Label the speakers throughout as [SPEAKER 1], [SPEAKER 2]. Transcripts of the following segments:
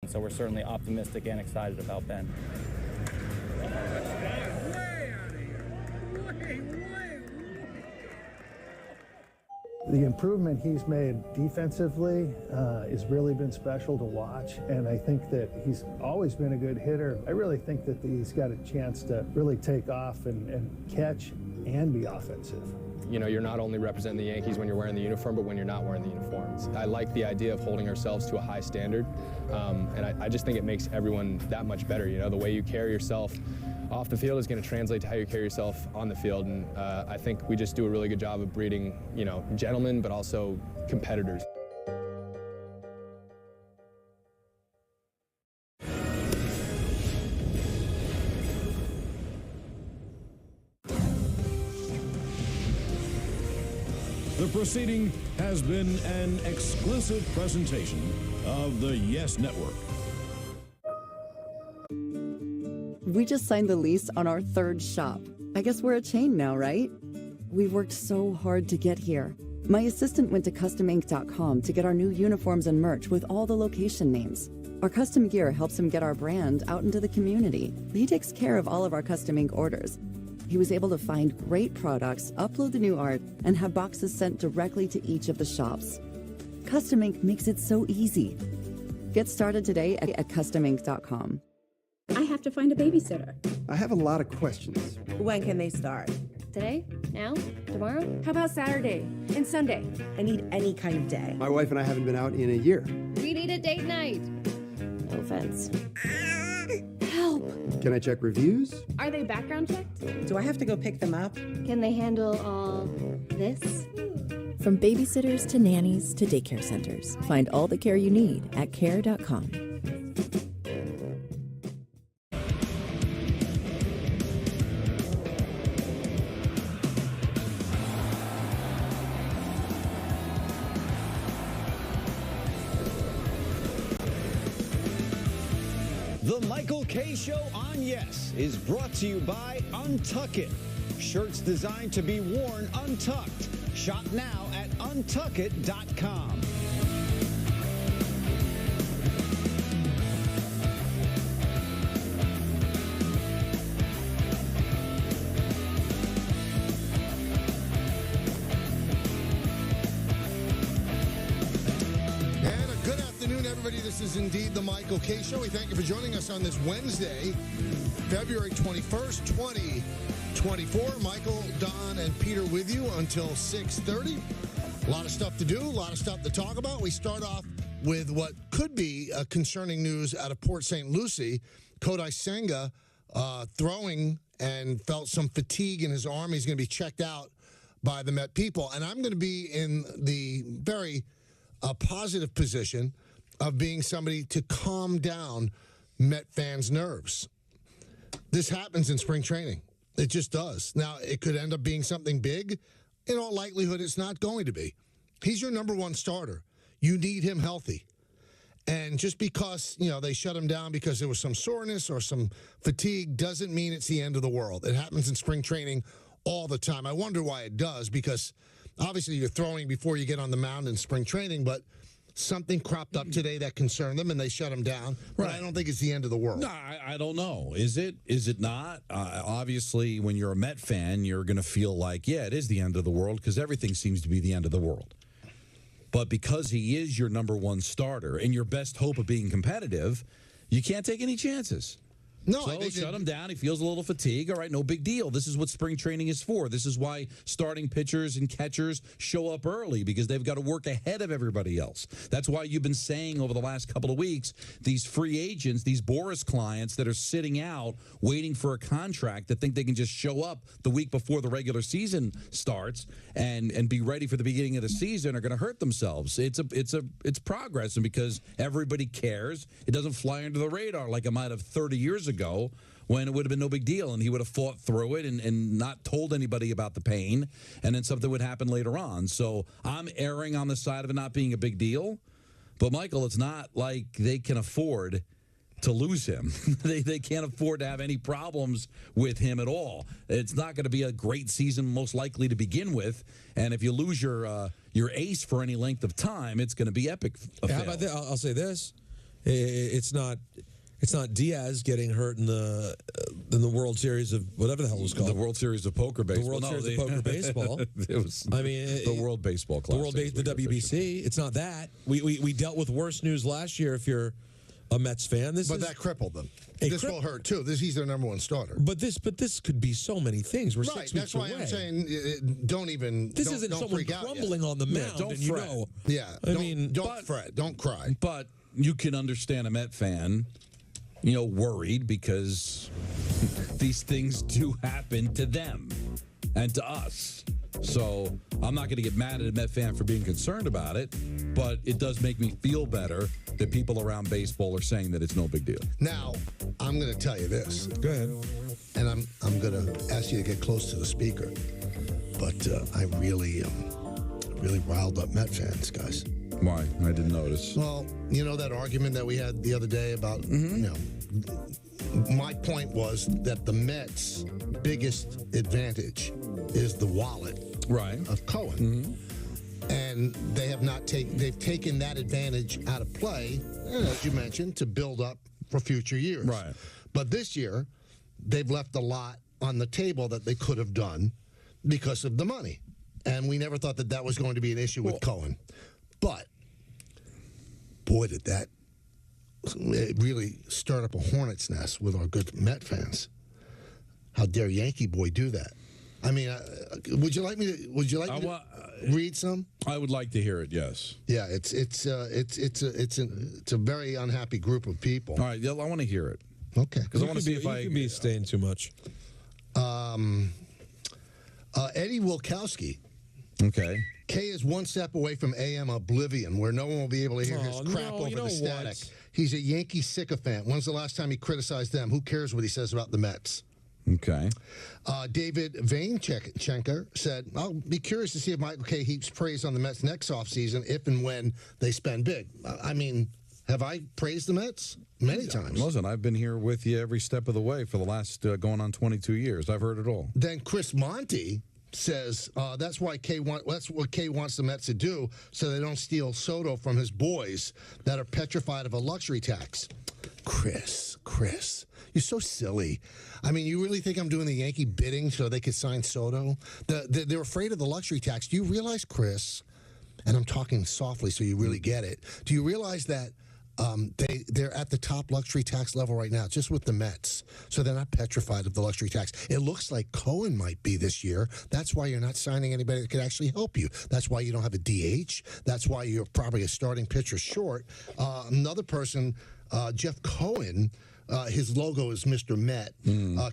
[SPEAKER 1] So we're certainly optimistic and excited about Ben.
[SPEAKER 2] The improvement he's made defensively has really been special to watch, and I think that he's always been a good hitter. I really think that he's got a chance to really take off and catch and be offensive.
[SPEAKER 3] You know, you're not only representing the Yankees when you're wearing the uniform, but when you're not wearing the uniforms. I like the idea of holding ourselves to a high standard, and I just think it makes everyone that much better. You know, the way you carry yourself off the field is going to translate to how you carry yourself on the field, and I think we just do a really good job of breeding, you know, gentlemen, but also competitors.
[SPEAKER 4] The proceeding has been an exclusive presentation of the Yes Network.
[SPEAKER 5] We just signed the lease on our third shop. I guess we're a chain now, right? We've worked so hard to get here. My assistant went to CustomInk.com to get our new uniforms and merch with all the location names. Our custom gear helps him get our brand out into the community. He takes care of all of our Custom Ink orders. He was able to find great products, upload the new art, and have boxes sent directly to each of the shops. Custom Ink makes it so easy. Get started today at CustomInk.com.
[SPEAKER 6] I have to find a babysitter.
[SPEAKER 7] I have a lot of questions.
[SPEAKER 8] When can they start?
[SPEAKER 9] Today? Now? Tomorrow?
[SPEAKER 6] How about Saturday and Sunday?
[SPEAKER 8] I need any kind of day.
[SPEAKER 7] My wife and I haven't been out in a year.
[SPEAKER 9] We need a date night. No offense.
[SPEAKER 5] Help!
[SPEAKER 7] Can I check reviews?
[SPEAKER 6] Are they background checked?
[SPEAKER 8] Do I have to go pick them up?
[SPEAKER 9] Can they handle all this?
[SPEAKER 10] From babysitters to nannies to daycare centers, find all the care you need at care.com.
[SPEAKER 11] The Michael K. Show on Yes is brought to you by Untuck It. Shirts designed to be worn untucked. Shop now at untuckit.com.
[SPEAKER 12] This is indeed the Michael K. Show. We thank you for joining us on this Wednesday, February 21st, 2024. Michael, Don, and Peter with you until 6:30. A lot of stuff to do, a lot of stuff to talk about. We start off with what could be concerning news out of Port St. Lucie. Kodai Senga throwing and felt some fatigue in his arm. He's going to be checked out by the Met people. And I'm going to be in the very positive position of being somebody to calm down Met fans' nerves. This happens in spring training. It just does. Now, it could end up being something big. In all likelihood, it's not going to be. He's your number one starter. You need him healthy. And just because, you know, they shut him down because there was some soreness or some fatigue doesn't mean it's the end of the world. It happens in spring training all the time. I wonder why it does, because obviously you're throwing before you get on the mound in spring training, but something cropped up today that concerned them, and they shut him down. But right. I don't think it's the end of the world.
[SPEAKER 13] No, I don't know. Is it? Is it not? Obviously, when you're a Met fan, you're going to feel like, yeah, it is the end of the world, because everything seems to be the end of the world. But because he is your number one starter and your best hope of being competitive, you can't take any chances.
[SPEAKER 12] No,
[SPEAKER 13] so shut him down. He feels a little fatigue. All right, no big deal. This is what spring training is for. This is why starting pitchers and catchers show up early, because they've got to work ahead of everybody else. That's why you've been saying over the last couple of weeks, these free agents, these Boris clients that are sitting out waiting for a contract, that think they can just show up the week before the regular season starts and be ready for the beginning of the season, are going to hurt themselves. It's progress, and because everybody cares, it doesn't fly under the radar like it might have 30 years ago, when it would have been no big deal and he would have fought through it and not told anybody about the pain, and then something would happen later on. So I'm erring on the side of it not being a big deal. But, Michael, it's not like they can afford to lose him. They can't afford to have any problems with him at all. It's not going to be a great season, most likely, to begin with. And if you lose your ace for any length of time, it's going to be epic.
[SPEAKER 14] How about that? I'll say this. It's not Diaz getting hurt in the World Series of whatever the hell it was called.
[SPEAKER 13] The World Series of Poker Baseball.
[SPEAKER 14] The World Series of Poker Baseball.
[SPEAKER 13] It was. I mean, the World Baseball Classic.
[SPEAKER 14] The WBC. It's not that. We dealt with worse news last year. If you're a Mets fan,
[SPEAKER 12] but that crippled them. This will hurt too. He's their number one starter.
[SPEAKER 14] But this could be so many things. We're 6 weeks
[SPEAKER 12] That's why
[SPEAKER 14] away.
[SPEAKER 12] I'm saying don't even.
[SPEAKER 14] This isn't someone crumbling on the mound.
[SPEAKER 13] Don't fret.
[SPEAKER 12] Don't fret. Don't cry.
[SPEAKER 13] But you can understand a Met fan, worried because these things do happen to them and to us. So I'm not going to get mad at a Met fan for being concerned about it, but it does make me feel better that people around baseball are saying that it's no big deal.
[SPEAKER 12] Now, I'm going to tell you this.
[SPEAKER 14] Go ahead.
[SPEAKER 12] And I'm going to ask you to get close to the speaker. But I really riled up Met fans, guys.
[SPEAKER 13] Why? I didn't notice.
[SPEAKER 12] Well, that argument that we had the other day about, my point was that the Mets' biggest advantage is the wallet of Cohen. And they have not they've taken that advantage out of play, as you mentioned, to build up for future years.
[SPEAKER 13] Right.
[SPEAKER 12] But this year, they've left a lot on the table that they could have done because of the money. And we never thought that was going to be an issue with Cohen. But, boy, did that really start up a hornet's nest with our good Met fans. How dare Yankee boy do that? I mean, would you like me to read some?
[SPEAKER 13] I would like to hear it. Yes.
[SPEAKER 12] Yeah, it's a very unhappy group of people.
[SPEAKER 13] All right, I want to hear it.
[SPEAKER 12] Okay,
[SPEAKER 13] because I want to see if
[SPEAKER 14] I could be staying too much.
[SPEAKER 12] Eddie Wilkowski.
[SPEAKER 13] Okay.
[SPEAKER 12] K is one step away from AM oblivion, where no one will be able to hear his crap over the static. He's a Yankee sycophant. When's the last time he criticized them? Who cares what he says about the Mets?
[SPEAKER 13] Okay.
[SPEAKER 12] David Vainchecker said, I'll be curious to see if Michael K heaps praise on the Mets next offseason if and when they spend big. I mean, have I praised the Mets? Many times.
[SPEAKER 13] Listen, I've been here with you every step of the way for the last going on 22 years. I've heard it all.
[SPEAKER 12] Then Chris Monty says that's what K wants the Mets to do so they don't steal Soto from his boys that are petrified of a luxury tax. Chris, you're so silly. I mean, you really think I'm doing the Yankee bidding so they could sign Soto? They're afraid of the luxury tax. Do you realize, Chris, and I'm talking softly so you really get it, do you realize that they're at the top luxury tax level right now, just with the Mets. So they're not petrified of the luxury tax. It looks like Cohen might be this year. That's why you're not signing anybody that could actually help you. That's why you don't have a DH. That's why you're probably a starting pitcher short. Another person, Jeff Cohen, his logo is Mr. Met.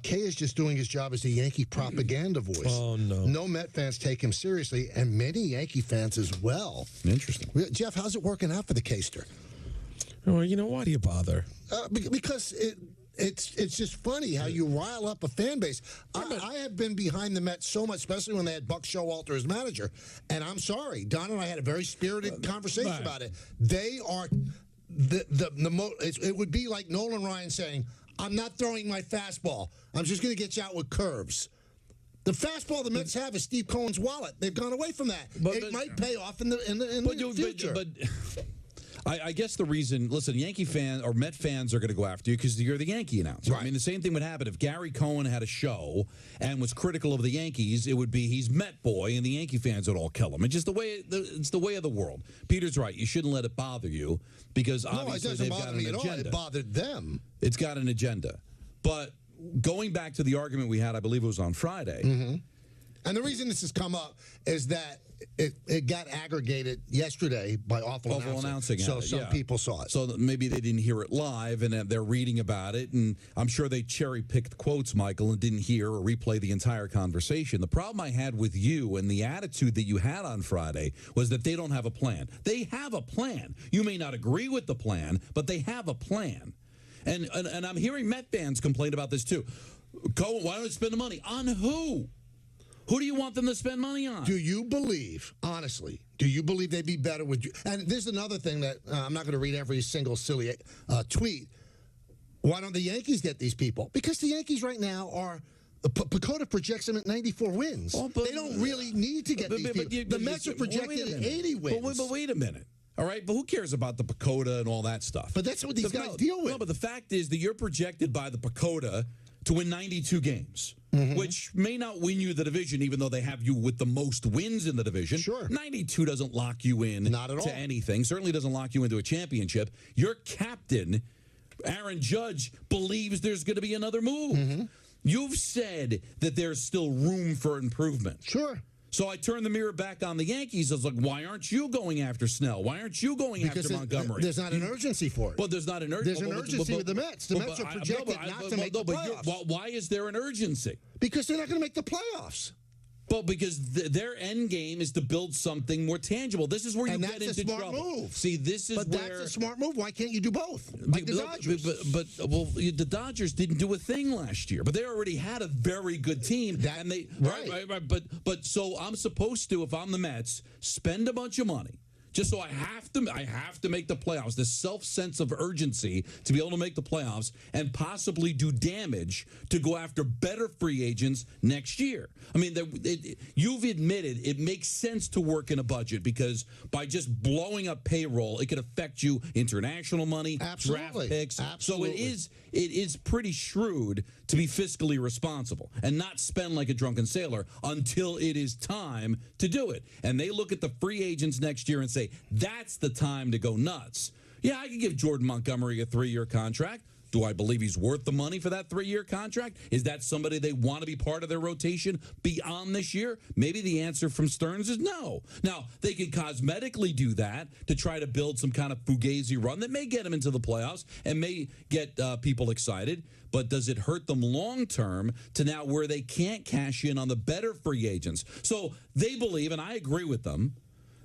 [SPEAKER 12] K is just doing his job as a Yankee propaganda voice.
[SPEAKER 14] Oh, no.
[SPEAKER 12] No Met fans take him seriously, and many Yankee fans as well.
[SPEAKER 13] Interesting.
[SPEAKER 12] Jeff, how's it working out for the K-ster?
[SPEAKER 14] Oh, why do you bother?
[SPEAKER 12] Because it's just funny how you rile up a fan base. I have been behind the Mets so much, especially when they had Buck Showalter as manager. And I'm sorry, Don and I had a very spirited conversation about it. They are it would be like Nolan Ryan saying, "I'm not throwing my fastball. I'm just going to get you out with curves." The fastball the Mets have is Steve Cohen's wallet. They've gone away from that. It might pay off in the future.
[SPEAKER 13] But I guess the reason, listen, Yankee fans or Met fans are going to go after you because you're the Yankee announcer. Right. I mean, the same thing would happen if Gary Cohen had a show and was critical of the Yankees. It would be he's Met boy, and the Yankee fans would all kill him. It's just it's the way of the world. Peter's right. You shouldn't let it bother you because obviously they've got an agenda.
[SPEAKER 12] All. It bothered them.
[SPEAKER 13] It's got an agenda. But going back to the argument we had, I believe it was on Friday.
[SPEAKER 12] Mm-hmm. And the reason this has come up is that it got aggregated yesterday by awful announcing. So some people saw it.
[SPEAKER 13] So maybe they didn't hear it live, and they're reading about it. And I'm sure they cherry-picked quotes, Michael, and didn't hear or replay the entire conversation. The problem I had with you and the attitude that you had on Friday was that they don't have a plan. They have a plan. You may not agree with the plan, but they have a plan. And I'm hearing Met fans complain about this, too. Cohen, why don't they spend the money? On who? Who do you want them to spend money on?
[SPEAKER 12] Do you believe, honestly, they'd be better with you? And there's another thing that I'm not going to read every single silly tweet. Why don't the Yankees get these people? Because the Yankees right now are... Pacoda projects them at 94 wins. They don't really need to get these people. The Mets are projected at 80 wins.
[SPEAKER 13] But wait a minute. All right, but who cares about the PECOTA and all that stuff?
[SPEAKER 12] But that's what these guys deal with.
[SPEAKER 13] No, but the fact is that you're projected by the PECOTA to win 92 games, which may not win you the division, even though they have you with the most wins in the division.
[SPEAKER 12] Sure.
[SPEAKER 13] 92 doesn't lock you in
[SPEAKER 12] Not at all.
[SPEAKER 13] to anything. Certainly doesn't lock you into a championship. Your captain, Aaron Judge, believes there's going to be another move. You've said that there's still room for improvement.
[SPEAKER 12] Sure.
[SPEAKER 13] So I turned the mirror back on the Yankees. I was like, why aren't you going after Snell? Why aren't you going after Montgomery?
[SPEAKER 12] There's not an urgency for it.
[SPEAKER 13] Well, there's not an urgency.
[SPEAKER 12] There's an urgency with the Mets. The Mets are projected not to make the playoffs.
[SPEAKER 13] Why is there an urgency?
[SPEAKER 12] Because they're not going to make the playoffs.
[SPEAKER 13] Well, because their end game is to build something more tangible. This is where you get into trouble.
[SPEAKER 12] Move.
[SPEAKER 13] See, this is
[SPEAKER 12] but
[SPEAKER 13] where
[SPEAKER 12] that's a smart move. Why can't you do both? Like the Dodgers.
[SPEAKER 13] But the Dodgers didn't do a thing last year. But they already had a very good team. But so I'm supposed to, if I'm the Mets, spend a bunch of money. Just so I have to make the playoffs. This self-sense of urgency to be able to make the playoffs and possibly do damage to go after better free agents next year. I mean, you've admitted it makes sense to work in a budget because by just blowing up payroll, it could affect you international money, draft picks.
[SPEAKER 12] Absolutely.
[SPEAKER 13] So it is pretty shrewd to be fiscally responsible and not spend like a drunken sailor until it is time to do it. And they look at the free agents next year and say, that's the time to go nuts. Yeah, I could give Jordan Montgomery a 3-year contract. Do I believe he's worth the money for that 3-year contract? Is that somebody they want to be part of their rotation beyond this year? Maybe the answer from Stearns is no. Now, they could cosmetically do that to try to build some kind of fugazi run that may get them into the playoffs and may get people excited. But does it hurt them long term to now where they can't cash in on the better free agents? So they believe, and I agree with them,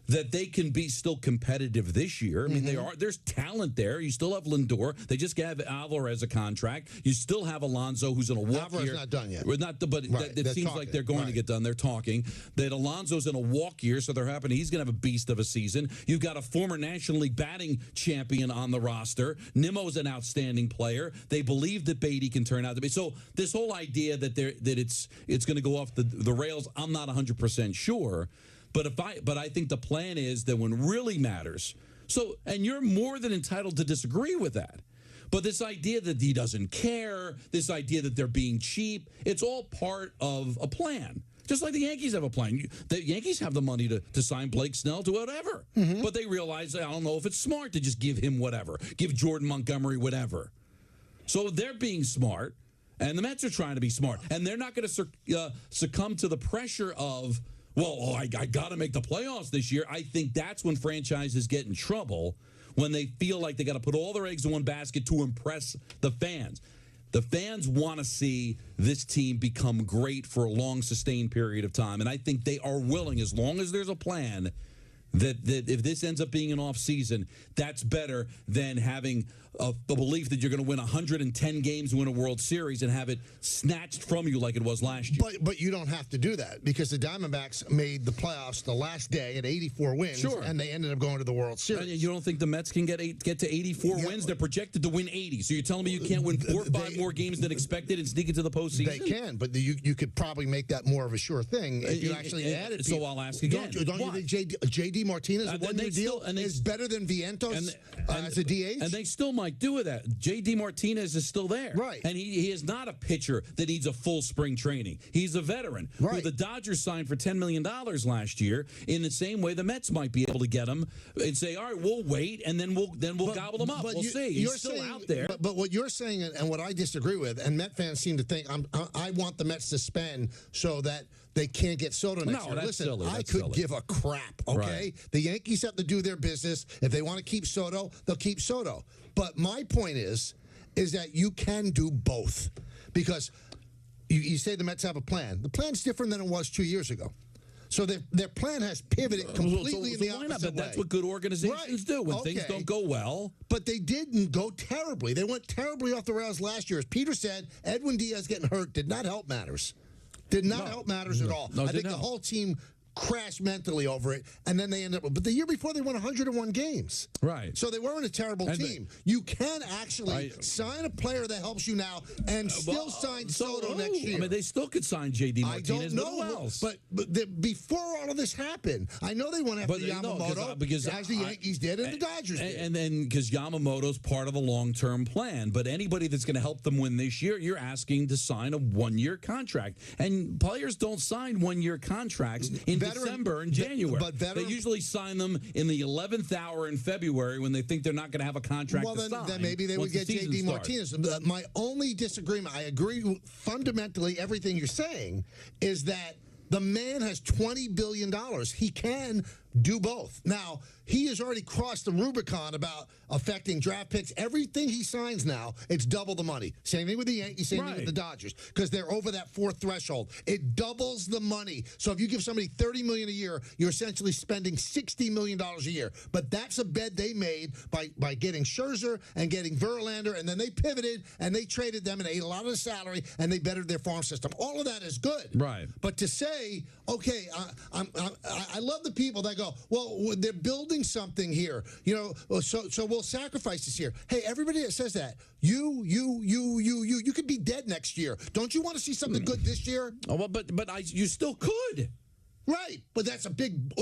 [SPEAKER 13] that they can be still competitive this year. I mean, there's talent there. You still have Lindor. They just gave Alvarez a contract. You still have Alonso, who's in a walk
[SPEAKER 12] Alvarez
[SPEAKER 13] year.
[SPEAKER 12] Not done yet.
[SPEAKER 13] It seems like they're going to get done. They're talking. That Alonso's in a walk year, so they're happening. He's going to have a beast of a season. You've got a former National League batting champion on the roster. Nimmo's an outstanding player. They believe that Beatty can turn out to be. So this whole idea that it's going to go off the rails, I'm not 100% sure. But I think the plan is that when really matters. So, and you're more than entitled to disagree with that. But this idea that he doesn't care, this idea that they're being cheap, it's all part of a plan. Just like the Yankees have a plan. The Yankees have the money to sign Blake Snell to whatever. But they realize, I don't know if it's smart to just give him whatever. Give Jordan Montgomery whatever. So they're being smart, and the Mets are trying to be smart. And they're not going to succumb to the pressure of, I got to make the playoffs this year. I think that's when franchises get in trouble, when they feel like they got to put all their eggs in one basket to impress the fans. The fans want to see this team become great for a long, sustained period of time. And I think they are willing, as long as there's a plan, that if this ends up being an off season, that's better than having the belief that you're going to win 110 games, win a World Series, and have it snatched from you like it was last year.
[SPEAKER 12] But you don't have to do that because the Diamondbacks made the playoffs the last day at 84 wins, and they ended up going to the World Series.
[SPEAKER 13] You don't think the Mets can get to 84 wins? They're projected to win 80. So you're telling me you can't win 4 or 5 more games than expected and sneak into the postseason?
[SPEAKER 12] They can, but you could probably make that more of a sure thing if you actually added people.
[SPEAKER 13] So I'll ask again.
[SPEAKER 12] Don't you think J.D. Martinez, a one-year deal, is better than Vientos as a DH?
[SPEAKER 13] And they still might do that. J.D. Martinez is still there.
[SPEAKER 12] Right.
[SPEAKER 13] And he is not a pitcher that needs a full spring training. He's a veteran. Right. Who the Dodgers signed for $10 million last year. In the same way, the Mets might be able to get him and say, all right, we'll wait, and then we'll gobble him up. We'll see. He's still out there.
[SPEAKER 12] But what you're saying, and what I disagree with, and Met fans seem to think, I want the Mets to spend so that they can't get Soto next year. Listen,
[SPEAKER 13] silly.
[SPEAKER 12] I could give a crap, okay?
[SPEAKER 13] Right.
[SPEAKER 12] The Yankees have to do their business. If they want to keep Soto, they'll keep Soto. But my point is that you can do both. Because you say the Mets have a plan. The plan's different than it was 2 years ago. So their plan has pivoted completely in the opposite way.
[SPEAKER 13] That's what good organizations do when things don't go well.
[SPEAKER 12] But they didn't go terribly. They went terribly off the rails last year. As Peter said, Edwin Diaz getting hurt did not help matters. Did not help matters at all.
[SPEAKER 13] No,
[SPEAKER 12] I think the whole team crash mentally over it, and then they end up. But the year before, they won 101 games.
[SPEAKER 13] Right.
[SPEAKER 12] So they weren't a terrible team. You can actually sign a player that helps you now and still sign Soto next year.
[SPEAKER 13] I mean, they still could sign J.D.
[SPEAKER 12] I
[SPEAKER 13] Martinez.
[SPEAKER 12] don't know. But before all of this happened, I know they went after Yamamoto because as the Yankees did and the Dodgers did.
[SPEAKER 13] And then because Yamamoto's part of the long-term plan. But anybody that's going to help them win this year, you're asking to sign a one-year contract. And players don't sign one-year contracts in December and January. They usually sign them in the 11th hour in February when they think they're not going to have a contract to sign.
[SPEAKER 12] Then maybe they would get J.D. Martinez. My only disagreement, I agree with fundamentally everything you're saying, is that the man has $20 billion. He can do both. Now, he has already crossed the Rubicon about affecting draft picks. Everything he signs now, it's double the money. Same thing with the Yankees, same thing with the Dodgers, because they're over that fourth threshold. It doubles the money. So if you give somebody $30 million a year, you're essentially spending $60 million a year. But that's a bet they made by getting Scherzer and getting Verlander, and then they pivoted and they traded them and ate a lot of the salary and they bettered their farm system. All of that is good.
[SPEAKER 13] Right.
[SPEAKER 12] But to say, okay, I love the people that go, well, they're building something here, you know, so we'll sacrifice this here. Hey, everybody that says that, you could be dead next year. Don't you want to see something good this year?
[SPEAKER 13] Oh, well, but you still could.
[SPEAKER 12] Right, but that's a big.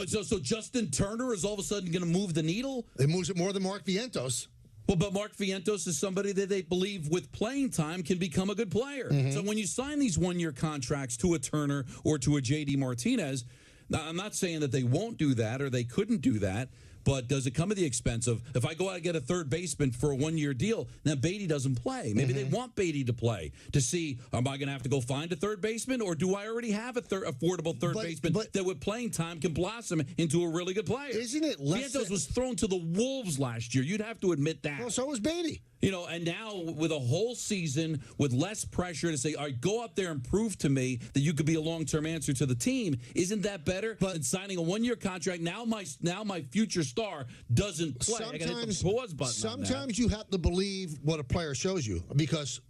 [SPEAKER 13] So Justin Turner is all of a sudden going to move the needle?
[SPEAKER 12] It moves it more than Mark Vientos.
[SPEAKER 13] Well, but Mark Vientos is somebody that they believe with playing time can become a good player. So when you sign these one-year contracts to a Turner or to a J.D. Martinez, now, I'm not saying that they won't do that or they couldn't do that, but does it come at the expense of, if I go out and get a third baseman for a one-year deal, now Beatty doesn't play. Maybe they want Beatty to play to see, am I going to have to go find a third baseman, or do I already have a affordable third baseman that with playing time can blossom into a really good player?
[SPEAKER 12] Isn't it less
[SPEAKER 13] Vientos was thrown to the wolves last year. You'd have to admit that.
[SPEAKER 12] Well, so was Beatty.
[SPEAKER 13] You know, and now with a whole season with less pressure to say, all right, go out there and prove to me that you could be a long-term answer to the team. Isn't that better than signing a one-year contract? Now my future star doesn't play. I gotta hit the pause button.
[SPEAKER 12] Sometimes you have to believe what a player shows you, because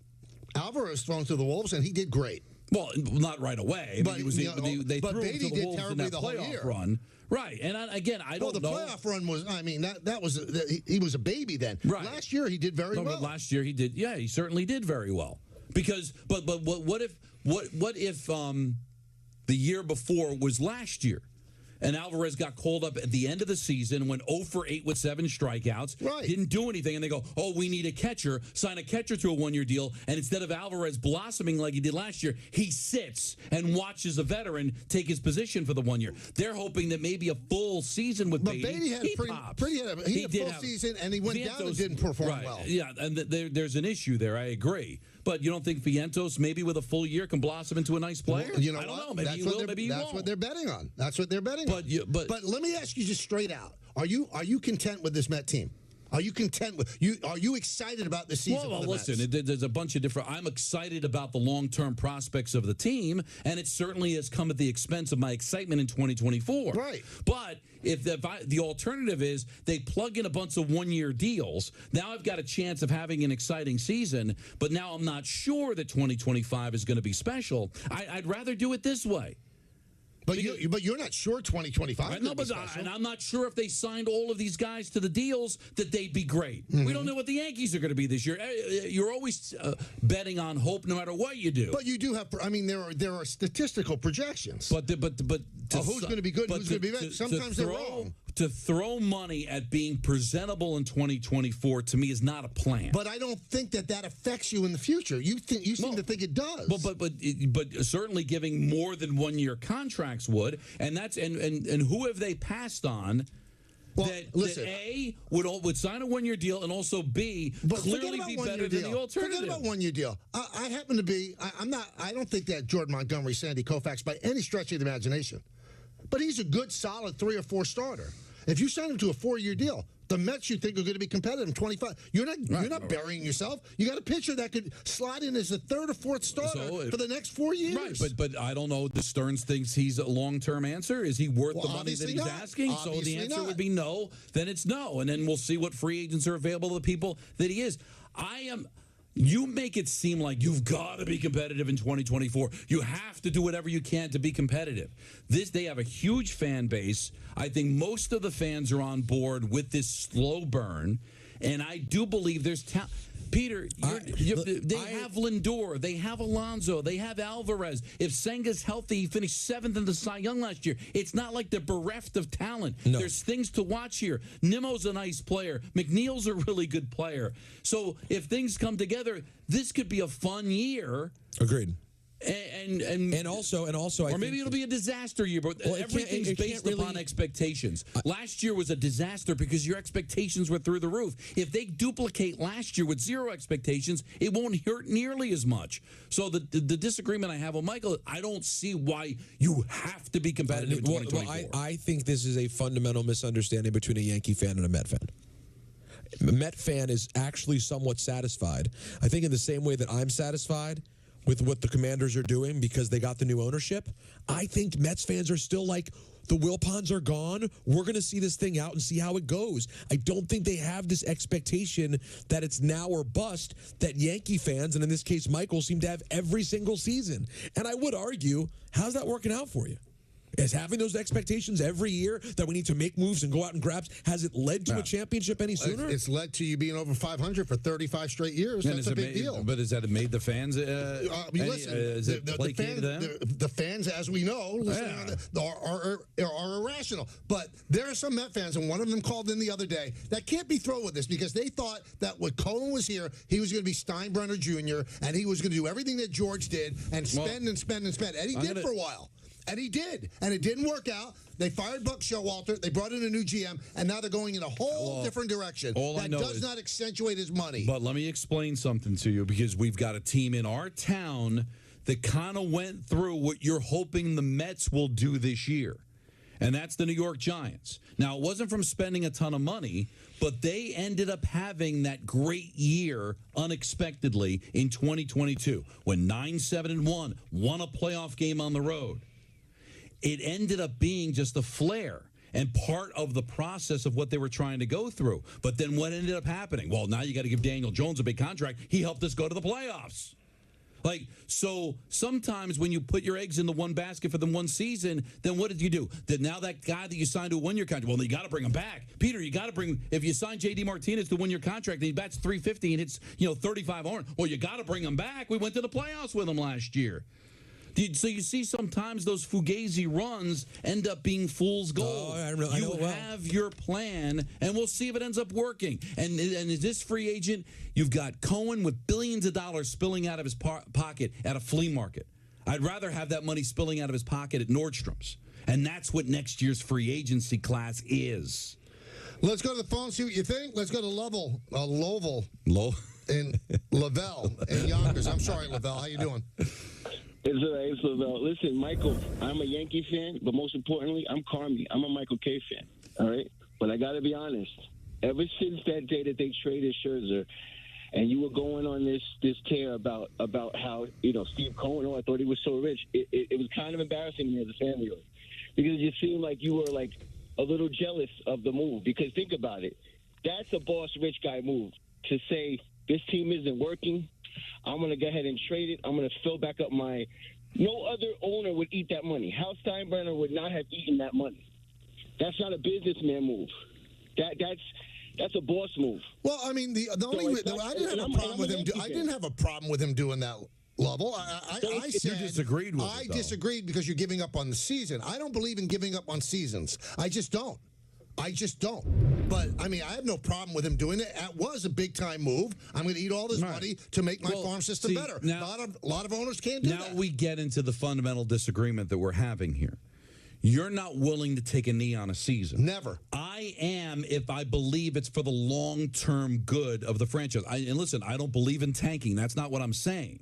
[SPEAKER 12] Alvarez thrown to the Wolves and he did great.
[SPEAKER 13] Well, not right away.
[SPEAKER 12] But
[SPEAKER 13] they threw him to the Wolves in that
[SPEAKER 12] the whole
[SPEAKER 13] playoff
[SPEAKER 12] year.
[SPEAKER 13] Run. Right, and I don't know.
[SPEAKER 12] The playoff run was, I mean, that was, he was a baby then.
[SPEAKER 13] Right.
[SPEAKER 12] Last year he did very well.
[SPEAKER 13] But last year he did, yeah, he certainly did very well. Because, but what if the year before was last year? And Alvarez got called up at the end of the season, went 0 for 8 with 7 strikeouts.
[SPEAKER 12] Right.
[SPEAKER 13] Didn't do anything. And they go, oh, we need a catcher. Sign a catcher to a one-year deal. And instead of Alvarez blossoming like he did last year, he sits and watches a veteran take his position for the 1 year. They're hoping that maybe a full season with Beatty.
[SPEAKER 12] But Beatty had a full season, and he went down and didn't perform well.
[SPEAKER 13] Yeah, and there's an issue there. I agree. But you don't think Vientos, maybe with a full year, can blossom into a nice player?
[SPEAKER 12] Well, you know,
[SPEAKER 13] I don't know. Maybe he will, maybe he won't.
[SPEAKER 12] That's what they're betting on. That's what they're betting on.
[SPEAKER 13] But
[SPEAKER 12] let me ask you just straight out: Are you content with this Met team? Are you content with you? Are you excited about this season?
[SPEAKER 13] Well, listen, there's a bunch of different. I'm excited about the long-term prospects of the team, and it certainly has come at the expense of my excitement in 2024.
[SPEAKER 12] Right.
[SPEAKER 13] But if the alternative is they plug in a bunch of one-year deals, now I've got a chance of having an exciting season. But now I'm not sure that 2025 is going to be special. I'd rather do it this way.
[SPEAKER 12] But you're not sure 2025.
[SPEAKER 13] No, and I'm not sure if they signed all of these guys to the deals that they'd be great. We don't know what the Yankees are going to be this year. You're always betting on hope, no matter what you do.
[SPEAKER 12] But you do have. I mean, there are statistical projections.
[SPEAKER 13] But
[SPEAKER 12] who's going to be good and who's going to be bad? Sometimes they're wrong.
[SPEAKER 13] To throw money at being presentable in 2024 to me is not a plan.
[SPEAKER 12] But I don't think that affects you in the future. You seem to think it does.
[SPEAKER 13] But certainly giving more than 1 year contracts would, and that's and who have they passed on?
[SPEAKER 12] Well,
[SPEAKER 13] that A would sign a 1 year deal, and also B clearly be better than the alternative.
[SPEAKER 12] Forget about 1 year deal. I happen to be. I don't think that Jordan Montgomery, Sandy Koufax by any stretch of the imagination. But he's a good, solid 3 or 4 starter. If you sign him to a 4-year deal, the Mets you think are going to be competitive in 25. You're not burying yourself. You got a pitcher that could slide in as a 3rd or 4th starter for the next 4 years.
[SPEAKER 13] Right, but I don't know. The Stearns thinks he's a long-term answer. Is he worth the money that he's asking? So the answer would be no. Then it's no, and then we'll see what free agents are available to the people that he is. You make it seem like you've got to be competitive in 2024. You have to do whatever you can to be competitive. They have a huge fan base. I think most of the fans are on board with this slow burn, and I do believe there's talent. Peter, they have Lindor, they have Alonso, they have Alvarez. If Senga's healthy, he finished 7th in the Cy Young last year. It's not like they're bereft of talent. No. There's things to watch here. Nimmo's a nice player. McNeil's a really good player. So if things come together, this could be a fun year.
[SPEAKER 14] Agreed.
[SPEAKER 13] And also, or maybe it'll be a disaster year, but everything's based upon expectations. Last year was a disaster because your expectations were through the roof. If they duplicate last year with 0 expectations, it won't hurt nearly as much. So the disagreement I have with Michael, I don't see why you have to be competitive in 2024.
[SPEAKER 14] I think this is a fundamental misunderstanding between a Yankee fan and a Met fan. A Met fan is actually somewhat satisfied. I think in the same way that I'm satisfied with what the Commanders are doing because they got the new ownership, I think Mets fans are still like, the Wilpons are gone. We're going to see this thing out and see how it goes. I don't think they have this expectation that it's now or bust that Yankee fans, and in this case Michael, seem to have every single season. And I would argue, how's that working out for you? Is having those expectations every year that we need to make moves and go out and grabs, has it led to a championship any sooner?
[SPEAKER 12] It's led to you being over 500 for 35 straight years. That's a big deal.
[SPEAKER 13] But has that made the fans
[SPEAKER 12] listen, the fans, as we know, are irrational. But there are some Met fans, and one of them called in the other day, that can't be thrown with this because they thought that when Cohen was here, he was going to be Steinbrenner Jr., and he was going to do everything that George did and spend and spend and spend. And he did for a while. And he did. And it didn't work out. They fired Buck Showalter. They brought in a new GM. And now they're going in a whole different direction. That does not accentuate his money.
[SPEAKER 13] But let me explain something to you, because we've got a team in our town that kind of went through what you're hoping the Mets will do this year. And that's the New York Giants. Now, it wasn't from spending a ton of money, but they ended up having that great year unexpectedly in 2022 when 9-7-1 won a playoff game on the road. It ended up being just a flare and part of the process of what they were trying to go through. But then what ended up happening? Well, now you got to give Daniel Jones a big contract. He helped us go to the playoffs. So sometimes when you put your eggs in the one basket for the one season, then what did you do? Then now that guy that you signed to a one-year contract, well, you got to bring him back. Peter, you got to bring, if you sign J.D. Martinez to a one-year contract and he bats .350 and hits 35 home runs, well, you got to bring him back. We went to the playoffs with him last year. So you see sometimes those Fugazi runs end up being fool's gold. You have your plan, and we'll see if it ends up working. And as this free agent, you've got Cohen with billions of dollars spilling out of his pocket at a flea market. I'd rather have that money spilling out of his pocket at Nordstrom's. And that's what next year's free agency class is.
[SPEAKER 12] Let's go to the phone, see what you think. Let's go to Lovell in Lavelle in Yonkers. I'm sorry, Lavelle. How you doing?
[SPEAKER 15] It's Lavelle. Listen, Michael, I'm a Yankee fan, but most importantly, I'm Carmi. I'm a Michael K fan, all right? But I got to be honest. Ever since that day that they traded Scherzer, and you were going on this tear about how, Steve Cohen, I thought he was so rich, it was kind of embarrassing to me as a fan of yours. Because it just seemed like you were, a little jealous of the move. Because think about it. That's a boss rich guy move, to say this team isn't working. I'm going to go ahead and trade it. I'm going to fill back up my – no other owner would eat that money. Hal Steinbrenner would not have eaten that money. That's not a businessman move. That's a boss move.
[SPEAKER 12] Well, I mean, I didn't have a problem with him. I didn't have a problem with him doing that. Level. I said
[SPEAKER 13] you disagreed with
[SPEAKER 12] I disagreed because you're giving up on the season. I don't believe in giving up on seasons. I just don't. But, I mean, I have no problem with him doing it. It was a big-time move. I'm going to eat all this money to make my farm system better. Now, a lot of owners can't do that.
[SPEAKER 13] Now we get into the fundamental disagreement that we're having here. You're not willing to take a knee on a season.
[SPEAKER 12] Never.
[SPEAKER 13] I am if I believe it's for the long-term good of the franchise. And listen, I don't believe in tanking. That's not what I'm saying.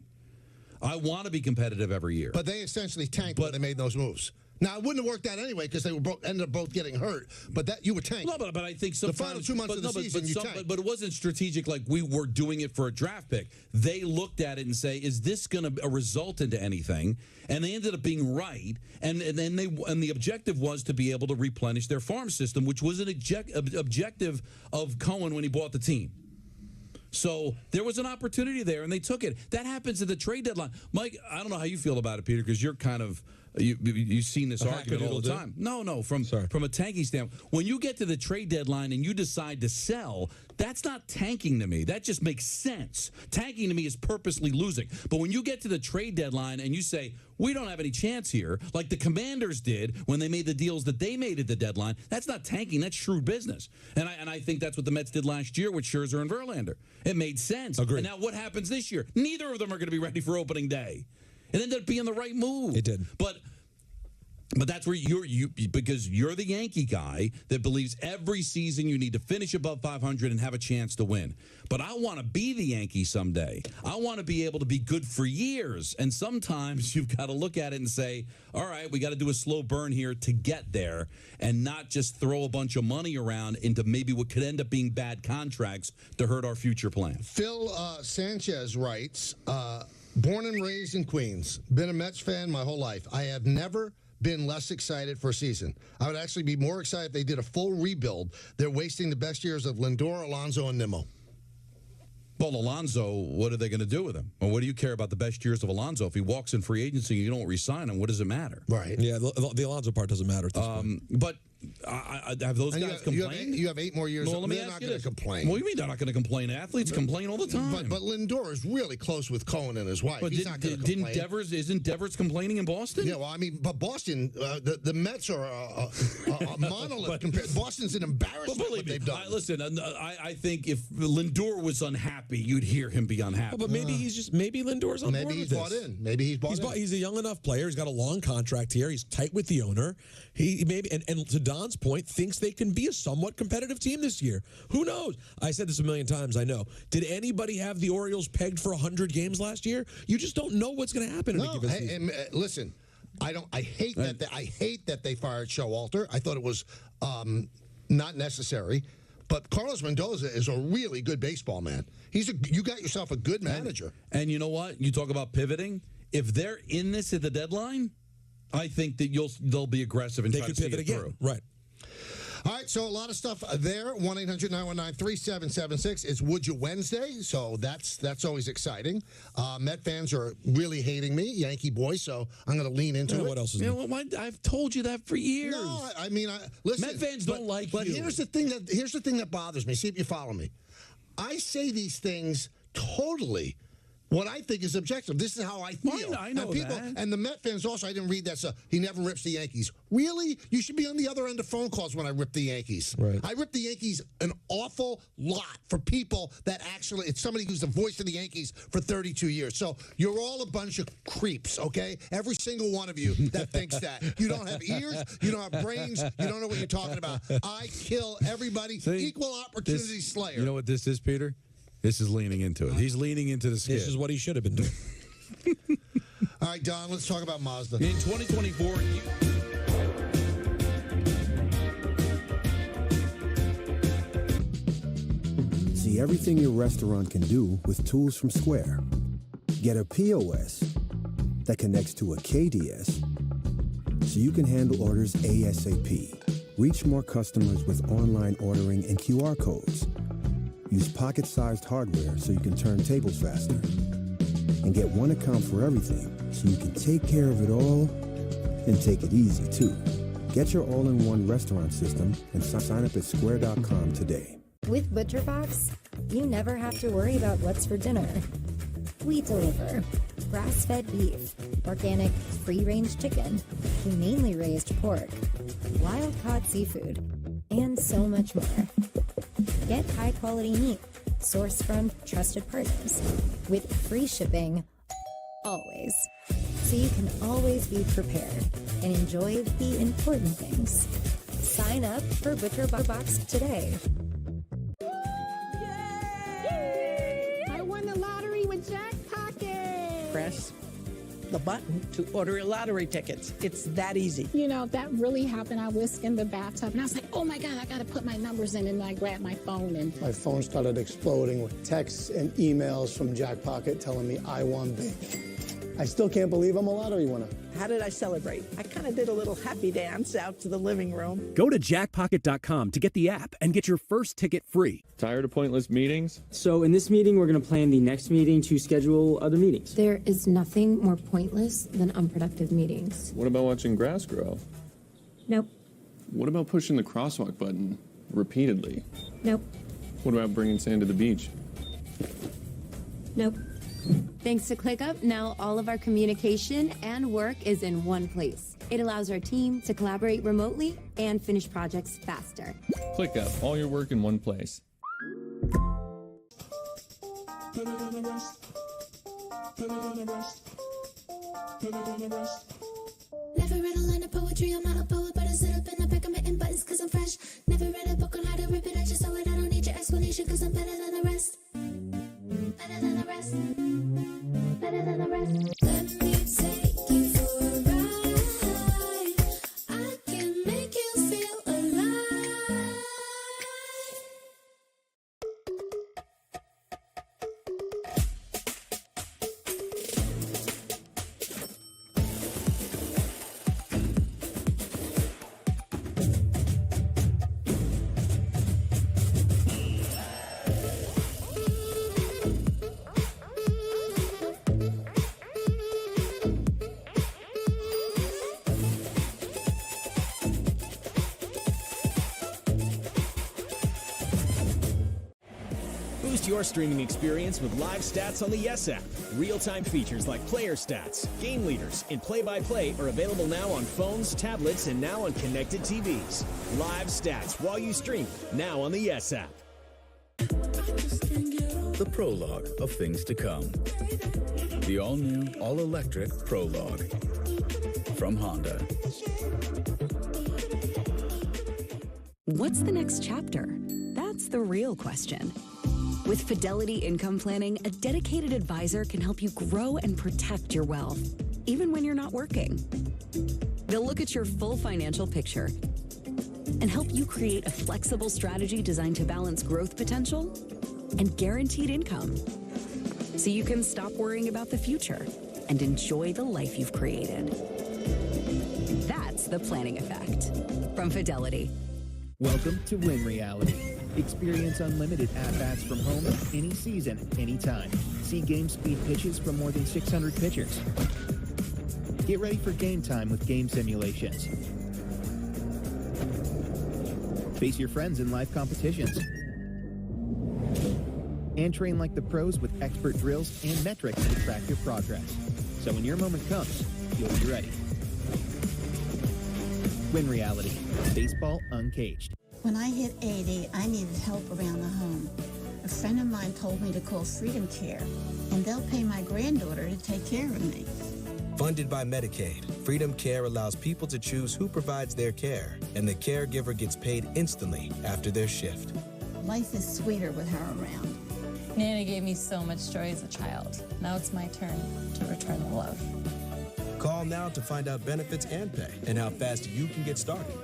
[SPEAKER 13] I want to be competitive every year.
[SPEAKER 12] But they essentially tanked when they made those moves. Now, it wouldn't have worked out anyway because they ended up both getting hurt. But that you were tanked.
[SPEAKER 13] No, but I think sometimes
[SPEAKER 12] the final 2 months of the season you tanked.
[SPEAKER 13] But it wasn't strategic like we were doing it for a draft pick. They looked at it and say, "Is this going to result into anything?" And they ended up being right. And then the objective was to be able to replenish their farm system, which was an objective of Cohen when he bought the team. So there was an opportunity there, and they took it. That happens at the trade deadline. Mike, I don't know how you feel about it, Peter, because you're kind of you've seen this argument all the time. No, from a tanking standpoint. When you get to the trade deadline and you decide to sell, that's not tanking to me. That just makes sense. Tanking to me is purposely losing. But when you get to the trade deadline and you say, we don't have any chance here, like the Commanders did when they made the deals that they made at the deadline, that's not tanking. That's shrewd business. And I think that's what the Mets did last year with Scherzer and Verlander. It made sense.
[SPEAKER 14] Agreed.
[SPEAKER 13] And now what happens this year? Neither of them are going to be ready for opening day. It ended up being the right move.
[SPEAKER 14] It did.
[SPEAKER 13] But that's where because you're the Yankee guy that believes every season you need to finish above 500 and have a chance to win. But I want to be the Yankee someday. I want to be able to be good for years. And sometimes you've got to look at it and say, all right, we got to do a slow burn here to get there and not just throw a bunch of money around into maybe what could end up being bad contracts to hurt our future plans.
[SPEAKER 12] Phil Sanchez writes, born and raised in Queens, been a Mets fan my whole life. I have never been less excited for a season. I would actually be more excited if they did a full rebuild. They're wasting the best years of Lindor, Alonso, and Nimmo.
[SPEAKER 13] Well, Alonso, what are they going to do with him? Or what do you care about the best years of Alonso? If he walks in free agency and you don't re-sign him, what does it matter?
[SPEAKER 12] Right.
[SPEAKER 14] Yeah, the Alonso part doesn't matter at this point.
[SPEAKER 13] But have those guys complained?
[SPEAKER 12] You have 8 more years.
[SPEAKER 13] Well,
[SPEAKER 12] They're not going to complain.
[SPEAKER 13] What do you mean they're not going to complain? Athletes complain all the time.
[SPEAKER 12] But Lindor is really close with Cohen and his wife. He's not going to complain.
[SPEAKER 13] Isn't Devers complaining in Boston?
[SPEAKER 12] Yeah, well, I mean, but Boston, the Mets are a monolith. Compared. Boston's an embarrassment what they've done.
[SPEAKER 13] Listen, I think if Lindor was unhappy, you'd hear him be unhappy.
[SPEAKER 14] But maybe maybe Lindor's on board with this.
[SPEAKER 12] Bought in. Maybe he's bought in.
[SPEAKER 14] He's a young enough player. He's got a long contract here. He's tight with the owner. He maybe and to Don's point, thinks they can be a somewhat competitive team this year. Who knows? I said this a million times, I know. Did anybody have the Orioles pegged for 100 games last year? You just don't know what's going to happen in a given season.
[SPEAKER 12] Listen, I hate that they fired Showalter. I thought it was not necessary. But Carlos Mendoza is a really good baseball man. You got yourself a good manager.
[SPEAKER 13] And you know what? You talk about pivoting. If they're in this at the deadline, I think that they'll be aggressive and
[SPEAKER 14] they
[SPEAKER 13] try
[SPEAKER 14] could
[SPEAKER 13] to see
[SPEAKER 14] pivot
[SPEAKER 13] it
[SPEAKER 14] again.
[SPEAKER 13] through.
[SPEAKER 14] Right.
[SPEAKER 12] All right, so a lot of stuff there. 1-800-919-3776. It's Would You Wednesday, so that's always exciting. Met fans are really hating me, Yankee boy, so I'm going to lean into it.
[SPEAKER 14] What else is
[SPEAKER 13] new? I've told you that for years.
[SPEAKER 12] No, I mean, listen.
[SPEAKER 13] Met fans don't like you.
[SPEAKER 12] But here's the thing that bothers me. See if you follow me. I say these things totally what I think is objective. This is how I feel.
[SPEAKER 13] I know that.
[SPEAKER 12] And the Met fans also, I didn't read that stuff. He never rips the Yankees. Really? You should be on the other end of phone calls when I rip the Yankees.
[SPEAKER 14] Right.
[SPEAKER 12] I rip the Yankees an awful lot for people that actually, it's somebody who's the voice of the Yankees for 32 years. So you're all a bunch of creeps, okay? Every single one of you that thinks that. You don't have ears, you don't have brains, you don't know what you're talking about. I kill everybody. Equal opportunity slayer.
[SPEAKER 13] You know what this is, Peter? This is leaning into it. He's leaning into the skid.
[SPEAKER 14] This is what he should have been doing.
[SPEAKER 12] All right, Don, let's talk about Mazda.
[SPEAKER 13] In 2024,
[SPEAKER 16] See everything your restaurant can do with tools from Square. Get a POS that connects to a KDS so you can handle orders ASAP. Reach more customers with online ordering and QR codes. Use pocket-sized hardware so you can turn tables faster. And get one account for everything so you can take care of it all and take it easy, too. Get your all-in-one restaurant system and sign up at square.com today.
[SPEAKER 17] With ButcherBox, you never have to worry about what's for dinner. We deliver grass-fed beef, organic, free-range chicken, humanely raised pork, wild-caught seafood, and so much more. Get high-quality meat, sourced from trusted partners, with free shipping, always. So you can always be prepared and enjoy the important things. Sign up for ButcherBox today.
[SPEAKER 18] I won the lottery with Jack Pocket.
[SPEAKER 19] Press the button to order lottery tickets. It's that easy.
[SPEAKER 18] You know, that really happened. I was in the bathtub and I was like, oh my God, I got to put my numbers in. And I grabbed my phone and
[SPEAKER 20] my phone started exploding with texts and emails from Jack Pocket telling me I won big. I still can't believe I'm a lottery winner.
[SPEAKER 19] How did I celebrate? I kind of did a little happy dance out to the living room.
[SPEAKER 21] Go to jackpocket.com to get the app and get your first ticket free.
[SPEAKER 22] Tired of pointless meetings?
[SPEAKER 23] So in this meeting, we're going to plan the next meeting to schedule other meetings.
[SPEAKER 9] There is nothing more pointless than unproductive meetings.
[SPEAKER 22] What about watching grass grow?
[SPEAKER 9] Nope.
[SPEAKER 22] What about pushing the crosswalk button repeatedly?
[SPEAKER 9] Nope.
[SPEAKER 22] What about bringing sand to the beach?
[SPEAKER 9] Nope. Thanks to ClickUp, now all of our communication and work is in one place. It allows our team to collaborate remotely and finish projects faster.
[SPEAKER 22] ClickUp, all your work in one place.
[SPEAKER 24] Never read a line of poetry, I'm not a poet, but I sit up in the back of my buttons cause I'm fresh. Never read a book on how to rip it, I just saw it, I don't need your explanation cause I'm better than the rest. Better than the rest. Better than the rest. Let me take you for a ride. I can make you feel alive.
[SPEAKER 25] Boost your streaming experience with live stats on the Yes app. Real-time features like player stats, game leaders, and play-by-play are available now on phones, tablets, and now on connected TVs. Live stats while you stream, now on the Yes app.
[SPEAKER 26] The prologue of things to come. The all-new, all-electric Prologue from Honda.
[SPEAKER 27] What's the next chapter? That's the real question. With Fidelity Income Planning, a dedicated advisor can help you grow and protect your wealth, even when you're not working. They'll look at your full financial picture and help you create a flexible strategy designed to balance growth potential and guaranteed income, so you can stop worrying about the future and enjoy the life you've created. That's the planning effect from Fidelity.
[SPEAKER 28] Welcome to Win Reality. Experience unlimited at-bats from home any season, anytime. See game speed pitches from more than 600 pitchers. Get ready for game time with game simulations. Face your friends in live competitions. And train like the pros with expert drills and metrics to track your progress. So when your moment comes, you'll be ready. Win Reality. Baseball uncaged.
[SPEAKER 18] When I hit 80, I needed help around the home. A friend of mine told me to call Freedom Care, and they'll pay my granddaughter to take care of me.
[SPEAKER 29] Funded by Medicaid, Freedom Care allows people to choose who provides their care, and the caregiver gets paid instantly after their shift.
[SPEAKER 18] Life is sweeter with her around.
[SPEAKER 30] Nanny gave me so much joy as a child. Now it's my turn to return the love.
[SPEAKER 29] Call now to find out benefits and pay, and how fast you can get started.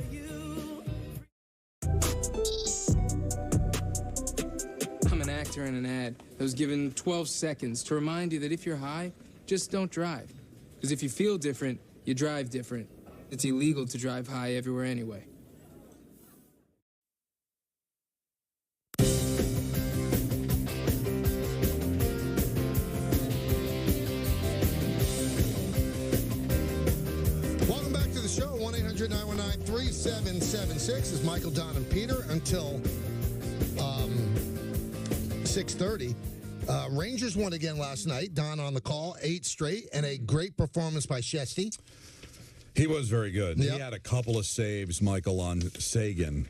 [SPEAKER 31] I'm an actor in an ad that was given 12 seconds to remind you that if you're high, just don't drive. Because if you feel different, you drive different. It's illegal to drive high everywhere anyway.
[SPEAKER 12] Welcome back to the show. 1-800-919-3776 is Michael, Don, and Peter until 6:30. Rangers won again last night. Don on the call, 8 straight, and a great performance by Shesty.
[SPEAKER 13] He was very good.
[SPEAKER 12] Yep.
[SPEAKER 13] He had a couple of saves, Michael, on Sagan.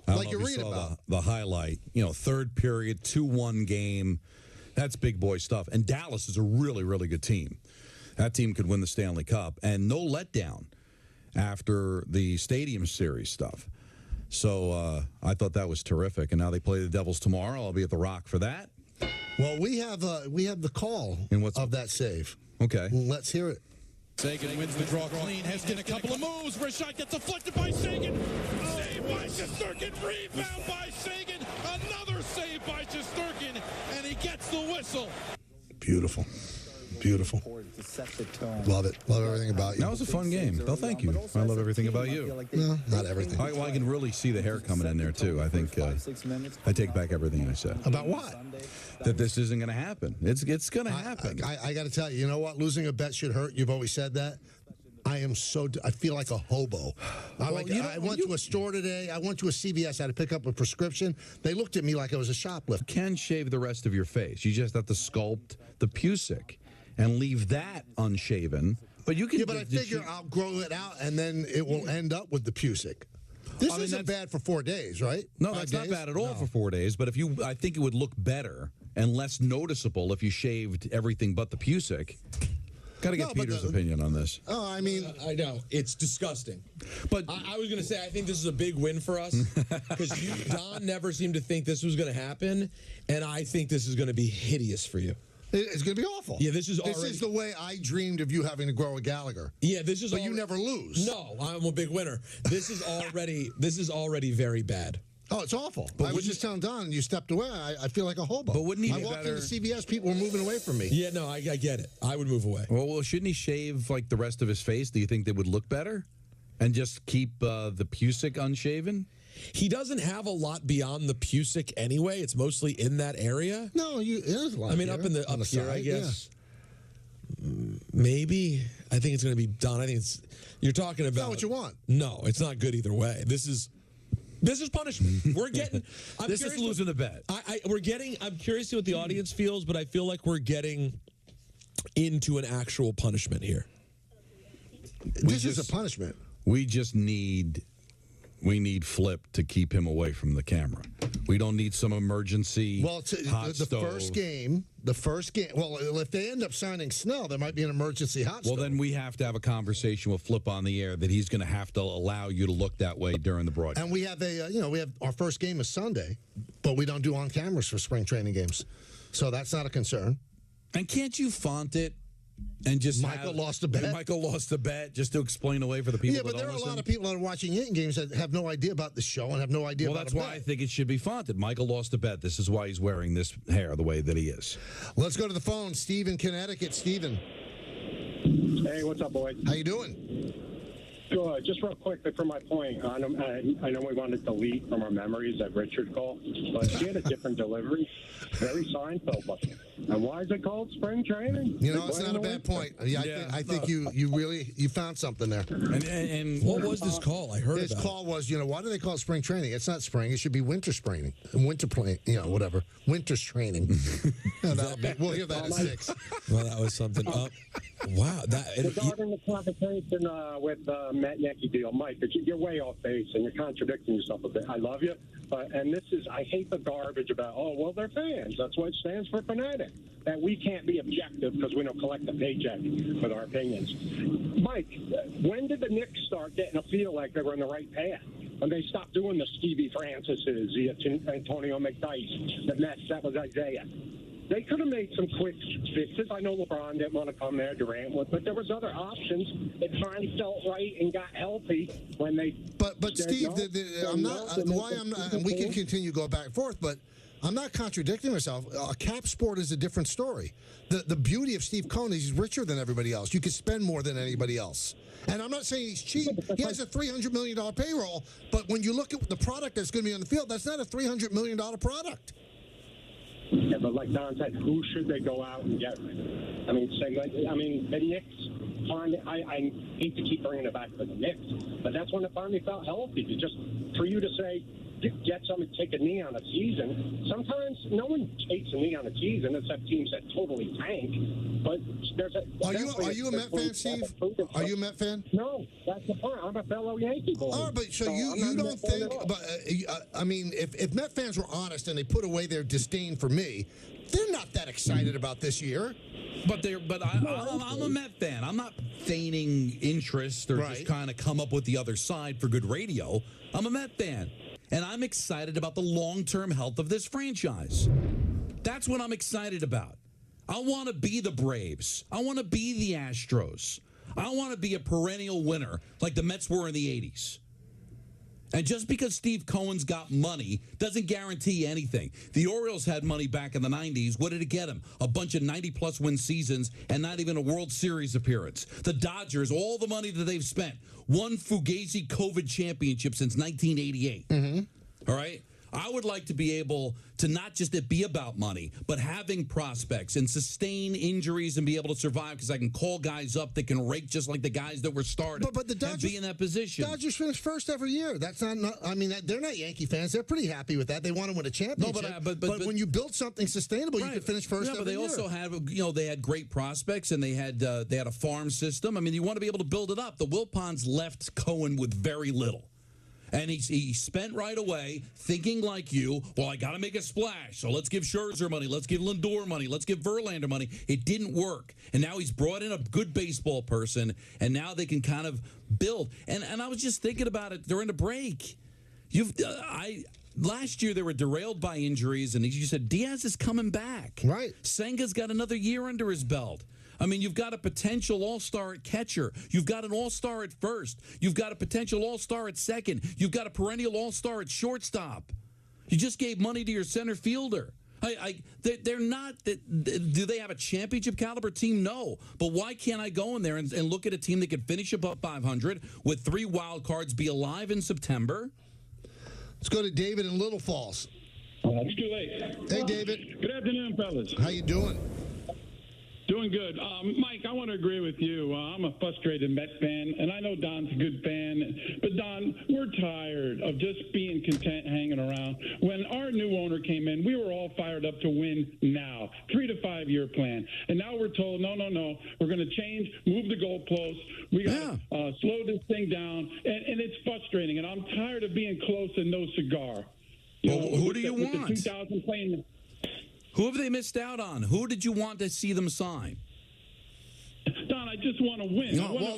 [SPEAKER 13] I don't
[SPEAKER 12] Like
[SPEAKER 13] know
[SPEAKER 12] you
[SPEAKER 13] if
[SPEAKER 12] read
[SPEAKER 13] saw
[SPEAKER 12] about.
[SPEAKER 13] the highlight. You know, third period, 2-1 game. That's big boy stuff. And Dallas is a really, really good team. That team could win the Stanley Cup. And no letdown after the Stadium Series stuff. So I thought that was terrific. And now they play the Devils tomorrow. I'll be at the Rock for that.
[SPEAKER 12] Well, we have the call of that save.
[SPEAKER 13] Okay.
[SPEAKER 12] Let's hear it.
[SPEAKER 4] Sagan wins the draw clean. Heskin a couple of moves. Rashad gets deflected by Sagan. Save by Shesterkin. Rebound by Sagan. Another save by Shesterkin. And he gets the whistle.
[SPEAKER 12] Beautiful. Beautiful. Love it. Love everything about you.
[SPEAKER 13] That was a fun game. Well, thank you. I love everything about you.
[SPEAKER 12] No, not everything.
[SPEAKER 13] I can really see the hair coming in there, too. I think I take back everything I said.
[SPEAKER 12] About what?
[SPEAKER 13] That this isn't going to happen. It's going to happen.
[SPEAKER 12] I got to tell you, you know what? Losing a bet should hurt. You've always said that. I feel like a hobo. I went to a store today. I went to a CVS. I had to pick up a prescription. They looked at me like I was a shoplifter.
[SPEAKER 13] You can shave the rest of your face. You just have to sculpt the pusic and leave that unshaven. But you can.
[SPEAKER 12] Yeah, but I figure I'll grow it out, and then it will end up with the pusic. This isn't bad for 4 days, right?
[SPEAKER 13] No, that's not bad at all for 4 days. But I think it would look better and less noticeable if you shaved everything but the pusic. Got to get Peter's opinion on this.
[SPEAKER 12] Oh, I mean,
[SPEAKER 1] I know it's disgusting.
[SPEAKER 13] But
[SPEAKER 1] I was going to say I think this is a big win for us because Don never seemed to think this was going to happen, and I think this is going to be hideous for you.
[SPEAKER 12] It's going to be awful.
[SPEAKER 1] Yeah, this is
[SPEAKER 12] the way I dreamed of you having to grow a Gallagher.
[SPEAKER 1] Yeah, this is.
[SPEAKER 12] But you never lose.
[SPEAKER 1] No, I'm a big winner. This is already very bad.
[SPEAKER 12] Oh, it's awful. But I was just telling Don, you stepped away. I feel like a hobo.
[SPEAKER 13] But wouldn't he
[SPEAKER 12] I walked into CVS, people were moving away from me.
[SPEAKER 1] Yeah, no, I get it. I would move away.
[SPEAKER 13] Well, shouldn't he shave like the rest of his face? Do you think they would look better? And just keep the pusic unshaven?
[SPEAKER 1] He doesn't have a lot beyond the pusic anyway. It's mostly in that area.
[SPEAKER 12] No, there's a lot.
[SPEAKER 1] I mean, up here, I guess. Yeah. Maybe. I think it's going to be done. I think you're talking about.
[SPEAKER 12] Is that what you want?
[SPEAKER 1] No, it's not good either way. This is punishment. We're getting.
[SPEAKER 13] This is losing the bet.
[SPEAKER 1] I'm curious to see what the audience feels, but I feel like we're getting into an actual punishment here.
[SPEAKER 12] This is a punishment.
[SPEAKER 13] We just need Flip to keep him away from the camera. We don't need some emergency.
[SPEAKER 12] Well, the first game. Well, if they end up signing Snell, there might be an emergency hot stove.
[SPEAKER 13] Well, then we have to have a conversation with Flip on the air that he's going to have to allow you to look that way during the broadcast.
[SPEAKER 12] And we have we have our first game is Sunday, but we don't do on cameras for spring training games, so that's not a concern.
[SPEAKER 13] And can't you font it? And just
[SPEAKER 12] Michael lost a bet.
[SPEAKER 13] Michael lost a bet just to explain away for the people.
[SPEAKER 12] Yeah, but there are a lot of people that are watching Yankee games that have no idea about the show and have no idea.
[SPEAKER 13] Well,
[SPEAKER 12] about
[SPEAKER 13] that's why I think it should be fonted. Michael lost a bet. This is why he's wearing this hair the way that he is.
[SPEAKER 12] Let's go to the phone. Steve in Connecticut. Steven.
[SPEAKER 2] Hey, what's up, boys?
[SPEAKER 12] How you doing?
[SPEAKER 2] Good. Just real quickly for my point, I know we want to delete from our memories that Richard called, but he had a different delivery. Very Seinfeld looking. And why is it called spring training?
[SPEAKER 12] You know, it's not a bad point. I think you found something there.
[SPEAKER 1] And what was this call? I heard
[SPEAKER 12] his
[SPEAKER 1] about
[SPEAKER 12] call was, why do they call it spring training? It's not spring. It should be winter training. Winter play, whatever. Winter's training. We'll hear that at 6.
[SPEAKER 1] Well, that was something. Wow.
[SPEAKER 2] Regarding the conversation with Met Yankee deal, Mike, you're way off base and you're contradicting yourself a bit. I love you, I hate the garbage about, they're fans. That's what it stands for, fanatic. That we can't be objective because we don't collect a paycheck with our opinions. Mike, when did the Knicks start getting a feel like they were on the right path? When they stopped doing the Stevie Francises, the Antonio McDyess, the Mets, that was Isaiah. They could have made some quick fixes. I know LeBron didn't want to come there, Durant would, but there was other options. It finally felt right and got healthy when they.
[SPEAKER 12] But Steve, I'm not. And we can continue to go back and forth, but I'm not contradicting myself. A cap sport is a different story. The beauty of Steve Cohen is he's richer than everybody else. You can spend more than anybody else. And I'm not saying he's cheap. He has a $300 million payroll, but when you look at the product that's going to be on the field, that's not a $300 million product.
[SPEAKER 2] Yeah, but like Don said, who should they go out and get? The Knicks. I hate to keep bringing it back to the Knicks, but that's when it finally felt healthy. For you to say, get someone to take a knee on a season. Sometimes no one takes a knee on a season except teams that totally tank. But there's
[SPEAKER 12] Are you a Met fan, Steve? Are you a Met fan?
[SPEAKER 2] No, that's the point. I'm a fellow Yankee boy.
[SPEAKER 12] Oh, but so you don't think? But if Met fans were honest and they put away their disdain for me, they're not that excited about this year.
[SPEAKER 13] But I'm a Met fan. I'm not feigning interest or just kind of come up with the other side for good radio. I'm a Met fan. And I'm excited about the long-term health of this franchise. That's what I'm excited about. I want to be the Braves. I want to be the Astros. I want to be a perennial winner like the Mets were in the 80s. And just because Steve Cohen's got money doesn't guarantee anything. The Orioles had money back in the 90s. What did it get them? A bunch of 90-plus win seasons and not even a World Series appearance. The Dodgers, all the money that they've spent, one Fugazi COVID championship since 1988. All right? I would like to be able to not just it be about money, but having prospects and sustain injuries and be able to survive because I can call guys up that can rake just like the guys that were starting
[SPEAKER 12] but the Dodgers,
[SPEAKER 13] and be in that position.
[SPEAKER 12] Dodgers finish first every year. That's not I mean, they're not Yankee fans. They're pretty happy with that. They want to win a championship.
[SPEAKER 13] No, but
[SPEAKER 12] when you build something sustainable,
[SPEAKER 13] right.
[SPEAKER 12] you can finish first every year.
[SPEAKER 13] But they also have, they had great prospects and they had a farm system. I mean, you want to be able to build it up. The Wilpons left Cohen with very little. And he spent right away thinking like you, well, I got to make a splash. So let's give Scherzer money. Let's give Lindor money. Let's give Verlander money. It didn't work. And now he's brought in a good baseball person, and now they can kind of build. And I was just thinking about it during the break. Last year they were derailed by injuries, and you said Diaz is coming back.
[SPEAKER 12] Right.
[SPEAKER 13] Senga's got another year under his belt. I mean, you've got a potential all-star at catcher. You've got an all-star at first. You've got a potential all-star at second. You've got a perennial all-star at shortstop. You just gave money to your center fielder. They're not. Do they have a championship caliber team? No. But why can't I go in there and look at a team that could finish above 500 with 3 wild cards, be alive in September?
[SPEAKER 12] Let's go to David in Little Falls.
[SPEAKER 3] It's too late.
[SPEAKER 12] Hey, David.
[SPEAKER 3] Good afternoon, fellas.
[SPEAKER 12] How you doing?
[SPEAKER 3] Doing good. Mike, I want to agree with you. I'm a frustrated Met fan, and I know Don's a good fan. But, Don, we're tired of just being content hanging around. When our new owner came in, we were all fired up to win now. 3 to 5 year plan. And now we're told, no. We're going to change, move the goalposts. We got to slow this thing down. And it's frustrating. And I'm tired of being close and no cigar.
[SPEAKER 13] Who do you want?
[SPEAKER 3] The 2000 playing.
[SPEAKER 13] Who have they missed out on? Who did you want to see them sign?
[SPEAKER 3] Don, I just want to win.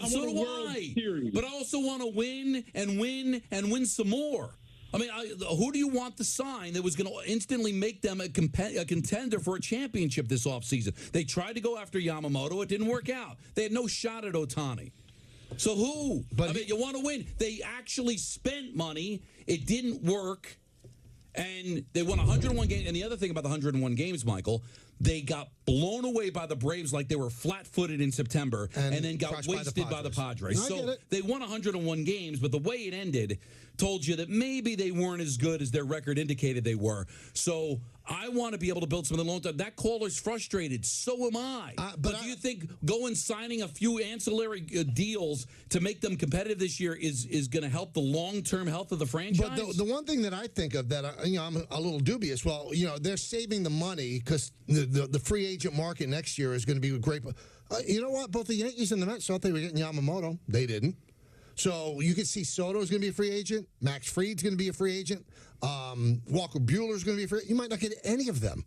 [SPEAKER 13] So do I. But I also want to win and win and win some more. I mean, who do you want to sign that was going to instantly make them a contender for a championship this offseason? They tried to go after Yamamoto. It didn't work out. They had no shot at Ohtani. So who? I mean, you want to win. They actually spent money. It didn't work. And they won 101 games. And the other thing about the 101 games, Michael, they got blown away by the Braves like they were flat-footed in September and then got wasted by the Padres. So they won 101 games, but the way it ended told you that maybe they weren't as good as their record indicated they were. So I want to be able to build something long term. That caller's frustrated. So am I. But do you think signing a few ancillary deals to make them competitive this year is going to help the long-term health of the franchise?
[SPEAKER 12] But the one thing that I think of that I'm a little dubious. Well, they're saving the money because the free agent market next year is going to be great. You know what? Both the Yankees and the Mets thought they were getting Yamamoto. They didn't. So you can see Soto is going to be a free agent. Max Fried's going to be a free agent. Walker Buehler's going to be a free agent. You might not get any of them.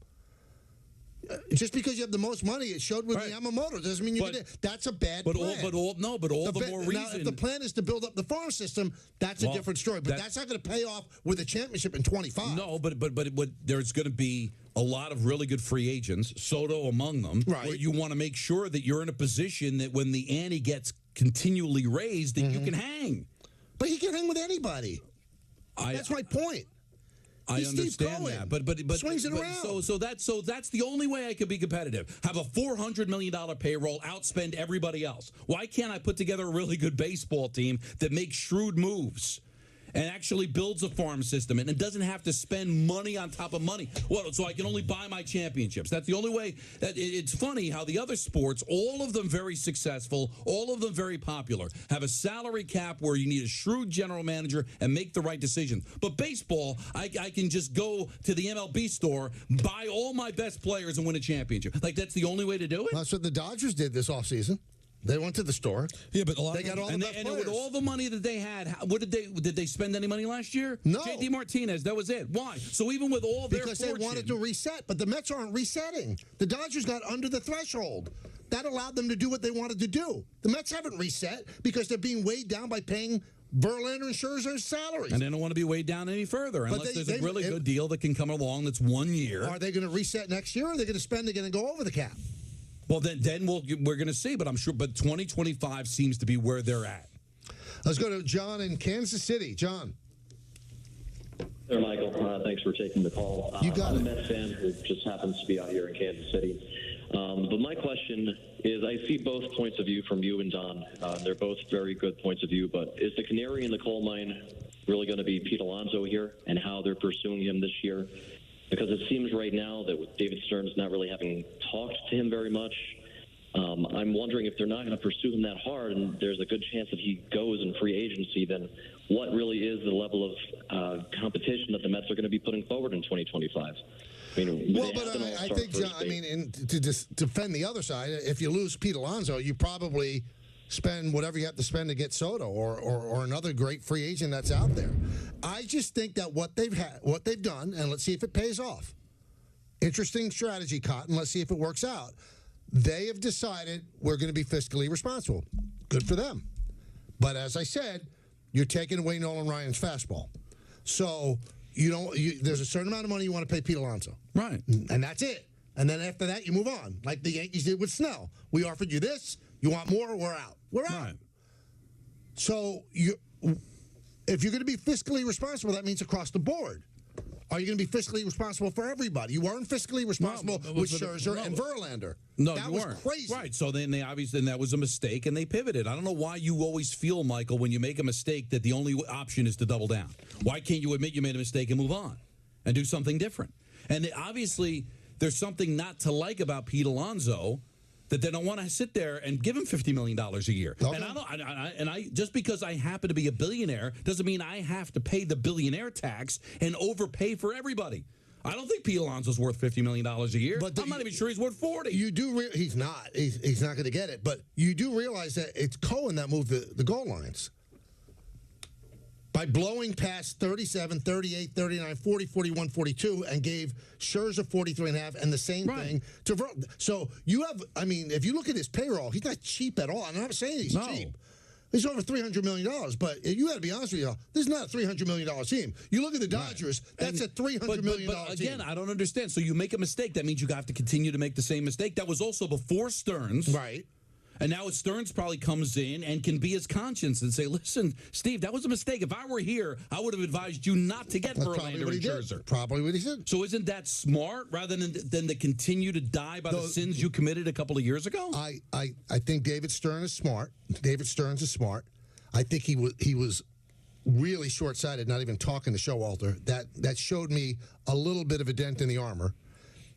[SPEAKER 12] Just because you have the most money, it showed with Yamamoto doesn't mean you get it. That's a bad plan.
[SPEAKER 13] All the more reason.
[SPEAKER 12] Now, if the plan is to build up the farm system, that's a different story. But that's not going to pay off with a championship in 25.
[SPEAKER 13] No, but there's going to be a lot of really good free agents, Soto among them, where you want to make sure that you're in a position that when the ante gets continually raised, that you can hang.
[SPEAKER 12] But he can hang with anybody. That's my point.
[SPEAKER 13] I understand that, but
[SPEAKER 12] swings it around.
[SPEAKER 13] So that's the only way I could be competitive. Have a $400 million payroll, outspend everybody else. Why can't I put together a really good baseball team that makes shrewd moves and actually builds a farm system and it doesn't have to spend money on top of money? Well, so I can only buy my championships. That's the only way. It's funny how the other sports, all of them very successful, all of them very popular, have a salary cap where you need a shrewd general manager and make the right decisions. But baseball, I can just go to the MLB store, buy all my best players and win a championship. Like, that's the only way to do it?
[SPEAKER 12] That's what the Dodgers did this offseason. They went to the store.
[SPEAKER 1] Yeah, but
[SPEAKER 12] they got all the best players.
[SPEAKER 13] With all the money that they had, what did they spend any money last year?
[SPEAKER 12] No.
[SPEAKER 13] JD Martinez, that was it. Why? So even with all their
[SPEAKER 12] because they wanted to reset, but the Mets aren't resetting. The Dodgers got under the threshold. That allowed them to do what they wanted to do. The Mets haven't reset because they're being weighed down by paying Verlander and Scherzer's salaries.
[SPEAKER 13] And they don't want to be weighed down any further unless there's a really good deal that can come along that's 1 year.
[SPEAKER 12] Are they going to reset next year, or are they going to spend and go over the cap?
[SPEAKER 13] Well, then we're going to see, but I'm sure. But 2025 seems to be where they're at.
[SPEAKER 12] Let's go to John in Kansas City. John.
[SPEAKER 5] There, Michael. Thanks for taking the call.
[SPEAKER 12] You got
[SPEAKER 5] I'm
[SPEAKER 12] it.
[SPEAKER 5] a Mets fan who just happens to be out here in Kansas City. But my question is, I see both points of view from you and Don. They're both very good points of view, but is the canary in the coal mine really going to be Pete Alonso here and how they're pursuing him this year? Because it seems right now that with David Stearns not really having talked to him very much, I'm wondering if they're not going to pursue him that hard and there's a good chance that he goes in free agency, then what really is the level of competition that the Mets are going to be putting forward in 2025? I mean,
[SPEAKER 12] well, but I think, I mean, to just defend the other side, if you lose Pete Alonso, you probably spend whatever you have to spend to get Soto or another great free agent that's out there. I just think that what they've done, and let's see if it pays off. Interesting strategy, Cotton. Let's see if it works out. They have decided we're going to be fiscally responsible. Good for them. But as I said, you're taking away Nolan Ryan's fastball. So there's a certain amount of money you want to pay Pete Alonso.
[SPEAKER 13] Right.
[SPEAKER 12] And that's it. And then after that, you move on, like the Yankees did with Snell. We offered you this. You want more? We're out. We're out. Right. So if you're going to be fiscally responsible, that means across the board. Are you going to be fiscally responsible for everybody? You weren't fiscally responsible with Scherzer and Verlander.
[SPEAKER 13] No,
[SPEAKER 12] that
[SPEAKER 13] you
[SPEAKER 12] was
[SPEAKER 13] weren't.
[SPEAKER 12] Crazy.
[SPEAKER 13] Right. So then that was a mistake, and they pivoted. I don't know why you always feel, Michael, when you make a mistake that the only option is to double down. Why can't you admit you made a mistake and move on and do something different? And obviously, there's something not to like about Pete Alonso that they don't want to sit there and give him $50 million a year. Okay. And I just because I happen to be a billionaire doesn't mean I have to pay the billionaire tax and overpay for everybody. I don't think Pete Alonso's worth $50 million a year. But I'm not even sure he's worth 40.
[SPEAKER 12] You do. He's not. He's not going to get it. But you do realize that it's Cohen that moved the goal lines. By blowing past 37, 38, 39, 40, 41, 42, and gave Scherzer 43.5, and the same thing to Verlander. So you have, I mean, if you look at his payroll, he's not cheap at all. I'm not saying he's cheap. He's over $300 million. But you got to be honest with you, this is not a $300 million team. You look at the Dodgers, that's a $300 million team.
[SPEAKER 13] Again, I don't understand. So you make a mistake. That means you have to continue to make the same mistake. That was also before Stearns.
[SPEAKER 12] Right.
[SPEAKER 13] And now Stearns probably comes in and can be his conscience and say, listen, Steve, that was a mistake. If I were here, I would have advised you not to get Verlander and Scherzer.
[SPEAKER 12] Probably what he said.
[SPEAKER 13] So isn't that smart rather than to continue to die by the sins you committed a couple of years ago?
[SPEAKER 12] I think David Stearns is smart. David Stearns is smart. I think he was really short-sighted, not even talking to Showalter. That showed me a little bit of a dent in the armor.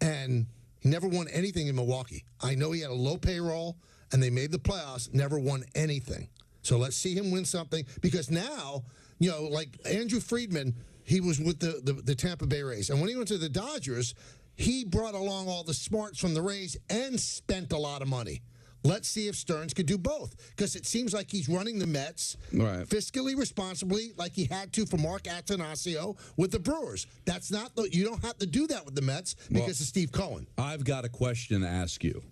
[SPEAKER 12] And he never won anything in Milwaukee. I know he had a low payroll, and they made the playoffs, never won anything. So let's see him win something. Because now, you know, like Andrew Friedman, he was with the Tampa Bay Rays. And when he went to the Dodgers, he brought along all the smarts from the Rays and spent a lot of money. Let's see if Stearns could do both. Because it seems like he's running the Mets fiscally responsibly like he had to for Mark Attanasio with the Brewers. That's not you don't have to do that with the Mets because of Steve Cohen.
[SPEAKER 13] I've got a question to ask you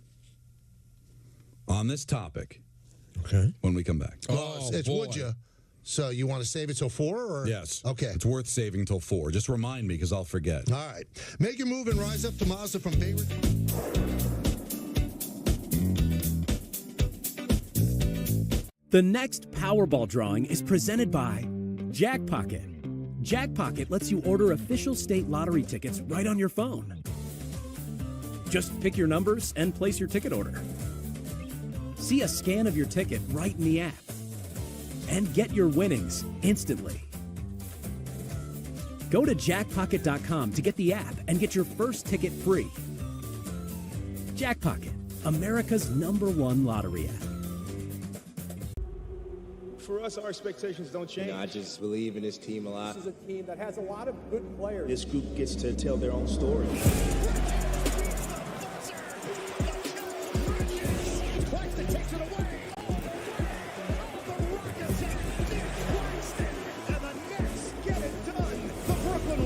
[SPEAKER 13] on this topic.
[SPEAKER 12] Okay.
[SPEAKER 13] When we come back.
[SPEAKER 12] It's would you? So you want to save it till 4? Or?
[SPEAKER 13] Yes.
[SPEAKER 12] Okay.
[SPEAKER 13] It's worth saving till 4. Just remind me because I'll forget.
[SPEAKER 12] All right. Make your move and rise up to Mazda from Beirut.
[SPEAKER 21] The next Powerball drawing is presented by Jackpocket. Jackpocket lets you order official state lottery tickets right on your phone. Just pick your numbers and place your ticket order. See a scan of your ticket right in the app. And get your winnings instantly. Go to jackpocket.com to get the app and get your first ticket free. Jackpocket, America's #1 lottery app.
[SPEAKER 6] For us, our expectations don't change.
[SPEAKER 7] I just believe in this team a lot.
[SPEAKER 6] This is a team that has a lot of good players.
[SPEAKER 7] This group gets to tell their own story.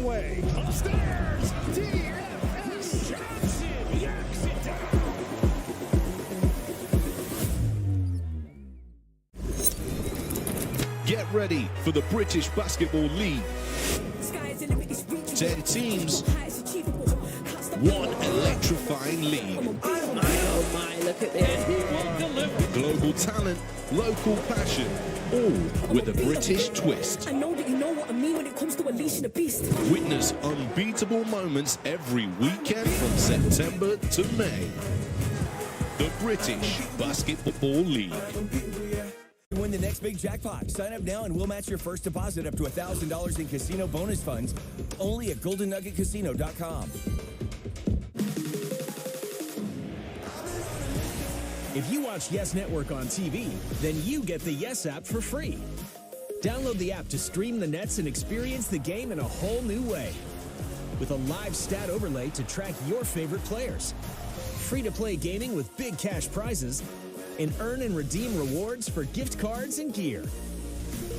[SPEAKER 6] Way. Upstairs, DFS Johnson yanks it down.
[SPEAKER 8] Get ready for the British Basketball League. 10 teams, one electrifying league.
[SPEAKER 19] Oh my, look at this.
[SPEAKER 8] Global talent, local passion, all with a British twist.
[SPEAKER 24] I know that you know what I mean when
[SPEAKER 9] when it comes to unleashing the beast.
[SPEAKER 8] Witness unbeatable moments every weekend from September to May. The British Basketball League.
[SPEAKER 10] Win the next big jackpot. Sign up now and we'll match your first deposit up to $1,000 in casino bonus funds only at GoldenNuggetCasino.com.
[SPEAKER 21] If you watch Yes Network on TV, then you get the Yes app for free. Download the app to stream the Nets and experience the game in a whole new way. With a live stat overlay to track your favorite players. Free-to-play gaming with big cash prizes. And earn and redeem rewards for gift cards and gear.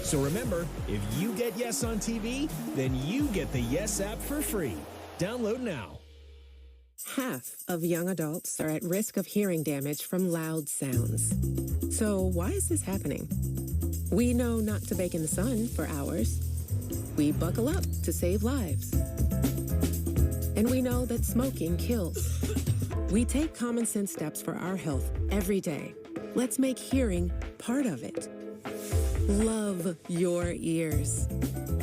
[SPEAKER 21] So remember, if you get Yes on TV, then you get the Yes app for free. Download now.
[SPEAKER 11] Half of young adults are at risk of hearing damage from loud sounds. So why is this happening? We know not to bake in the sun for hours. We buckle up to save lives. And we know that smoking kills. We take common sense steps for our health every day. Let's make hearing part of it. Love your ears.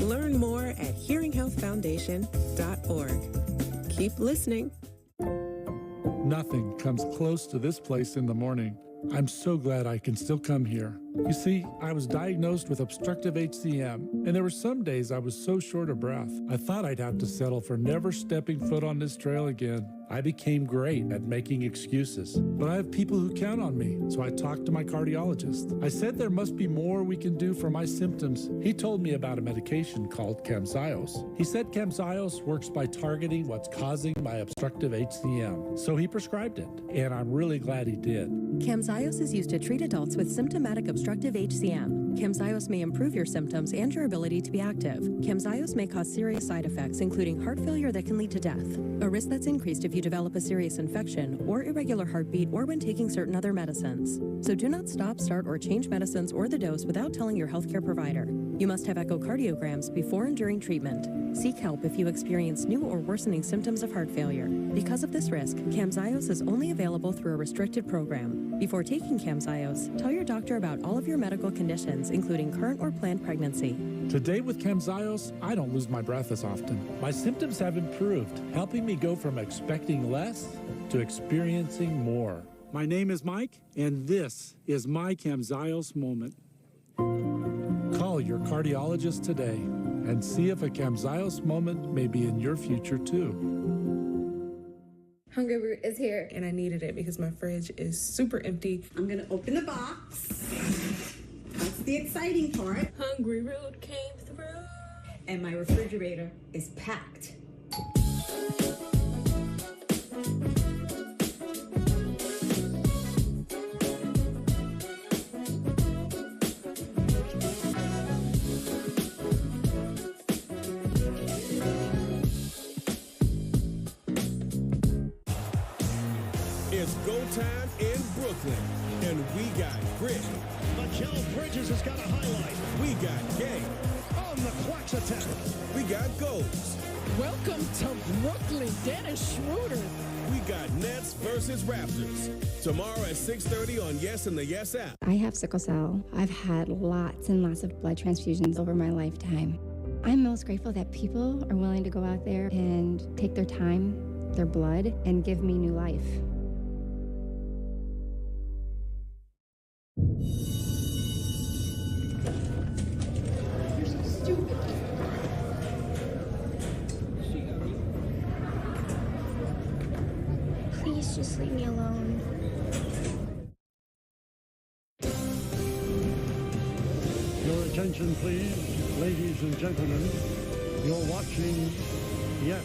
[SPEAKER 11] Learn more at hearinghealthfoundation.org. Keep listening.
[SPEAKER 14] Nothing comes close to this place in the morning. I'm so glad I can still come here. You see, I was diagnosed with obstructive HCM, and there were some days I was so short of breath, I thought I'd have to settle for never stepping foot on this trail again. I became great at making excuses, but I have people who count on me, so I talked to my cardiologist. I said there must be more we can do for my symptoms. He told me about a medication called Camzyos. He said Camzyos works by targeting what's causing my obstructive HCM, so he prescribed it, and I'm really glad he did.
[SPEAKER 15] Camzyos is used to treat adults with symptomatic obstructive HCM. Camzyos may improve your symptoms and your ability to be active. Camzyos may cause serious side effects, including heart failure that can lead to death, a risk that's increased if you develop a serious infection or irregular heartbeat or when taking certain other medicines. So do not stop, start, or change medicines or the dose without telling your healthcare provider. You must have echocardiograms before and during treatment. Seek help if you experience new or worsening symptoms of heart failure. Because of this risk, Camzyos is only available through a restricted program. Before taking Camzyos, tell your doctor about all of your medical conditions, including current or planned pregnancy.
[SPEAKER 14] Today with Camzyos, I don't lose my breath as often. My symptoms have improved, helping me go from expecting less to experiencing more. My name is Mike, and this is my Camzyos moment. Call your cardiologist today and see if a Camzyos moment may be in your future too.
[SPEAKER 16] Hungry Root is here, and I needed it because my fridge is super empty.
[SPEAKER 17] I'm gonna open the box. That's the exciting part.
[SPEAKER 16] Hungry Root came through.
[SPEAKER 17] And my refrigerator is packed.
[SPEAKER 6] It's go time in Brooklyn, and we got grit. Mikal Bridges has got a highlight. We got game on the Quacks attack. We got goals.
[SPEAKER 19] Welcome to Brooklyn, Dennis Schroeder.
[SPEAKER 6] We got Nets versus Raptors tomorrow at 6:30 on Yes and the Yes app.
[SPEAKER 20] I have sickle cell. I've had lots and lots of blood transfusions over my lifetime. I'm most grateful that people are willing to go out there and take their time, their blood, and give me new life.
[SPEAKER 17] You're so stupid.
[SPEAKER 20] Please just leave me alone.
[SPEAKER 14] Your attention, please, ladies and gentlemen. You're watching Yes.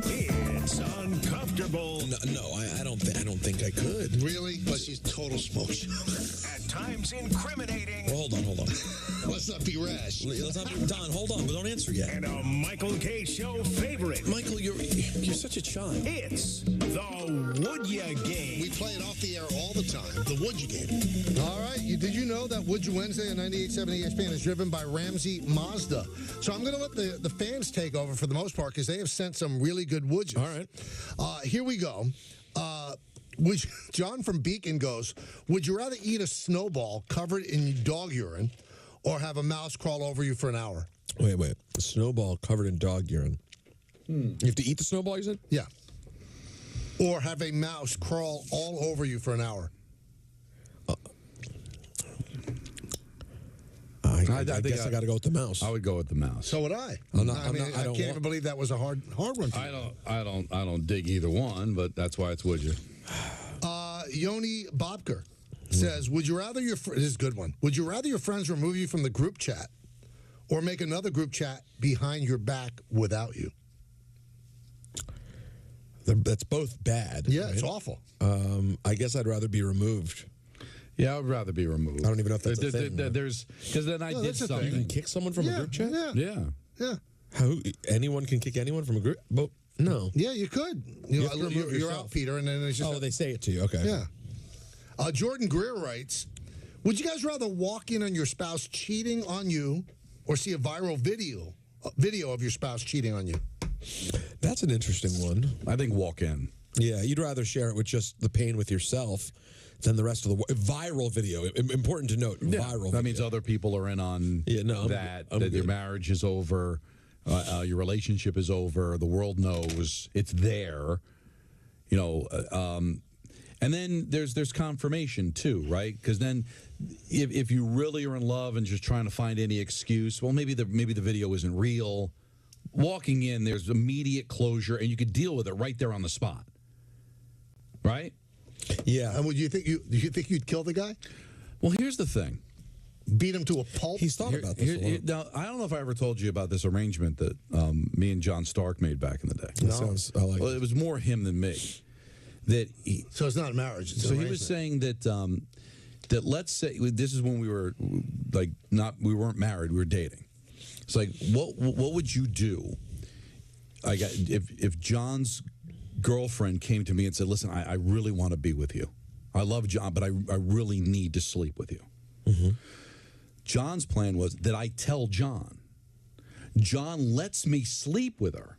[SPEAKER 6] It's uncomfortable.
[SPEAKER 1] No, I don't think I could.
[SPEAKER 12] Really? But she's total smoke show.
[SPEAKER 6] At times incriminating.
[SPEAKER 1] Well, hold on.
[SPEAKER 12] Let's Let's not be rash.
[SPEAKER 9] Let's not be Don. Hold on, we don't answer yet.
[SPEAKER 6] And a Michael K. Show favorite.
[SPEAKER 9] Michael, you're such a child.
[SPEAKER 6] It's the Would Ya Game.
[SPEAKER 12] We play it off the air all the time. The Would You Game. All right. Did you know that Would You Wednesday on 98.7 ESPN is driven by Ramsey Mazda? So I'm going to let the fans take over for the most part because they have sent some really good Would Yous.
[SPEAKER 1] All right.
[SPEAKER 12] Here we go. John from Beacon goes, would you rather eat a snowball covered in dog urine or have a mouse crawl over you for an hour?
[SPEAKER 1] Wait. A snowball covered in dog urine. You have to eat the snowball, you said?
[SPEAKER 12] Yeah. Or have a mouse crawl all over you for an hour.
[SPEAKER 1] I guess I got to go with the mouse.
[SPEAKER 13] I would go with the mouse.
[SPEAKER 12] So would I. I can't even believe that was a hard one for you.
[SPEAKER 13] I don't dig either one, but that's why it's would you.
[SPEAKER 12] Yoni Bobker says, would you rather this is a good one. Would you rather your friends remove you from the group chat or make another group chat behind your back without you?
[SPEAKER 1] That's both bad.
[SPEAKER 12] Yeah,
[SPEAKER 1] right?
[SPEAKER 12] it's awful.
[SPEAKER 1] I guess I'd rather be removed.
[SPEAKER 13] Yeah, I would rather be removed.
[SPEAKER 1] I don't even know if that's a thing.
[SPEAKER 13] Because then I did something.
[SPEAKER 1] You can kick someone from a group chat?
[SPEAKER 13] Yeah.
[SPEAKER 1] How anyone can kick anyone from a group? But no.
[SPEAKER 12] Yeah, you could. You're out, Peter, and then it's just...
[SPEAKER 1] Oh, they say it to you. Okay.
[SPEAKER 12] Yeah. Jordan Greer writes, would you guys rather walk in on your spouse cheating on you or see a viral video of your spouse cheating on you?
[SPEAKER 1] That's an interesting one.
[SPEAKER 13] I think walk in.
[SPEAKER 1] Yeah, you'd rather share it with just the pain with yourself than the rest of the world. Viral video. Important to note.
[SPEAKER 13] Yeah,
[SPEAKER 1] viral.
[SPEAKER 13] That means other people are in on that your marriage is over, your relationship is over, the world knows, it's there. And then there's confirmation too, right? Because then if you really are in love and just trying to find any excuse, well, maybe the video isn't real. Walking in, there's immediate closure, and you could deal with it right there on the spot, right?
[SPEAKER 12] Yeah. And do you think you'd kill the guy?
[SPEAKER 13] Well, here's the thing.
[SPEAKER 12] Beat him to a pulp?
[SPEAKER 1] He's thought about this a lot.
[SPEAKER 13] Now, I don't know if I ever told you about this arrangement that me and John Stark made back in the day.
[SPEAKER 1] No.
[SPEAKER 13] Well, it was more him than me.
[SPEAKER 12] So it's not a marriage. It's
[SPEAKER 13] he was saying that let's say this is when we were we weren't married, we were dating. It's like what would you do? If John's girlfriend came to me and said, listen, I really want to be with you. I love John, but I really need to sleep with you.
[SPEAKER 1] Mm-hmm.
[SPEAKER 13] John's plan was that I tell John. John lets me sleep with her.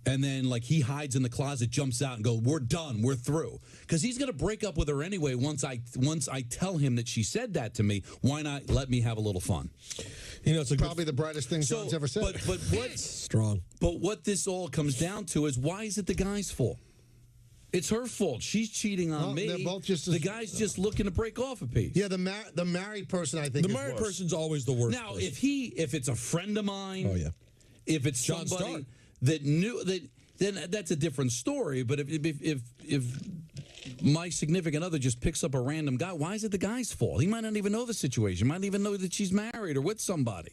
[SPEAKER 13] And then, he hides in the closet, jumps out, and go, we're done, we're through. Because he's going to break up with her anyway once I tell him that she said that to me. Why not let me have a little fun?
[SPEAKER 12] It's probably the brightest thing John's ever said.
[SPEAKER 13] But what's
[SPEAKER 1] strong?
[SPEAKER 13] But what this all comes down to is, why is it the guy's fault? It's her fault. She's cheating on me.
[SPEAKER 12] They're both just
[SPEAKER 13] the guy's just looking to break off a piece.
[SPEAKER 12] Yeah, the married person, I think,
[SPEAKER 1] the married person's always the worst.
[SPEAKER 13] Now, if it's a friend of mine, if it's
[SPEAKER 1] John
[SPEAKER 13] somebody
[SPEAKER 1] Stark.
[SPEAKER 13] that knew that, then that's a different story. But if my significant other just picks up a random guy, why is it the guy's fault? He might not even know the situation. He might not even know that she's married or with somebody.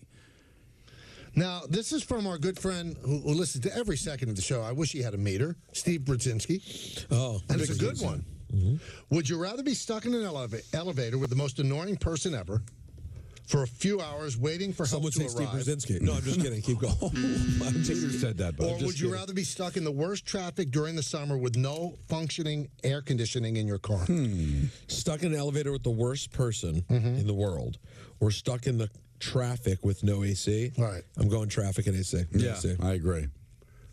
[SPEAKER 12] Now, this is from our good friend who listens to every second of the show. I wish he had a meter, Steve Brzezinski.
[SPEAKER 1] Oh,
[SPEAKER 12] and it's a good one. Mm-hmm. Would you rather be stuck in an elevator with the most annoying person ever for a few hours waiting for help to arrive?
[SPEAKER 1] Steve Brzezinski. No, I'm just kidding. Keep going.
[SPEAKER 13] Peter said that, but
[SPEAKER 12] or would you rather be stuck in the worst traffic during the summer with no functioning air conditioning in your car?
[SPEAKER 1] Stuck in an elevator with the worst person in the world, or stuck in the traffic with no AC?
[SPEAKER 12] Right.
[SPEAKER 1] I'm going traffic and AC.
[SPEAKER 13] Yeah, I agree.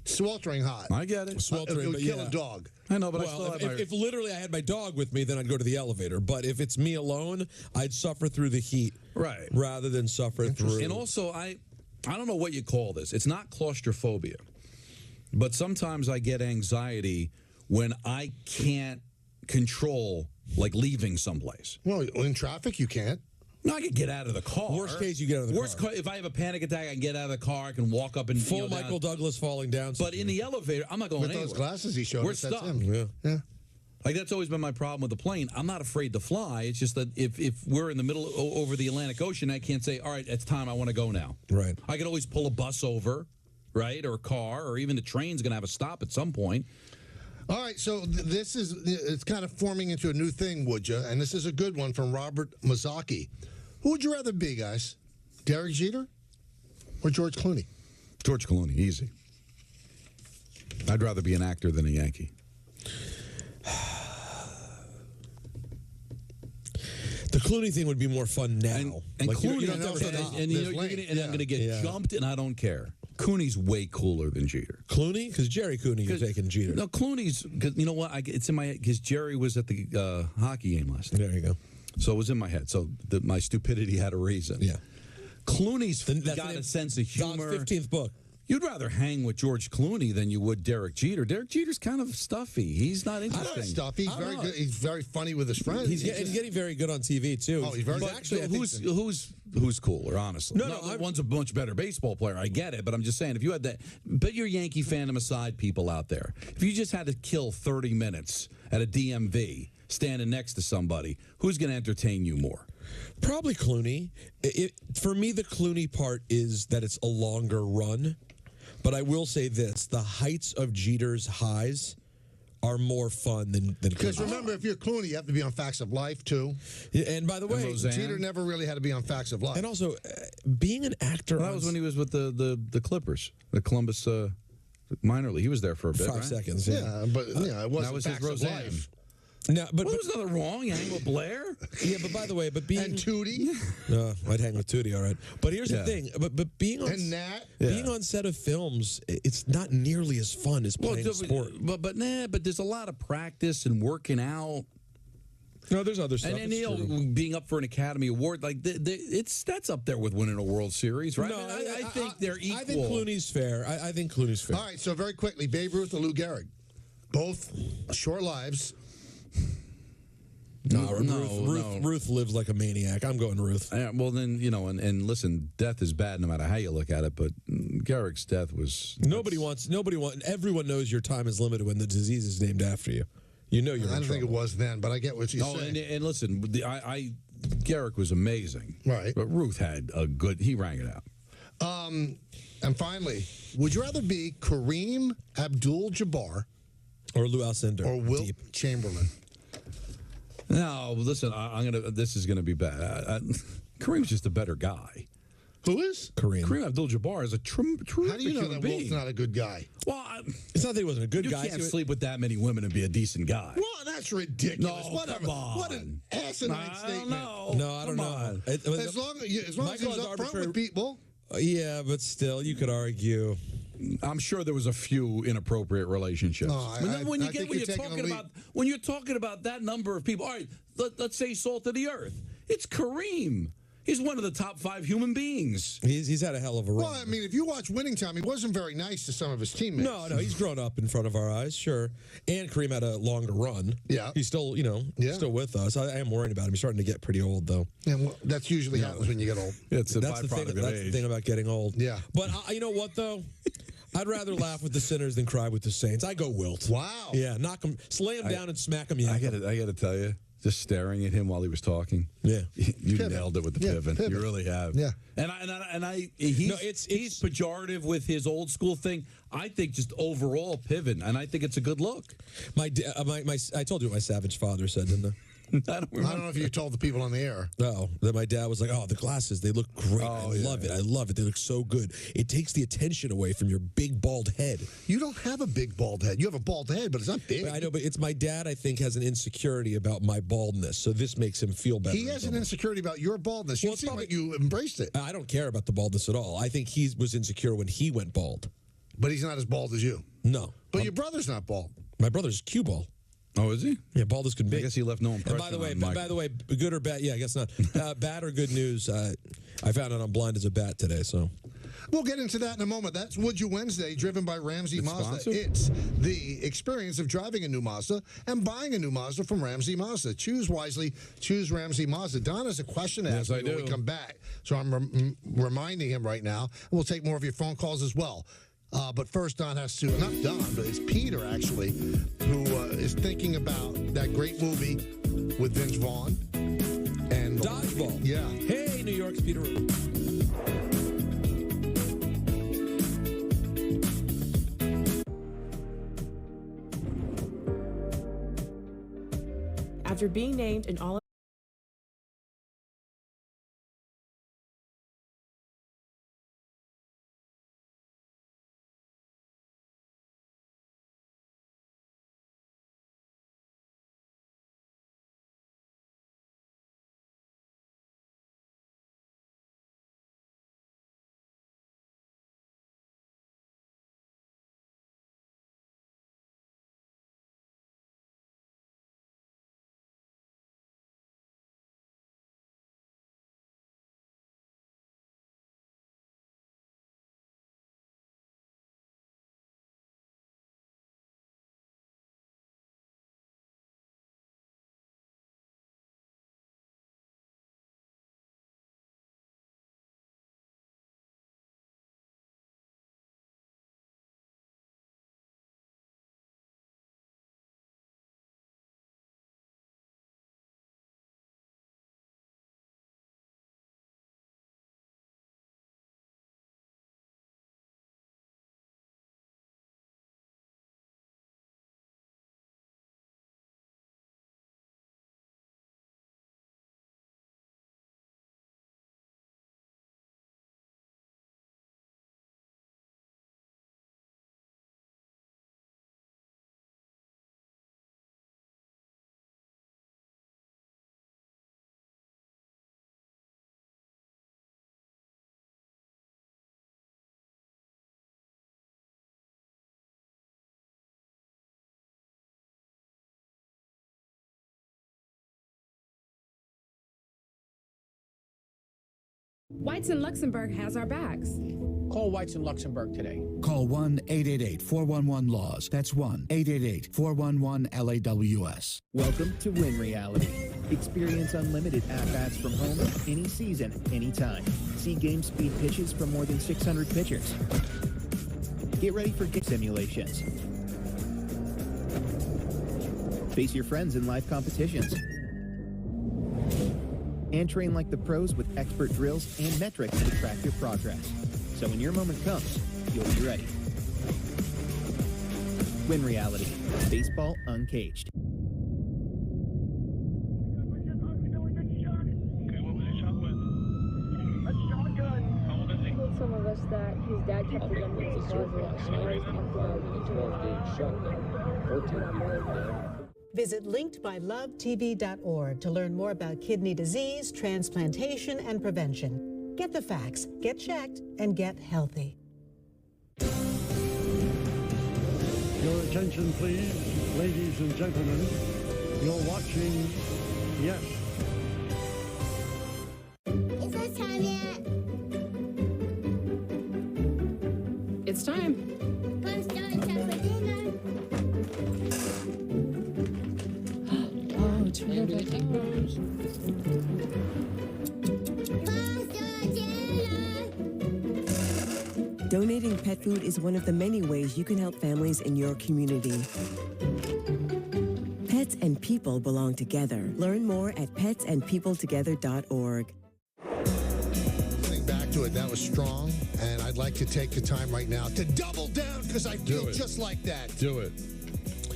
[SPEAKER 12] Sweltering hot.
[SPEAKER 13] I get it.
[SPEAKER 12] Sweltering, it would kill a dog.
[SPEAKER 13] I know, but
[SPEAKER 1] if literally I had my dog with me, then I'd go to the elevator. But if it's me alone, I'd suffer through the heat,
[SPEAKER 13] right,
[SPEAKER 1] rather than suffer through.
[SPEAKER 13] And also, I don't know what you call this. It's not claustrophobia, but sometimes I get anxiety when I can't control, leaving someplace.
[SPEAKER 12] Well, in traffic, you can't.
[SPEAKER 13] No, I can get out of the car.
[SPEAKER 1] Worst case, you get out of the car.
[SPEAKER 13] If I have a panic attack, I can get out of the car. I can walk up and
[SPEAKER 1] full Michael Douglas falling down.
[SPEAKER 13] But in the elevator, I'm not going
[SPEAKER 12] with
[SPEAKER 13] anywhere.
[SPEAKER 12] Those glasses he showed
[SPEAKER 13] We're
[SPEAKER 12] us,
[SPEAKER 13] stuck.
[SPEAKER 12] That's him. Yeah.
[SPEAKER 13] That's always been my problem with the plane. I'm not afraid to fly. It's just that if we're in the middle over the Atlantic Ocean, I can't say, all right, it's time. I want to go now.
[SPEAKER 1] Right.
[SPEAKER 13] I can always pull a bus over, right, or a car, or even the train's going to have a stop at some point.
[SPEAKER 12] All right, so it's kind of forming into a new thing, would you? And this is a good one from Robert Mazzocchi. Who would you rather be, guys? Derek Jeter or George Clooney?
[SPEAKER 13] George Clooney, easy. I'd rather be an actor than a Yankee.
[SPEAKER 1] The Clooney thing would be more fun now.
[SPEAKER 13] And
[SPEAKER 1] like,
[SPEAKER 13] Clooney,
[SPEAKER 1] you're never
[SPEAKER 13] I'm going to get jumped, and I don't care. Clooney's way cooler than Jeter.
[SPEAKER 1] Clooney? Because Jerry Clooney, you're taking Jeter.
[SPEAKER 13] No, Clooney's, because you know what? It's in my head, because Jerry was at the hockey game last night.
[SPEAKER 1] There you go.
[SPEAKER 13] So it was in my head. So my stupidity had a reason.
[SPEAKER 1] Yeah.
[SPEAKER 13] Clooney's got a sense of humor.
[SPEAKER 1] Don's 15th book.
[SPEAKER 13] You'd rather hang with George Clooney than you would Derek Jeter. Derek Jeter's kind of stuffy. He's not interesting.
[SPEAKER 12] Stuffy. He's very good. He's very funny with his friends.
[SPEAKER 1] He's getting very good on TV too.
[SPEAKER 12] Oh, he's very good.
[SPEAKER 13] Actually, who's cooler? Honestly,
[SPEAKER 1] No,
[SPEAKER 13] one's a much better baseball player. I get it, but I'm just saying, if you had that, put your Yankee fandom aside, people out there. If you just had to kill 30 minutes at a DMV standing next to somebody, who's going to entertain you more?
[SPEAKER 1] Probably Clooney. For me, the Clooney part is that it's a longer run. But I will say this: the heights of Jeter's highs are more fun than
[SPEAKER 12] because
[SPEAKER 1] Clooney.
[SPEAKER 12] remember, if you're Clooney, you have to be on Facts of Life too.
[SPEAKER 1] And by the way,
[SPEAKER 12] Jeter never really had to be on Facts of Life.
[SPEAKER 1] And also, being an actor.
[SPEAKER 13] Well, that was when he was with the Clippers, the Columbus minor league. He was there for a bit.
[SPEAKER 1] 5 seconds.
[SPEAKER 12] Yeah, but it wasn't
[SPEAKER 13] that was
[SPEAKER 12] Facts
[SPEAKER 13] his
[SPEAKER 12] of
[SPEAKER 13] Roseanne.
[SPEAKER 12] Life.
[SPEAKER 1] No, but
[SPEAKER 13] there was nothing wrong. You hang with Blair.
[SPEAKER 1] Yeah, but by the way, being
[SPEAKER 12] and Tootie.
[SPEAKER 1] I'd hang with Tootie, all right. But here's the thing: but being on
[SPEAKER 12] and Nat,
[SPEAKER 1] being on set of films, it's not nearly as fun as playing a sport.
[SPEAKER 13] But there's a lot of practice and working out.
[SPEAKER 1] No, there's other stuff.
[SPEAKER 13] And being up for an Academy Award, like that's up there with winning a World Series, right?
[SPEAKER 1] No,
[SPEAKER 13] I think they're equal.
[SPEAKER 1] I think Clooney's fair. I think Clooney's fair.
[SPEAKER 12] All right, so very quickly, Babe Ruth or Lou Gehrig, both short lives.
[SPEAKER 1] No, Ruth lives like a maniac. I'm going Ruth.
[SPEAKER 13] Well, then, and listen, death is bad no matter how you look at it, but Gehrig's death was...
[SPEAKER 1] Everyone knows your time is limited when the disease is named after you. You know you're
[SPEAKER 12] I don't think it was then, but I get what you're saying.
[SPEAKER 13] And listen, Gehrig was amazing.
[SPEAKER 12] Right.
[SPEAKER 13] But Ruth had he rang it out.
[SPEAKER 12] And finally, would you rather be Kareem Abdul-Jabbar
[SPEAKER 1] or Lou Alcindor
[SPEAKER 12] or Wilt Chamberlain?
[SPEAKER 13] No, listen, this is gonna be bad. Kareem's just a better guy.
[SPEAKER 12] Who is?
[SPEAKER 13] Kareem Abdul-Jabbar is a terrific
[SPEAKER 12] How do you know that Wilt's not a good guy?
[SPEAKER 13] Well,
[SPEAKER 1] it's not that he wasn't a good guy.
[SPEAKER 13] You can't sleep with that many women and be a decent guy.
[SPEAKER 12] Well, that's ridiculous.
[SPEAKER 13] No,
[SPEAKER 12] Whatever.
[SPEAKER 13] come on.
[SPEAKER 12] What an asinine statement.
[SPEAKER 1] No, I don't know.
[SPEAKER 12] As long as he was up front with people.
[SPEAKER 1] Yeah, but still, you could argue.
[SPEAKER 13] I'm sure there was a few inappropriate relationships.
[SPEAKER 12] When
[SPEAKER 13] you're talking about that number of people, all right, let's say salt of the earth. It's Kareem. He's one of the top 5 human beings.
[SPEAKER 1] He's had a hell of a run.
[SPEAKER 12] Well, I mean, if you watch Winning Time, he wasn't very nice to some of his teammates.
[SPEAKER 1] No, he's grown up in front of our eyes, sure. And Kareem had a longer run.
[SPEAKER 12] Yeah.
[SPEAKER 1] He's still, still with us. I am worried about him. He's starting to get pretty old, though.
[SPEAKER 12] Yeah, well, that's usually happens when you get old.
[SPEAKER 13] That's the
[SPEAKER 1] thing about getting old.
[SPEAKER 12] Yeah.
[SPEAKER 1] But you know what, though? I'd rather laugh with the sinners than cry with the saints. I go Wilt.
[SPEAKER 12] Wow.
[SPEAKER 1] Yeah, knock him, slay him down and smack him.
[SPEAKER 13] I got to tell you, just staring at him while he was talking.
[SPEAKER 1] Yeah,
[SPEAKER 13] you nailed it with the pivot. You really have.
[SPEAKER 12] Yeah.
[SPEAKER 13] He's pejorative with his old school thing. I think just overall pivot, and I think it's a good look.
[SPEAKER 1] I told you what my savage father said, didn't I?
[SPEAKER 12] I don't know if you told the people on the air.
[SPEAKER 1] No, that my dad was like, "Oh, the glasses, they look great. I love it. I love it. They look so good. It takes the attention away from your big bald head."
[SPEAKER 12] You don't have a big bald head. You have a bald head, but it's not big.
[SPEAKER 1] I know, but it's my dad. I think has an insecurity about my baldness, so this makes him feel better.
[SPEAKER 12] He has an insecurity about your baldness. You seem like you embraced it.
[SPEAKER 1] I don't care about the baldness at all. I think he was insecure when he went bald.
[SPEAKER 12] But he's not as bald as you.
[SPEAKER 1] No.
[SPEAKER 12] But your brother's not bald.
[SPEAKER 1] My brother's cue ball.
[SPEAKER 13] Oh, is he?
[SPEAKER 1] Yeah, bald as can be.
[SPEAKER 13] I guess he left no impression.
[SPEAKER 1] And by the way, good or bad? Yeah, I guess not. Bad or good news? I found out I'm blind as a bat today. So
[SPEAKER 12] we'll get into that in a moment. That's Would You Wednesday, driven by Ramsey Mazda.
[SPEAKER 13] Sponsored?
[SPEAKER 12] It's the experience of driving a new Mazda and buying a new Mazda from Ramsey Mazda. Choose wisely. Choose Ramsey Mazda. Don has a question to ask me when we come back, so I'm reminding him right now. We'll take more of your phone calls as well. But first, Don has to, not Don, but it's Peter, actually, who is thinking about that great movie with Vince Vaughn. And
[SPEAKER 1] Dodgeball.
[SPEAKER 12] Yeah.
[SPEAKER 1] Hey, New York's Peter.
[SPEAKER 4] After being named an All Whites in Luxembourg has our backs.
[SPEAKER 18] Call Whites in Luxembourg today.
[SPEAKER 22] Call 1-888-411-LAWS. That's 1-888-411-LAWS.
[SPEAKER 21] Welcome to Win Reality. Experience unlimited at-bats from home any season, anytime. See game speed pitches from more than 600 pitchers. Get ready for game simulations. Face your friends in live competitions. And train like the pros with expert drills and metrics to track your progress. So when your moment comes, you'll be ready. Win Reality. Baseball uncaged.
[SPEAKER 23] Some of us that his dad kept the gun in his closet and always talked about
[SPEAKER 25] Visit linkedbylovetv.org to learn more about kidney disease, transplantation, and prevention. Get the facts, get checked, and get healthy.
[SPEAKER 26] Your attention, please, ladies and gentlemen. You're watching Yes.
[SPEAKER 24] Is it time yet?
[SPEAKER 4] It's time.
[SPEAKER 24] Let's go and check for dinner.
[SPEAKER 4] Oh, it's really good.
[SPEAKER 27] Donating pet food is one of the many ways you can help families in your community. Pets and people belong together. Learn more at petsandpeopletogether.org.
[SPEAKER 12] Listening back to it, that was strong, and I'd like to take the time right now to double down because I feel just like that.
[SPEAKER 1] Do it.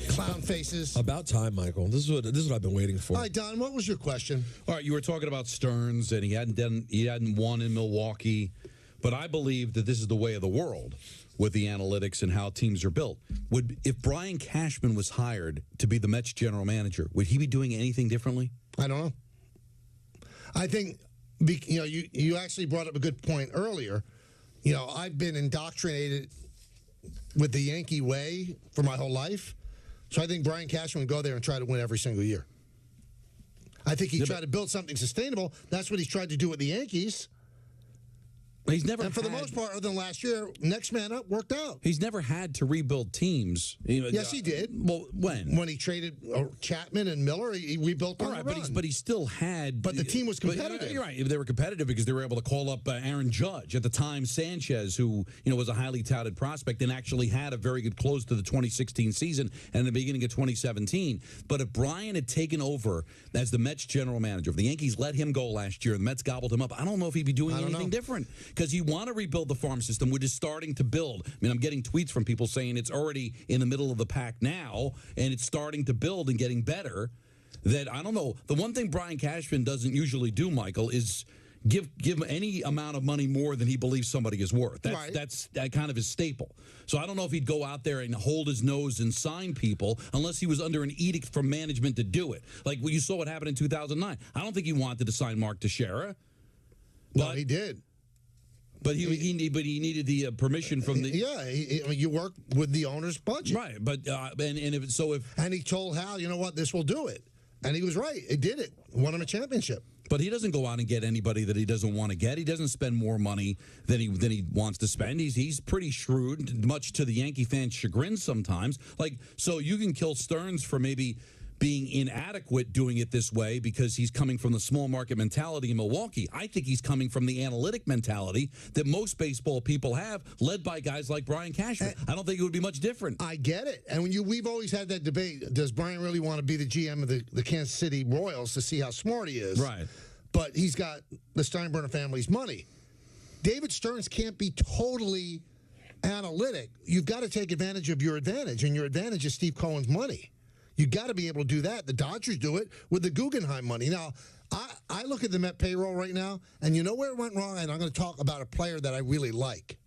[SPEAKER 12] Clown faces.
[SPEAKER 1] About time, Michael. This is what I've been waiting for.
[SPEAKER 12] All right, Don, what was your question?
[SPEAKER 13] All right, you were talking about Stearns, and he hadn't won in Milwaukee, but I believe that this is the way of the world with the analytics and how teams are built. If Brian Cashman was hired to be the Mets general manager, would he be doing anything differently?
[SPEAKER 12] I don't know. I think, you actually brought up a good point earlier. I've been indoctrinated with the Yankee way for my whole life. So I think Brian Cashman would go there and try to win every single year. I think he tried to build something sustainable. That's what he's tried to do with the Yankees.
[SPEAKER 13] He's never,
[SPEAKER 12] and for the most part, other than last year, next man up worked out.
[SPEAKER 13] He's never had to rebuild teams.
[SPEAKER 12] Yes, he did.
[SPEAKER 13] Well, when
[SPEAKER 12] he traded Chapman and Miller, he rebuilt.
[SPEAKER 13] All right, but he still had.
[SPEAKER 12] But the team was competitive.
[SPEAKER 13] You're right. They were competitive because they were able to call up Aaron Judge at the time. Sanchez, who was a highly touted prospect and actually had a very good close to the 2016 season and the beginning of 2017. But if Brian had taken over as the Mets general manager, if the Yankees let him go last year and the Mets gobbled him up, I don't know if he'd be doing anything different. Because you want to rebuild the farm system, which is starting to build. I mean, I'm getting tweets from people saying it's already in the middle of the pack now, and it's starting to build and getting better. That, I don't know, the one thing Brian Cashman doesn't usually do, Michael, is give any amount of money more than he believes somebody is worth. That's kind of his staple. So I don't know if he'd go out there and hold his nose and sign people unless he was under an edict from management to do it. Like you saw what happened in 2009. I don't think he wanted to sign Mark Teixeira.
[SPEAKER 12] Well, he did.
[SPEAKER 13] But he needed the permission from the
[SPEAKER 12] you work with the owner's budget,
[SPEAKER 13] right? But and
[SPEAKER 12] he told Hal, you know what, this will do it, and he was right. It did it. Won him a championship.
[SPEAKER 13] But he doesn't go out and get anybody that he doesn't want to get. He doesn't spend more money than he wants to spend. He's pretty shrewd, much to the Yankee fans' chagrin sometimes. So you can kill Stearns for maybe being inadequate doing it this way because he's coming from the small market mentality in Milwaukee. I think he's coming from the analytic mentality that most baseball people have, led by guys like Brian Cashman. I don't think it would be much different.
[SPEAKER 12] I get it. And we've always had that debate. Does Brian really want to be the GM of the Kansas City Royals to see how smart he is?
[SPEAKER 13] Right.
[SPEAKER 12] But he's got the Steinbrenner family's money. David Stearns can't be totally analytic. You've got to take advantage of your advantage, and your advantage is Steve Cohen's money. You got to be able to do that. The Dodgers do it with the Guggenheim money. Now, I look at the Met payroll right now, and you know where it went wrong? And I'm going to talk about a player that I really like,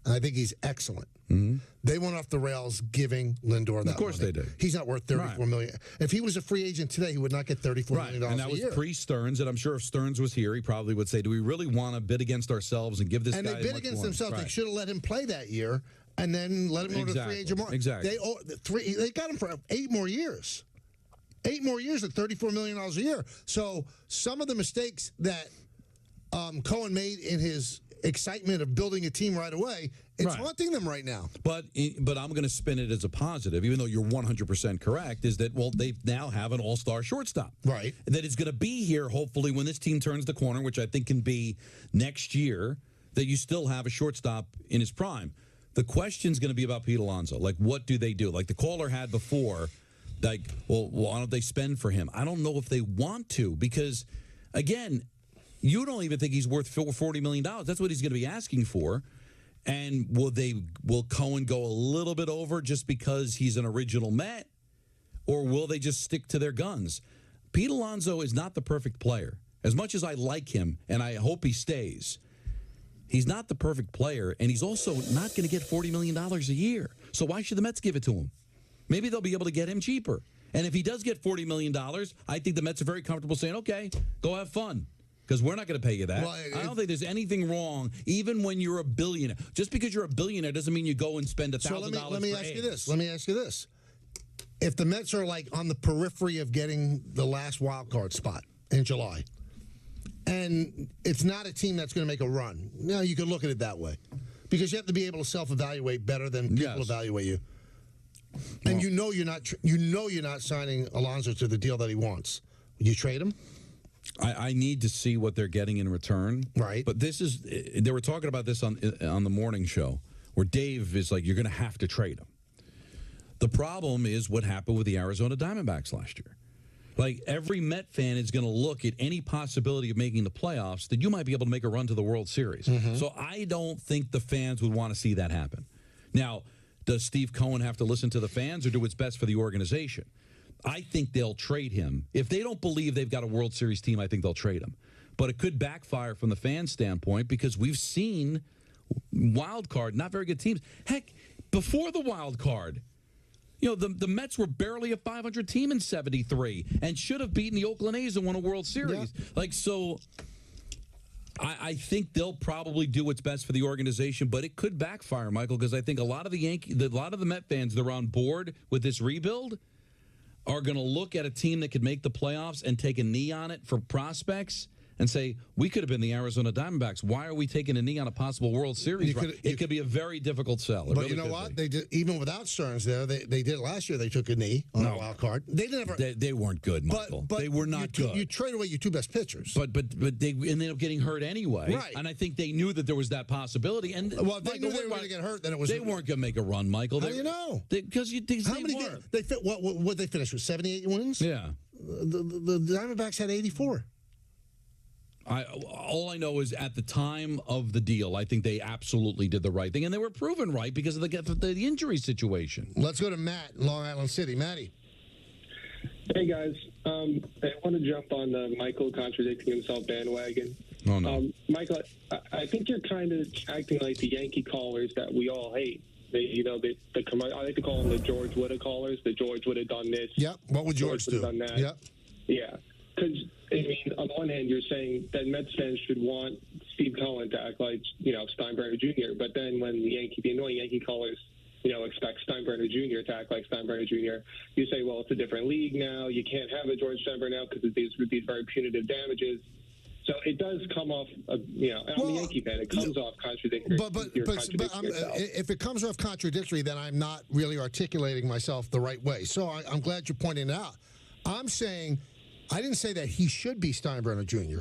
[SPEAKER 12] and I think he's excellent. Mm-hmm. They went off the rails giving Lindor that
[SPEAKER 13] Of course
[SPEAKER 12] money.
[SPEAKER 13] they did.
[SPEAKER 12] He's not worth $34 million. If he was a free agent today, he would not get $34 million
[SPEAKER 13] and that
[SPEAKER 12] a
[SPEAKER 13] was
[SPEAKER 12] year.
[SPEAKER 13] pre-Stearns, and I'm sure if Stearns was here, he probably would say, do we really want to bid against ourselves and give this guy
[SPEAKER 12] And they bid against themselves.
[SPEAKER 13] Right.
[SPEAKER 12] They should have let him play that year and then let him go to the free agent market.
[SPEAKER 13] Exactly.
[SPEAKER 12] They got him for 8 more years. 8 more years at $34 million a year. So some of the mistakes that Cohen made in his excitement of building a team right away, it's haunting them right now.
[SPEAKER 13] But I'm going to spin it as a positive, even though you're 100% correct, is that, well, they now have an all-star shortstop.
[SPEAKER 12] Right.
[SPEAKER 13] That is going to be here, hopefully, when this team turns the corner, which I think can be next year, that you still have a shortstop in his prime. The question's going to be about Pete Alonso. Like, what do they do? Like the caller had before, like, well, why don't they spend for him? I don't know if they want to because, again, you don't even think he's worth $40 million. That's what he's going to be asking for. And will Cohen go a little bit over just because he's an original Met? Or will they just stick to their guns? Pete Alonso is not the perfect player. As much as I like him, and I hope he stays, he's not the perfect player, and he's also not going to get $40 million a year. So why should the Mets give it to him? Maybe they'll be able to get him cheaper. And if he does get $40 million, I think the Mets are very comfortable saying, okay, go have fun. Because we're not going to pay you that. Well, I don't think there's anything wrong, even when you're a billionaire. Just because you're a billionaire doesn't mean you go and spend $1,000
[SPEAKER 12] so let me ask
[SPEAKER 13] eggs.
[SPEAKER 12] you this. Let me ask you this. If the Mets are like on the periphery of getting the last wild card spot in July, and it's not a team that's going to make a run, now you could look at it that way. Because you have to be able to self-evaluate better than people evaluate you. And you know you're not signing Alonso to the deal that he wants. Would you trade him?
[SPEAKER 13] I need to see what they're getting in return.
[SPEAKER 12] Right.
[SPEAKER 13] But they were talking about this on the morning show where Dave is like, you're going to have to trade him. The problem is what happened with the Arizona Diamondbacks last year. Like, every Met fan is going to look at any possibility of making the playoffs that you might be able to make a run to the World Series.
[SPEAKER 12] Mm-hmm.
[SPEAKER 13] So I don't think the fans would want to see that happen. Now, does Steve Cohen have to listen to the fans or do what's best for the organization? I think they'll trade him. If they don't believe they've got a World Series team, I think they'll trade him. But it could backfire from the fan standpoint because we've seen wild card, not very good teams. Heck, before the wild card, you know, the Mets were barely a 500 team in 73 and should have beaten the Oakland A's and won a World Series. Yeah. Like, so I think they'll probably do what's best for the organization, but it could backfire, Michael, because I think a lot of the Met fans that are on board with this rebuild are going to look at a team that could make the playoffs and take a knee on it for prospects and say, we could have been the Arizona Diamondbacks. Why are we taking a knee on a possible World Series? It could be a very difficult sell.
[SPEAKER 12] But really, you know what? They did, even without Stearns there, they did it last year. They took a knee on a wild card.
[SPEAKER 13] They weren't good, Michael. But they were not good.
[SPEAKER 12] You trade away your two best pitchers.
[SPEAKER 13] But they ended up getting hurt anyway.
[SPEAKER 12] Right.
[SPEAKER 13] And I think they knew that there was that possibility. And
[SPEAKER 12] well, if they knew they were going to get hurt, then it was.
[SPEAKER 13] They weren't going to make a run, Michael.
[SPEAKER 12] How do you know?
[SPEAKER 13] Because
[SPEAKER 12] how many games? They fit. What they finished with 78 wins?
[SPEAKER 13] Yeah.
[SPEAKER 12] The Diamondbacks had 84.
[SPEAKER 13] All I know is at the time of the deal, I think they absolutely did the right thing, and they were proven right because of the injury situation.
[SPEAKER 12] Let's go to Matt in Long Island City. Matty.
[SPEAKER 2] Hey, guys. I want to jump on the Michael contradicting himself bandwagon.
[SPEAKER 13] Oh, no.
[SPEAKER 2] Michael, I think you're kind of acting like the Yankee callers that we all hate. I like to call them the George woulda callers. The George would have done this.
[SPEAKER 12] Yep. What would George do?
[SPEAKER 2] Done that.
[SPEAKER 12] Yep.
[SPEAKER 2] Yeah. Because, I mean, on one hand, you're saying that Mets fans should want Steve Cohen to act like, Steinbrenner Jr., but then when the annoying Yankee callers, expect Steinbrenner Jr. to act like Steinbrenner Jr., you say, well, it's a different league now. You can't have a George Steinbrenner now because of these very punitive damages. So it does come off, I'm a Yankee fan. It comes off contradictory.
[SPEAKER 12] But if it comes off contradictory, then I'm not really articulating myself the right way. So I'm glad you're pointing it out. I'm saying, I didn't say that he should be Steinbrenner Jr.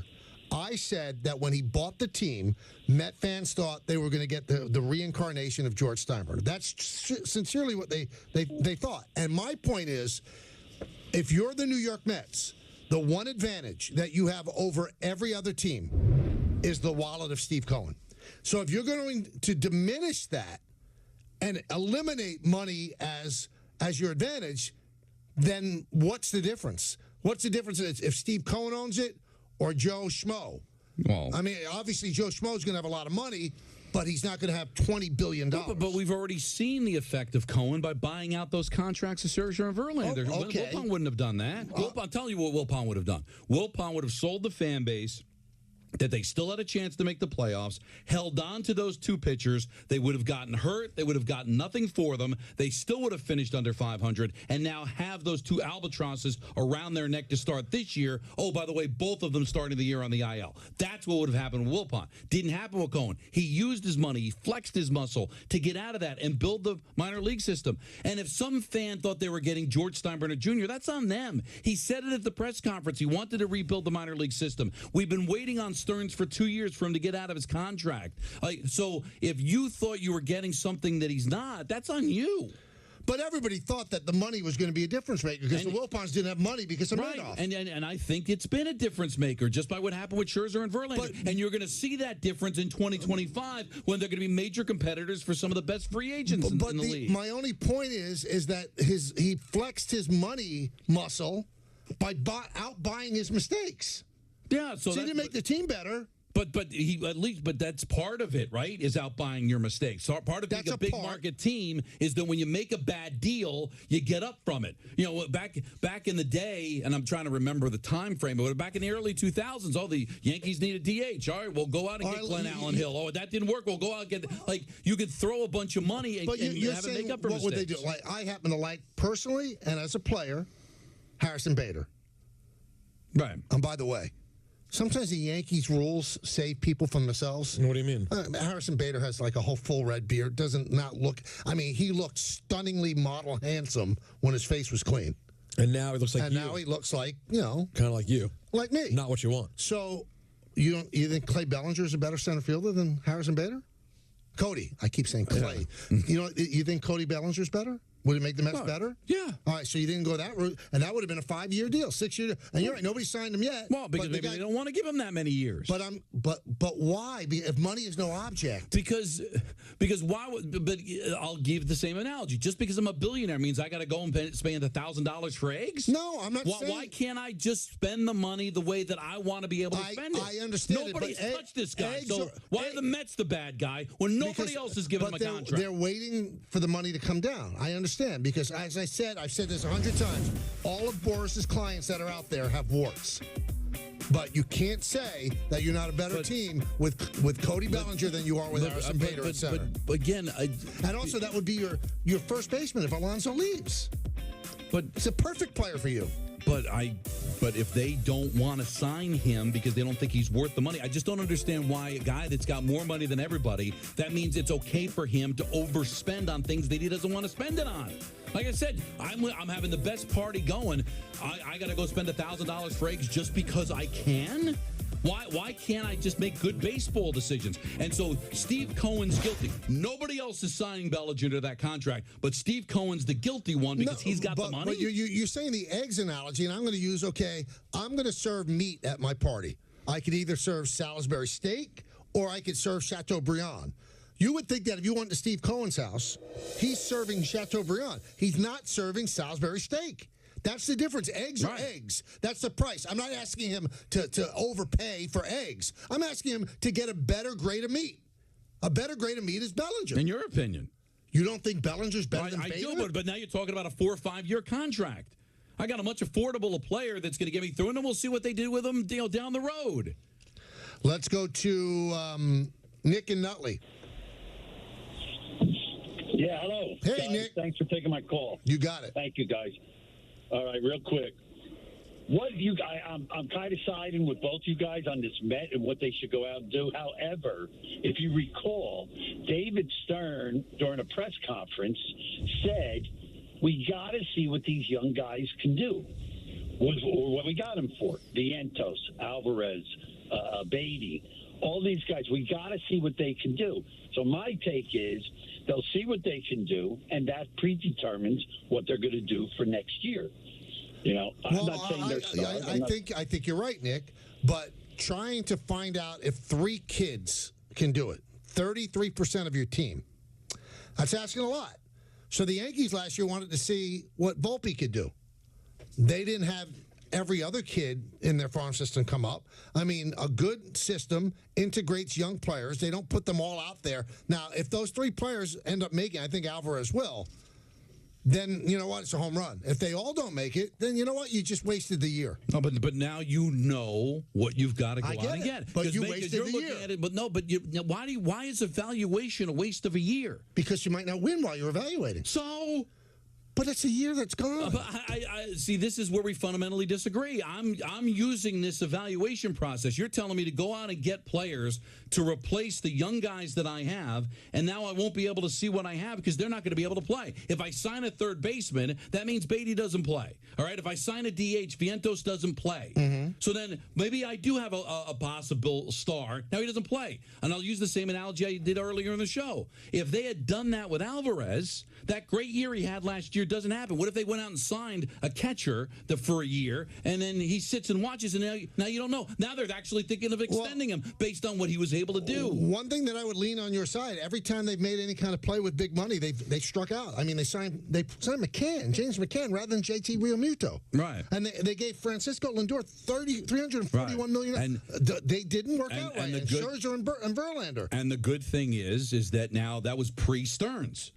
[SPEAKER 12] I said that when he bought the team, Met fans thought they were going to get the reincarnation of George Steinbrenner. That's sincerely what they thought. And my point is, if you're the New York Mets, the one advantage that you have over every other team is the wallet of Steve Cohen. So if you're going to diminish that and eliminate money as your advantage, then what's the difference? What's the difference if Steve Cohen owns it or Joe Schmo?
[SPEAKER 13] Well,
[SPEAKER 12] I mean, obviously Joe Schmo's going to have a lot of money, but he's not going to have $20 billion.
[SPEAKER 13] But we've already seen the effect of Cohen by buying out those contracts of Scherzer and Verlander.
[SPEAKER 12] Oh, okay.
[SPEAKER 13] Wilpon wouldn't have done that. I'm telling you what Wilpon would have done. Wilpon would have sold the fan base that they still had a chance to make the playoffs, held on to those two pitchers. They would have gotten hurt. They would have gotten nothing for them. They still would have finished under 500, and now have those two albatrosses around their neck to start this year. Oh, by the way, both of them starting the year on the IL. That's what would have happened with Wilpon. Didn't happen with Cohen. He used his money. He flexed his muscle to get out of that and build the minor league system. And if some fan thought they were getting George Steinbrenner Jr., that's on them. He said it at the press conference. He wanted to rebuild the minor league system. We've been waiting on Stearns for 2 years for him to get out of his contract. So if you thought you were getting something that he's not, that's on you.
[SPEAKER 12] But everybody thought that the money was going to be a difference maker because the Wilpons didn't have money because of Madoff.
[SPEAKER 13] And I think it's been a difference maker just by what happened with Scherzer and Verlander. And you're going to see that difference in 2025 when they're going to be major competitors for some of the best free agents in the league.
[SPEAKER 12] My only point is that he flexed his money muscle by out-buying his mistakes.
[SPEAKER 13] Yeah, so
[SPEAKER 12] he didn't make the team better.
[SPEAKER 13] But that's part of it, right? Is out buying your mistakes. So part of being a big market team is that when you make a bad deal, you get up from it. You know, back in the day, and I'm trying to remember the time frame, but back in the early 2000s, the Yankees needed DH. All right, we'll go out and get Glenn Allen Hill. Oh, that didn't work. We'll go out and get you could throw a bunch of money and have it make up for mistakes. What would they do?
[SPEAKER 12] Like I happen to like personally and as a player, Harrison Bader.
[SPEAKER 13] Right.
[SPEAKER 12] And by the way, sometimes the Yankees rules save people from themselves.
[SPEAKER 1] What do you mean?
[SPEAKER 12] Harrison Bader has like a whole full red beard. Doesn't not look. I mean, he looked stunningly model handsome when his face was clean.
[SPEAKER 1] And now he looks like you.
[SPEAKER 12] And now he looks like, kind
[SPEAKER 1] of like you.
[SPEAKER 12] Like me.
[SPEAKER 1] Not what you want.
[SPEAKER 12] So you think Clay Bellinger is a better center fielder than Harrison Bader? Cody. I keep saying Clay. Yeah. You think Cody Bellinger's better? Would it make the Mets better?
[SPEAKER 13] Yeah.
[SPEAKER 12] All right, so you didn't go that route, and that would have been a 5-year deal, 6-year deal. And you're right, nobody signed him yet.
[SPEAKER 13] Well, because maybe they don't want to give him that many years.
[SPEAKER 12] But why? If money is no object.
[SPEAKER 13] Because why would? But I'll give the same analogy. Just because I'm a billionaire means I got to go and spend $1,000 for eggs?
[SPEAKER 12] No, I'm not saying.
[SPEAKER 13] Why can't I just spend the money the way that I want to be able to spend it?
[SPEAKER 12] I understand.
[SPEAKER 13] Nobody's touched this guy. So why are the Mets the bad guy when nobody else is giving him a contract?
[SPEAKER 12] They're waiting for the money to come down. I understand because as I said, I've said this 100 times. All of Boris's clients that are out there have warts. But you can't say that you're not a better team with Cody Bellinger than you are with Harrison Bader at center.
[SPEAKER 13] But again,
[SPEAKER 12] and also that would be your first baseman if Alonso leaves.
[SPEAKER 13] But
[SPEAKER 12] it's a perfect player for you.
[SPEAKER 13] But if they don't want to sign him because they don't think he's worth the money, I just don't understand why a guy that's got more money than everybody, that means it's okay for him to overspend on things that he doesn't want to spend it on. Like I said, I'm having the best party going. I got to go spend $1,000 for eggs just because I can? Why can't I just make good baseball decisions? And so Steve Cohen's guilty. Nobody else is signing Bellinger to that contract, but Steve Cohen's the guilty one because he's got the money.
[SPEAKER 12] But you're saying the eggs analogy, and I'm going to use, I'm going to serve meat at my party. I could either serve Salisbury steak or I could serve Chateaubriand. You would think that if you went to Steve Cohen's house, he's serving Chateaubriand. He's not serving Salisbury steak. That's the difference. Eggs are eggs. That's the price. I'm not asking him to overpay for eggs. I'm asking him to get a better grade of meat. A better grade of meat is Bellinger.
[SPEAKER 13] In your opinion.
[SPEAKER 12] You don't think Bellinger's better than Bader?
[SPEAKER 13] I do, but now you're talking about a 4 or 5 year contract. I got a much affordable player that's going to get me through, and then we'll see what they do with him down the road.
[SPEAKER 12] Let's go to Nick and Nutley.
[SPEAKER 3] Yeah, hello.
[SPEAKER 12] Hey,
[SPEAKER 3] guys.
[SPEAKER 12] Nick.
[SPEAKER 3] Thanks for taking my call.
[SPEAKER 12] You got it.
[SPEAKER 3] Thank you, guys. All right, real quick. I'm kind of siding with both you guys on this Met and what they should go out and do. However, if you recall, David Stern, during a press conference, said, we got to see what these young guys can do. What we got them for. Vientos, Alvarez, Beatty, all these guys. We got to see what they can do. So my take is they'll see what they can do, and that predetermines what they're going to do for next year. I'm not saying they're stars.
[SPEAKER 12] I think you're right, Nick. But trying to find out if 3 kids can do it, 33% of your team, that's asking a lot. So the Yankees last year wanted to see what Volpe could do. They didn't have every other kid in their farm system come up. I mean, a good system integrates young players. They don't put them all out there. Now, if those 3 players end up making, I think Alvarez will, then you know what? It's a home run. If they all don't make it, then you know what? You just wasted the year.
[SPEAKER 13] No, but now you know what you've got to go out and get.
[SPEAKER 12] But you wasted the year.
[SPEAKER 13] At it, but no, but why is evaluation a waste of a year?
[SPEAKER 12] Because you might not win while you're evaluating.
[SPEAKER 13] So.
[SPEAKER 12] But it's a year that's gone.
[SPEAKER 13] But I see. This is where we fundamentally disagree. I'm using this evaluation process. You're telling me to go out and get players to replace the young guys that I have, and now I won't be able to see what I have because they're not going to be able to play. If I sign a third baseman, that means Beatty doesn't play. All right. If I sign a DH, Vientos doesn't play. Mm-hmm. So then maybe I do have a possible star. Now he doesn't play, and I'll use the same analogy I did earlier in the show. If they had done that with Alvarez, that great year he had last year doesn't happen. What if they went out and signed a catcher for a year, and then he sits and watches, and now you don't know. Now they're actually thinking of extending him based on what he was able to do.
[SPEAKER 12] One thing that I would lean on your side, every time they've made any kind of play with big money, they struck out. I mean, they signed James McCann, rather than JT Realmuto.
[SPEAKER 13] Right.
[SPEAKER 12] And they gave Francisco Lindor $341 million. And they didn't work out right. And Scherzer and Verlander.
[SPEAKER 13] And the good thing is that now that was pre-Stearns.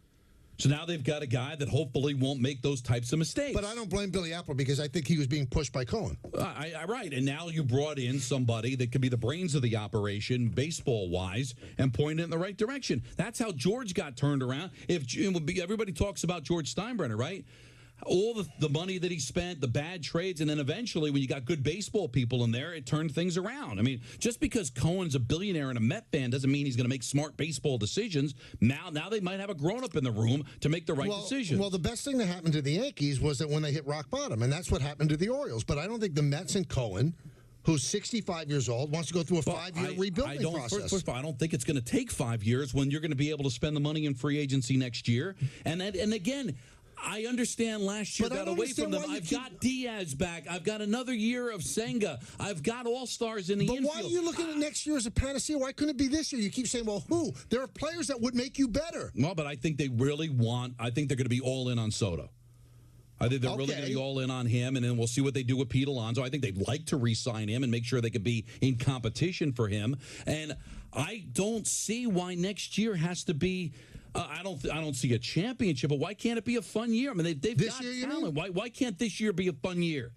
[SPEAKER 13] So now they've got a guy that hopefully won't make those types of mistakes.
[SPEAKER 12] But I don't blame Billy Apple because I think he was being pushed by Cohen.
[SPEAKER 13] Right. And now you brought in somebody that could be the brains of the operation, baseball-wise, and point it in the right direction. That's how George got turned around. Everybody talks about George Steinbrenner, right? All the money that he spent, the bad trades, and then eventually when you got good baseball people in there, it turned things around. I mean, just because Cohen's a billionaire and a Met fan doesn't mean he's going to make smart baseball decisions. Now they might have a grown-up in the room to make the right decisions.
[SPEAKER 12] Well, the best thing that happened to the Yankees was that when they hit rock bottom, and that's what happened to the Orioles. But I don't think the Mets and Cohen, who's 65 years old, wants to go through a 5-year rebuilding process.
[SPEAKER 13] First of all, I don't think it's going to take 5 years when you're going to be able to spend the money in free agency next year. And again, I understand last year got away from them. I've got Diaz back. I've got another year of Senga. I've got all-stars in the infield.
[SPEAKER 12] But why are you looking at next year as a panacea? Why couldn't it be this year? You keep saying, well, who? There are players that would make you better.
[SPEAKER 13] Well, but I think they really I think they're going to be all in on Soto. I think they're really going to be all in on him, and then we'll see what they do with Pete Alonso. I think they'd like to re-sign him and make sure they could be in competition for him. And I don't see why next year has to be I don't see a championship, but why can't it be a fun year? I mean, they've got talent. Why can't this year be a fun year?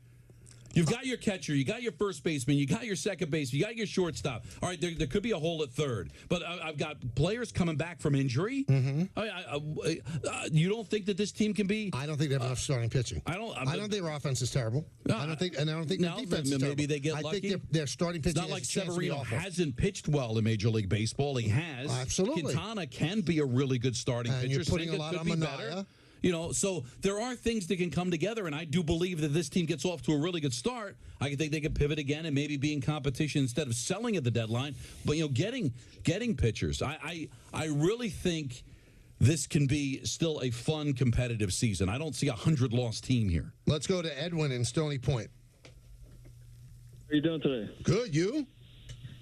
[SPEAKER 13] You've got your catcher, you got your first baseman, you got your second baseman, you got your shortstop. All right, there could be a hole at third, but I've got players coming back from injury. Mm-hmm. You don't think that this team can be?
[SPEAKER 12] I don't think they have enough starting pitching. I don't think their offense is terrible. I don't think their defense is
[SPEAKER 13] maybe
[SPEAKER 12] terrible.
[SPEAKER 13] they get lucky.
[SPEAKER 12] I think their starting pitching.
[SPEAKER 13] It's not like Severino hasn't pitched well in Major League Baseball. He has.
[SPEAKER 12] Absolutely.
[SPEAKER 13] Quintana can be a really good starting pitcher.
[SPEAKER 12] You're putting a lot on Manaea.
[SPEAKER 13] You know, so there are things that can come together, and I do believe that this team gets off to a really good start. I think they can pivot again and maybe be in competition instead of selling at the deadline. But, you know, getting pitchers. I really think this can be still a fun, competitive season. I don't see a 100-loss team here.
[SPEAKER 12] Let's go to Edwin in Stony Point.
[SPEAKER 5] How are you doing today?
[SPEAKER 12] Good. You?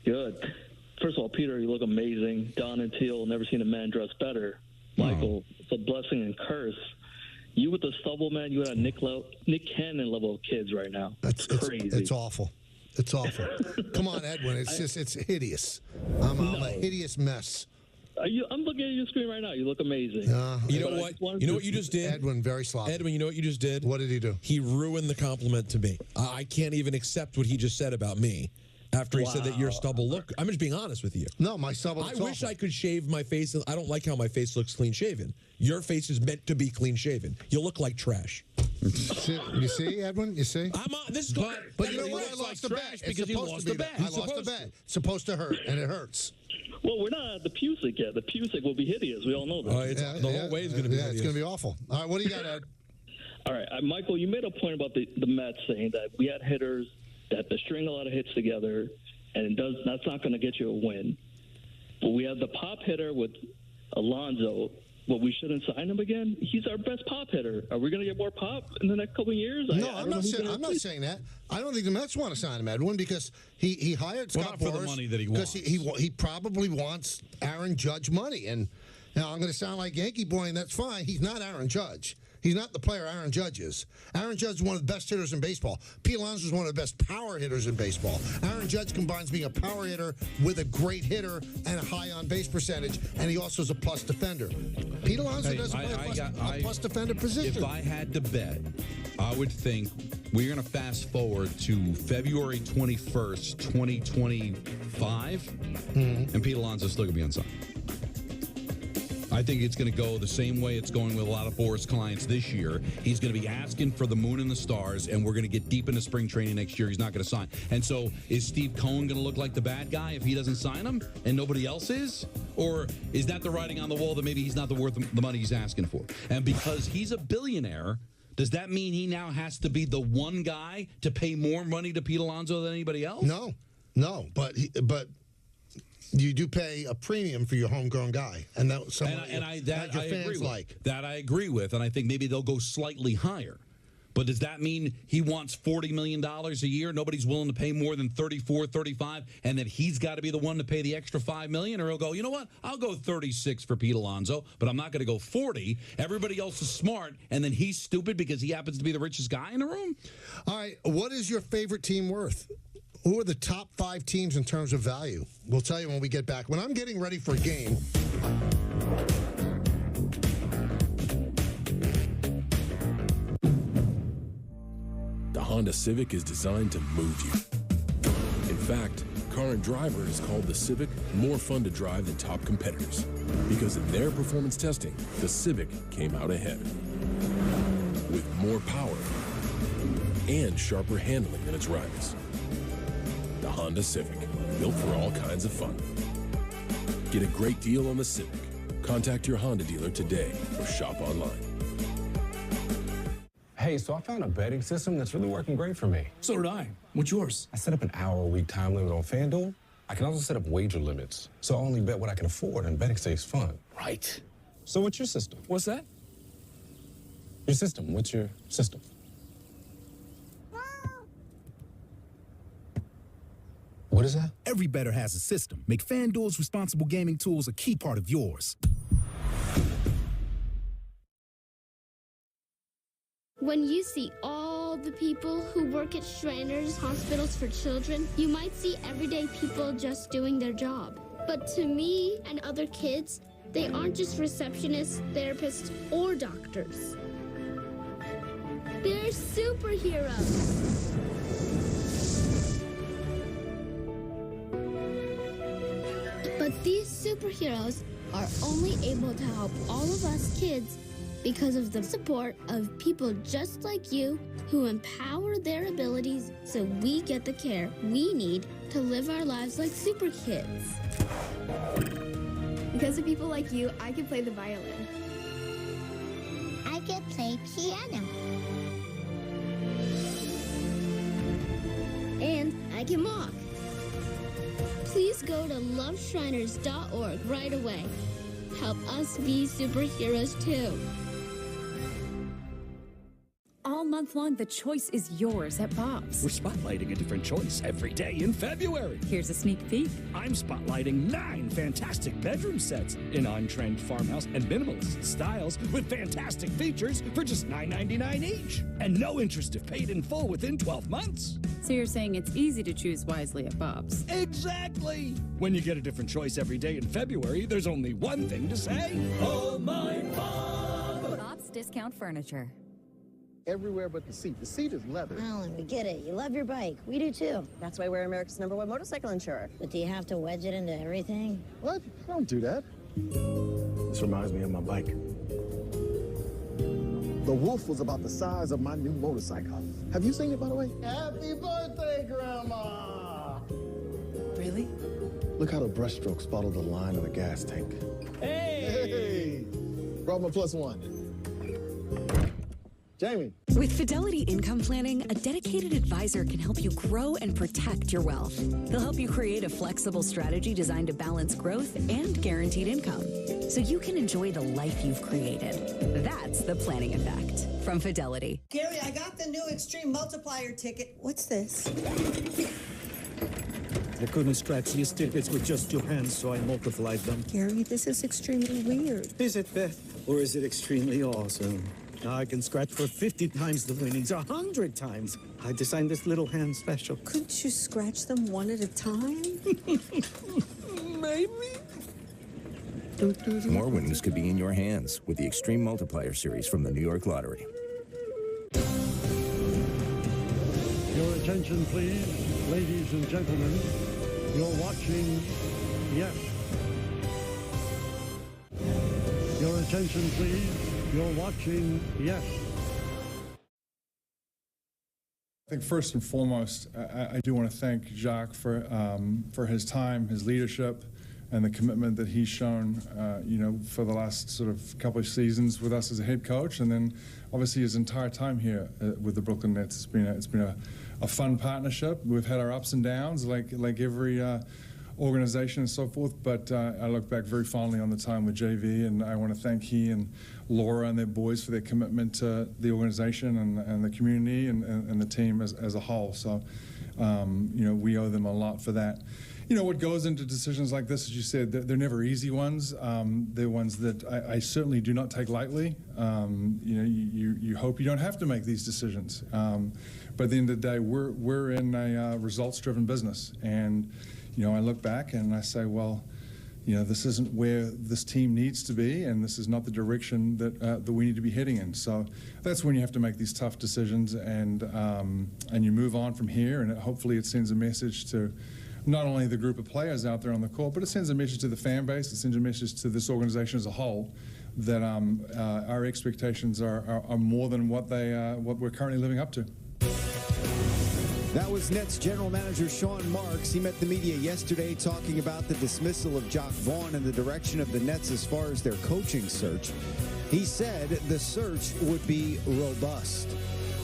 [SPEAKER 5] Good. First of all, Peter, you look amazing. Don and Teal, never seen a man dress better. Michael, it's a blessing and curse. You with the stubble, man, you got a Nick Cannon level of kids right now. That's crazy.
[SPEAKER 12] It's awful. It's awful. Come on, Edwin. It's hideous. I'm a hideous mess.
[SPEAKER 5] I'm looking at your screen right now. You look amazing.
[SPEAKER 1] You know what? You know what you just did?
[SPEAKER 12] Edwin, very sloppy.
[SPEAKER 1] Edwin, you know what you just did?
[SPEAKER 12] What did he do?
[SPEAKER 1] He ruined the compliment to me. I can't even accept what he just said about me. After he said that your stubble look, I'm just being honest with you.
[SPEAKER 12] No, my stubble looks
[SPEAKER 1] I wish I could shave my face. I don't like how my face looks clean shaven. Your face is meant to be clean shaven. You look like trash.
[SPEAKER 12] You see, Edwin? You see?
[SPEAKER 1] I'm on this.
[SPEAKER 12] But you know what? I lost the bet.
[SPEAKER 13] Because he lost the bet.
[SPEAKER 12] I lost the bet. It's supposed to hurt, and it hurts.
[SPEAKER 5] Well, we're not at the Pusick yet. The Pusick will be hideous. We all know that.
[SPEAKER 1] The whole way is going to be hideous.
[SPEAKER 12] It's going to be awful. All right, what do you got, Ed?
[SPEAKER 5] All right, Michael, you made a point about the Mets saying that we had hitters that they string a lot of hits together, and that's not going to get you a win. But we have the pop hitter with Alonso. Well, we shouldn't sign him again? He's our best pop hitter. Are we going to get more pop in the next couple of years?
[SPEAKER 12] No, I'm not saying that. I don't think the Mets want to sign him, Edwin, because he hired Scott Boras
[SPEAKER 13] for the money that he wants.
[SPEAKER 12] Because he probably wants Aaron Judge money. And now I'm going to sound like Yankee boy, and that's fine. He's not Aaron Judge. He's not the player Aaron Judge is. Aaron Judge is one of the best hitters in baseball. Pete Alonso is one of the best power hitters in baseball. Aaron Judge combines being a power hitter with a great hitter and a high on-base percentage, and he also is a plus defender. Pete Alonso doesn't play a plus defender position.
[SPEAKER 13] If I had to bet, I would think we're going to fast forward to February 21st, 2025, and Pete Alonso's still going to be unsigned. I think it's going to go the same way it's going with a lot of Boris clients this year. He's going to be asking for the moon and the stars, and we're going to get deep into spring training next year. He's not going to sign. And so is Steve Cohen going to look like the bad guy if he doesn't sign him and nobody else is? Or is that the writing on the wall that maybe he's not worth the money he's asking for? And because he's a billionaire, does that mean he now has to be the one guy to pay more money to Pete Alonso than anybody else?
[SPEAKER 12] No, but you do pay a premium for your homegrown guy, and that
[SPEAKER 13] I agree with. That I agree with, and I think maybe they'll go slightly higher. But does that mean he wants $40 million a year? Nobody's willing to pay more than 34, 35, and that he's got to be the one to pay the extra $5 million? Or he'll go, you know what? I'll go 36 for Pete Alonso, but I'm not going to go 40. Everybody else is smart, and then he's stupid because he happens to be the richest guy in the room?
[SPEAKER 12] All right, what is your favorite team worth? Who are the top 5 teams in terms of value? We'll tell you when we get back. When I'm getting ready for a game,
[SPEAKER 6] The Honda Civic is designed to move you. In fact, Car and Driver has called the Civic more fun to drive than top competitors, because in their performance testing, the Civic came out ahead with more power and sharper handling than its rivals. The Honda Civic, built for all kinds of fun. Get a great deal on the Civic. Contact your Honda dealer today or shop online.
[SPEAKER 7] Hey, so I found a betting system that's really working great for me.
[SPEAKER 8] So did I. What's yours?
[SPEAKER 7] I set up an hour-a-week time limit on FanDuel. I can also set up wager limits, so I only bet what I can afford, and betting stays fun.
[SPEAKER 8] Right.
[SPEAKER 7] So what's your system?
[SPEAKER 8] What's that?
[SPEAKER 7] Your system. What's your system? What is that?
[SPEAKER 10] Every bettor has a system. Make FanDuel's responsible gaming tools a key part of yours.
[SPEAKER 11] When you see all the people who work at Shriners Hospitals for Children, you might see everyday people just doing their job. But to me and other kids, they aren't just receptionists, therapists, or doctors. They're superheroes. But these superheroes are only able to help all of us kids because of the support of people just like you who empower their abilities so we get the care we need to live our lives like super kids.
[SPEAKER 15] Because of people like you, I can play the violin.
[SPEAKER 16] I can play piano.
[SPEAKER 11] And I can walk. Please go to loveshriners.org right away. Help us be superheroes too.
[SPEAKER 19] All month long, the choice is yours at Bob's.
[SPEAKER 23] We're spotlighting a different choice every day in February.
[SPEAKER 19] Here's a sneak peek.
[SPEAKER 23] I'm spotlighting 9 fantastic bedroom sets in on-trend farmhouse and minimalist styles with fantastic features for just $9.99 each. And no interest if paid in full within 12 months.
[SPEAKER 19] So you're saying it's easy to choose wisely at Bob's.
[SPEAKER 23] Exactly. When you get a different choice every day in February, there's only one thing to say. Oh, my Bob.
[SPEAKER 19] Bob's Discount Furniture.
[SPEAKER 28] Everywhere but the seat. The seat is leather.
[SPEAKER 29] Alan, we get it. You love your bike. We do too.
[SPEAKER 28] That's why we're America's #1 motorcycle insurer.
[SPEAKER 29] But do you have to wedge it into everything?
[SPEAKER 28] What? Don't do that. This reminds me of my bike. The Wolf was about the size of my new motorcycle. Have you seen it, by the way? Happy birthday, Grandma!
[SPEAKER 19] Really?
[SPEAKER 28] Look how the brushstrokes follow the line of the gas tank. Hey! Brought my +1. Jamie.
[SPEAKER 27] With Fidelity Income Planning, a dedicated advisor can help you grow and protect your wealth. He'll help you create a flexible strategy designed to balance growth and guaranteed income, so you can enjoy the life you've created. That's the planning effect from Fidelity.
[SPEAKER 30] Gary, I got the new Extreme Multiplier ticket. What's this?
[SPEAKER 31] I couldn't stretch these tickets with just 2 hands, so I multiplied them.
[SPEAKER 30] Gary, this is extremely weird.
[SPEAKER 31] Is it, Beth? Or is it extremely awesome? I can scratch for 50 times the winnings, 100 times. I designed this little hand special.
[SPEAKER 30] Couldn't you scratch them one at a time?
[SPEAKER 31] Maybe.
[SPEAKER 8] More winnings could be in your hands with the Extreme Multiplier Series from the New York Lottery.
[SPEAKER 9] Your attention, please, ladies and gentlemen. You're watching Yes. Your attention, please. You're watching Yes.
[SPEAKER 14] I think first and foremost, I do want to thank Jacques for his time, his leadership, and the commitment that he's shown, for the last sort of couple of seasons with us as a head coach, and then obviously his entire time here with the Brooklyn Nets. It's been a fun partnership. We've had our ups and downs, like every organization and so forth. But I look back very fondly on the time with JV, and I want to thank he and Laura and their boys for their commitment to the organization and the community and the team as a whole. So, we owe them a lot for that. What goes into decisions like this, as you said, they're never easy ones. They're ones that I certainly do not take lightly. You hope you don't have to make these decisions. But at the end of the day, we're in a results-driven business. And, I look back and I say, well, this isn't where this team needs to be, and this is not the direction that we need to be heading in. So that's when you have to make these tough decisions, and you move on from here, and hopefully it sends a message to not only the group of players out there on the court, but it sends a message to the fan base, it sends a message to this organization as a whole, that our expectations are more than what we're currently living up to.
[SPEAKER 17] That was Nets general manager Sean Marks. He met the media yesterday talking about the dismissal of Jacques Vaughn and the direction of the Nets as far as their coaching search. He said the search would be robust.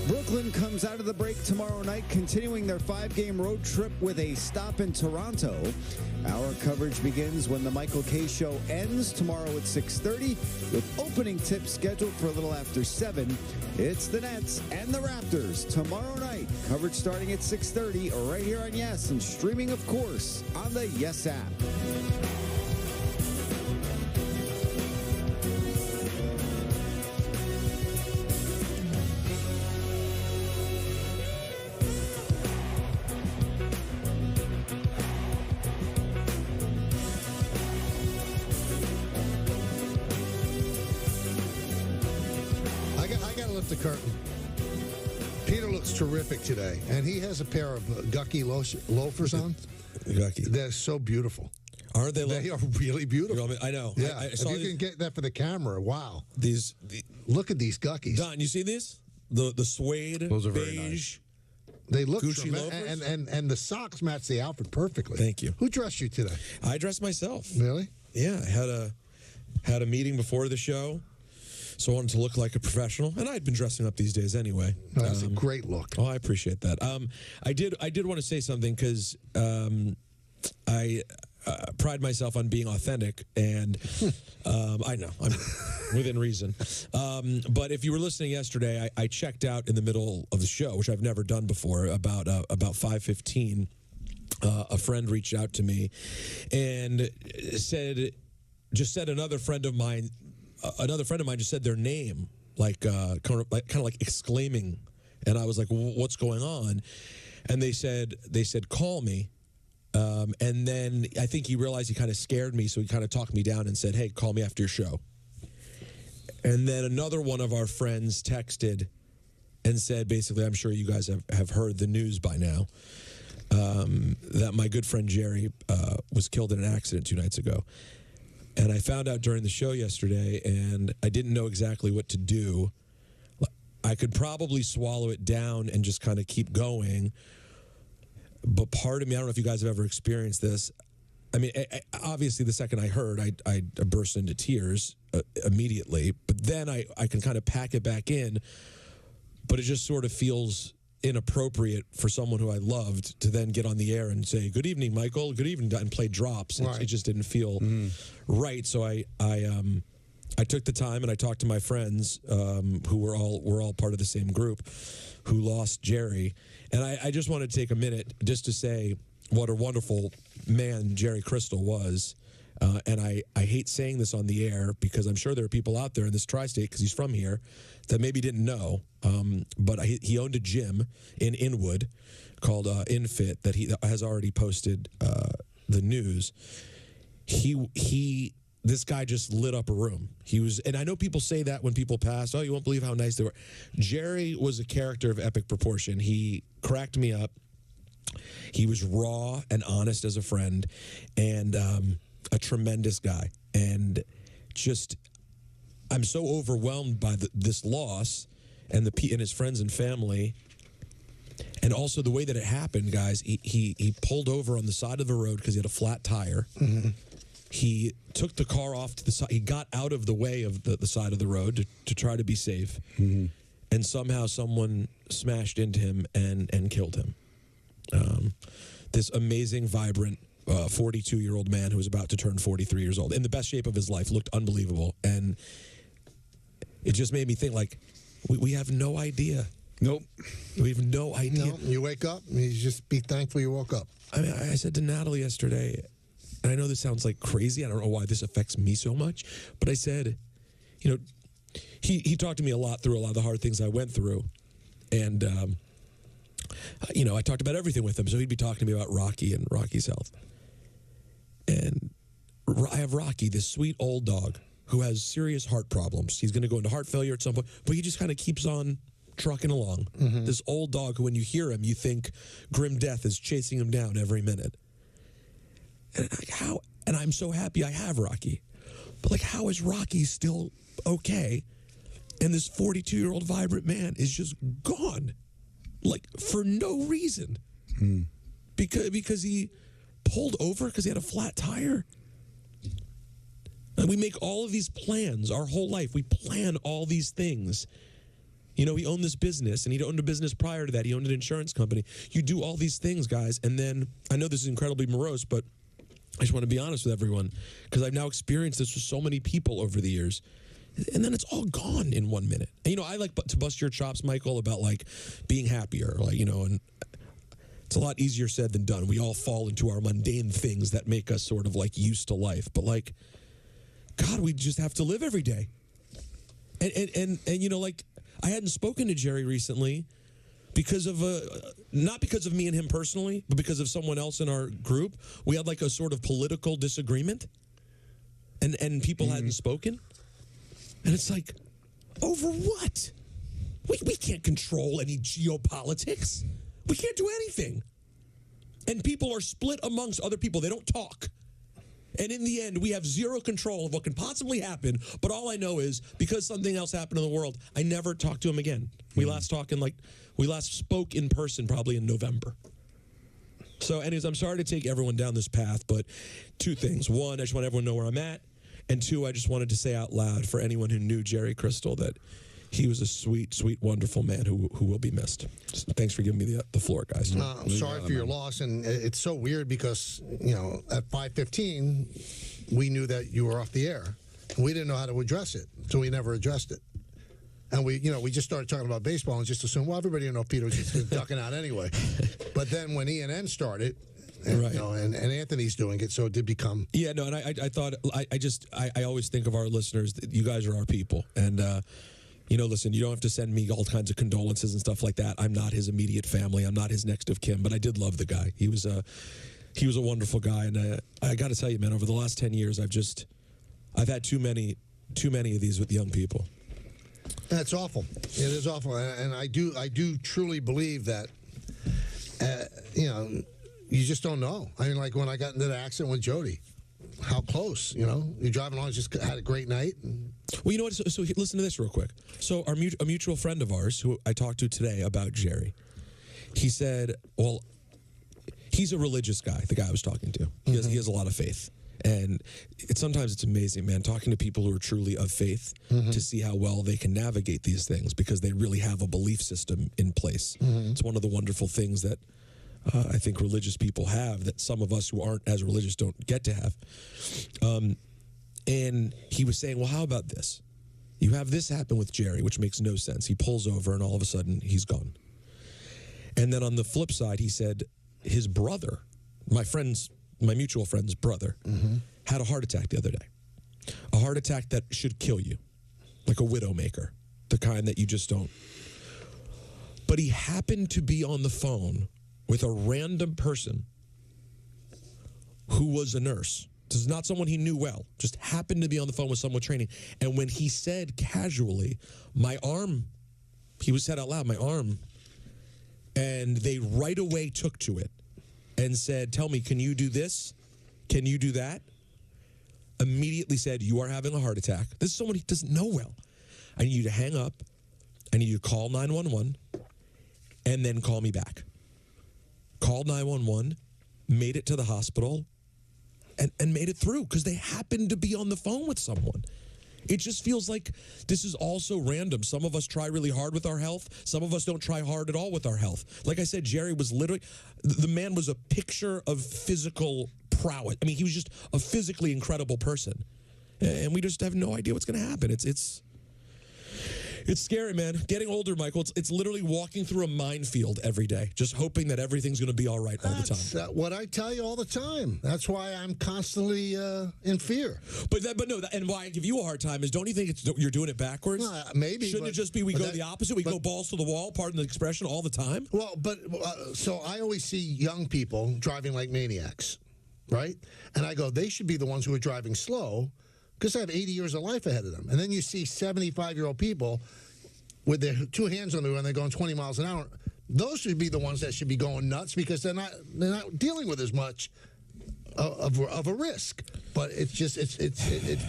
[SPEAKER 17] Brooklyn comes out of the break tomorrow night, continuing their 5-game road trip with a stop in Toronto. Our coverage begins when the Michael Kay Show ends tomorrow at 6:30, with opening tips scheduled for a little after 7. It's the Nets and the Raptors tomorrow night. Coverage starting at 6:30 right here on Yes, and streaming, of course, on the Yes app.
[SPEAKER 12] The curtain. Peter looks terrific today, and he has a pair of Gucky loafers on.
[SPEAKER 1] Gucky.
[SPEAKER 12] They're so beautiful.
[SPEAKER 1] Aren't they?
[SPEAKER 12] They are really beautiful.
[SPEAKER 1] I know.
[SPEAKER 12] Yeah.
[SPEAKER 1] I
[SPEAKER 12] if
[SPEAKER 1] saw
[SPEAKER 12] you can get that for the camera, wow. Look at these Guckies.
[SPEAKER 1] Don, you see these? The suede,
[SPEAKER 12] those are
[SPEAKER 1] beige.
[SPEAKER 12] very nice. They look
[SPEAKER 1] Gucci loafers?
[SPEAKER 12] and the socks match the outfit perfectly.
[SPEAKER 1] Thank you.
[SPEAKER 12] Who dressed you today?
[SPEAKER 1] I dressed myself.
[SPEAKER 12] Really?
[SPEAKER 1] Yeah, I had a meeting before the show. So I wanted to look like a professional, and I'd been dressing up these days anyway.
[SPEAKER 12] No, that's a great look.
[SPEAKER 1] Oh, I appreciate that. I did want to say something because I pride myself on being authentic, and I know I'm within reason. But if you were listening yesterday, I checked out in the middle of the show, which I've never done before. About 5:15, a friend reached out to me and said another friend of mine. Another friend of mine just said their name, kind of like exclaiming, and I was like, "What's going on?" And they said, "Call me." And then I think he realized he kind of scared me, so he kind of talked me down and said, "Hey, call me after your show." And then another one of our friends texted and said, basically, "I'm sure you guys have heard the news by now, that my good friend Jerry was killed in an accident 2 nights ago." And I found out during the show yesterday, and I didn't know exactly what to do. I could probably swallow it down and just kind of keep going. But part of me, I don't know if you guys have ever experienced this. I mean, obviously, the second I heard, I burst into tears immediately. But then I can kind of pack it back in. But it just sort of feels inappropriate for someone who I loved to then get on the air and say, "Good evening, Michael. Good evening," and play drops. Right. It just didn't feel right. So I took the time and I talked to my friends who were all part of the same group who lost Jerry. And I just want to take a minute just to say what a wonderful man Jerry Crystal was. And I hate saying this on the air because I'm sure there are people out there in this tri-state, because he's from here, that maybe didn't know. But he owned a gym in Inwood called InFit that he has already posted the news. This guy just lit up a room. And I know people say that when people pass, oh, you won't believe how nice they were. Jerry was a character of epic proportion. He cracked me up. He was raw and honest as a friend, and a tremendous guy. And just, I'm so overwhelmed by this loss and his friends and family. And also the way that it happened, guys, he pulled over on the side of the road because he had a flat tire. Mm-hmm. He took the car off to the side. He got out of the way of the side of the road to try to be safe. Mm-hmm. And somehow someone smashed into him and killed him. This amazing, vibrant 42-year-old man who was about to turn 43 years old, in the best shape of his life, looked unbelievable. And it just made me think, like, we have no idea.
[SPEAKER 13] Nope.
[SPEAKER 1] We have no idea.
[SPEAKER 12] No, you wake up, and you just be thankful you woke up.
[SPEAKER 1] I mean, I said to Natalie yesterday, and I know this sounds like crazy. I don't know why this affects me so much, but I said, you know, he talked to me a lot through a lot of the hard things I went through. And, you know, I talked about everything with him. So he'd be talking to me about Rocky and Rocky's health. And I have Rocky, this sweet old dog who has serious heart problems. He's going to go into heart failure at some point, but he just kind of keeps on trucking along. Mm-hmm. This old dog who, when you hear him, you think grim death is chasing him down every minute. And and I'm so happy I have Rocky. But, like, how is Rocky still okay? And this 42-year-old vibrant man is just gone. Like, for no reason. Because he pulled over because he had a flat tire. And we make all of these plans our whole life. We plan all these things. You know, he owned this business, and he owned a business prior to that. He owned an insurance company. You do all these things, guys, and then, I know this is incredibly morose, but I just want to be honest with everyone, because I've now experienced this with so many people over the years. And then it's all gone in 1 minute. And, you know, I like to bust your chops, Michael, about, like, being happier, like, you know, and it's a lot easier said than done. We all fall into our mundane things that make us sort of, like, used to life. But, like, God, we just have to live every day. And you know, like, I hadn't spoken to Jerry recently because of not because of me and him personally, but because of someone else in our group. We had, like, a sort of political disagreement, and people hadn't spoken. And it's like, over what? We can't control any geopolitics. We can't do anything. And people are split amongst other people. They don't talk. And in the end, we have zero control of what can possibly happen. But all I know is, because something else happened in the world, I never talked to him again. We last spoke in person probably in November. So anyways, I'm sorry to take everyone down this path, but two things. One, I just want everyone to know where I'm at. And two, I just wanted to say out loud for anyone who knew Jerry Crystal that he was a sweet, sweet, wonderful man who will be missed. So thanks for giving me the floor, guys.
[SPEAKER 12] I'm sorry for your loss, and it's so weird because, you know, at 5:15, we knew that you were off the air. We didn't know how to address it, so we never addressed it. And we just started talking about baseball and just assumed, well, everybody knew Peter was just ducking out anyway. But then when ENN started, and, right. You know, and Anthony's doing it, so it did become.
[SPEAKER 1] Yeah, no, and I thought, I always think of our listeners, that you guys are our people. And, you know, listen, you don't have to send me all kinds of condolences and stuff like that. I'm not his immediate family. I'm not his next of kin, but I did love the guy. He was a wonderful guy. And I got to tell you, man, over the last 10 years, I've had too many of these with young people.
[SPEAKER 12] That's awful. It is awful. And I do truly believe that, you know, you just don't know. I mean, like when I got into the accident with Jody, how close, you know? You're driving along, just had a great night.
[SPEAKER 1] Well, you know what? So listen to this real quick. So a mutual friend of ours who I talked to today about Jerry, he said, well, he's a religious guy, the guy I was talking to. He has a lot of faith. And sometimes it's amazing, man, talking to people who are truly of faith to see how well they can navigate these things because they really have a belief system in place. It's one of the wonderful things that I think religious people have that some of us who aren't as religious don't get to have. And he was saying, well, how about this? You have this happen with Jerry, which makes no sense. He pulls over and all of a sudden he's gone. And then on the flip side, he said his brother, my mutual friend's brother, had a heart attack the other day. A heart attack that should kill you, like a widowmaker, the kind that you just don't. But he happened to be on the phone with a random person who was a nurse. This is not someone he knew well, just happened to be on the phone with someone training. And when he said casually, my arm, he said out loud, my arm, and they right away took to it and said, tell me, can you do this? Can you do that? Immediately said, you are having a heart attack. This is someone he doesn't know well. I need you to hang up. I need you to call 911 and then call me back. Called 911, made it to the hospital, and made it through because they happened to be on the phone with someone. It just feels like this is all so random. Some of us try really hard with our health. Some of us don't try hard at all with our health. Like I said, Jerry was literally, the man was a picture of physical prowess. I mean, he was just a physically incredible person. And we just have no idea what's going to happen. It's scary, man. Getting older, Michael, it's literally walking through a minefield every day, just hoping that everything's going to be all right all the time.
[SPEAKER 12] That's what I tell you all the time. That's why I'm constantly in fear.
[SPEAKER 1] But no, and why I give you a hard time is, don't you think you're doing it backwards?
[SPEAKER 12] Maybe.
[SPEAKER 1] Shouldn't it just be we go the opposite? We go balls to the wall, pardon the expression, all the time?
[SPEAKER 12] Well, so I always see young people driving like maniacs, right? And I go, they should be the ones who are driving slow, because they have 80 years of life ahead of them. And then you see 75-year-old people with their two hands on the wheel and they're going 20 miles an hour. Those should be the ones that should be going nuts because they're not dealing with as much of a risk. But it's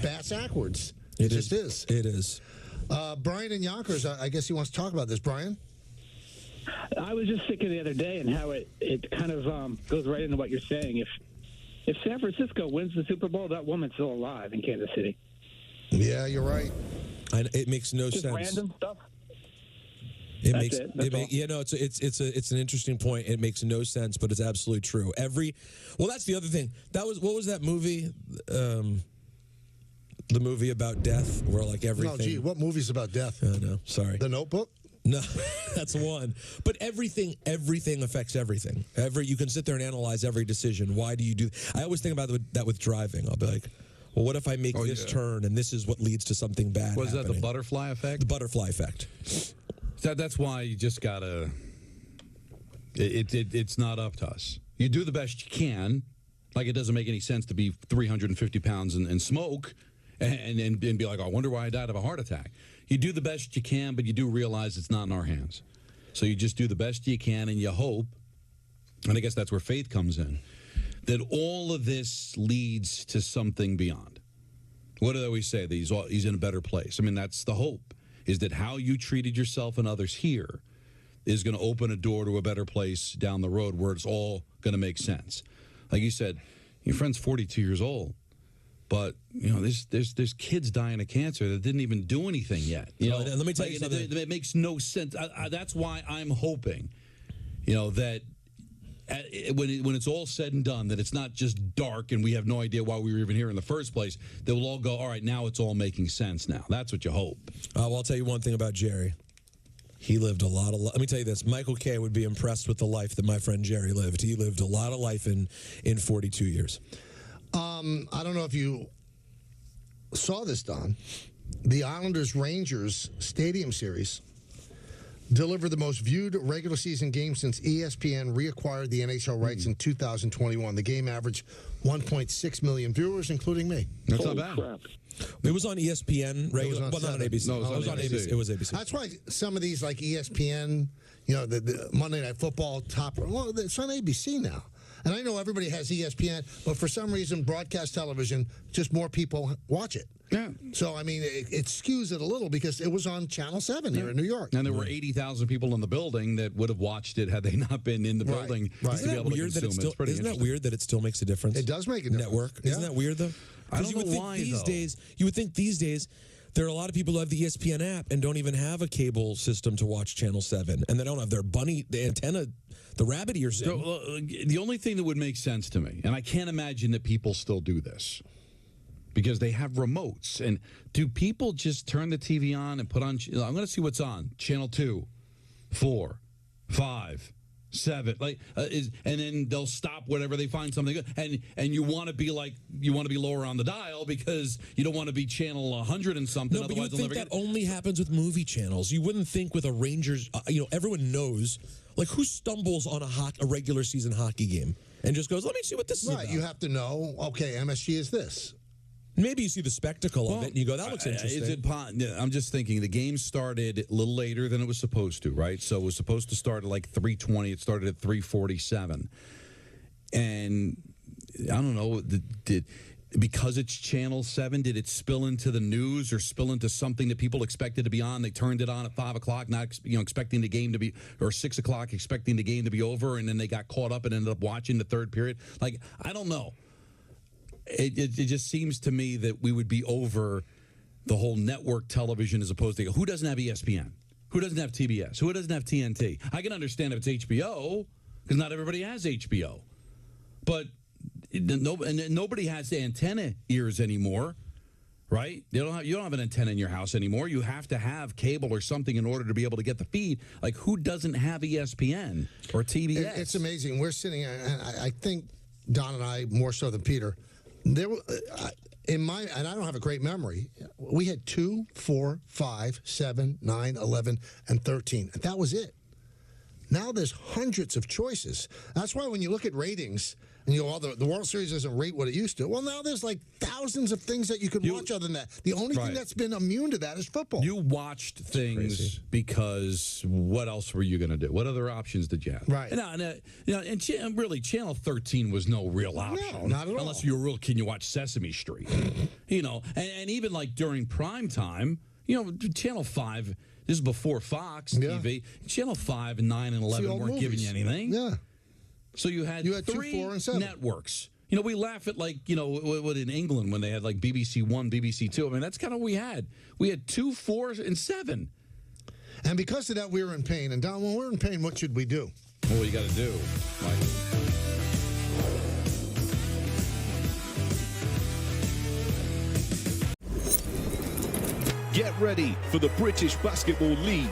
[SPEAKER 12] bass backwards. It just is.
[SPEAKER 1] It is.
[SPEAKER 12] Brian in Yonkers, I guess he wants to talk about this. Brian?
[SPEAKER 2] I was just thinking the other day and how it kind of goes right into what you're saying. If San Francisco wins the Super Bowl, that woman's still alive in Kansas City.
[SPEAKER 12] Yeah, you're right.
[SPEAKER 1] And it makes no
[SPEAKER 2] just
[SPEAKER 1] sense.
[SPEAKER 2] Random stuff.
[SPEAKER 1] It's an interesting point. It makes no sense, but it's absolutely true. That's the other thing. What was that movie? The movie about death, where like everything.
[SPEAKER 12] No, gee, what movie's about death?
[SPEAKER 1] No, sorry.
[SPEAKER 12] The Notebook?
[SPEAKER 1] No, that's one. But everything affects everything. You can sit there and analyze every decision. Why do you do? I always think about that with driving. I'll be like, well, what if I make this turn and this is what leads to something bad?
[SPEAKER 13] Was that the butterfly effect?
[SPEAKER 1] The butterfly effect.
[SPEAKER 13] That's why you just gotta. It's not up to us. You do the best you can. Like, it doesn't make any sense to be 350 pounds and smoke and be like, I wonder why I died of a heart attack. You do the best you can, but you do realize it's not in our hands. So you just do the best you can, and you hope, and I guess that's where faith comes in, that all of this leads to something beyond. What do they always say? That he's in a better place. I mean, that's the hope, is that how you treated yourself and others here is going to open a door to a better place down the road where it's all going to make sense. Like you said, your friend's 42 years old. But, there's kids dying of cancer that didn't even do anything yet.
[SPEAKER 1] And let me tell you something.
[SPEAKER 13] It makes no sense. That's why I'm hoping, that when it's all said and done, that it's not just dark and we have no idea why we were even here in the first place, that we'll all go, all right, now it's all making sense now. That's what you hope.
[SPEAKER 1] Well, I'll tell you one thing about Jerry. He lived a lot of life. Let me tell you this. Michael Kay would be impressed with the life that my friend Jerry lived. He lived a lot of life in 42 years.
[SPEAKER 12] I don't know if you saw this, Don. The Islanders-Rangers Stadium Series delivered the most viewed regular season game since ESPN reacquired the NHL rights in 2021. The game averaged 1.6 million viewers, including me.
[SPEAKER 13] That's not bad.
[SPEAKER 2] Crap.
[SPEAKER 1] It was on ESPN, regular,
[SPEAKER 12] not
[SPEAKER 1] on ABC.
[SPEAKER 13] No, it was on ABC.
[SPEAKER 1] It was ABC.
[SPEAKER 12] That's why some of these, like ESPN, the Monday Night Football top, well, it's on ABC now. And I know everybody has ESPN, but for some reason, broadcast television, just more people watch it.
[SPEAKER 13] Yeah.
[SPEAKER 12] So, I mean, it skews it a little because it was on Channel 7 here in New York.
[SPEAKER 13] And there were 80,000 people in the building that would have watched it had they not been in the building to be able to consume it.
[SPEAKER 1] Isn't that weird that it still makes a difference?
[SPEAKER 12] It does make a difference.
[SPEAKER 1] Network.
[SPEAKER 12] Yeah.
[SPEAKER 1] Isn't that weird, though?
[SPEAKER 13] I don't know why,
[SPEAKER 1] you would think these days, there are a lot of people who have the ESPN app and don't even have a cable system to watch Channel 7. And they don't have their the antenna, the rabbit ears in.
[SPEAKER 13] So, the only thing that would make sense to me, and I can't imagine that people still do this, because they have remotes. And do people just turn the TV on and put on, I'm going to see what's on, Channel 2, 4, 5, 7, and then they'll stop whenever they find something good. And you want to be lower on the dial because you don't want to be channel 100 and something.
[SPEAKER 1] No, but you would
[SPEAKER 13] otherwise
[SPEAKER 1] think
[SPEAKER 13] they'll
[SPEAKER 1] that only happens with movie channels. You wouldn't think with a Rangers. Everyone knows. Like, who stumbles on a regular season hockey game and just goes, "Let me see what this is about."
[SPEAKER 12] You have to know. Okay, MSG is this.
[SPEAKER 1] Maybe you see the spectacle of it and you go, "That looks interesting."
[SPEAKER 13] I'm just thinking the game started a little later than it was supposed to, right? So it was supposed to start at like 3:20. It started at 3:47, and I don't know. Because it's Channel 7, did it spill into the news or spill into something that people expected to be on? They turned it on at 5 o'clock, not expecting the game to be, or 6 o'clock, expecting the game to be over, and then they got caught up and ended up watching the third period. Like, I don't know. It just seems to me that we would be over the whole network television as opposed to who doesn't have ESPN, who doesn't have TBS, who doesn't have TNT. I can understand if it's HBO because not everybody has HBO, but. Nobody has the antenna ears anymore, right? You don't have an antenna in your house anymore. You have to have cable or something in order to be able to get the feed. Like, who doesn't have ESPN or TBS?
[SPEAKER 12] It's amazing. We're sitting, and I think Don and I, more so than Peter, there and I don't have a great memory. We had 2, 4, 5, 7, 9, 11, and 13. And that was it. Now there's hundreds of choices. That's why when you look at ratings and you go, the World Series doesn't rate what it used to. Well, now there's like thousands of things that you can watch other than that. The only thing that's been immune to that is football.
[SPEAKER 13] You watched things because what else were you going to do? What other options did you have?
[SPEAKER 12] Right.
[SPEAKER 13] And really, Channel 13 was no real option.
[SPEAKER 12] No, not at all.
[SPEAKER 13] Unless you were real kid, you watch Sesame Street. And even like during prime time, Channel 5, this is before Fox TV, Channel 5 and 9 and 11 weren't giving you anything.
[SPEAKER 12] Yeah.
[SPEAKER 13] So you had 3
[SPEAKER 12] 2, 4, and 7
[SPEAKER 13] networks. We laugh at what in England when they had like BBC 1, BBC 2. I mean, that's kind of what we had. We had 2, 4, and 7.
[SPEAKER 12] And because of that, we were in pain. And Don, when we're in pain, what should we do?
[SPEAKER 13] Well, what you got to do, Mike?
[SPEAKER 3] Get ready for the British Basketball League.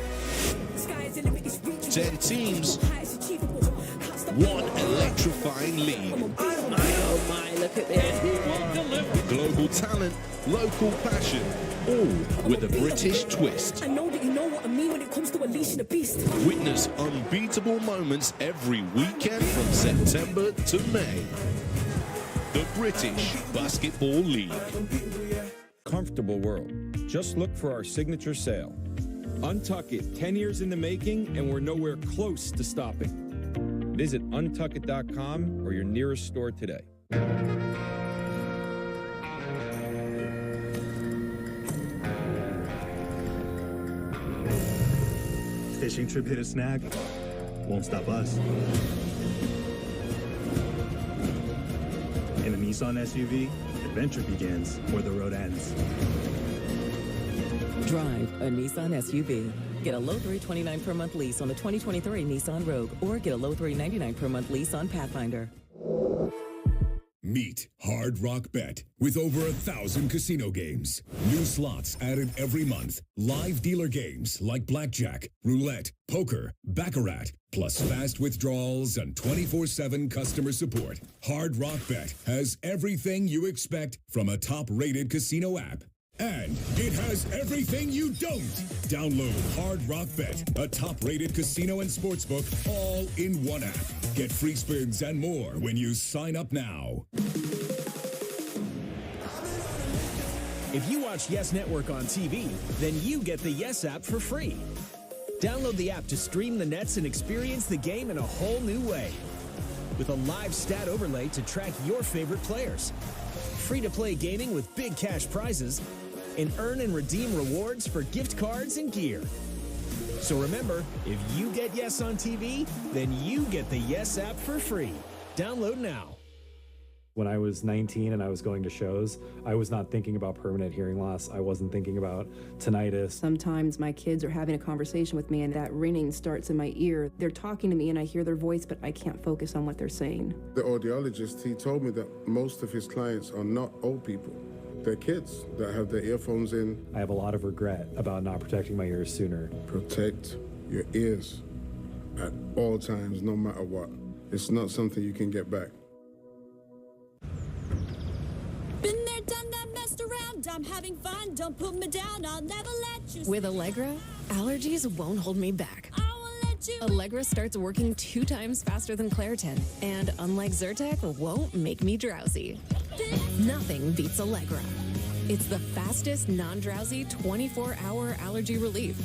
[SPEAKER 3] 10 teams, one electrifying league.
[SPEAKER 4] Oh my, look at this.
[SPEAKER 3] Global talent, local passion, all with a British twist.
[SPEAKER 4] I know that you know what I mean when it comes to unleashing the beast.
[SPEAKER 3] Witness unbeatable moments every weekend from September to May. The British Basketball League.
[SPEAKER 5] Comfortable world. Just look for our signature sale. Untuck It, 10 years in the making, and we're nowhere close to stopping. Visit untuckit.com or your nearest store today.
[SPEAKER 6] Fishing trip hit a snag. Won't stop us. In a Nissan SUV, adventure begins where the road ends.
[SPEAKER 18] Drive a Nissan SUV. Get a low $329 per month lease on the 2023 Nissan Rogue, or get a low $399 per month lease on Pathfinder.
[SPEAKER 20] Meet Hard Rock Bet with over 1,000 casino games. New slots added every month. Live dealer games like blackjack, roulette, poker, baccarat, plus fast withdrawals and 24/7 customer support. Hard Rock Bet has everything you expect from a top-rated casino app. And it has everything you don't. Download Hard Rock Bet, a top-rated casino and sportsbook, all in one app. Get free spins and more when you sign up now.
[SPEAKER 21] If you watch Yes Network on TV, then you get the Yes app for free. Download the app to stream the Nets and experience the game in a whole new way. With a live stat overlay to track your favorite players. Free-to-play gaming with big cash prizes, and earn and redeem rewards for gift cards and gear. So remember, if you get Yes on TV, then you get the Yes app for free. Download now.
[SPEAKER 22] When I was 19 and I was going to shows, I was not thinking about permanent hearing loss. I wasn't thinking about tinnitus.
[SPEAKER 24] Sometimes my kids are having a conversation with me and that ringing starts in my ear. They're talking to me and I hear their voice, but I can't focus on what they're saying.
[SPEAKER 25] The audiologist, he told me that most of his clients are not old people. They're kids that have their earphones in.
[SPEAKER 22] I have a lot of regret about not protecting my ears sooner.
[SPEAKER 25] Protect your ears. at all times, no matter what. It's not something you can get back.
[SPEAKER 7] Been there, done that, messed around. I'm having fun. Don't put me down. I'll never let you.
[SPEAKER 10] With Allegra, allergies won't hold me back. Allegra starts working 2 times faster than Claritin, and unlike Zyrtec, won't make me drowsy. Nothing beats Allegra. It's the fastest non-drowsy 24-hour allergy relief.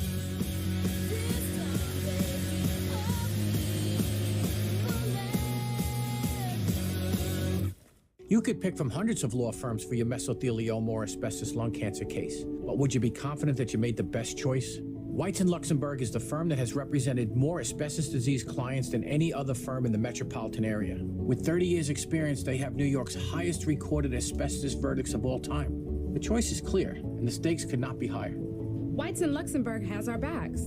[SPEAKER 11] You could pick from hundreds of law firms for your mesothelioma or asbestos lung cancer case, but would you be confident that you made the best choice? Whites & Luxembourg is the firm that has represented more asbestos disease clients than any other firm in the metropolitan area. With 30 years' experience, they have New York's highest recorded asbestos verdicts of all time. The choice is clear, and the stakes could not be higher.
[SPEAKER 15] Whites & Luxembourg has our backs.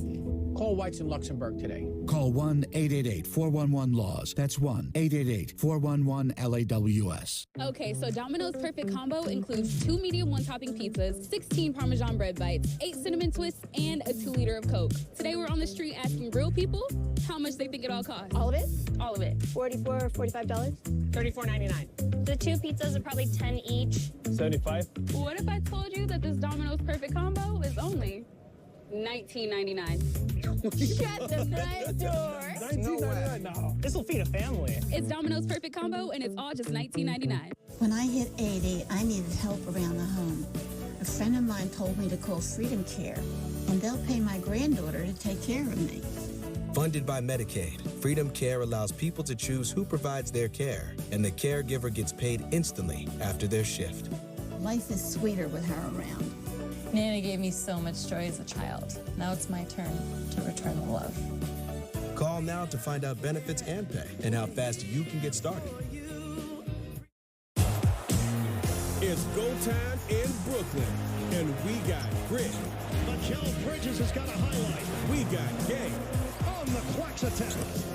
[SPEAKER 11] Call Whites & Luxembourg today.
[SPEAKER 16] Call 1-888-411-LAWS. That's 1-888-411-LAWS.
[SPEAKER 19] Okay, so Domino's Perfect Combo includes 2 medium one-topping pizzas, 16 Parmesan bread bites, 8 cinnamon twists, and a 2-liter of Coke. Today we're on the street asking real people how much they think it all costs.
[SPEAKER 15] All of it?
[SPEAKER 19] All of it.
[SPEAKER 15] $44 or $45?
[SPEAKER 19] $34.99.
[SPEAKER 15] The 2 pizzas are probably 10 each.
[SPEAKER 19] 75. What if I told you that this Domino's Perfect Combo is only $19.99?
[SPEAKER 15] Shut the front door.
[SPEAKER 11] $19.99? No. This will feed a family.
[SPEAKER 19] It's Domino's Perfect Combo, and it's all just $19.99.
[SPEAKER 30] When I hit 80, I needed help around the home. A friend of mine told me to call Freedom Care, and they'll pay my granddaughter to take care of me.
[SPEAKER 23] Funded by Medicaid, Freedom Care allows people to choose who provides their care, and the caregiver gets paid instantly after their shift.
[SPEAKER 30] Life is sweeter with her around.
[SPEAKER 26] Nana gave me so much joy as a child. Now it's my turn to return the love.
[SPEAKER 23] Call now to find out benefits and pay and how fast you can get started.
[SPEAKER 27] It's go time in Brooklyn, and we got grit.
[SPEAKER 28] Mikel Bridges has got a highlight.
[SPEAKER 27] We got game.
[SPEAKER 28] On the Quacks attack.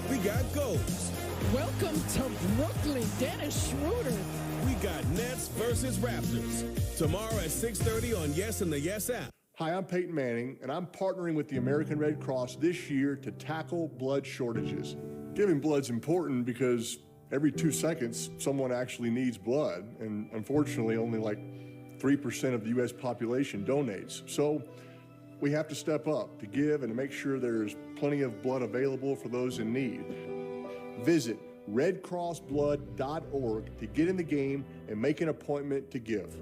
[SPEAKER 27] We got goals.
[SPEAKER 29] Welcome to Brooklyn, Dennis Schroeder.
[SPEAKER 27] We got Nets versus Raptors. Tomorrow at 6:30 on Yes and the Yes app.
[SPEAKER 32] Hi, I'm Peyton Manning, and I'm partnering with the American Red Cross this year to tackle blood shortages. Giving blood's important because every 2 seconds, someone actually needs blood, and unfortunately, only like 3% of the U.S. population donates. So we have to step up to give and to make sure there's plenty of blood available for those in need. Visit redcrossblood.org to get in the game and make an appointment to give.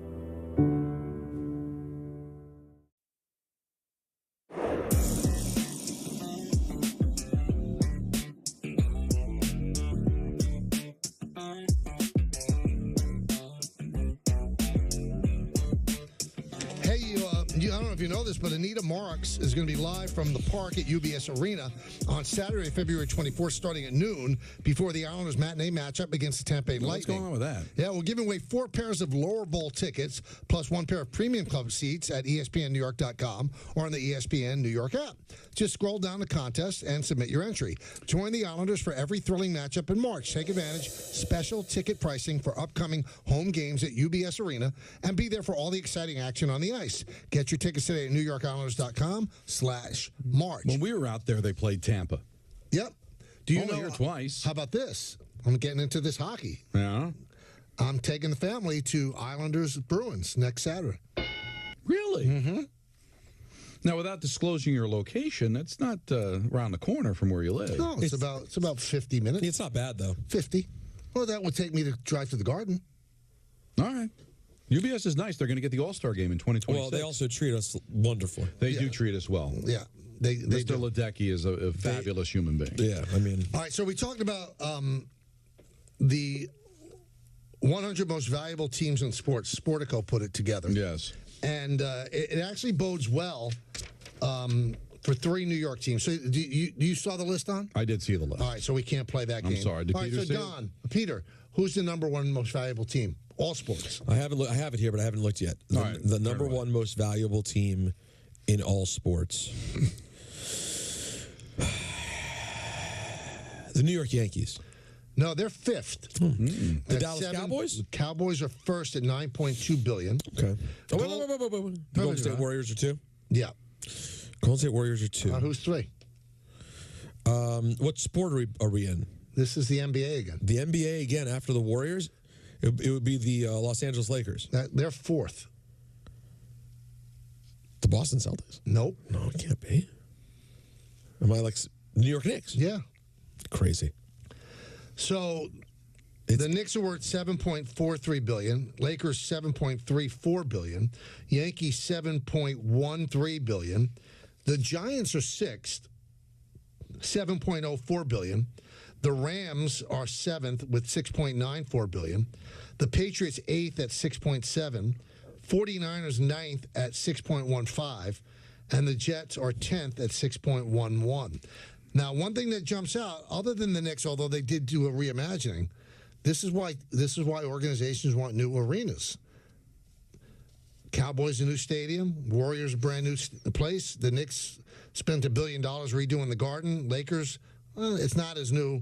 [SPEAKER 12] I don't know if you know this, but Anita Marks is going to be live from the park at UBS Arena on Saturday, February 24th, starting at noon, before the Islanders matinee matchup against the Tampa Bay Lightning.
[SPEAKER 13] What's going on with that?
[SPEAKER 12] Yeah, we're giving away 4 pairs of lower bowl tickets, plus 1 pair of premium club seats at ESPNNewYork.com or on the ESPN New York app. Just scroll down the contest and submit your entry. Join the Islanders for every thrilling matchup in March. Take advantage special ticket pricing for upcoming home games at UBS Arena and be there for all the exciting action on the ice. Get your tickets today at NewYorkIslanders.com/March.
[SPEAKER 13] When we were out there, they played Tampa.
[SPEAKER 12] Yep. Do you
[SPEAKER 13] Only
[SPEAKER 12] know
[SPEAKER 13] here twice?
[SPEAKER 12] How about this? I'm getting into this hockey.
[SPEAKER 13] Yeah.
[SPEAKER 12] I'm taking the family to Islanders Bruins next Saturday.
[SPEAKER 13] Really?
[SPEAKER 12] Mm-hmm.
[SPEAKER 13] Now, without disclosing your location, that's not around the corner from where you live.
[SPEAKER 12] No, it's about 50 minutes.
[SPEAKER 1] It's not bad, though.
[SPEAKER 12] 50. Well, that would take me to drive to the Garden.
[SPEAKER 13] All right. UBS is nice. They're going to get the All-Star game in 2026.
[SPEAKER 1] Well, they also treat us wonderfully.
[SPEAKER 13] They do treat us well.
[SPEAKER 12] Yeah.
[SPEAKER 13] Mr. Ledecky is a fabulous human being.
[SPEAKER 1] Yeah, I mean.
[SPEAKER 12] All right, so we talked about the 100 most valuable teams in sports. Sportico put it together.
[SPEAKER 13] Yes.
[SPEAKER 12] And it actually bodes well for 3 New York teams. So you saw the list on?
[SPEAKER 13] I did see the list.
[SPEAKER 12] All right, so we can't play that game.
[SPEAKER 13] I'm sorry. Did
[SPEAKER 12] All right,
[SPEAKER 13] Peter
[SPEAKER 12] so
[SPEAKER 13] see
[SPEAKER 12] Don, Peter, who's the #1 most valuable team? All sports.
[SPEAKER 1] I have it here, but I haven't looked yet. The number 1 most valuable team in all sports. The New York Yankees.
[SPEAKER 12] No, they're 5th.
[SPEAKER 1] The Dallas Cowboys?
[SPEAKER 12] The Cowboys are first at $9.2 billion.
[SPEAKER 1] Okay. The Golden State Warriors are 2?
[SPEAKER 12] Yeah.
[SPEAKER 1] Golden State Warriors are 2.
[SPEAKER 12] Who's 3?
[SPEAKER 1] What sport are we in?
[SPEAKER 12] This is the NBA again.
[SPEAKER 1] The NBA again after the Warriors? It would be the Los Angeles Lakers.
[SPEAKER 12] They're fourth.
[SPEAKER 1] The Boston Celtics?
[SPEAKER 12] Nope.
[SPEAKER 1] No, it can't be. Am I like New York Knicks?
[SPEAKER 12] Yeah.
[SPEAKER 1] Crazy.
[SPEAKER 12] So the Knicks are worth $7.43 billion. Lakers $7.34 billion. Yankees $7.13 billion. The Giants are sixth, $7.04 billion. The Rams are seventh with $6.94 billion. The Patriots eighth at $6.7. 49ers ninth at $6.15. And the Jets are 10th at $6.11. Now, one thing that jumps out, other than the Knicks, although they did do a reimagining, this is why organizations want new arenas. Cowboys a new stadium, Warriors a brand new place. The Knicks spent $1 billion redoing the Garden. Lakers, it's not as new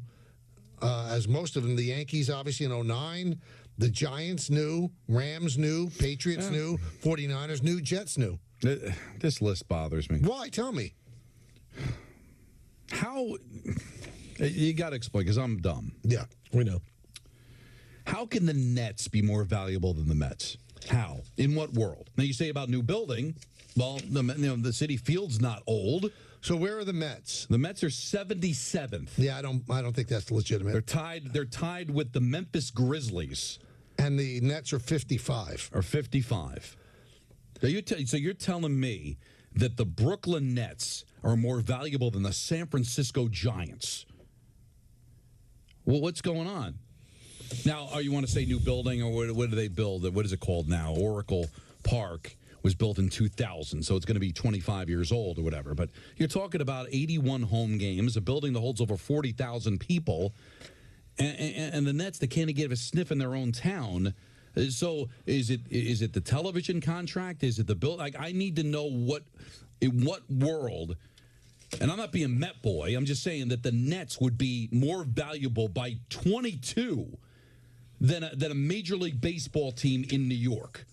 [SPEAKER 12] as most of them. The Yankees, obviously, in 2009. The Giants new, Rams new, Patriots new, 49ers new, Jets new.
[SPEAKER 13] This list bothers me.
[SPEAKER 12] Why? Tell me.
[SPEAKER 13] How? You got to explain, because I'm dumb.
[SPEAKER 12] Yeah,
[SPEAKER 1] we know.
[SPEAKER 13] How can the Nets be more valuable than the Mets? How? In what world? Now, you say about new building. Well, the Citi Field's not old.
[SPEAKER 12] So where are the Mets?
[SPEAKER 13] The Mets are 77th.
[SPEAKER 12] Yeah, I don't think that's legitimate.
[SPEAKER 13] They're tied with the Memphis Grizzlies.
[SPEAKER 12] And the Nets are 55.
[SPEAKER 13] Are 55. So you're telling me that the Brooklyn Nets are more valuable than the San Francisco Giants? Well, what's going on? Now, you want to say new building, or what do they build? What is it called now? Oracle Park was built in 2000, so it's going to be 25 years old or whatever. But you're talking about 81 home games, a building that holds over 40,000 people, and the Nets, they can't get a sniff in their own town. So is it the television contract? Is it the bill? Like, I need to know in what world. And I'm not being Met boy. I'm just saying that the Nets would be more valuable by 22 than a Major League Baseball team in New York.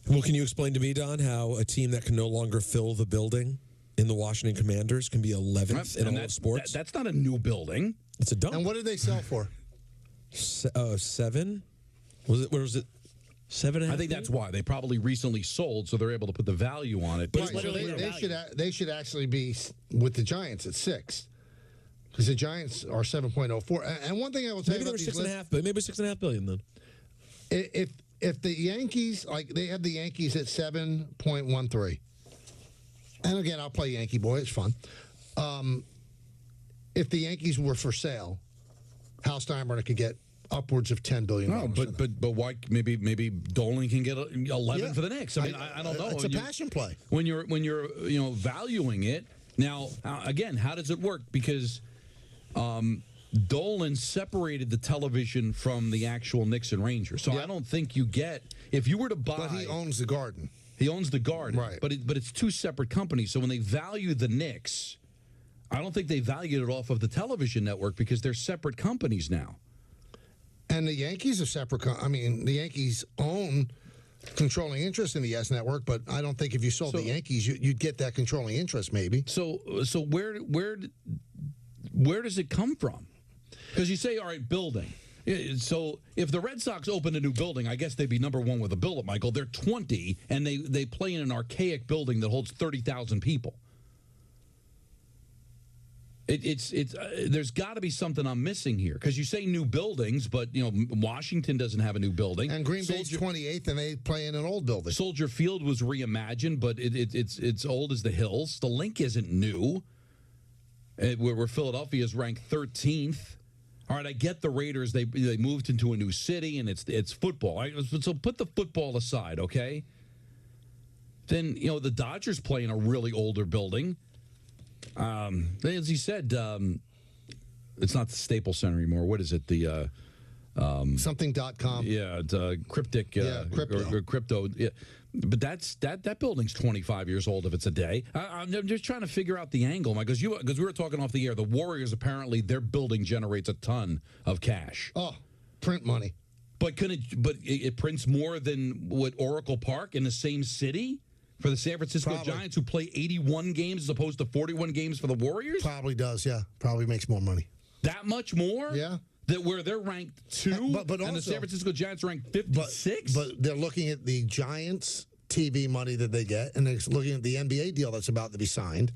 [SPEAKER 1] Well, can you explain to me, Don, how a team that can no longer fill the building in the Washington Commanders can be 11th in all of sports?
[SPEAKER 13] That's not a new building.
[SPEAKER 1] It's a dump.
[SPEAKER 12] And what did they sell for?
[SPEAKER 1] 7? What was it? 7.5?
[SPEAKER 13] I think that's why they probably recently sold, so they're able to put the value on it.
[SPEAKER 12] But they should actually be with the Giants at 6, because the Giants are 7.04. And one thing I will tell you about these lists,
[SPEAKER 1] maybe $6.5 billion then.
[SPEAKER 12] If the Yankees, like they have the Yankees at 7.13, and again I'll play Yankee boy, it's fun. If the Yankees were for sale, Hal Steinbrenner could get upwards of $10 billion.
[SPEAKER 13] No, but why? Maybe Dolan can get 11 for the Knicks. I mean, I don't know.
[SPEAKER 12] It's a passion play
[SPEAKER 13] when you're valuing it. Now, again, how does it work? Because Dolan separated the television from the actual Knicks and Rangers, so I don't think you get, if you were to buy.
[SPEAKER 12] But he owns the Garden.
[SPEAKER 13] He owns the Garden,
[SPEAKER 12] right?
[SPEAKER 13] But it's two separate companies. So when they value the Knicks, I don't think they valued it off of the television network, because they're separate companies now.
[SPEAKER 12] And the Yankees are separate. The Yankees own controlling interest in the YES Network, but I don't think if you sold the Yankees, you'd get that controlling interest, maybe.
[SPEAKER 13] So where does it come from? Because you say, all right, building. So if the Red Sox opened a new building, I guess they'd be number one with a build-up, Michael. They're 20, and they play in an archaic building that holds 30,000 people. There's got to be something I'm missing here, because you say new buildings, but Washington doesn't have a new building,
[SPEAKER 12] and Green Bay's 28th, and they play in an old building.
[SPEAKER 13] Soldier Field was reimagined, but it's old as the hills. The Link isn't new. Where Philadelphia's ranked 13th. All right, I get the Raiders. They moved into a new city, and it's football. Right? So put the football aside, okay? Then the Dodgers play in a really older building. As he said, it's not the Staples Center anymore. What is it? The
[SPEAKER 12] something.com.
[SPEAKER 13] Yeah, cryptic. Crypto. Yeah. But that building's 25 years old if it's a day. I'm just trying to figure out the angle, because we were talking off the air. The Warriors, apparently their building generates a ton of cash.
[SPEAKER 12] Oh, print money.
[SPEAKER 13] But it prints more than what Oracle Park in the same city? For the San Francisco Giants, who play 81 games as opposed to 41 games for the Warriors?
[SPEAKER 12] Probably does, yeah. Probably makes more money.
[SPEAKER 13] That much more?
[SPEAKER 12] Yeah.
[SPEAKER 13] That where they're ranked 2,
[SPEAKER 12] but also,
[SPEAKER 13] and the San Francisco Giants ranked 56?
[SPEAKER 12] But they're looking at the Giants' TV money that they get, and they're looking at the NBA deal that's about to be signed.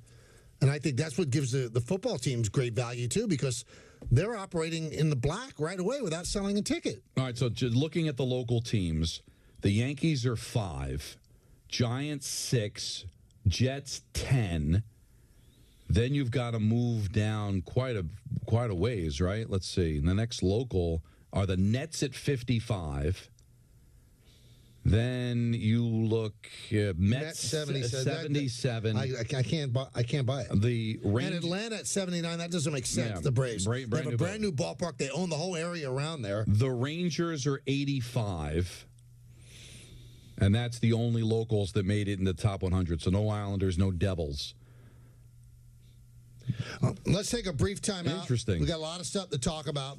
[SPEAKER 12] And I think that's what gives the football teams great value, too, because they're operating in the black right away without selling a ticket.
[SPEAKER 13] All right, so just looking at the local teams, the Yankees are 5, Giants 6, Jets 10. Then you've got to move down quite a ways, right? Let's see. The next local are the Nets at 55. Then you look Mets 77.
[SPEAKER 12] I can't buy it.
[SPEAKER 13] The
[SPEAKER 12] and Atlanta at 79. That doesn't make sense.
[SPEAKER 13] Yeah,
[SPEAKER 12] the Braves.
[SPEAKER 13] brand
[SPEAKER 12] they have a
[SPEAKER 13] new
[SPEAKER 12] brand new ballpark. They own the whole area around there.
[SPEAKER 13] The Rangers are 85. And that's the only locals that made it in the top 100. So no Islanders, no Devils.
[SPEAKER 12] Let's take a brief time out.
[SPEAKER 13] Interesting.
[SPEAKER 12] We got a lot of stuff to talk about.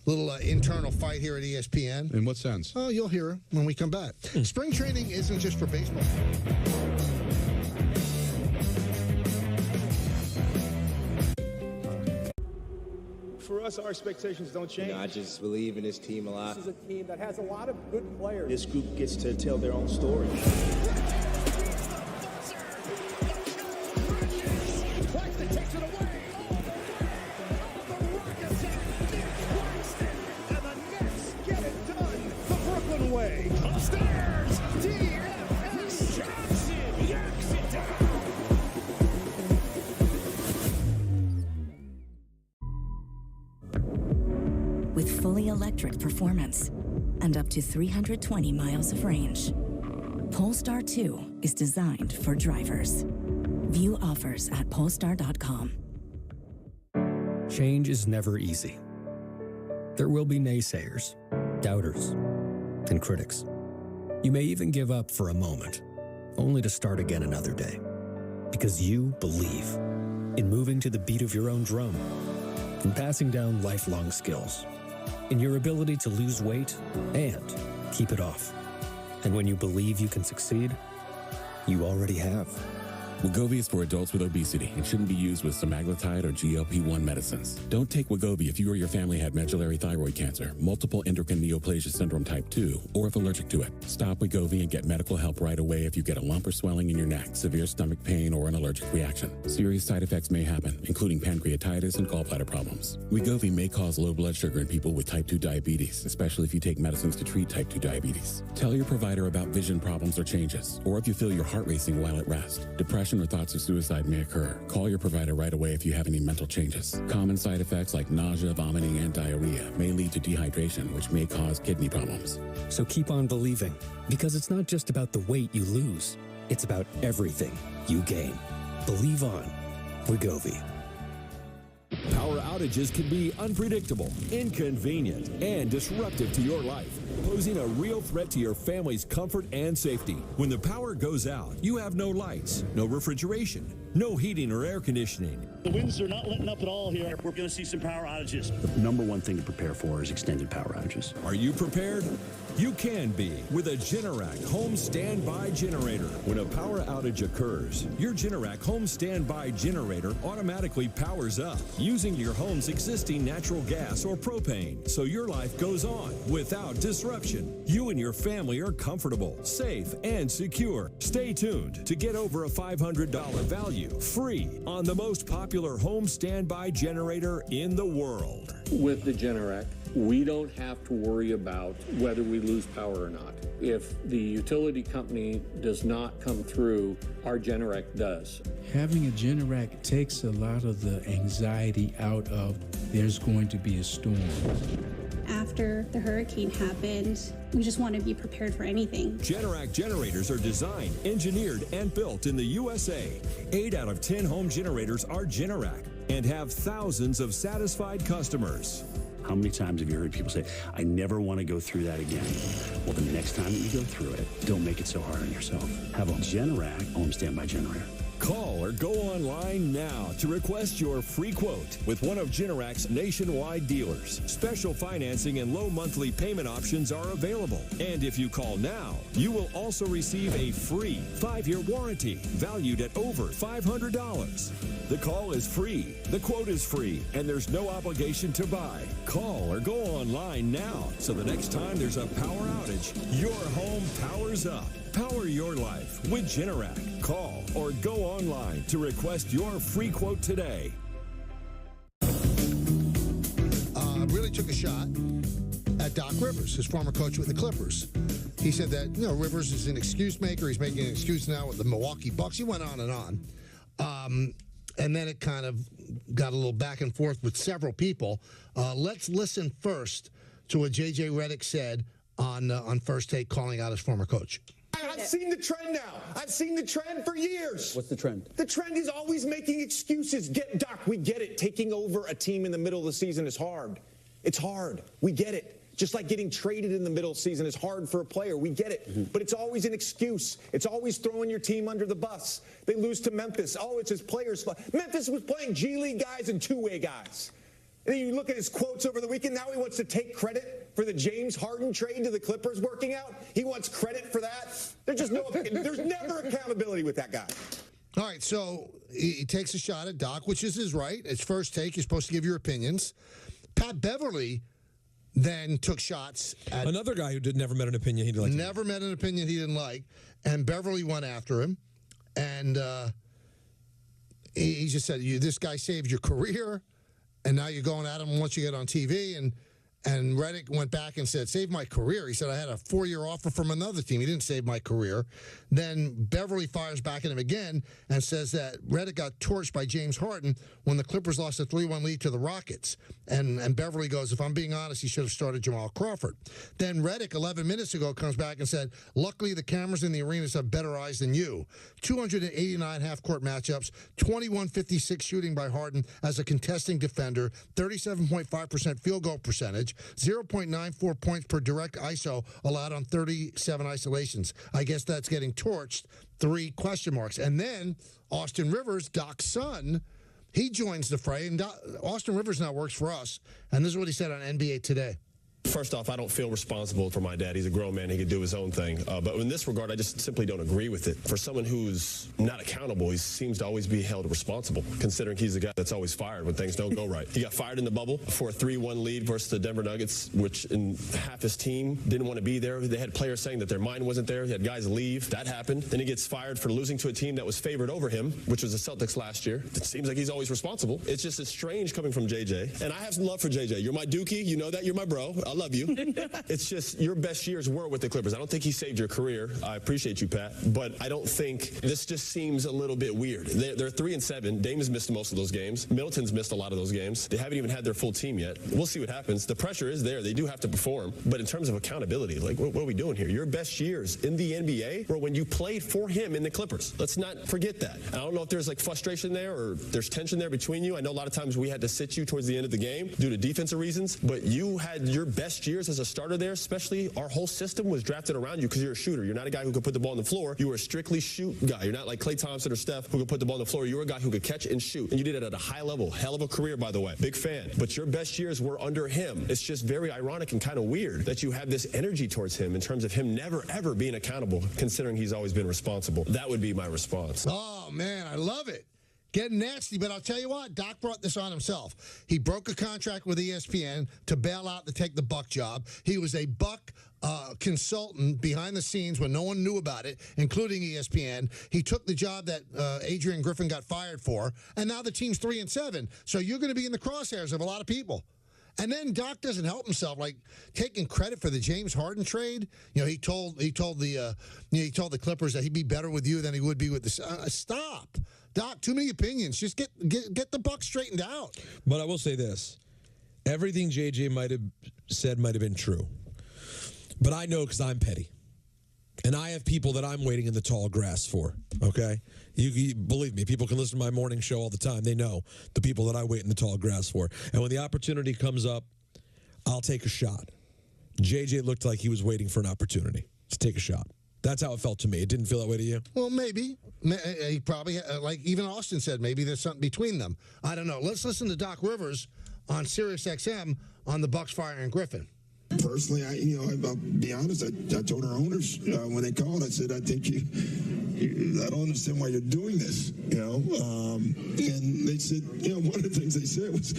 [SPEAKER 12] Little internal fight here at ESPN.
[SPEAKER 13] In what sense?
[SPEAKER 12] Oh, you'll hear it when we come back. Spring training isn't just for baseball.
[SPEAKER 2] For us, our expectations don't change.
[SPEAKER 3] I just believe in this team a lot.
[SPEAKER 2] This is a team that has a lot of good players. This group gets to tell their own story.
[SPEAKER 28] Way. Upstairs, DFS Johnson yanks it down.
[SPEAKER 4] With fully electric performance and up to 320 miles of range, Polestar 2 is designed for drivers. View offers at polestar.com.
[SPEAKER 5] Change is never easy. There will be naysayers, doubters, and critics. You may even give up for a moment, only to start again another day. Because you believe in moving to the beat of your own drum, in passing down lifelong skills, in your ability to lose weight and keep it off. And when you believe you can succeed, you already have.
[SPEAKER 6] Wegovy is for adults with obesity and shouldn't be used with semaglutide or GLP-1 medicines. Don't take Wegovy if you or your family had medullary thyroid cancer, multiple endocrine neoplasia syndrome type 2, or if allergic to it. Stop Wegovy and get medical help right away if you get a lump or swelling in your neck, severe stomach pain, or an allergic reaction. Serious side effects may happen, including pancreatitis and gallbladder problems. Wegovy may cause low blood sugar in people with type 2 diabetes, especially if you take medicines to treat type 2 diabetes. Tell your provider about vision problems or changes, or if you feel your heart racing while at rest. Depression or thoughts of suicide may occur. Call your provider right away if you have any mental changes. Common side effects like nausea, vomiting, and diarrhea may lead to dehydration, which may cause kidney problems.
[SPEAKER 5] So keep on believing, because it's not just about the weight you lose. It's about everything you gain. Believe on. Wegovy.
[SPEAKER 21] Power outages can be unpredictable, inconvenient, and disruptive to your life, posing a real threat to your family's comfort and safety. When the power goes out, you have no lights, no refrigeration, no heating or air conditioning.
[SPEAKER 28] The winds are not letting up at all here. We're going to see some power outages. The number one thing to prepare for is extended power outages.
[SPEAKER 21] Are you prepared? You can be with a Generac home standby generator. When a power outage occurs, your Generac home standby generator automatically powers up using your home's existing natural gas or propane, so your life goes on without disruption. You and your family are comfortable, safe, and secure. Stay tuned to get over a $500 value free on the most popular home standby generator in the world.
[SPEAKER 8] With the Generac, we don't have to worry about whether we lose power or not. If the utility company does not come through, our Generac does.
[SPEAKER 9] Having a Generac takes a lot of the anxiety out of there's going to be a storm.
[SPEAKER 14] After the hurricane happened, we just want to be prepared for anything.
[SPEAKER 21] Generac generators are designed, engineered, and built in the USA. 8 out of 10 home generators are Generac and have thousands of satisfied customers.
[SPEAKER 28] How many times have you heard people say, I never want to go through that again? Well, the next time that you go through it, don't make it so hard on yourself. Have a Generac home standby generator.
[SPEAKER 27] Call or go online now to request your free quote with one of Generac's nationwide dealers. Special financing and low monthly payment options are available. And if you call now, you will also receive a free 5-year warranty valued at over $500. The call is free, the quote is free, and there's no obligation to buy. Call or go online now so the next time there's a power outage, your home powers up. Power your life with Generac. Call or go online to request your free quote today.
[SPEAKER 12] Really took a shot at Doc Rivers, his former coach with the Clippers. He said that, Rivers is an excuse maker. He's making an excuse now with the Milwaukee Bucks. He went on and on. And then it kind of got a little back and forth with several people. Let's listen first to what J.J. Redick said on First Take, calling out his former coach.
[SPEAKER 7] I've seen the trend now. I've seen the trend for years.
[SPEAKER 10] What's the trend?
[SPEAKER 7] The trend is always making excuses. Doc, we get it. Taking over a team in the middle of the season is hard. It's hard. We get it. Just like getting traded in the middle of the season is hard for a player. We get it. Mm-hmm. But it's always an excuse. It's always throwing your team under the bus. They lose to Memphis. Oh, it's his players. Memphis was playing G League guys and two-way guys. And then you look at his quotes over the weekend. Now he wants to take credit for the James Harden trade to the Clippers working out. He wants credit for that. There's never accountability with that guy.
[SPEAKER 12] All right, so he takes a shot at Doc, which is his right. It's First Take. You're supposed to give your opinions. Pat Beverly then took shots at
[SPEAKER 1] another guy who never met an opinion he didn't like.
[SPEAKER 12] Never met an opinion he didn't like. And Beverly went after him. And he just said, this guy saved your career. And now you're going at him once you get on TV. And Redick went back and said, save my career. He said, I had a 4-year offer from another team. He didn't save my career. Then Beverly fires back at him again and says that Redick got torched by James Harden when the Clippers lost a 3-1 lead to the Rockets. And Beverly goes, if I'm being honest, he should have started Jamal Crawford. Then Redick, 11 minutes ago, comes back and said, luckily the cameras in the arenas have better eyes than you. 289 half-court matchups, 21-56 shooting by Harden as a contesting defender, 37.5% field goal percentage, 0.94 points per direct ISO allowed on 37 isolations. I guess that's getting torched. 3 question marks. And then Austin Rivers, Doc's son, he joins the fray. And Austin Rivers now works for us. And this is what he said on NBA Today.
[SPEAKER 11] First off, I don't feel responsible for my dad. He's a grown man. He could do his own thing. But in this regard, I just simply don't agree with it. For someone who's not accountable, he seems to always be held responsible, considering he's the guy that's always fired when things don't go right. He got fired in the bubble for a 3-1 lead versus the Denver Nuggets, which in half his team didn't want to be there. They had players saying that their mind wasn't there. He had guys leave. That happened. Then he gets fired for losing to a team that was favored over him, which was the Celtics last year. It seems like he's always responsible. It's just as strange coming from JJ. And I have some love for JJ. You're my dookie. You know that. You're my bro. I love you. It's just your best years were with the Clippers. I don't think he saved your career. I appreciate you, Pat. But I don't think this just seems a little bit weird. They're 3-7. Dame has missed most of those games. Middleton's missed a lot of those games. They haven't even had their full team yet. We'll see what happens. The pressure is there. They do have to perform. But in terms of accountability, like, what are we doing here? Your best years in the NBA were when you played for him in the Clippers. Let's not forget that. I don't know if there's like frustration there or there's tension there between you. I know a lot of times we had to sit you towards the end of the game due to defensive reasons, but you had your best years as a starter there, especially our whole system was drafted around you because you're a shooter. You're not a guy who could put the ball on the floor. You were a strictly shoot guy. You're not like Klay Thompson or Steph who could put the ball on the floor. You were a guy who could catch and shoot, and you did it at a high level. Hell of a career, by the way. Big fan. But your best years were under him. It's just very ironic and kind of weird that you have this energy towards him in terms of him never, ever being accountable, considering he's always been responsible. That would be my response.
[SPEAKER 12] Oh, man, I love it. Getting nasty, but I'll tell you what, Doc brought this on himself. He broke a contract with ESPN to bail out to take the Buck job. He was a Buck consultant behind the scenes when no one knew about it, including ESPN. He took the job that Adrian Griffin got fired for, and now the team's 3-7. So you're going to be in the crosshairs of a lot of people. And then Doc doesn't help himself, like taking credit for the James Harden trade. You know, he told the Clippers that he'd be better with you than he would be with the. Stop, Doc. Too many opinions. Just get the Bucks straightened out.
[SPEAKER 1] But I will say this: everything JJ might have said might have been true, but I know because I'm petty, and I have people that I'm waiting in the tall grass for. Okay, you believe me, people can listen to my morning show all the time. They know the people that I wait in the tall grass for. And when the opportunity comes up, I'll take a shot. JJ looked like he was waiting for an opportunity to take a shot. That's how it felt to me. It didn't feel that way to you?
[SPEAKER 12] Well, maybe. He probably, like even Austin said, maybe there's something between them. I don't know. Let's listen to Doc Rivers on Sirius XM on the Bucks firing Griffin.
[SPEAKER 10] Personally, I'll be honest. I told our owners when they called, I said, I think I don't understand why you're doing this, And they said, one of the things they said was,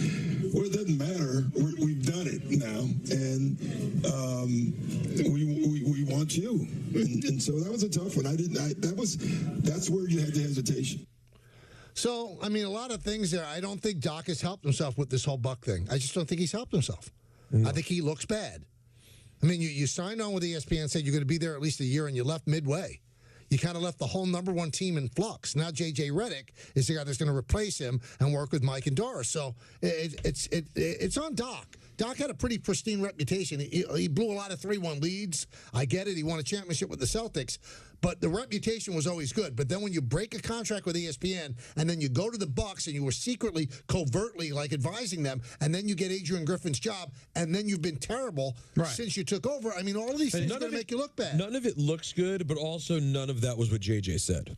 [SPEAKER 10] well, it doesn't matter. We've done it now, and we want you. And so that was a tough one. That's where you had the hesitation.
[SPEAKER 12] So, I mean, a lot of things there. I don't think Doc has helped himself with this whole Buck thing. I just don't think he's helped himself. No. I think he looks bad. I mean, you signed on with ESPN, said you're going to be there at least a year, and you left midway. You kind of left the whole number one team in flux. Now J.J. Redick is the guy that's going to replace him and work with Mike and Doris. So it's on Doc. Doc had a pretty pristine reputation. He blew a lot of 3-1 leads. I get it. He won a championship with the Celtics. But the reputation was always good. But then when you break a contract with ESPN and then you go to the Bucks and you were secretly, covertly, like advising them, and then you get Adrian Griffin's job, and then you've been terrible since you took over. I mean, all of these things are going to make you look bad.
[SPEAKER 1] None of it looks good, but also none of that was what JJ said.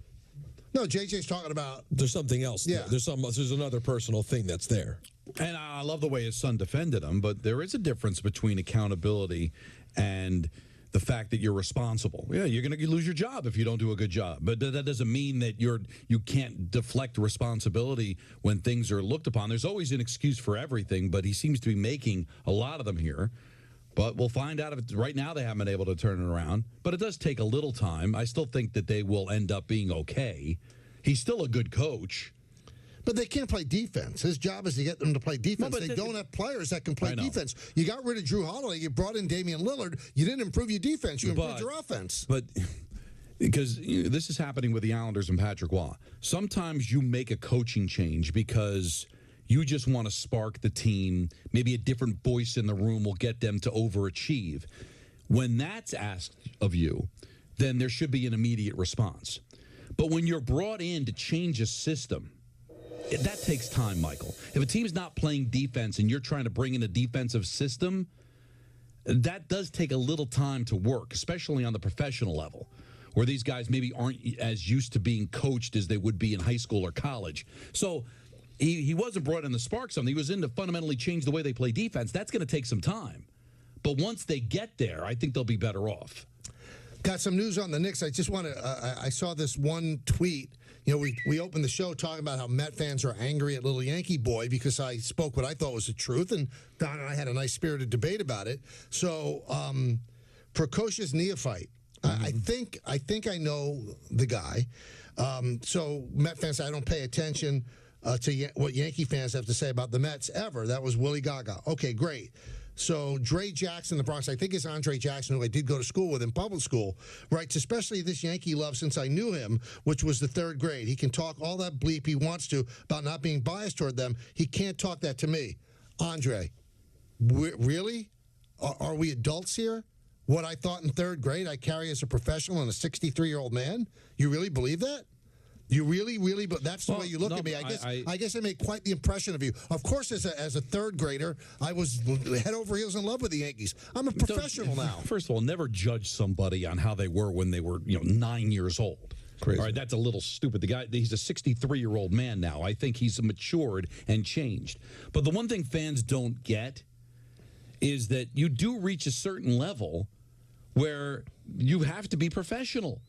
[SPEAKER 12] No, JJ's talking about...
[SPEAKER 1] There's something else.
[SPEAKER 12] Yeah.
[SPEAKER 1] There's another personal thing that's there.
[SPEAKER 13] And I love the way his son defended him, but there is a difference between accountability and the fact that you're responsible. Yeah, you're going to lose your job if you don't do a good job. But that doesn't mean that you can't deflect responsibility when things are looked upon. There's always an excuse for everything, but he seems to be making a lot of them here. But we'll find out if right now they haven't been able to turn it around. But it does take a little time. I still think that they will end up being okay. He's still a good coach.
[SPEAKER 12] But they can't play defense. His job is to get them to play defense. They don't have players that can play defense. You got rid of Drew Holiday. You brought in Damian Lillard. You didn't improve your defense. You improved your offense.
[SPEAKER 13] But because this is happening with the Islanders and Patrick Waugh. Sometimes you make a coaching change because you just want to spark the team. Maybe a different voice in the room will get them to overachieve. When that's asked of you, then there should be an immediate response. But when you're brought in to change a system, that takes time, Michael. If a team's not playing defense and you're trying to bring in a defensive system, that does take a little time to work, especially on the professional level, where these guys maybe aren't as used to being coached as they would be in high school or college. So he wasn't brought in to spark something. He was in to fundamentally change the way they play defense. That's going to take some time. But once they get there, I think they'll be better off.
[SPEAKER 12] Got some news on the Knicks. I just want to I saw this one tweet. We opened the show talking about how Met fans are angry at Little Yankee Boy because I spoke what I thought was the truth, and Don and I had a nice spirited debate about it. So, precocious neophyte. I think I know the guy. So Met fans, I don't pay attention to what Yankee fans have to say about the Mets ever. That was Willie Gaga. Okay, great. So Dre Jackson, the Bronx, I think it's Andre Jackson, who I did go to school with in public school, writes, especially this Yankee love since I knew him, which was the third grade. He can talk all that bleep he wants to about not being biased toward them. He can't talk that to me. Andre, really? Are we adults here? What I thought in third grade I carry as a professional and a 63-year-old man? You really believe that? You really, but that's the way you look at me. I guess I made quite the impression of you. Of course, as a third grader, I was head over heels in love with the Yankees. I'm a professional now.
[SPEAKER 13] First of all, never judge somebody on how they were when they were 9 years old. Crazy. All right, that's a little stupid. The guy, he's a 63-year-old man now. I think he's matured and changed. But the one thing fans don't get is that you do reach a certain level where you have to be professional.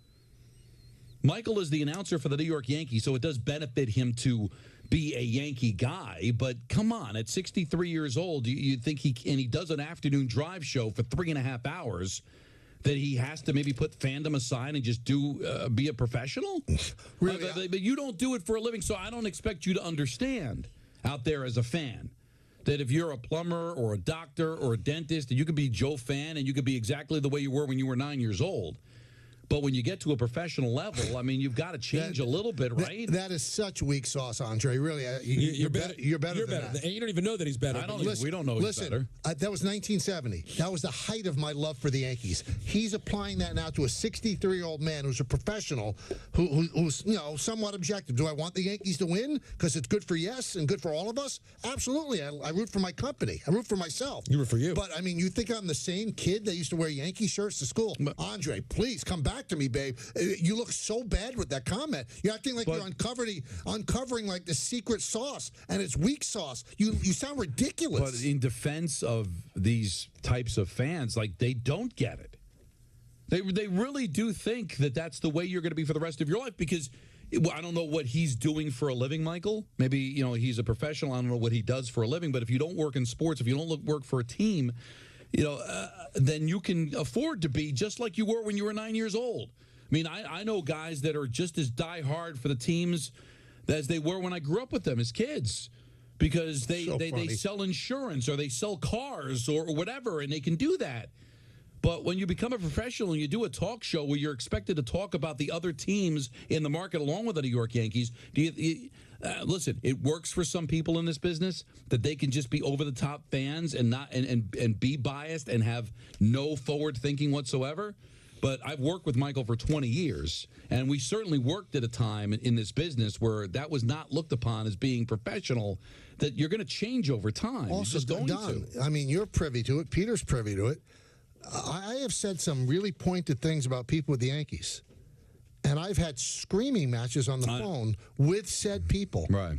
[SPEAKER 13] Michael is the announcer for the New York Yankees, so it does benefit him to be a Yankee guy. But come on, at 63 years old, you think he does an afternoon drive show for 3.5 hours, that he has to maybe put fandom aside and just be a professional? Really? But you don't do it for a living, so I don't expect you to understand out there as a fan that if you're a plumber or a doctor or a dentist, you could be Joe Fan and you could be exactly the way you were when you were 9 years old. But when you get to a professional level, I mean, you've got to change a little bit, right?
[SPEAKER 12] That is such weak sauce, Andre. Really, you're better. You're better than that.
[SPEAKER 1] And you don't even know that he's better.
[SPEAKER 13] We don't know he's better.
[SPEAKER 12] That was 1970. That was the height of my love for the Yankees. He's applying that now to a 63-year-old man who's a professional, who's somewhat objective. Do I want the Yankees to win because it's good for yes and good for all of us? Absolutely. I root for my company. I root for myself.
[SPEAKER 1] You root for you.
[SPEAKER 12] But I mean, you think I'm the same kid that used to wear Yankee shirts to school? Andre, please come back back to me, babe. You look so bad with that comment. You're acting like you're uncovering like the secret sauce, and it's weak sauce. You sound ridiculous.
[SPEAKER 13] But in defense of these types of fans, like, they don't get it. They really do think that that's the way you're going to be for the rest of your life, because I don't know what he's doing for a living, Michael. Maybe, he's a professional. I don't know what he does for a living. But if you don't work in sports, if you don't work for a team, then you can afford to be just like you were when you were 9 years old. I mean, I know guys that are just as diehard for the teams as they were when I grew up with them as kids, because they sell insurance or they sell cars or whatever, and they can do that. But when you become a professional and you do a talk show where you're expected to talk about the other teams in the market along with the New York Yankees, listen, it works for some people in this business that they can just be over-the-top fans and not and be biased and have no forward thinking whatsoever. But I've worked with Michael for 20 years, and we certainly worked at a time in this business where that was not looked upon as being professional, that you're going to change over time.
[SPEAKER 12] Also, Don, I mean, you're privy to it. Peter's privy to it. I have said some really pointed things about people with the Yankees, and I've had screaming matches on the phone with said people.
[SPEAKER 13] Right.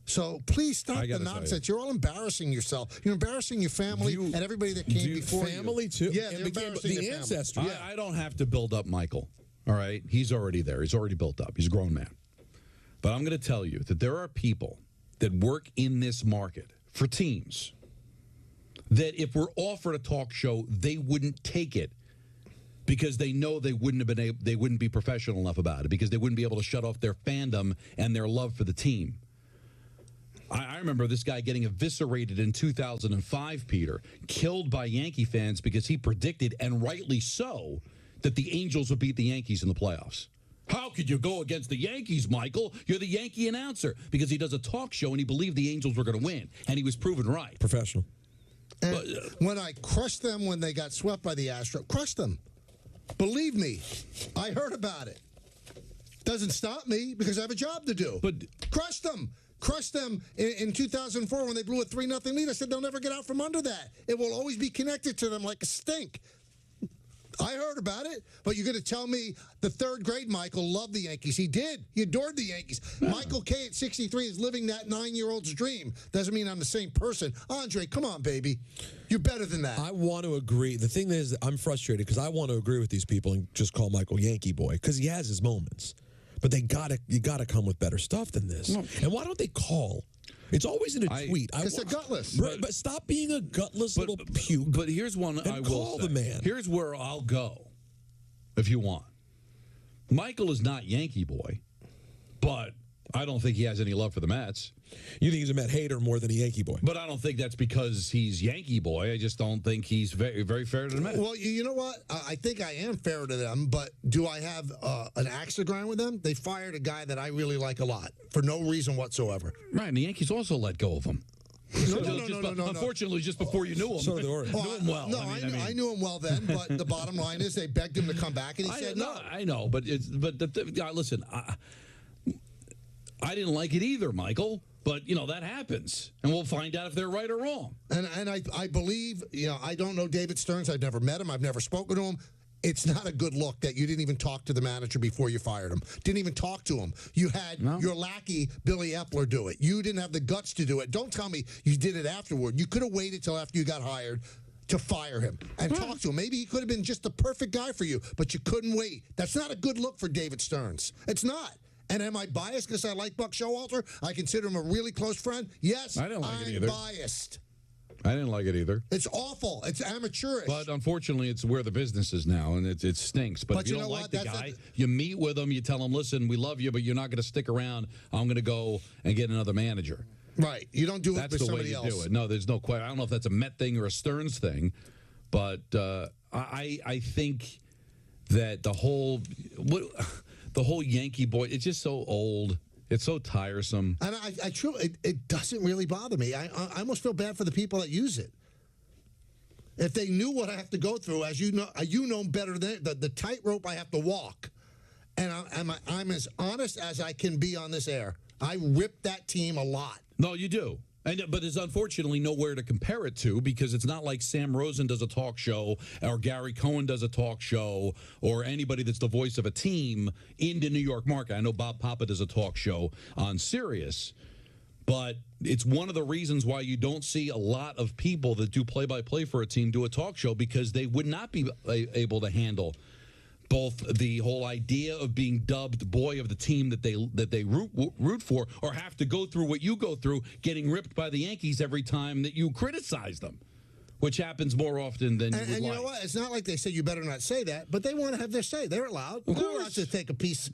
[SPEAKER 12] So please stop the nonsense. You're all embarrassing yourself. You're embarrassing your family and everybody that came before you.
[SPEAKER 1] Family, too?
[SPEAKER 12] Yeah, they're embarrassing
[SPEAKER 1] the ancestry.
[SPEAKER 12] Yeah.
[SPEAKER 13] I don't have to build up Michael, all right? He's already there. He's already built up. He's a grown man. But I'm going to tell you that there are people that work in this market for teams that if we're offered a talk show, they wouldn't take it because they know they wouldn't be professional enough about it, because they wouldn't be able to shut off their fandom and their love for the team. I remember this guy getting eviscerated in 2005, Peter, killed by Yankee fans because he predicted, and rightly so, that the Angels would beat the Yankees in the playoffs. How could you go against the Yankees, Michael? You're the Yankee announcer. Because he does a talk show and he believed the Angels were going to win, and he was proven right.
[SPEAKER 1] Professional.
[SPEAKER 12] And when I crushed them when they got swept by the Astros, crushed them. Believe me, I heard about it. Doesn't stop me because I have a job to do.
[SPEAKER 13] But
[SPEAKER 12] crushed them. Crushed them in 2004 when they blew a 3-0 lead. I said they'll never get out from under that. It will always be connected to them like a stink. I heard about it, but you're going to tell me the third grade Michael loved the Yankees. He did. He adored the Yankees. Michael K. at 63 is living that 9-year-old's dream. Doesn't mean I'm the same person. Andre, come on, baby. You're better than that.
[SPEAKER 1] I want to agree. The thing is, I'm frustrated because I want to agree with these people and just call Michael Yankee Boy because he has his moments. But you gotta come with better stuff than this. No. And why don't they call? It's always in a tweet.
[SPEAKER 12] Because they're gutless.
[SPEAKER 1] But stop being a gutless little puke.
[SPEAKER 13] But here's one I will
[SPEAKER 1] call
[SPEAKER 13] say.
[SPEAKER 1] The man.
[SPEAKER 13] Here's where I'll go, if you want. Michael is not Yankee Boy, but I don't think he has any love for the Mets.
[SPEAKER 1] You think he's a Met hater more than a Yankee Boy?
[SPEAKER 13] But I don't think that's because he's Yankee Boy. I just don't think he's very, very fair to the Mets.
[SPEAKER 12] Well, you know what? I think I am fair to them, but do I have an axe to grind with them? They fired a guy that I really like a lot for no reason whatsoever.
[SPEAKER 13] Right, and the Yankees also let go of him.
[SPEAKER 12] No.
[SPEAKER 13] Unfortunately, just before you knew him.
[SPEAKER 1] So did the Orioles.
[SPEAKER 13] Knew him well.
[SPEAKER 12] No, I knew him well then, but the bottom line is they begged him to come back, and he said no.
[SPEAKER 13] I know, but listen, I didn't like it either, Michael. But, that happens. And we'll find out if they're right or wrong.
[SPEAKER 12] And I believe, I don't know David Stearns. I've never met him. I've never spoken to him. It's not a good look that you didn't even talk to the manager before you fired him. Didn't even talk to him. You had your lackey, Billy Epler, do it. You didn't have the guts to do it. Don't tell me you did it afterward. You could have waited till after you got hired to fire him and talk to him. Maybe he could have been just the perfect guy for you, but you couldn't wait. That's not a good look for David Stearns. It's not. And am I biased because I like Buck Showalter? I consider him a really close friend? Yes,
[SPEAKER 13] I didn't like it either.
[SPEAKER 12] Biased.
[SPEAKER 13] I didn't like it either.
[SPEAKER 12] It's awful. It's amateurish.
[SPEAKER 13] But unfortunately, it's where the business is now, and it stinks. But if you don't like the guy, you meet with him, you tell him, listen, we love you, but you're not going to stick around. I'm going to go and get another manager.
[SPEAKER 12] Right. You don't do it with somebody else.
[SPEAKER 13] That's the way you do it. No, there's no question. I don't know if that's a Met thing or a Stearns thing, but I think that the whole Yankee Boy, it's just so old. It's so tiresome.
[SPEAKER 12] And I truly, it doesn't really bother me. I almost feel bad for the people that use it. If they knew what I have to go through, as you know better than the tightrope I have to walk, and I'm as honest as I can be on this air. I rip that team a lot.
[SPEAKER 13] No, you do. But there's unfortunately nowhere to compare it to because it's not like Sam Rosen does a talk show or Gary Cohen does a talk show or anybody that's the voice of a team in the New York market. I know Bob Papa does a talk show on Sirius, but it's one of the reasons why you don't see a lot of people that do play-by-play for a team do a talk show because they would not be able to handle both the whole idea of being dubbed boy of the team that they root for, or have to go through what you go through, getting ripped by the Yankees every time that you criticize them, which happens more often than you would
[SPEAKER 12] and you
[SPEAKER 13] like.
[SPEAKER 12] know what? It's not like they say you better not say that, but they want to have their say. They're allowed.
[SPEAKER 13] Of
[SPEAKER 12] They're
[SPEAKER 13] course.
[SPEAKER 12] allowed to take a piece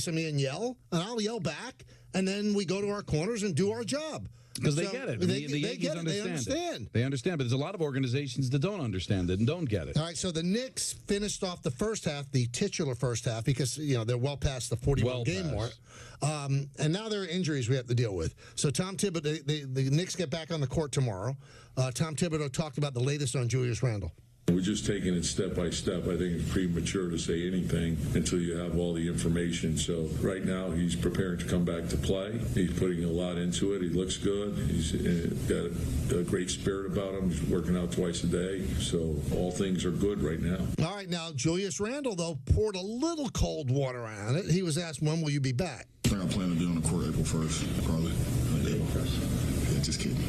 [SPEAKER 12] of me and yell, and I'll yell back, and then we go to our corners and do our job.
[SPEAKER 13] Because they get it. The Yankees
[SPEAKER 12] get it. They understand.
[SPEAKER 13] They understand, but there's a lot of organizations that don't understand it and don't get it.
[SPEAKER 12] All right, so the Knicks finished off the first half, the titular first half, because they're well past the 41-game mark. And now there are injuries we have to deal with. So Tom Thibodeau, the Knicks get back on the court tomorrow. Tom Thibodeau talked about the latest on Julius Randle.
[SPEAKER 15] We're just taking it step by step. I think it's premature to say anything until you have all the information. So right now he's preparing to come back to play. He's putting a lot into it. He looks good. He's got a great spirit about him. He's working out twice a day. So all things are good right now.
[SPEAKER 12] All right, now Julius Randle, though, poured a little cold water on it. He was asked, when will you be back?
[SPEAKER 10] I think I plan to be on the court April 1st, probably. April 1st? Yeah, just kidding.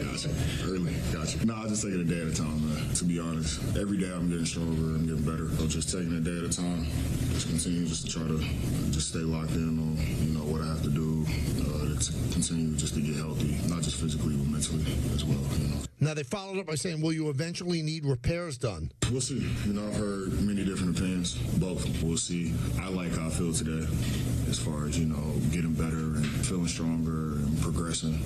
[SPEAKER 10] Gotcha. Early. Gotcha. No, I'm just taking a day at a time, man. To be honest, every day I'm getting stronger. I'm getting better. So just taking a day at a time. Just continue just to try to just stay locked in on, what I have to do to continue just to get healthy, not just physically, but mentally as well,
[SPEAKER 12] Now, they followed up by saying, will you eventually need repairs done?
[SPEAKER 10] We'll see. I've heard many different opinions. Both. We'll see. I like how I feel today as far as, getting better and feeling stronger and progressing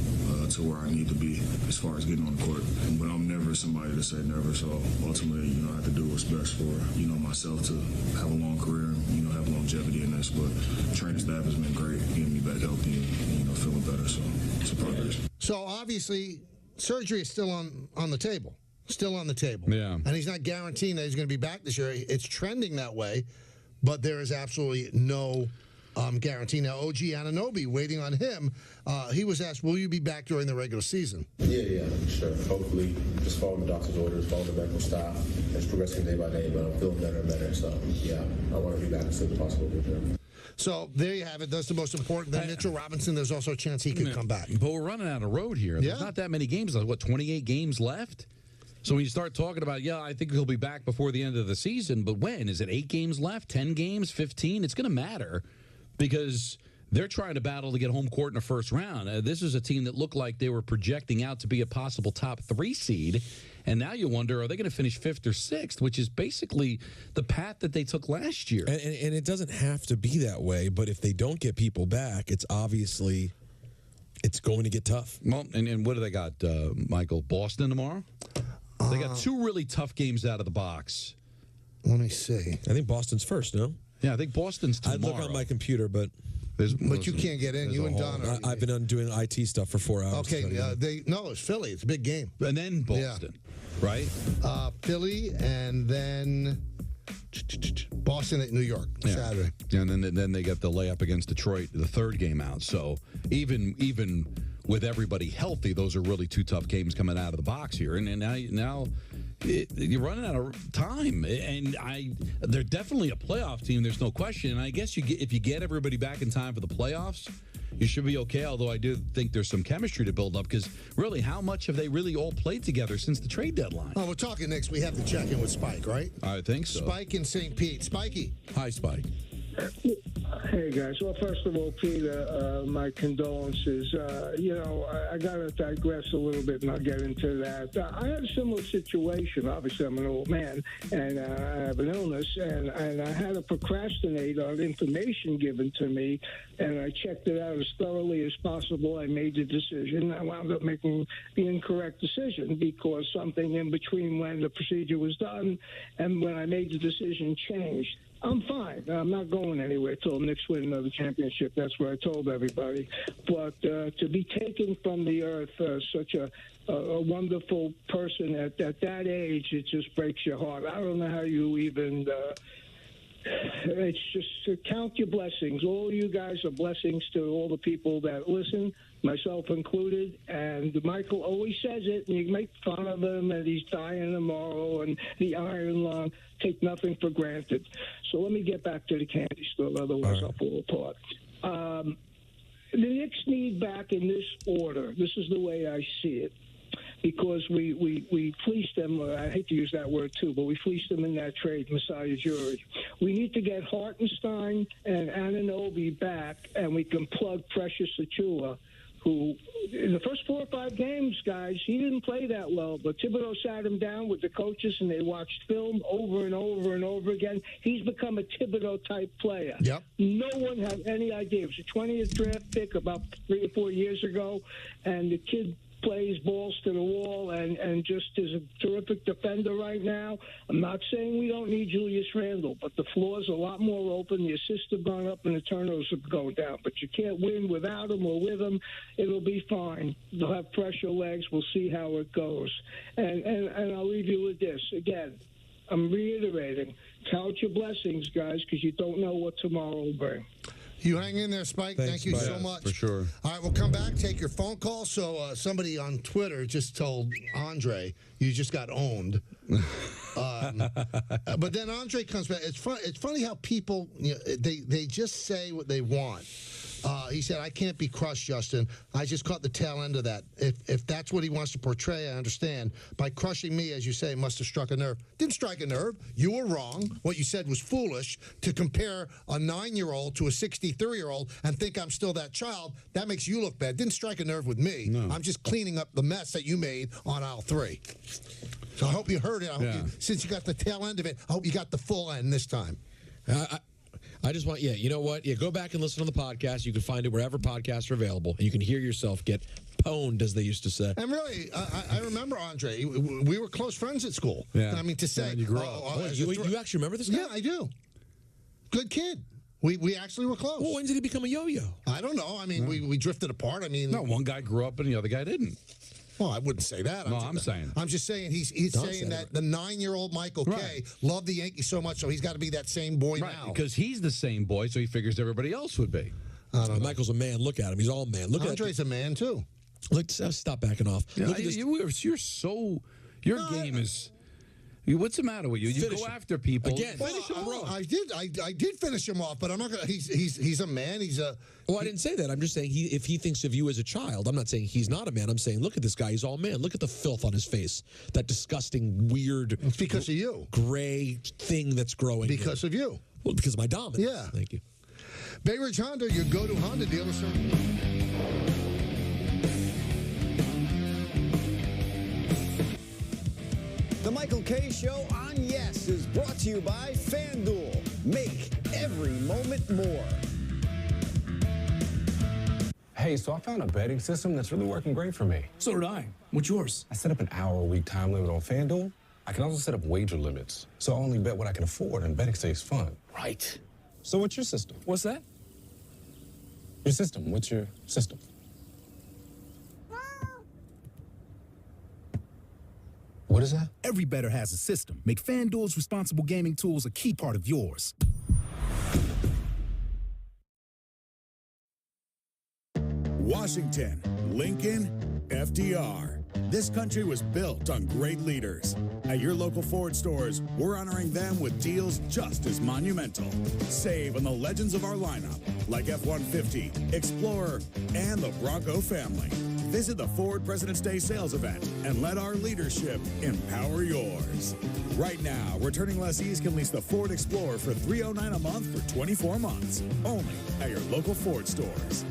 [SPEAKER 10] to where I need to be as far as getting on the court. But I'm never somebody to say never. So ultimately, I have to do what's best for, myself to have a long career and, have longevity in this. But training staff has been great, getting me back healthy and, feeling better. So it's a progress.
[SPEAKER 12] So obviously, surgery is still on the table. Still on the table.
[SPEAKER 13] Yeah.
[SPEAKER 12] And he's not guaranteeing that he's going to be back this year. It's trending that way, but there is absolutely no guarantee. Now, OG Anunoby, waiting on him, he was asked, will you be back during the regular season?
[SPEAKER 3] Yeah, sure. Hopefully, just following the doctor's orders, following the medical staff. It's progressing day by day, but I'm feeling better and better. So, yeah, I want to be back as soon as possible.
[SPEAKER 12] So there you have it. That's the most important. Then Mitchell Robinson, there's also a chance he could come back.
[SPEAKER 13] But we're running out of road here. There's not that many games left. What, 28 games left? So when you start talking about, I think he'll be back before the end of the season, but when? Is it 8 games left, 10 games, 15? It's going to matter because they're trying to battle to get home court in the first round. This is a team that looked like they were projecting out to be a possible top 3 seed, and now you wonder, are they going to finish 5th or 6th, which is basically the path that they took last year.
[SPEAKER 1] And it doesn't have to be that way, but if they don't get people back, it's obviously it's going to get tough.
[SPEAKER 13] Well, and what do they got, Michael? Boston tomorrow? They got 2 really tough games out of the box.
[SPEAKER 12] Let me see.
[SPEAKER 1] I think Boston's first, no?
[SPEAKER 13] Yeah, I think Boston's tomorrow.
[SPEAKER 1] I'd look on my computer, but
[SPEAKER 12] you can't get in. You and Don are.
[SPEAKER 1] I've been doing IT stuff for 4 hours.
[SPEAKER 12] Okay, it's Philly. It's a big game.
[SPEAKER 13] And then Boston, right?
[SPEAKER 12] Philly, and then Boston at New York Saturday.
[SPEAKER 13] And then they get the layup against Detroit, the 3rd game out. So even with everybody healthy, those are really 2 tough games coming out of the box here. And now you're running out of time. And they're definitely a playoff team. There's no question. And I guess if you get everybody back in time for the playoffs, you should be okay, although I do think there's some chemistry to build up because really, how much have they really all played together since the trade deadline?
[SPEAKER 12] Oh, we're talking next. We have to check in with Spike, right?
[SPEAKER 13] I think so.
[SPEAKER 12] Spike in St. Pete. Spikey.
[SPEAKER 13] Hi, Spike.
[SPEAKER 16] Hey, guys. Well, first of all, Peter, my condolences. I got to digress a little bit and I'll get into that. I had a similar situation. Obviously, I'm an old man and I have an illness, and I had to procrastinate on information given to me, and I checked it out as thoroughly as possible. I made the decision. I wound up making the incorrect decision because something in between when the procedure was done and when I made the decision changed. I'm fine. I'm not going anywhere till Knicks win another championship. That's what I told everybody. But to be taken from the earth, such a wonderful person at that age, it just breaks your heart. I don't know how you even It's just count your blessings. All you guys are blessings to all the people that listen, myself included. And Michael always says it, and you make fun of him, and he's dying tomorrow, and the iron lung. Take nothing for granted. So let me get back to the candy store, otherwise I'll fall apart. The Knicks need back in this order. This is the way I see it. Because we fleeced them, I hate to use that word too, but we fleeced them in that trade, Messiah Ujiri. We need to get Hartenstein and Anunoby back, and we can plug Precious Achiuwa, who in the first 4 or 5 games, guys, he didn't play that well, but Thibodeau sat him down with the coaches, and they watched film over and over and over again. He's become a Thibodeau-type player.
[SPEAKER 12] Yep.
[SPEAKER 16] No one had any idea. It was a 20th draft pick about 3 or 4 years ago, and the kid plays balls to the wall and just is a terrific defender right now. I'm not saying we don't need Julius Randle, but the floor's a lot more open. The assists have gone up and the turnovers have gone down. But you can't win without him or with him. It'll be fine. They'll have fresher legs. We'll see how it goes. And I'll leave you with this. Again, I'm reiterating, count your blessings, guys, because you don't know what tomorrow will bring.
[SPEAKER 12] You hang in there, Spike.
[SPEAKER 1] Thanks,
[SPEAKER 12] Thank you
[SPEAKER 1] Spike.
[SPEAKER 12] so much.
[SPEAKER 13] For sure.
[SPEAKER 12] All right, we'll come back, take your phone call. So somebody on Twitter just told Andre, you just got owned. But then Andre comes back. It's funny how people, they just say what they want. He said, I can't be crushed, Justin. I just caught the tail end of that. If that's what he wants to portray, I understand. By crushing me, as you say, must have struck a nerve. Didn't strike a nerve. You were wrong. What you said was foolish. To compare a 9-year-old to a 63-year-old and think I'm still that child, that makes you look bad. Didn't strike a nerve with me. No. I'm just cleaning up the mess that you made on aisle 3. So I hope you heard it. I hope since you got the tail end of it, I hope you got the full end this time.
[SPEAKER 1] I just want, you know what? Go back and listen to the podcast. You can find it wherever podcasts are available. And you can hear yourself get pwned, as they used to say.
[SPEAKER 12] And really, I remember Andre. We were close friends at school.
[SPEAKER 1] Yeah.
[SPEAKER 12] I mean, to say.
[SPEAKER 1] You grew up. You actually remember this guy?
[SPEAKER 12] Yeah, I do. Good kid. We actually were close.
[SPEAKER 1] Well, when did he become a yo-yo?
[SPEAKER 12] I don't know. I mean, we drifted apart. I mean.
[SPEAKER 13] No, one guy grew up and the other guy didn't.
[SPEAKER 12] Well, I wouldn't say that.
[SPEAKER 13] I'm saying.
[SPEAKER 12] I'm just saying he's saying that the 9-year-old Michael K loved the Yankees so much, so he's got to be that same boy now.
[SPEAKER 13] Because he's the same boy, so he figures everybody else would be.
[SPEAKER 1] Michael's a man. Look at him. He's all man. Look
[SPEAKER 12] Andre's a man, too.
[SPEAKER 1] Look, stop backing off.
[SPEAKER 13] Yeah,
[SPEAKER 1] Look at this.
[SPEAKER 13] Your game is... What's the matter with you? You go after people.
[SPEAKER 1] Again, finish him, bro.
[SPEAKER 12] I did finish him off, but I'm not gonna. He's a man. He's a.
[SPEAKER 1] Well, I didn't say that. I'm just saying if he thinks of you as a child, I'm not saying he's not a man. I'm saying look at this guy. He's all man. Look at the filth on his face. That disgusting, weird.
[SPEAKER 12] It's because of you.
[SPEAKER 1] Gray thing that's growing.
[SPEAKER 12] Because of you.
[SPEAKER 1] Well, because of my dominance.
[SPEAKER 12] Yeah.
[SPEAKER 1] Thank you.
[SPEAKER 12] Bay Ridge Honda, your go-to Honda dealer, sir.
[SPEAKER 17] The Michael K. Show on Yes is brought to you by FanDuel. Make every moment more.
[SPEAKER 18] Hey, so I found a betting system that's really working great for me.
[SPEAKER 19] So did I. What's yours?
[SPEAKER 18] I set up an hour-a-week time limit on FanDuel. I can also set up wager limits, so I only bet what I can afford, and betting stays fun.
[SPEAKER 19] Right.
[SPEAKER 18] So what's your system?
[SPEAKER 19] What's that?
[SPEAKER 18] Your system. What's your system? What is that?
[SPEAKER 20] Every bettor has a system. Make FanDuel's responsible gaming tools a key part of yours.
[SPEAKER 22] Washington, Lincoln, FDR. This country was built on great leaders. At your local Ford stores, we're honoring them with deals just as monumental. Save on the legends of our lineup, like F-150, Explorer, and the Bronco family. Visit the Ford President's Day sales event and let our leadership empower yours. Right now, returning lessees can lease the Ford Explorer for $309 a month for 24 months, only at your local Ford stores.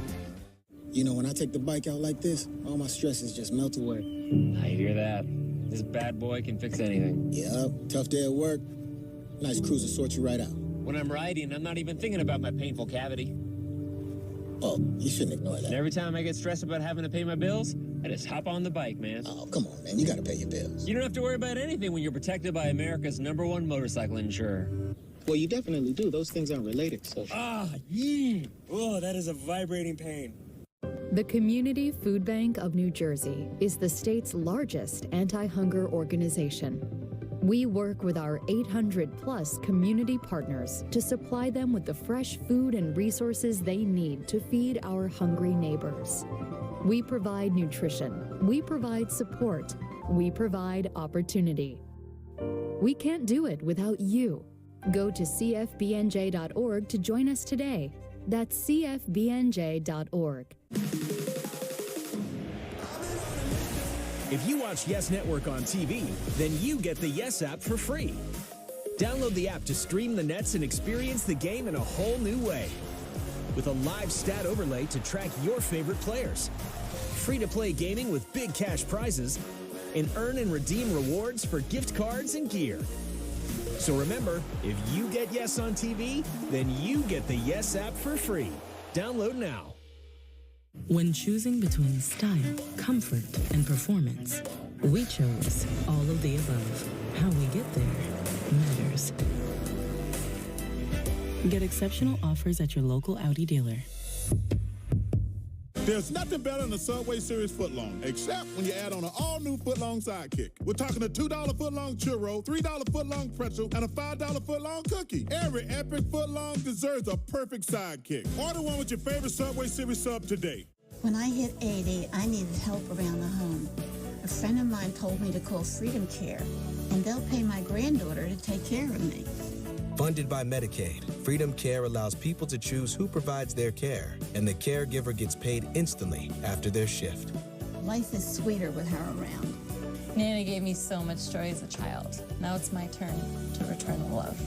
[SPEAKER 23] You know, when I take the bike out like this, all my stresses just melt away.
[SPEAKER 24] I hear that. This bad boy can fix anything.
[SPEAKER 23] Yep, tough day at work. Nice cruiser sorts you right out.
[SPEAKER 24] When I'm riding, I'm not even thinking about my painful cavity.
[SPEAKER 23] Oh, you shouldn't ignore that.
[SPEAKER 24] And every time I get stressed about having to pay my bills, I just hop on the bike, man.
[SPEAKER 23] Oh, come on, man. You gotta pay your bills.
[SPEAKER 24] You don't have to worry about anything when you're protected by America's #1 motorcycle insurer.
[SPEAKER 23] Well, you definitely do. Those things aren't related, so...
[SPEAKER 24] Oh, that is a vibrating pain.
[SPEAKER 32] The Community Food Bank of New Jersey is the state's largest anti-hunger organization.
[SPEAKER 2] We work with our 800-plus community partners to supply them with the fresh food and resources they need to feed our hungry neighbors. We provide nutrition. We provide support. We provide opportunity. We can't do it without you. Go to cfbnj.org to join us today. That's cfbnj.org.
[SPEAKER 21] If you watch Yes Network on TV, then you get the Yes app for free. Download the app to stream the Nets and experience the game in a whole new way. With a live stat overlay to track your favorite players. Free-to-play gaming with big cash prizes. And earn and redeem rewards for gift cards and gear. So remember, if you get Yes on TV, then you get the Yes app for free. Download now.
[SPEAKER 4] When choosing between style, comfort, and performance, we chose all of the above. How we get there matters. Get exceptional offers at your local Audi dealer.
[SPEAKER 22] There's nothing better than a Subway Series footlong, except when you add on an all-new footlong sidekick. We're talking a $2 footlong churro, $3 footlong pretzel, and a $5 footlong cookie. Every epic footlong deserves a perfect sidekick. Order one with your favorite Subway Series sub today.
[SPEAKER 5] When I hit 80, I needed help around the home. A friend of mine told me to call Freedom Care, and they'll pay my granddaughter to take care of me.
[SPEAKER 6] Funded by Medicaid, Freedom Care allows people to choose who provides their care, and the caregiver gets paid instantly after their shift.
[SPEAKER 5] Life is sweeter with her around.
[SPEAKER 8] Nana gave me so much joy as a child. Now it's my turn to return the love.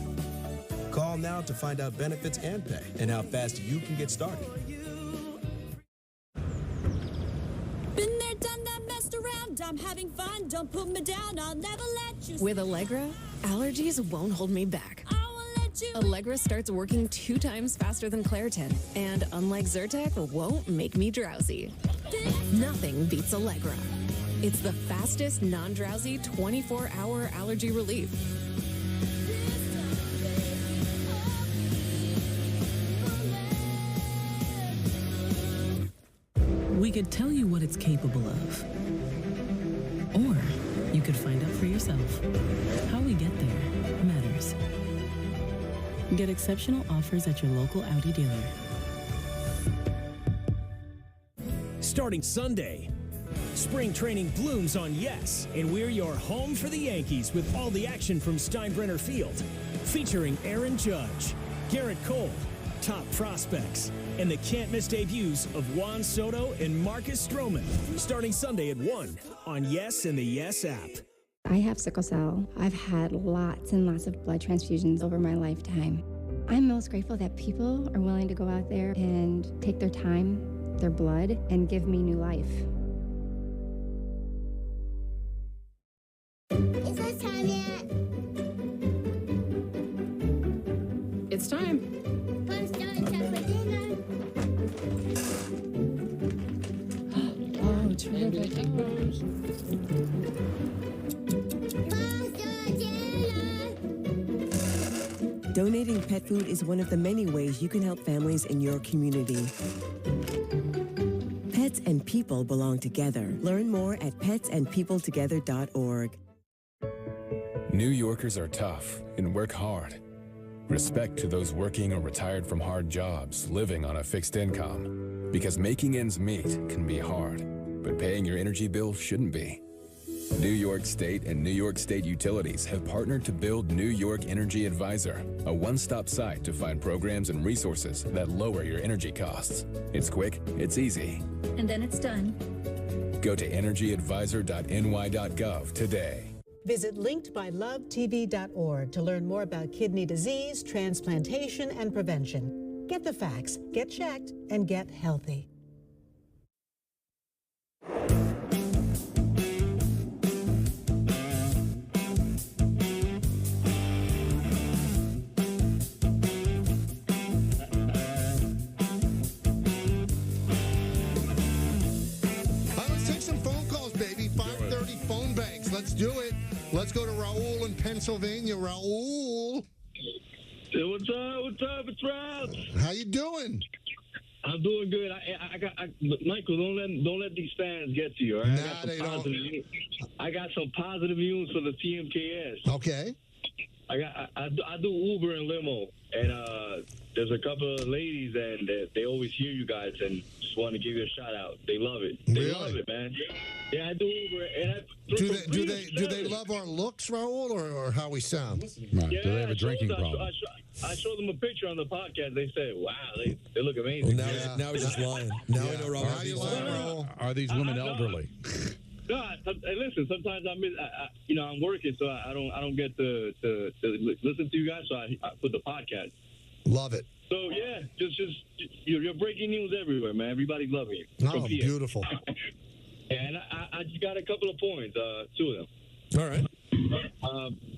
[SPEAKER 6] Call now to find out benefits and pay, and how fast you can get started.
[SPEAKER 9] Been there, done that, messed around. I'm having fun. Don't put me down. I'll never let you.
[SPEAKER 19] With Allegra, allergies won't hold me back. Allegra starts working 2 times faster than Claritin, and unlike Zyrtec, won't make me drowsy. Nothing beats Allegra. It's the fastest non-drowsy 24-hour allergy relief.
[SPEAKER 4] We could tell you what it's capable of. Or you could find out for yourself. How we get there matters. Get exceptional offers at your local Audi dealer.
[SPEAKER 21] Starting Sunday, spring training blooms on Yes, and we're your home for the Yankees with all the action from Steinbrenner Field, featuring Aaron Judge, Garrett Cole, top prospects, and the can't-miss debuts of Juan Soto and Marcus Stroman. Starting Sunday at 1 on Yes and the Yes app.
[SPEAKER 25] I have sickle cell. I've had lots and lots of blood transfusions over my lifetime. I'm most grateful that people are willing to go out there and take their time, their blood, and give me new life.
[SPEAKER 9] Is it time yet?
[SPEAKER 25] It's time.
[SPEAKER 9] Come start time for dinner.
[SPEAKER 25] Oh, terrific.
[SPEAKER 26] Donating pet food is one of the many ways you can help families in your community. Pets and people belong together. Learn more at petsandpeopletogether.org.
[SPEAKER 29] New Yorkers are tough and work hard. Respect to those working or retired from hard jobs, living on a fixed income. Because making ends meet can be hard, but paying your energy bill shouldn't be. New York State and New York State Utilities have partnered to build New York Energy Advisor, a one-stop site to find programs and resources that lower your energy costs. It's quick, it's easy.
[SPEAKER 9] And then it's done.
[SPEAKER 29] Go to energyadvisor.ny.gov today.
[SPEAKER 30] Visit linkedbylovetv.org to learn more about kidney disease, transplantation, and prevention. Get the facts, get checked, and get healthy.
[SPEAKER 12] Let's do it. Let's go to Raul in Pennsylvania. Raul.
[SPEAKER 31] Hey, what's up? What's up? It's Ralph.
[SPEAKER 12] How you doing?
[SPEAKER 1] I'm doing good. Michael, don't let these fans get to you. All right?
[SPEAKER 12] Nah,
[SPEAKER 1] I got some positive news for the TMKS.
[SPEAKER 12] Okay.
[SPEAKER 1] I do Uber and limo, and there's a couple of ladies, and they always hear you guys, and just want to give you a shout out. They love it. They love it, man. Yeah, I do Uber, and
[SPEAKER 12] do they love our looks, Raul, or how we sound?
[SPEAKER 3] Right. Do they have a drinking problem?
[SPEAKER 1] I showed them a picture on the podcast. They said, "Wow, they look amazing."
[SPEAKER 7] Well, now he's just lying. Now I know Raul.
[SPEAKER 3] Are these women elderly?
[SPEAKER 1] No, hey, listen. Sometimes I'm working, so I don't get to listen to you guys. So I put the podcast.
[SPEAKER 12] Love it.
[SPEAKER 1] So yeah, just you're breaking news everywhere, man. Everybody's loving you.
[SPEAKER 12] Oh, beautiful.
[SPEAKER 1] And I just got a couple of points, two of them.
[SPEAKER 12] All right.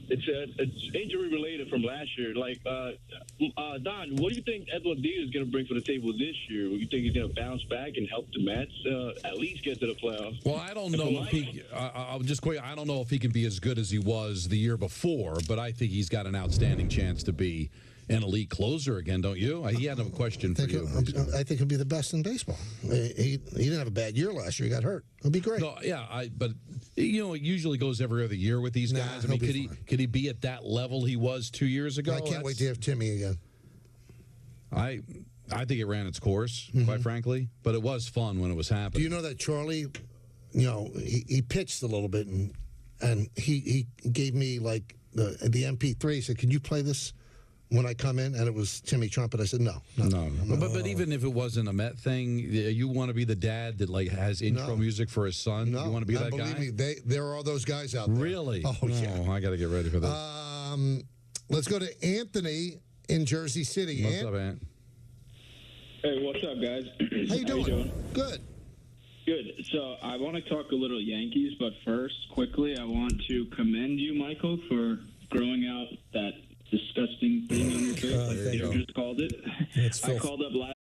[SPEAKER 1] It's injury related from last year. Like, Don, what do you think Edwin Diaz is going to bring for the table this year? Do you think he's going to bounce back and help the Mets at least get to the playoffs?
[SPEAKER 3] Well, I don't know if he. I'll just quit. I don't know if he can be as good as he was the year before, but I think he's got an outstanding chance to be an elite closer again, don't you? He had a question for you.
[SPEAKER 12] I think he'll be the best in baseball. He didn't have a bad year last year. He got hurt. He'll be great.
[SPEAKER 3] No, yeah, but it usually goes every other year with these guys. I mean, could he be at that level he was 2 years ago?
[SPEAKER 12] I can't wait to have Timmy again.
[SPEAKER 3] I think it ran its course, quite frankly, but it was fun when it was happening.
[SPEAKER 12] Do you know that Charlie, he pitched a little bit and he gave me like the MP3. He said, "Can you play this when I come in?" And it was Timmy Trumpet. I said, no.
[SPEAKER 3] But even if it wasn't a Met thing, you want to be the dad that has intro music for his son?
[SPEAKER 12] No,
[SPEAKER 3] you want to be that guy?
[SPEAKER 12] Believe me, there are those guys out there.
[SPEAKER 3] Really?
[SPEAKER 12] Oh, yeah.
[SPEAKER 3] I got to get ready for this.
[SPEAKER 12] Let's go to Anthony in Jersey City.
[SPEAKER 3] What's up, Ant?
[SPEAKER 10] Hey, what's up, guys?
[SPEAKER 12] How you doing? Good.
[SPEAKER 10] Good. So I want to talk a little Yankees, but first, quickly, I want to commend you, Michael, for growing out that disgusting thing on your face, like you just called it. I called up last.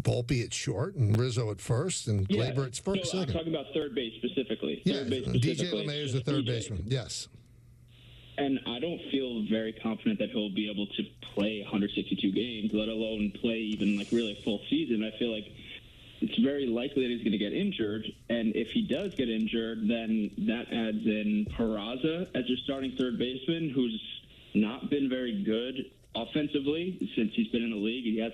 [SPEAKER 12] Volpe at short and Rizzo at first and Glaber at second.
[SPEAKER 10] I'm talking about third base specifically.
[SPEAKER 12] Yeah, DJ LeMahieu is the third baseman. Yes.
[SPEAKER 10] And I don't feel very confident that he'll be able to play 162 games, let alone play even really a full season. I feel like it's very likely that he's going to get injured. And if he does get injured, then that adds in Peraza as your starting third baseman, who's not been very good offensively since he's been in the league. He has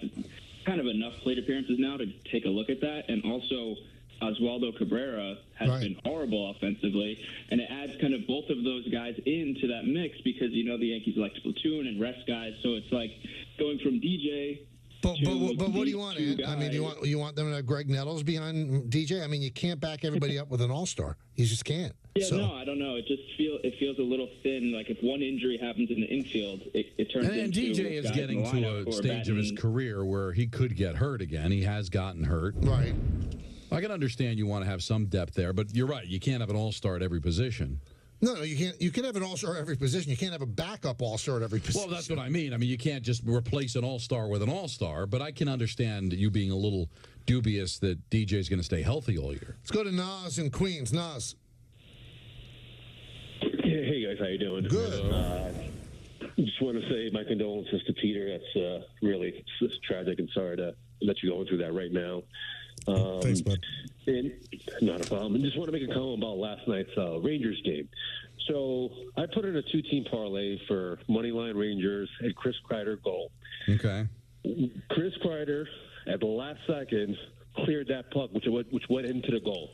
[SPEAKER 10] kind of enough plate appearances now to take a look at that. And also Oswaldo Cabrera has been horrible offensively, and it adds kind of both of those guys into that mix because the Yankees like to platoon and rest guys, so it's like going from DJ
[SPEAKER 12] But what do you want, Ant? I mean, you want them to have Greg Nettles behind DJ? I mean, you can't back everybody up with an all-star. You just can't.
[SPEAKER 10] Yeah, no, I don't know. It feels a little thin. Like if one injury happens in the infield, it turns into.
[SPEAKER 3] And DJ is getting to a stage of his career where he could get hurt again. He has gotten hurt.
[SPEAKER 12] Right.
[SPEAKER 3] I can understand you want to have some depth there, but you're right. You can't have an all-star at every position.
[SPEAKER 12] No, you can't. You can have an all-star at every position. You can't have a backup all-star at every position.
[SPEAKER 3] Well, that's what I mean. I mean, you can't just replace an all-star with an all-star, but I can understand you being a little dubious that DJ's going to stay healthy all year.
[SPEAKER 12] Let's go to Nas in Queens. Nas.
[SPEAKER 11] Hey, guys. How you doing?
[SPEAKER 12] Good.
[SPEAKER 11] Just want to say my condolences to Peter. That's really tragic, and sorry to let you go through that right now.
[SPEAKER 12] Thanks, bud.
[SPEAKER 11] And not a problem. I just want to make a comment about last night's Rangers game. So I put in a two-team parlay for Moneyline Rangers and Chris Kreider goal.
[SPEAKER 3] Okay.
[SPEAKER 11] Chris Kreider, at the last second, cleared that puck, which went into the goal.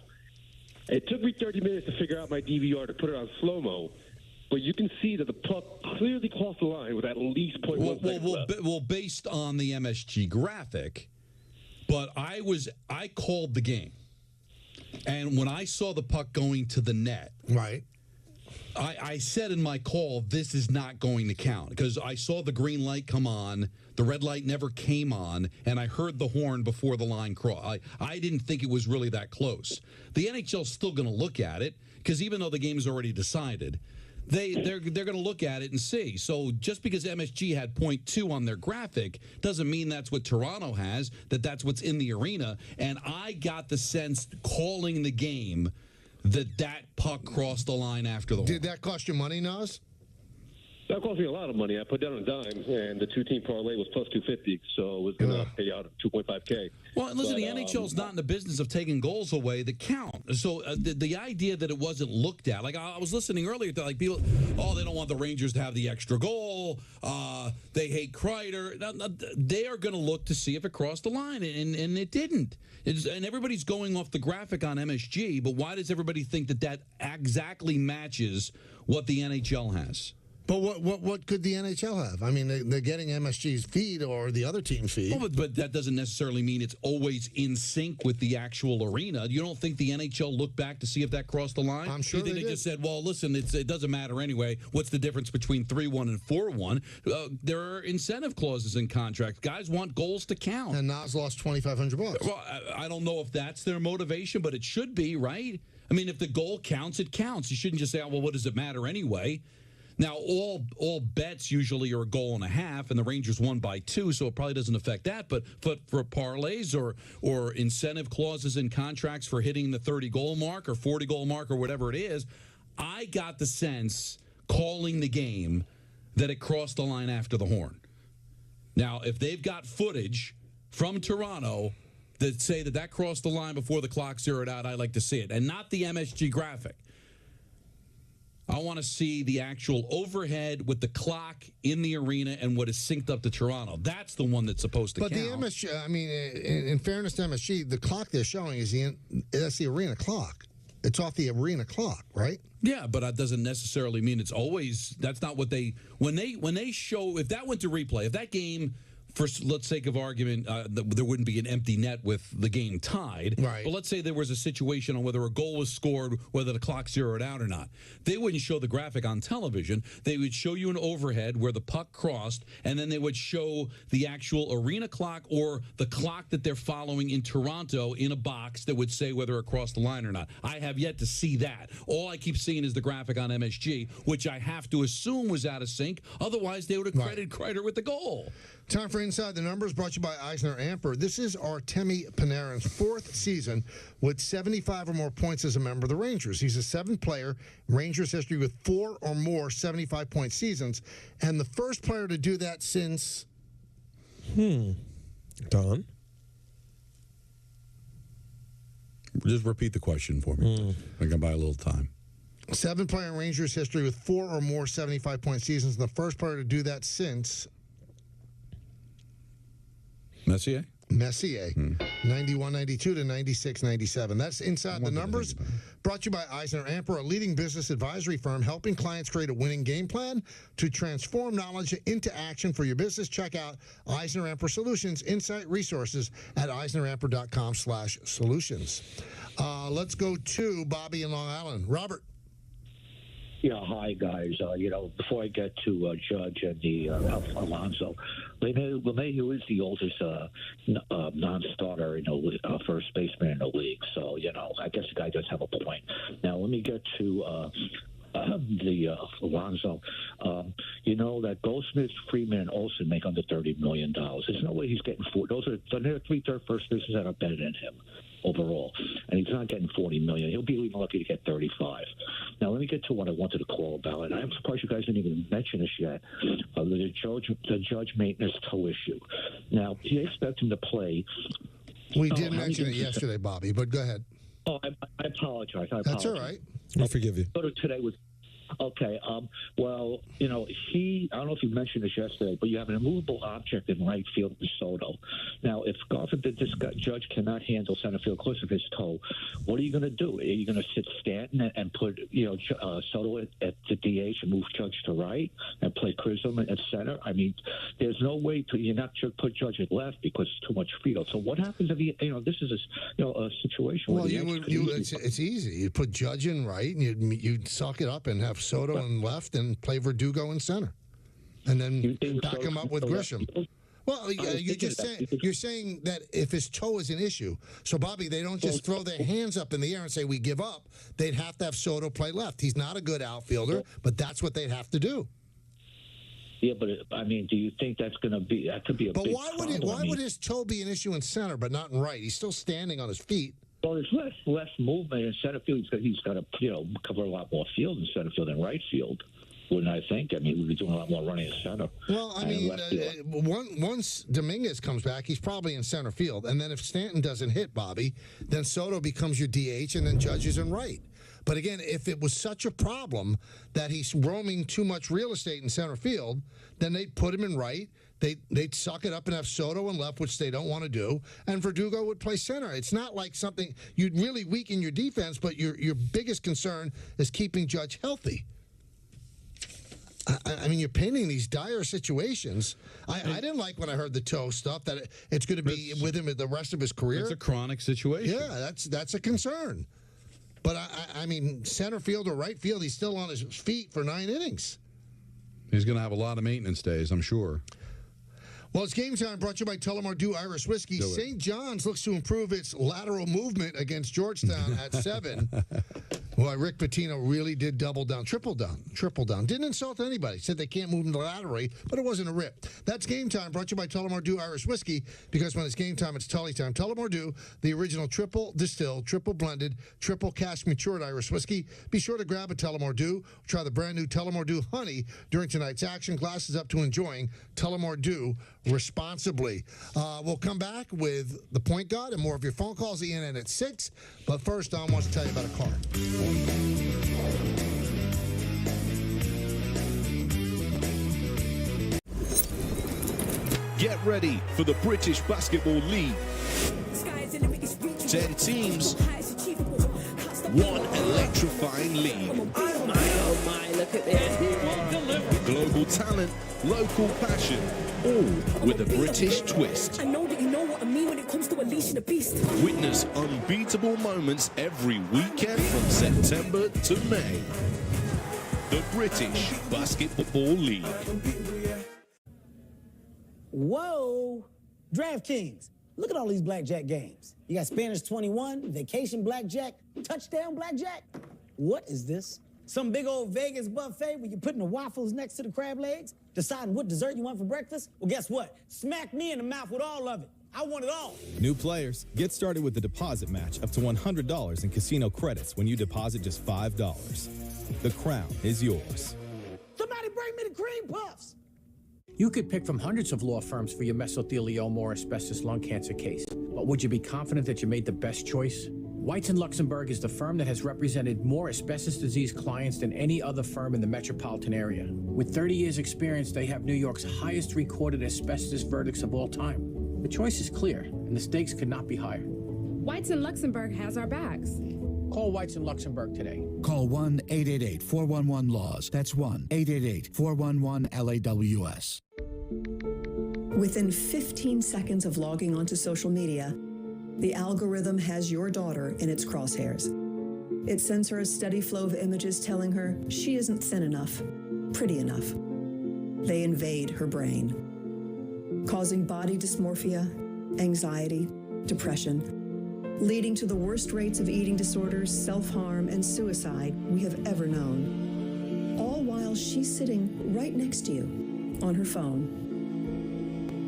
[SPEAKER 11] It took me 30 minutes to figure out my DVR to put it on slow-mo, but you can see that the puck clearly crossed the line with at least 0.1 seconds left.
[SPEAKER 3] Well, based on the MSG graphic, but I called the game. And when I saw the puck going to the net,
[SPEAKER 12] right,
[SPEAKER 3] I said in my call, this is not going to count because I saw the green light come on, the red light never came on, and I heard the horn before the line crossed. I didn't think it was really that close. The NHL's still going to look at it because even though the game is already decided, they're going to look at it and see. So just because MSG had 0.2 on their graphic doesn't mean that's what Toronto has, that's what's in the arena. And I got the sense calling the game that puck crossed the line after the horn.
[SPEAKER 12] Did that cost you money, Nas?
[SPEAKER 11] That cost me a lot of money. I put down a dime, and the two-team parlay was plus 250, so it was going to pay out $2.5K.
[SPEAKER 3] Well, listen, the NHL's not in the business of taking goals away that count. So the idea that it wasn't looked at, like I was listening earlier to like people, they don't want the Rangers to have the extra goal. They hate Kreider. They are going to look to see if it crossed the line, and it didn't. And everybody's going off the graphic on MSG, but why does everybody think that exactly matches what the NHL has?
[SPEAKER 12] But what could the NHL have? I mean, they're getting MSG's feed or the other team's feed.
[SPEAKER 3] Well, but that doesn't necessarily mean it's always in sync with the actual arena. You don't think the NHL looked back to see if that crossed the line?
[SPEAKER 12] I'm sure
[SPEAKER 3] you think
[SPEAKER 12] they
[SPEAKER 3] they just said, well, listen, it doesn't matter anyway. What's the difference between 3-1 and 4-1? There are incentive clauses in contracts. Guys want goals to count.
[SPEAKER 12] And Nas lost $2,500.
[SPEAKER 3] Well, I don't know if that's their motivation, but it should be, right? I mean, if the goal counts, it counts. You shouldn't just say, well, what does it matter anyway? Now, all bets usually are a goal and a half, and the Rangers won by 2, so it probably doesn't affect that. But for parlays or incentive clauses in contracts for hitting the 30-goal mark or 40-goal mark or whatever it is, I got the sense, calling the game, that it crossed the line after the horn. Now, if they've got footage from Toronto that say that crossed the line before the clock zeroed out, I'd like to see it, and not the MSG graphic. I want to see the actual overhead with the clock in the arena and what is synced up to Toronto. That's the one that's supposed to count.
[SPEAKER 12] But the MSG, I mean, in fairness to MSG, the clock they're showing that's the arena clock. It's off the arena clock, right?
[SPEAKER 3] Yeah, but that doesn't necessarily mean it's always. That's not what they when they show. If that went to replay, if that game, for let's sake of argument, there wouldn't be an empty net with the game tied.
[SPEAKER 12] Right.
[SPEAKER 3] But let's say there was a situation on whether a goal was scored, whether the clock zeroed out or not. They wouldn't show the graphic on television. They would show you an overhead where the puck crossed, and then they would show the actual arena clock or the clock that they're following in Toronto in a box that would say whether it crossed the line or not. I have yet to see that. All I keep seeing is the graphic on MSG, which I have to assume was out of sync. Otherwise, they would have credited Kreider with the goal.
[SPEAKER 12] Time for Inside the Numbers, brought to you by Eisner Amper. This is Artemi Panarin's 4th season with 75 or more points as a member of the Rangers. He's a 7th player in Rangers history with 4 or more 75-point seasons, and the first player to do that since...
[SPEAKER 7] Don?
[SPEAKER 3] Just repeat the question for me. I can buy a little time.
[SPEAKER 12] 7th player in Rangers history with 4 or more 75-point seasons, and the first player to do that since...
[SPEAKER 3] Messier?
[SPEAKER 12] 91-92 to 96-97. That's Inside the Numbers, brought to you by Eisner Amper, a leading business advisory firm helping clients create a winning game plan to transform knowledge into action for your business. Check out Eisner Amper Solutions Insight Resources at eisneramper.com/solutions. Let's go to Bobby in Long Island. Robert.
[SPEAKER 13] Yeah, hi, guys. Before I get to Judge and the Alonso, LeMahieu is the oldest non-starter, first baseman in the league. So, I guess the guy does have a point. Now, let me get to the Alonso. That Goldsmith, Freeman, and Olsen make under $30 million. There's no way he's getting 4. Those are the 3 first basemen that are better than him overall, and he's not getting $40 million. He'll be even lucky to get 35. Now, let me get to what I wanted to call about, and I'm surprised you guys didn't even mention this yet. The judge maintenance toe issue. Now, do you expect him to play?
[SPEAKER 12] We did mention it yesterday, Bobby, but go ahead.
[SPEAKER 13] Oh, I apologize.
[SPEAKER 12] That's all right.
[SPEAKER 7] I forgive you.
[SPEAKER 13] Today was. Okay. Well, I don't know if you mentioned this yesterday, but you have an immovable object in right field in Soto. Now, if God forbid this judge cannot handle center field close of his toe, what are you going to do? Are you going to sit Stanton and put, Soto at the DH and move Judge to right and play Chisholm at center? I mean, there's no way you're not to put Judge at left because it's too much field. So what happens if this is a situation?
[SPEAKER 12] Well, it's easy. You put Judge in right, and you'd suck it up and have Soto in left and play Verdugo in center, and then back him up with Grisham. Well, you're saying that if his toe is an issue, so Bobby, they don't just throw their hands up in the air and say we give up. They'd have to have Soto play left. He's not a good outfielder, but that's what they'd have to do.
[SPEAKER 13] Yeah, but I mean, do you think that could be a big problem?
[SPEAKER 12] But why would his toe be an issue in center but not in right? He's still standing on his feet.
[SPEAKER 13] Well, there's less movement in center field. He's got to cover a lot more field in center field than right field. Wouldn't I think? I mean, we'd be doing a lot more running in center.
[SPEAKER 12] Well, I mean, once Dominguez comes back, he's probably in center field. And then if Stanton doesn't hit, Bobby, then Soto becomes your DH and then Judge is in right. But again, if it was such a problem that he's roaming too much real estate in center field, then they'd put him in right. They'd suck it up and have Soto in left, which they don't want to do, and Verdugo would play center. It's not like something you'd really weaken your defense, but your biggest concern is keeping Judge healthy. I mean, you're painting these dire situations. I didn't like when I heard the toe stuff, that it's going to be with him the rest of his career.
[SPEAKER 3] It's a chronic situation.
[SPEAKER 12] Yeah, that's a concern. But, I mean, center field or right field, he's still on his feet for 9 innings.
[SPEAKER 3] He's going to have a lot of maintenance days, I'm sure.
[SPEAKER 12] Well, it's game time, brought to you by Tullamore Dew Irish Whiskey. St. John's looks to improve its lateral movement against Georgetown at 7. Well, Rick Pitino really did triple down. Didn't insult anybody. Said they can't move them laterally, but it wasn't a rip. That's game time, brought to you by Tullamore Dew Irish Whiskey, because when it's game time, it's Tully time. Tullamore Dew, the original triple distilled, triple blended, triple cask matured Irish whiskey. Be sure to grab a Tullamore Dew. Try the brand new Tullamore Dew Honey during tonight's action. Glasses up to enjoying Tullamore Dew responsibly. We'll come back with the point guard and more of your phone calls. Ian in at 6. But first, Don wants to tell you about a car.
[SPEAKER 14] Get ready for the British Basketball League. 10 teams, one electrifying league.
[SPEAKER 15] Oh my, look at this.
[SPEAKER 14] Global talent, local passion, all with a British twist.
[SPEAKER 15] I know that you know what I mean when it comes to unleashing the beast.
[SPEAKER 14] Witness unbeatable moments every weekend from September to May. The British Basketball League.
[SPEAKER 16] Whoa! DraftKings. Look at all these blackjack games. You got Spanish 21, Vacation Blackjack, Touchdown Blackjack. What is this? Some big old Vegas buffet where you're putting the waffles next to the crab legs, deciding what dessert you want for breakfast? Well, guess what? Smack me in the mouth with all of it. I want it all.
[SPEAKER 17] New players, get started with the deposit match up to $100 in casino credits when you deposit just $5. The crown is yours.
[SPEAKER 16] Somebody bring me the cream puffs.
[SPEAKER 18] You could pick from hundreds of law firms for your mesothelioma or asbestos lung cancer case. But would you be confident that you made the best choice? Whites & Luxembourg is the firm that has represented more asbestos disease clients than any other firm in the metropolitan area. With 30 years' experience, they have New York's highest recorded asbestos verdicts of all time. The choice is clear, and the stakes could not be higher.
[SPEAKER 20] Whites & Luxembourg has our backs.
[SPEAKER 18] Call Whites & Luxembourg today.
[SPEAKER 23] Call 1-888-411-LAWS. That's 1-888-411-LAWS.
[SPEAKER 24] Within 15 seconds of logging onto social media, the algorithm has your daughter in its crosshairs. It sends her a steady flow of images telling her she isn't thin enough, pretty enough. They invade her brain, causing body dysmorphia, anxiety, depression, leading to the worst rates of eating disorders, self-harm, and suicide we have ever known. All while she's sitting right next to you on her phone.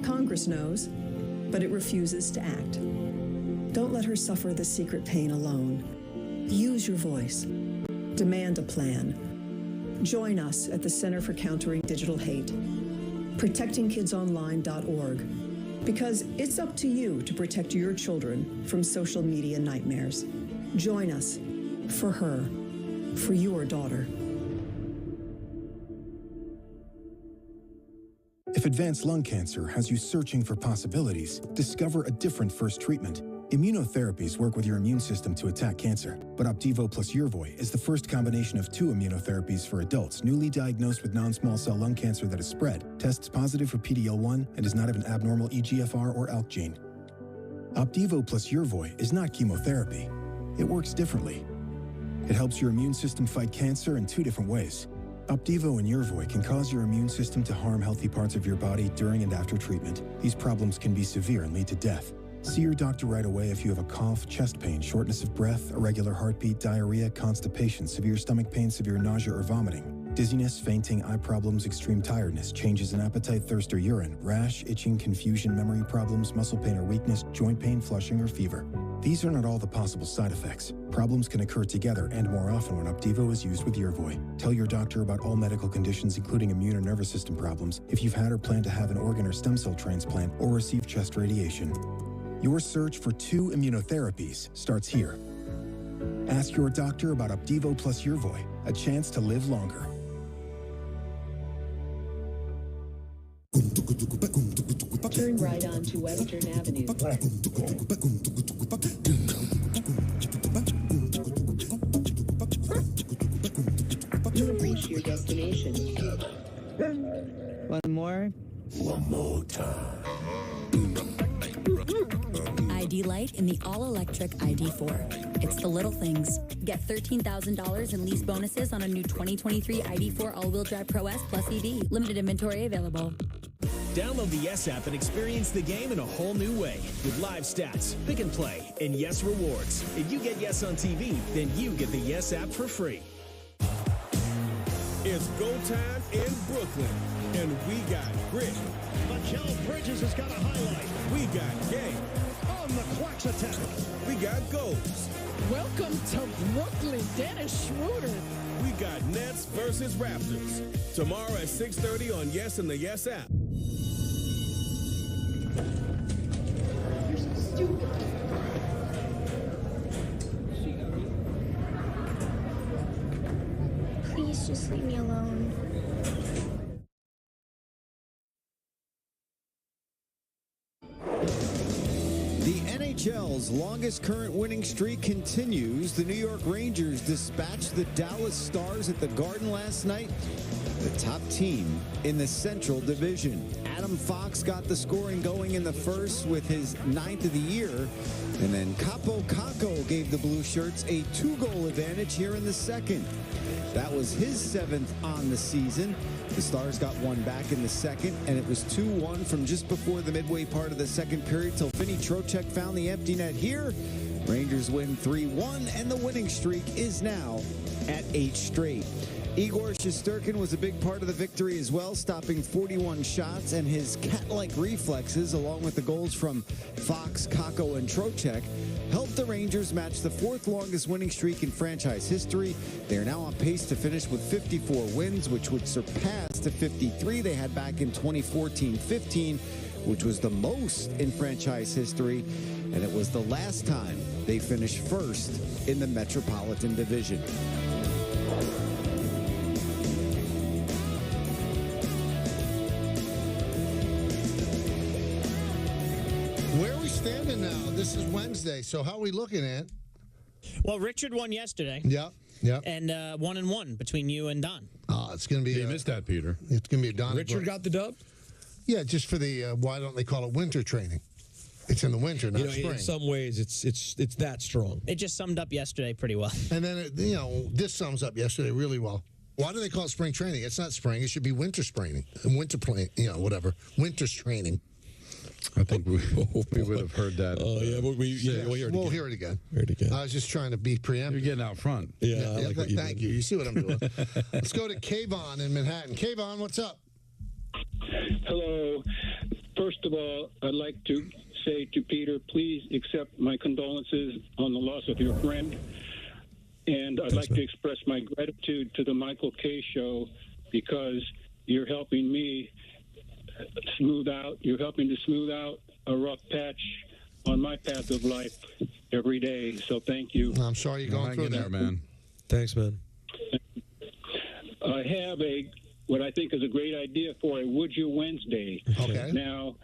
[SPEAKER 24] Congress knows, but it refuses to act. Don't let her suffer the secret pain alone. Use your voice. Demand a plan. Join us at the Center for Countering Digital Hate, protectingkidsonline.org, because it's up to you to protect your children from social media nightmares. Join us for her, for your daughter.
[SPEAKER 27] If advanced lung cancer has you searching for possibilities, discover a different first treatment. Immunotherapies work with your immune system to attack cancer, but Opdivo plus Yervoy is the first combination of 2 immunotherapies for adults newly diagnosed with non-small cell lung cancer that is spread, tests positive for PD-L1, and does not have an abnormal EGFR or ALK gene. Opdivo plus Yervoy is not chemotherapy. It works differently. It helps your immune system fight cancer in 2 different ways. Opdivo and Yervoy can cause your immune system to harm healthy parts of your body during and after treatment. These problems can be severe and lead to death. See your doctor right away if you have a cough, chest pain, shortness of breath, irregular heartbeat, diarrhea, constipation, severe stomach pain, severe nausea or vomiting, dizziness, fainting, eye problems, extreme tiredness, changes in appetite, thirst or urine, rash, itching, confusion, memory problems, muscle pain or weakness, joint pain, flushing or fever. These are not all the possible side effects. Problems can occur together and more often when Opdivo is used with Yervoy. Tell your doctor about all medical conditions, including immune or nervous system problems, if you've had or plan to have an organ or stem cell transplant or receive chest radiation. Your search for 2 immunotherapies starts here. Ask your doctor about Opdivo plus Yervoy, a chance to live longer.
[SPEAKER 24] Turn right onto Western Avenue. You have reached your destination.
[SPEAKER 2] One more?
[SPEAKER 14] One more time.
[SPEAKER 9] ID Light in the all-electric ID4. It's the little things. Get $13,000 in lease bonuses on a new 2023 ID4 all-wheel drive Pro S plus EV. Limited inventory available.
[SPEAKER 4] Download the Yes app and experience the game in a whole new way with live stats, pick and play, and Yes rewards. If you get Yes on TV, then you get the Yes app for free.
[SPEAKER 5] It's go time in Brooklyn, and we got grit.
[SPEAKER 6] Mikal Bridges has got a highlight.
[SPEAKER 5] We got game.
[SPEAKER 6] On the Quacks attack.
[SPEAKER 5] We got goals.
[SPEAKER 15] Welcome to Brooklyn, Dennis Schroeder.
[SPEAKER 5] We got Nets versus Raptors. Tomorrow at 6:30 on Yes and the Yes app.
[SPEAKER 9] You're so stupid.
[SPEAKER 8] Please just leave me alone.
[SPEAKER 19] The NHL's longest current winning streak continues. The New York Rangers dispatched the Dallas Stars at the Garden last night, the top team in the Central Division. Adam Fox got the scoring going in the first with his 9th of the year, and then Capo Caco gave the Blue Shirts a 2-goal advantage here in the second. That was his 7th on the season. The Stars got one back in the second, and it was 2-1 from just before the midway part of the second period till Finney Trocheck found the empty net here. Rangers win 3-1, and the winning streak is now at 8 straight. Igor Shesterkin was a big part of the victory as well, stopping 41 shots, and his cat-like reflexes, along with the goals from Fox, Kako, and Trocheck, helped the Rangers match the 4th longest winning streak in franchise history. They are now on pace to finish with 54 wins, which would surpass the 53 they had back in 2014-15, which was the most in franchise history, and it was the last time they finished first in the Metropolitan Division.
[SPEAKER 12] Where are we standing now? This is Wednesday, so how are we looking at?
[SPEAKER 21] Well, Richard won yesterday.
[SPEAKER 12] Yep.
[SPEAKER 21] And 1-1 between you and Don.
[SPEAKER 12] It's going to be...
[SPEAKER 7] You missed that, Peter.
[SPEAKER 12] It's going to be a Don.
[SPEAKER 7] Richard got the dub?
[SPEAKER 12] Yeah, just for the, why don't they call it winter training? It's in the winter, not spring.
[SPEAKER 7] In some ways, it's that strong.
[SPEAKER 21] It just summed up yesterday pretty well.
[SPEAKER 12] And then, this sums up yesterday really well. Why do they call it spring training? It's not spring. It should be winter training. Winter whatever. Winter's training.
[SPEAKER 7] I think we would have heard that. Oh, yeah. We'll hear it again.
[SPEAKER 12] Hear it again. I was just trying to be preemptive.
[SPEAKER 7] You're getting out front. Yeah,
[SPEAKER 12] thank you. You see what I'm doing. Let's go to Kayvon in Manhattan. Kayvon, what's up?
[SPEAKER 22] Hello. First of all, I'd like to say to Peter, please accept my condolences on the loss of your friend. And I'd like to express my gratitude to the Michael K. Show because you're helping me you're helping to smooth out a rough patch on my path of life every day. So thank you.
[SPEAKER 12] I'm sorry you're going through that,
[SPEAKER 7] man. Thanks, man.
[SPEAKER 22] I have what I think is a great idea for a Would You Wednesday.
[SPEAKER 12] Okay.
[SPEAKER 22] Now,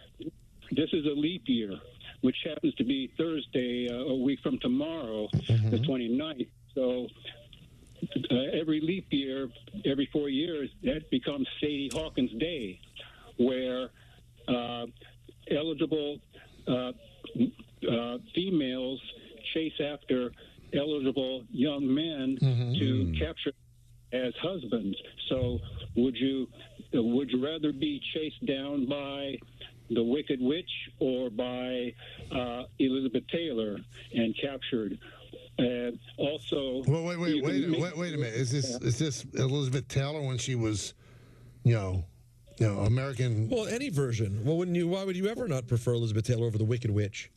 [SPEAKER 22] this is a leap year, which happens to be Thursday, a week from tomorrow, the 29th. So every leap year, every 4 years, that becomes Sadie Hawkins Day, where eligible females chase after eligible young men to capture as husbands. So would you rather be chased down by the Wicked Witch or by Elizabeth Taylor and captured? And also,
[SPEAKER 12] well, wait a minute. Is this Elizabeth Taylor when she was, American?
[SPEAKER 1] Well, any version. Well, why would you ever not prefer Elizabeth Taylor over the Wicked Witch?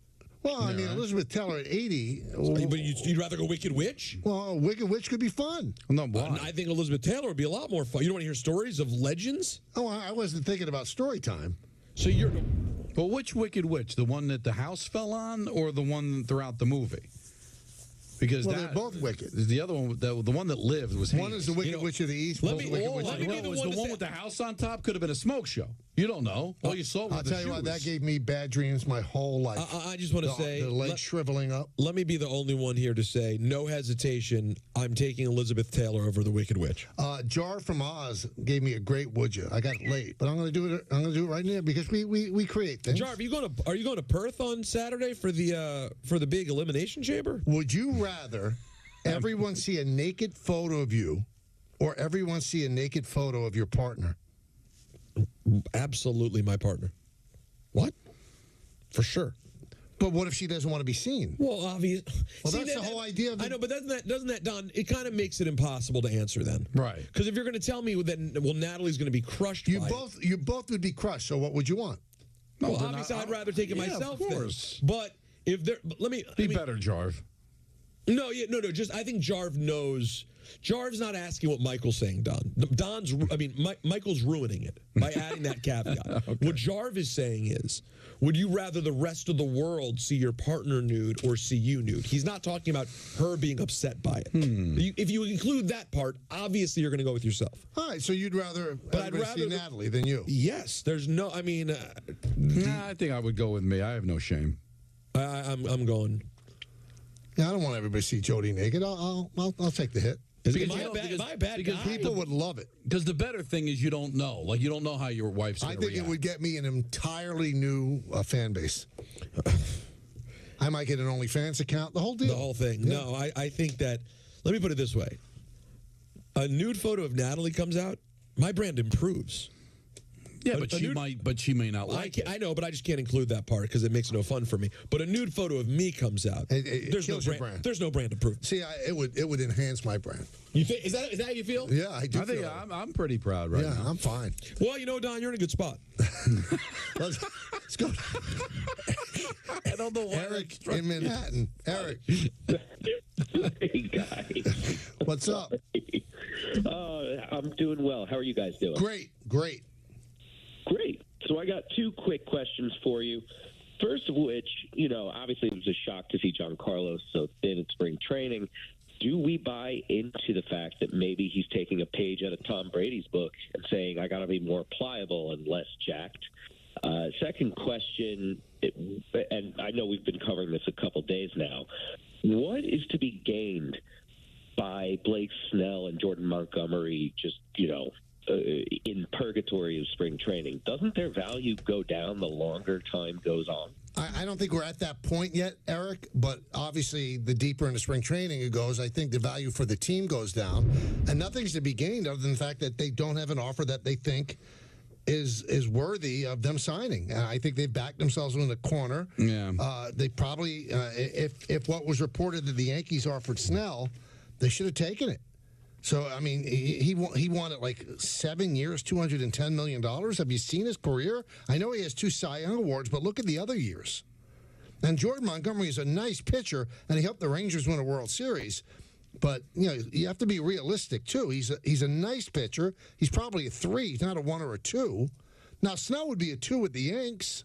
[SPEAKER 12] Well, I mean, Elizabeth Taylor at 80.
[SPEAKER 1] But you'd rather go Wicked Witch?
[SPEAKER 12] Well, Wicked Witch could be fun.
[SPEAKER 3] No, why?
[SPEAKER 1] I think Elizabeth Taylor would be a lot more fun. You don't want to hear stories of legends?
[SPEAKER 12] Oh, I wasn't thinking about story time.
[SPEAKER 1] So you're...
[SPEAKER 3] Well, which Wicked Witch? The one that the house fell on or the one throughout the movie? Because
[SPEAKER 12] they're both wicked.
[SPEAKER 3] The other one, the one that lived, was
[SPEAKER 12] one is the Wicked Witch of the East.
[SPEAKER 3] Let me be the one with the house on top. Could have been a smoke show. You don't know. All you saw was
[SPEAKER 12] I'll tell you what, that gave me bad dreams my whole life.
[SPEAKER 1] I just want to say,
[SPEAKER 12] the legs shriveling up.
[SPEAKER 1] Let me be the only one here to say, no hesitation. I'm taking Elizabeth Taylor over the Wicked Witch.
[SPEAKER 12] Jar from Oz gave me a great would you. I got it late, but I'm going to do it. I'm going to do it right now because we create things.
[SPEAKER 1] Jar, are you going to Perth on Saturday for the big elimination chamber?
[SPEAKER 12] Would you rather everyone see a naked photo of you, or everyone see a naked photo of your partner?
[SPEAKER 1] Absolutely my partner. What? For sure.
[SPEAKER 12] But what if she doesn't want to be seen?
[SPEAKER 1] Well, obviously.
[SPEAKER 12] Well, that's the whole idea of it.
[SPEAKER 1] I know, but doesn't that, Don, it kind of makes it impossible to answer then.
[SPEAKER 3] Right.
[SPEAKER 1] Because if you're going to tell me that, Natalie's going to be crushed
[SPEAKER 12] you both would be crushed, so what would you want?
[SPEAKER 1] Well, obviously, I'd rather take it myself.
[SPEAKER 3] Of course.
[SPEAKER 1] Then. But if there... Let me...
[SPEAKER 3] Be better, Jarv.
[SPEAKER 1] No, just I think Jarv knows... Jarv's not asking what Michael's saying, Don. Michael's ruining it by adding that caveat. Okay. What Jarv is saying is, would you rather the rest of the world see your partner nude or see you nude? He's not talking about her being upset by it. If you include that part, obviously you're going to go with yourself.
[SPEAKER 12] All right, so you'd rather see Natalie than you?
[SPEAKER 1] Yes. There's no, I mean...
[SPEAKER 3] I think I would go with me. I have no shame.
[SPEAKER 1] I'm going...
[SPEAKER 12] Yeah, I don't want everybody to see Jody naked. I'll take the hit.
[SPEAKER 1] Am I a bad guy?
[SPEAKER 12] People would love it.
[SPEAKER 3] Because the better thing is you don't know. Like, you don't know how your wife's going to react.
[SPEAKER 12] I think it would get me an entirely new fan base. I might get an OnlyFans account, the whole deal.
[SPEAKER 1] The whole thing. Yeah. No, I think that, let me put it this way. A nude photo of Natalie comes out, my brand improves.
[SPEAKER 3] Yeah, but she may not like it.
[SPEAKER 1] I know, but I just can't include that part because it makes it no fun for me. But a nude photo of me comes out. There's no brand. There's no brand improvement.
[SPEAKER 12] See, it would enhance my brand.
[SPEAKER 1] You think is that how you feel?
[SPEAKER 12] Yeah, I do.
[SPEAKER 3] I think I'm pretty proud right now.
[SPEAKER 12] Yeah, I'm fine.
[SPEAKER 1] Well, Don, you're in a good spot.
[SPEAKER 12] Let's go.
[SPEAKER 3] I don't know why.
[SPEAKER 12] Eric in Manhattan. Eric.
[SPEAKER 2] Hey guys.
[SPEAKER 12] What's up?
[SPEAKER 2] I'm doing well. How are you guys doing?
[SPEAKER 12] Great.
[SPEAKER 2] Great. So I got two quick questions for you. First of which, obviously it was a shock to see Giancarlo so thin at spring training. Do we buy into the fact that maybe he's taking a page out of Tom Brady's book and saying, I got to be more pliable and less jacked? Second question, and I know we've been covering this a couple days now. What is to be gained by Blake Snell and Jordan Montgomery just, in purgatory of spring training? Doesn't their value go down the longer time goes on?
[SPEAKER 12] I don't think we're at that point yet, Eric, but obviously the deeper into spring training it goes, I think the value for the team goes down. And nothing's to be gained other than the fact that they don't have an offer that they think is worthy of them signing. I think they've backed themselves in the corner.
[SPEAKER 3] Yeah.
[SPEAKER 12] They probably, if what was reported that the Yankees offered Snell, they should have taken it. So, I mean, he wanted like 7 years, $210 million. Have you seen his career? I know he has 2 Cy Young Awards, but look at the other years. And Jordan Montgomery is a nice pitcher, and he helped the Rangers win a World Series. But, you have to be realistic, too. He's a nice pitcher. He's probably a 3. He's not a 1 or a 2. Now, Snell would be a 2 with the Yanks.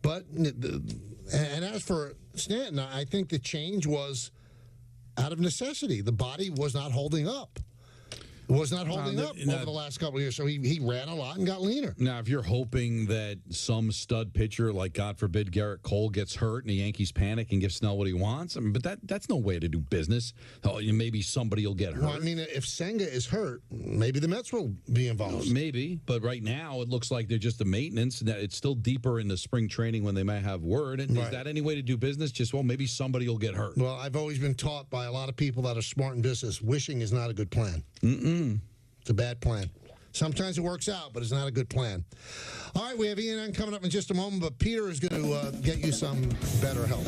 [SPEAKER 12] But, and as for Stanton, I think the change was out of necessity. The body was not holding up. Was not holding up over the last couple of years, so he ran a lot and got leaner.
[SPEAKER 3] Now, if you're hoping that some stud pitcher, like God forbid Garrett Cole, gets hurt and the Yankees panic and give Snell what he wants, I mean, but that's no way to do business. Oh, maybe somebody will get hurt.
[SPEAKER 12] Well, I mean, if Senga is hurt, maybe the Mets will be involved.
[SPEAKER 3] Maybe, but right now it looks like they're just a maintenance. It's still deeper into spring training when they might have word. And is that any way to do business? Just, well, maybe somebody will get hurt.
[SPEAKER 12] Well, I've always been taught by a lot of people that are smart in business, wishing is not a good plan. It's a bad plan. Sometimes it works out, but it's not a good plan. All right, we have Ian coming up in just a moment, but Peter is going to get you some better help.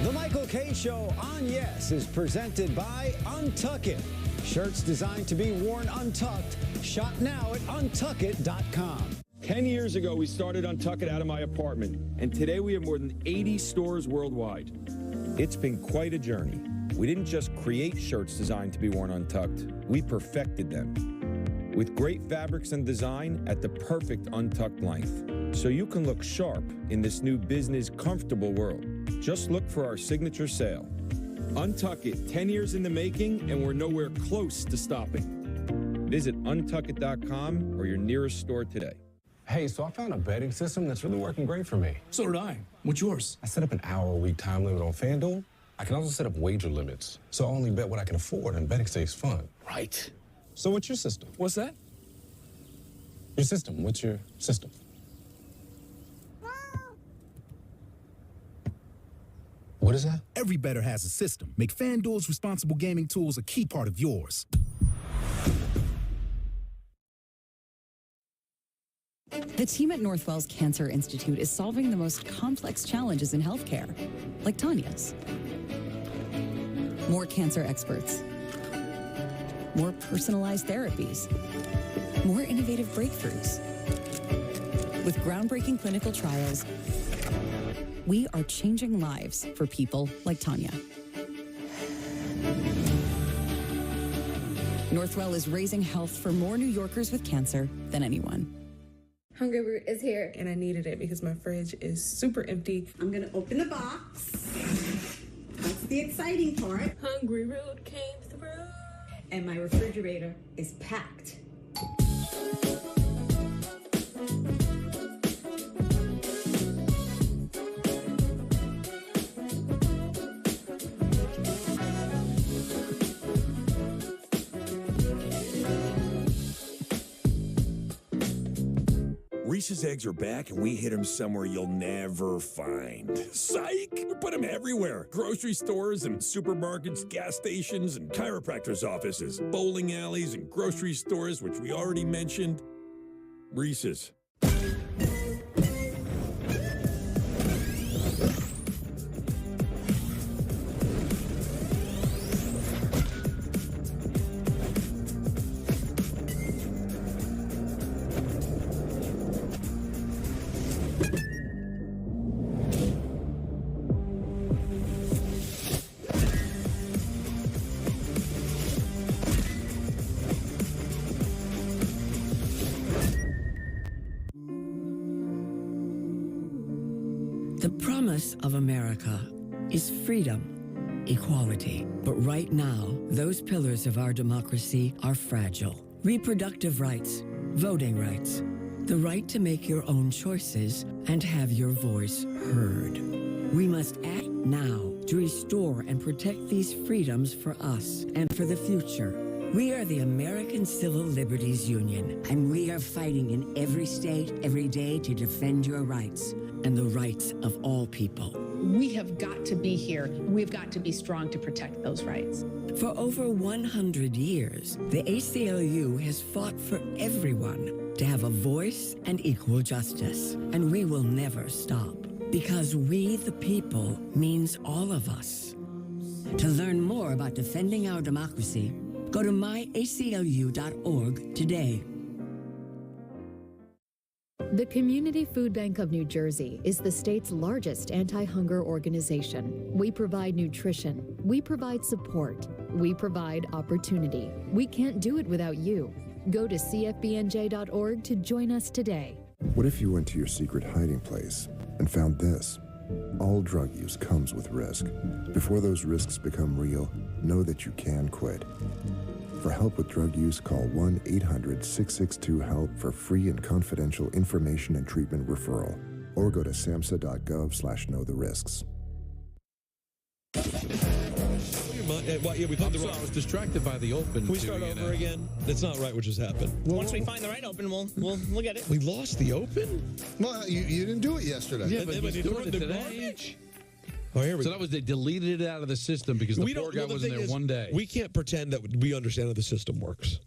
[SPEAKER 19] The Michael Kay Show on Yes is presented by Untuck It. Shirts designed to be worn untucked. Shop now at untuckit.com.
[SPEAKER 10] 10 years ago, we started Untuck It out of my apartment, and today we have more than 80 stores worldwide. It's been quite a journey. We didn't just create shirts designed to be worn untucked, we perfected them. With great fabrics and design at the perfect untucked length, so you can look sharp in this new business comfortable world. Just look for our signature sale. Untuck It, 10 years in the making, and we're nowhere close to stopping. Visit untuckit.com or your nearest store today.
[SPEAKER 11] Hey, so I found a betting system that's really working great for me.
[SPEAKER 13] So did I. What's yours?
[SPEAKER 11] I set up an hour-a-week time limit on FanDuel. I can also set up wager limits, so I only bet what I can afford, and betting stays fun.
[SPEAKER 13] Right.
[SPEAKER 11] So what's your system?
[SPEAKER 13] What's that?
[SPEAKER 11] Your system. What's your system? What is that?
[SPEAKER 13] Every bettor has a system. Make FanDuel's responsible gaming tools a key part of yours.
[SPEAKER 16] The team at Northwell's Cancer Institute is solving the most complex challenges in healthcare, like Tanya's. More cancer experts, more personalized therapies, more innovative breakthroughs. With groundbreaking clinical trials, we are changing lives for people like Tanya. Northwell is raising health for more New Yorkers with cancer than anyone.
[SPEAKER 17] Hungry Root is here, and I needed it because my fridge is super empty.
[SPEAKER 25] I'm gonna open the box. That's the exciting part.
[SPEAKER 17] Hungry Root came through.
[SPEAKER 25] And my refrigerator is packed.
[SPEAKER 26] Reese's eggs are back, and we hit them somewhere you'll never find. Psych! We put them everywhere. Grocery stores and supermarkets, gas stations, and chiropractors' offices, bowling alleys and grocery stores, which we already mentioned. Reese's.
[SPEAKER 28] The promise of America is freedom, equality. But right now, those pillars of our democracy are fragile. Reproductive rights, voting rights, the right to make your own choices and have your voice heard. We must act now to restore and protect these freedoms for us and for the future. We are the American Civil Liberties Union, and we are fighting in every state, every day to defend your rights and the rights of all people.
[SPEAKER 20] We have got to be here. We've got to be strong to protect those rights.
[SPEAKER 28] For over 100 years, the ACLU has fought for everyone to have a voice and equal justice, and we will never stop. Because we, the people, means all of us. To learn more about defending our democracy, go to myaclu.org today.
[SPEAKER 29] The Community Food Bank of New Jersey is the state's largest anti-hunger organization. We provide nutrition. We provide support. We provide opportunity. We can't do it without you. Go to cfbnj.org to join us today.
[SPEAKER 30] What if you went to your secret hiding place and found this?
[SPEAKER 4] All drug use comes with risk. Before those risks become real, know that you can quit. For help with drug use, call 1-800-662-HELP for free and confidential information and treatment referral. Or go to samhsa.gov/knowtherisks.
[SPEAKER 3] I was distracted by the open.
[SPEAKER 1] Can we start over again? That's not right what just happened.
[SPEAKER 21] Once we find the right open, we'll look at it.
[SPEAKER 1] We lost the open?
[SPEAKER 12] Well, you didn't do it yesterday.
[SPEAKER 3] Yeah, but he's doing it today.
[SPEAKER 1] Oh, here we
[SPEAKER 3] So
[SPEAKER 1] go.
[SPEAKER 3] that was they deleted it out of the system because the poor guy wasn't there one day.
[SPEAKER 1] We can't pretend that we understand how the system works,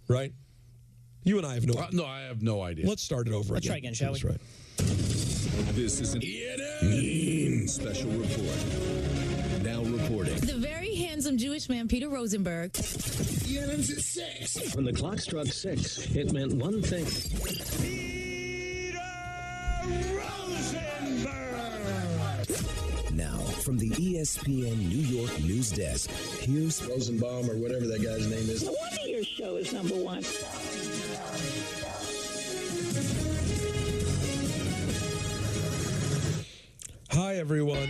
[SPEAKER 1] right? You and I have no idea.
[SPEAKER 3] No, I have no idea.
[SPEAKER 1] Let's start it over
[SPEAKER 21] Let's
[SPEAKER 1] again.
[SPEAKER 21] try again, shall we?
[SPEAKER 1] That's right.
[SPEAKER 5] This is an ENN special report. Now reporting.
[SPEAKER 6] The very handsome Jewish man, Peter Rosenberg.
[SPEAKER 5] ENN's at 6.
[SPEAKER 14] When the clock struck 6, it meant one thing.
[SPEAKER 5] Now, from the ESPN New York news desk, here's Rosenbaum or whatever that guy's name is.
[SPEAKER 15] No wonder your show is number one.
[SPEAKER 1] Hi, everyone.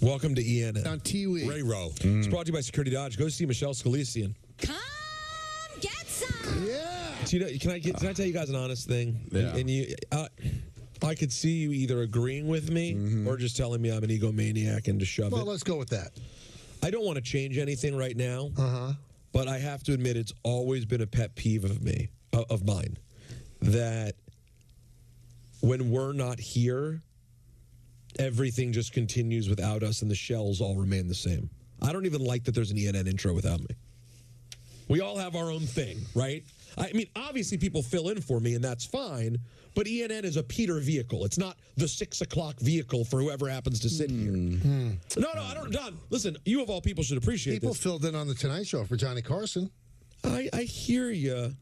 [SPEAKER 1] Welcome to ENN.
[SPEAKER 12] On TV.
[SPEAKER 1] Ray Rowe. It's brought to you by Security Dodge. Go see Michelle Scalisian.
[SPEAKER 6] Come get some.
[SPEAKER 12] Yeah.
[SPEAKER 1] So, can I tell you guys an honest thing?
[SPEAKER 3] Yeah.
[SPEAKER 1] And you, I could see you either agreeing with me or just telling me I'm an egomaniac and to shove
[SPEAKER 12] Well,
[SPEAKER 1] it.
[SPEAKER 12] let's go with that.
[SPEAKER 1] I don't want to change anything right now,
[SPEAKER 12] Uh-huh.
[SPEAKER 1] but I have to admit it's always been a pet peeve of mine, that when we're not here, everything just continues without us and the shells all remain the same. I don't even like that there's an ENN intro without me. We all have our own thing, right? I mean, obviously people fill in for me and that's fine, but ENN is a Peter vehicle. It's not the 6 o'clock vehicle for whoever happens to sit here. No, I don't. Don, listen, you of all people should appreciate
[SPEAKER 12] People
[SPEAKER 1] this.
[SPEAKER 12] filled in on the Tonight Show for Johnny Carson.
[SPEAKER 1] I hear you.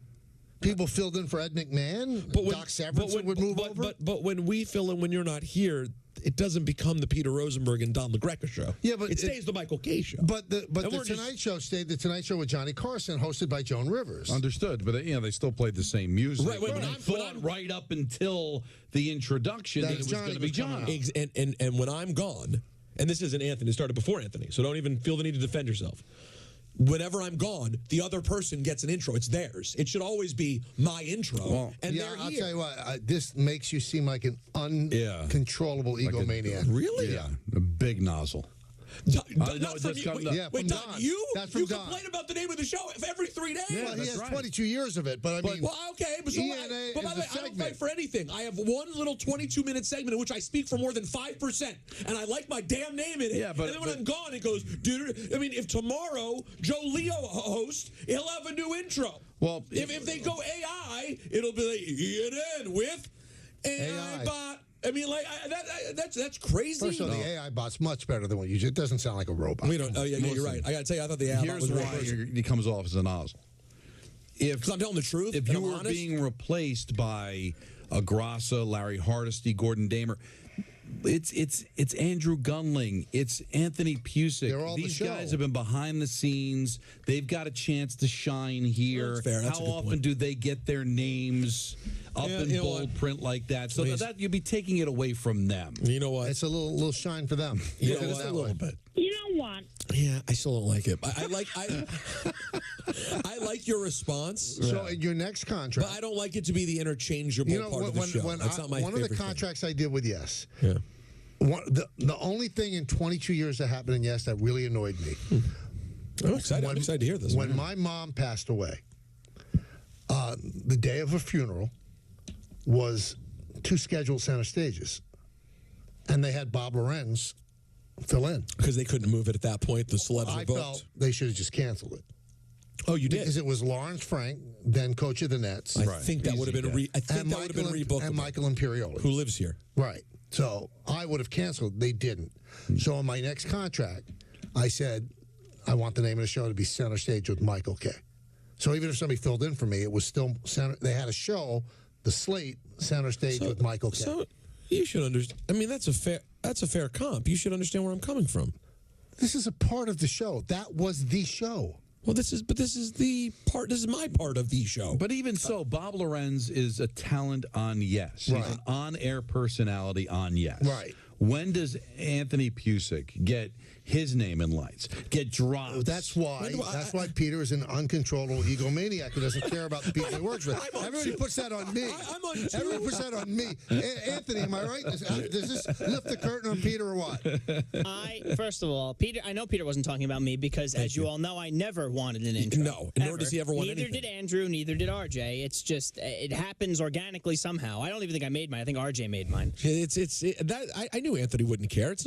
[SPEAKER 12] People filled in for Ed McMahon. Doc Severinsen would move over.
[SPEAKER 1] But when we fill in when you're not here, it doesn't become the Peter Rosenberg and Don LaGreca show.
[SPEAKER 12] Yeah, but
[SPEAKER 1] it stays the Michael Kay show.
[SPEAKER 12] But the Tonight Show stayed the Tonight Show with Johnny Carson, hosted by Joan Rivers.
[SPEAKER 3] Understood, but they still played the same music.
[SPEAKER 1] Right,
[SPEAKER 3] but I thought right up until the introduction that it was going to be John.
[SPEAKER 1] And when I'm gone, and this isn't Anthony, it started before Anthony, so don't even feel the need to defend yourself. Whenever I'm gone, the other person gets an intro. It's theirs. It should always be my intro. And they're
[SPEAKER 12] I'll
[SPEAKER 1] here.
[SPEAKER 12] tell you what, this makes you seem like an uncontrollable egomaniac.
[SPEAKER 1] Really?
[SPEAKER 3] Yeah, a big nozzle.
[SPEAKER 1] Not
[SPEAKER 3] no,
[SPEAKER 1] from you. Wait, Don,
[SPEAKER 12] Don.
[SPEAKER 1] you?
[SPEAKER 12] That's from
[SPEAKER 1] You
[SPEAKER 12] Don.
[SPEAKER 1] complain about the name of the show every 3 days.
[SPEAKER 12] Yeah, well, he has 22 years of it, but I mean,
[SPEAKER 1] well, okay, but,
[SPEAKER 12] ENA
[SPEAKER 1] but by
[SPEAKER 12] is
[SPEAKER 1] the way,
[SPEAKER 12] a
[SPEAKER 1] I don't
[SPEAKER 12] segment.
[SPEAKER 1] fight for anything. I have one little 22-minute segment in which I speak for more than 5%, and I like my damn name in it.
[SPEAKER 3] Yeah, but
[SPEAKER 1] and then when I'm gone, it goes. I mean, if tomorrow Joe Leo hosts, he'll have a new intro.
[SPEAKER 3] Well,
[SPEAKER 1] if they go AI, it'll be like ENN with AI bot. I mean, like that's crazy.
[SPEAKER 12] First of all, the AI bot's much better than what you did. It doesn't sound like a robot.
[SPEAKER 1] We don't. Oh yeah, you're right. I got to tell you, I thought the AI bot was
[SPEAKER 3] Here's
[SPEAKER 1] real
[SPEAKER 3] why
[SPEAKER 1] person.
[SPEAKER 3] he comes off as a nozzle.
[SPEAKER 1] Because I'm telling the truth.
[SPEAKER 3] If
[SPEAKER 1] and
[SPEAKER 3] you
[SPEAKER 1] I'm
[SPEAKER 3] were
[SPEAKER 1] honest,
[SPEAKER 3] being replaced by a Grassa, Larry Hardesty, Gordon Damer, it's Andrew Gunling, it's Anthony Pusick.
[SPEAKER 12] They're all
[SPEAKER 3] These
[SPEAKER 12] the show.
[SPEAKER 3] guys have been behind the scenes. They've got a chance to shine here.
[SPEAKER 1] That's fair. That's
[SPEAKER 3] How
[SPEAKER 1] a good
[SPEAKER 3] often
[SPEAKER 1] point.
[SPEAKER 3] do they get their names up in
[SPEAKER 1] you know
[SPEAKER 3] bold
[SPEAKER 1] what?
[SPEAKER 3] print like that? So
[SPEAKER 1] Please.
[SPEAKER 3] that you'd be taking it away from them.
[SPEAKER 1] You know what?
[SPEAKER 12] It's a little shine for them.
[SPEAKER 1] You
[SPEAKER 12] Look
[SPEAKER 1] know
[SPEAKER 12] at it
[SPEAKER 1] what?
[SPEAKER 12] that
[SPEAKER 1] A little
[SPEAKER 12] way.
[SPEAKER 1] bit.
[SPEAKER 15] You know what?
[SPEAKER 1] Yeah, I still don't like it. I like your response.
[SPEAKER 12] So in your next contract,
[SPEAKER 1] But I don't like it to be the interchangeable part of the show. That's not my
[SPEAKER 12] one of
[SPEAKER 1] favorite
[SPEAKER 12] the
[SPEAKER 1] thing.
[SPEAKER 12] contracts I did with Yes.
[SPEAKER 1] Yeah.
[SPEAKER 12] The only thing in 22 years that happened in Yes that really annoyed me.
[SPEAKER 1] I'm excited. I'm excited to hear this.
[SPEAKER 12] When my mom passed away, the day of her funeral was 2 scheduled center stages, and they had Bob Lorenz fill in
[SPEAKER 1] Because they couldn't move it at that point. The celebs were
[SPEAKER 12] I
[SPEAKER 1] booked.
[SPEAKER 12] felt they should have just canceled it.
[SPEAKER 1] Oh, you did?
[SPEAKER 12] Because it was Lawrence Frank, then coach of the Nets.
[SPEAKER 1] I think that would have been rebookable.
[SPEAKER 12] And Michael Imperioli.
[SPEAKER 1] Who lives here.
[SPEAKER 12] Right. So I would have canceled. They didn't. So on my next contract, I said, I want the name of the show to be Center Stage with Michael Kay. So even if somebody filled in for me, it was still center. They had a show, the slate, Center Stage with Michael Kay.
[SPEAKER 1] So you should understand. I mean, that's a fair comp. You should understand where I'm coming from.
[SPEAKER 12] This is a part of the show. That was the show.
[SPEAKER 1] Well, this is the part. This is my part of the show.
[SPEAKER 3] But even so, Bob Lorenz is a talent on Yes.
[SPEAKER 12] Right.
[SPEAKER 3] He's an on-air personality on Yes.
[SPEAKER 12] Right.
[SPEAKER 3] When does Anthony Pusick get his name in lights? Get dropped?
[SPEAKER 12] That's why Peter is an uncontrollable egomaniac who doesn't care about the people he works with. Everybody puts that on me. Everybody puts that on me. Anthony, am I right? Does this lift the curtain on Peter or what?
[SPEAKER 21] First of all, Peter, I know Peter wasn't talking about me because, as you all know, I never wanted an intro.
[SPEAKER 1] No, nor does he ever want anything.
[SPEAKER 21] Neither did Andrew, neither did RJ. It's just, it happens organically somehow. I don't even think I made mine. I think RJ made mine.
[SPEAKER 1] I knew Anthony wouldn't care. It's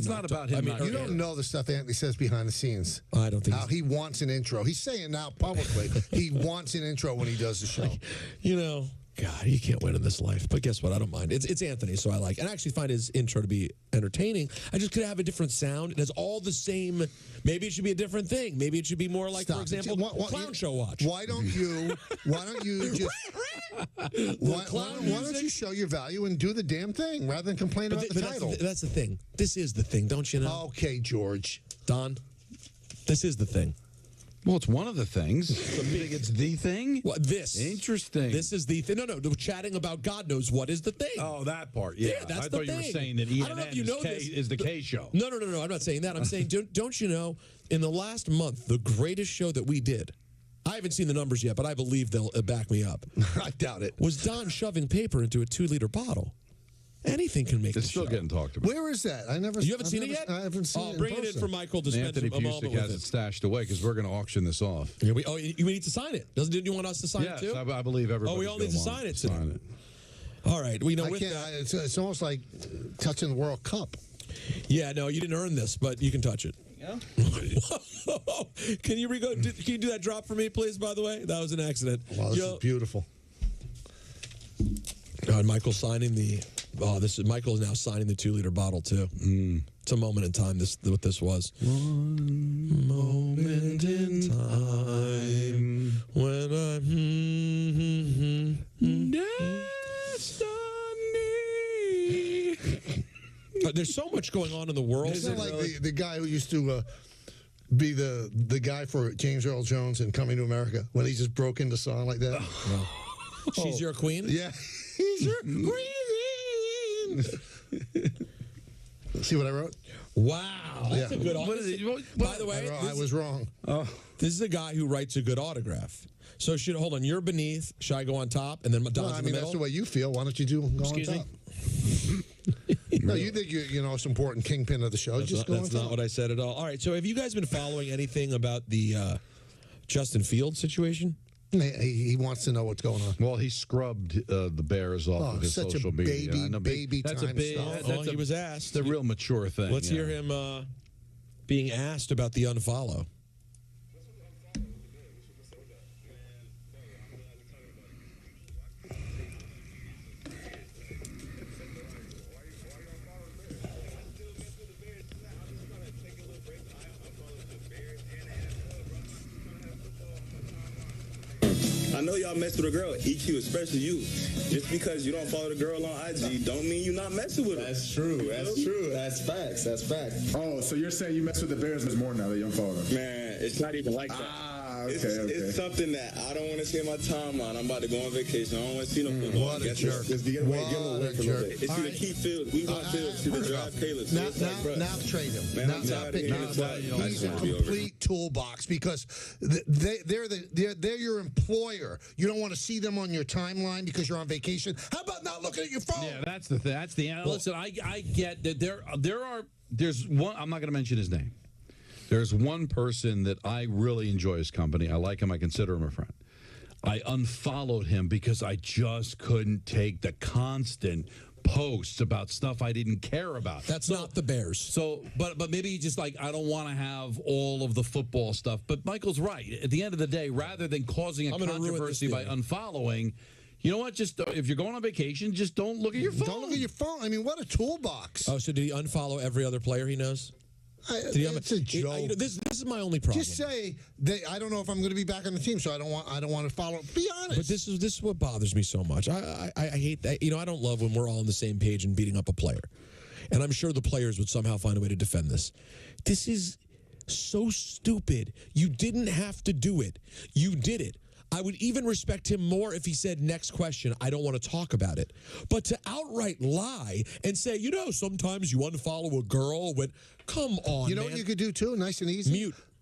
[SPEAKER 1] not about him.
[SPEAKER 12] You don't know the stuff Anthony says behind the scenes.
[SPEAKER 1] I don't think
[SPEAKER 12] how he wants an intro. He's saying now publicly he wants an intro when he does the show.
[SPEAKER 1] You know, God, you can't win in this life. But guess what? I don't mind. It's Anthony, so I like. And I actually find his intro to be entertaining. I just could have a different sound. It has all the same. Maybe it should be a different thing. Maybe it should be more like, for example, Clown Show Watch.
[SPEAKER 12] Why don't you just? Why don't you show your value and do the damn thing rather than complain about the title?
[SPEAKER 1] That's the thing. This is the thing, don't you know?
[SPEAKER 12] Okay, George.
[SPEAKER 1] Don, this is the thing.
[SPEAKER 3] Well, it's one of the things. You think it's the thing?
[SPEAKER 1] What, this.
[SPEAKER 3] Interesting.
[SPEAKER 1] This is the thing. No, chatting about God knows what is the thing.
[SPEAKER 3] Oh, that part. Yeah,
[SPEAKER 1] that's
[SPEAKER 3] I thought you were saying that ENN is the K show.
[SPEAKER 1] No. I'm not saying that. I'm saying, don't you know, in the last month, the greatest show that we did, I haven't seen the numbers yet, but I believe they'll back me up.
[SPEAKER 12] I doubt it.
[SPEAKER 1] Was Don shoving paper into a 2-liter bottle. Anything can make
[SPEAKER 3] it's still getting talked about.
[SPEAKER 12] Where is that?
[SPEAKER 1] You haven't seen it yet?
[SPEAKER 12] I haven't seen it.
[SPEAKER 1] Bring it in for Michael to spend
[SPEAKER 3] Anthony
[SPEAKER 1] a moment
[SPEAKER 3] Pusick
[SPEAKER 1] with
[SPEAKER 3] has it stashed away because we're going to auction this off.
[SPEAKER 1] Yeah, you need to sign it. Didn't you want us to sign it too?
[SPEAKER 3] Yes, I believe everybody.
[SPEAKER 1] Oh, we all need to sign it today. All right. We know
[SPEAKER 12] it's almost like touching the World Cup.
[SPEAKER 1] Yeah, no, you didn't earn this, but you can touch it.
[SPEAKER 21] Yeah.
[SPEAKER 1] Can you do that drop for me, please? By the way, that was an accident.
[SPEAKER 12] Wow, this is beautiful.
[SPEAKER 1] God, Michael's signing the. Oh, Michael is now signing the 2-liter bottle too. It's a moment in time. What this was. One moment in time when destiny. There's so much going on in the world.
[SPEAKER 12] Isn't it like the guy who used to be the guy for James Earl Jones in Coming to America when he just broke into song like that?
[SPEAKER 1] She's your queen?
[SPEAKER 12] Yeah. He's your queen. See what I wrote?
[SPEAKER 1] Wow. That's a good autograph. By the way,
[SPEAKER 12] I was wrong.
[SPEAKER 1] This is a guy who writes a good autograph. So hold on, you're beneath. Should I go on top? And then Don's in the middle?
[SPEAKER 12] That's the way you feel. Why don't you go on top? No, you think you're most important kingpin of the show. That's
[SPEAKER 1] not what I said at all. All right, so have you guys been following anything about the Justin Fields situation?
[SPEAKER 12] He wants to know what's going on.
[SPEAKER 3] Well, he scrubbed the Bears off of his social media.
[SPEAKER 12] Baby
[SPEAKER 3] that's
[SPEAKER 12] time
[SPEAKER 3] a big.
[SPEAKER 12] stuff.
[SPEAKER 1] He was asked.
[SPEAKER 3] It's a real mature thing.
[SPEAKER 1] Let's hear him being asked about the unfollow.
[SPEAKER 2] I know y'all mess with a girl, EQ, especially you. Just because you don't follow the girl on IG don't mean you're not messing with her.
[SPEAKER 7] That's true. That's true. That's facts. That's facts. Oh, so you're saying you mess with the Bears more now that you don't follow them?
[SPEAKER 2] Man, it's not even like that.
[SPEAKER 7] Okay,
[SPEAKER 2] it's something that I don't want to see in my timeline. I'm about to go on vacation. I don't want to see no football.
[SPEAKER 12] What a jerk.
[SPEAKER 2] Just get away for a little bit. It's either keep Fields. We want Fields to drive Caleb.
[SPEAKER 12] Now trade him.
[SPEAKER 2] Man,
[SPEAKER 12] Now pick him. He's a complete toolbox because they're your employer. You don't want to see them on your timeline because you're on vacation. How about not looking at your phone?
[SPEAKER 3] Yeah, that's the thing. Listen, I get that there's one. I'm not going to mention his name. There's one person that I really enjoy his company. I like him. I consider him a friend. I unfollowed him because I just couldn't take the constant posts about stuff I didn't care about.
[SPEAKER 1] That's not the Bears.
[SPEAKER 3] So, but maybe just like I don't want to have all of the football stuff. But Michael's right. At the end of the day, rather than causing a controversy by unfollowing, you know what? Just if you're going on vacation, just don't look at your phone.
[SPEAKER 12] Don't look at your phone. I mean, what a toolbox.
[SPEAKER 1] Oh, so did he unfollow every other player he knows?
[SPEAKER 12] It's a joke.
[SPEAKER 1] This is my only problem.
[SPEAKER 12] Just say I don't know if I'm going to be back on the team, so I don't want to follow. Be honest.
[SPEAKER 1] But this is what bothers me so much. I hate that. I don't love when we're all on the same page and beating up a player. And I'm sure the players would somehow find a way to defend this. This is so stupid. You didn't have to do it. You did it. I would even respect him more if he said, next question, I don't want to talk about it. But to outright lie and say, sometimes you unfollow a girl when, come on,
[SPEAKER 12] You know what you could do, too? Nice and easy?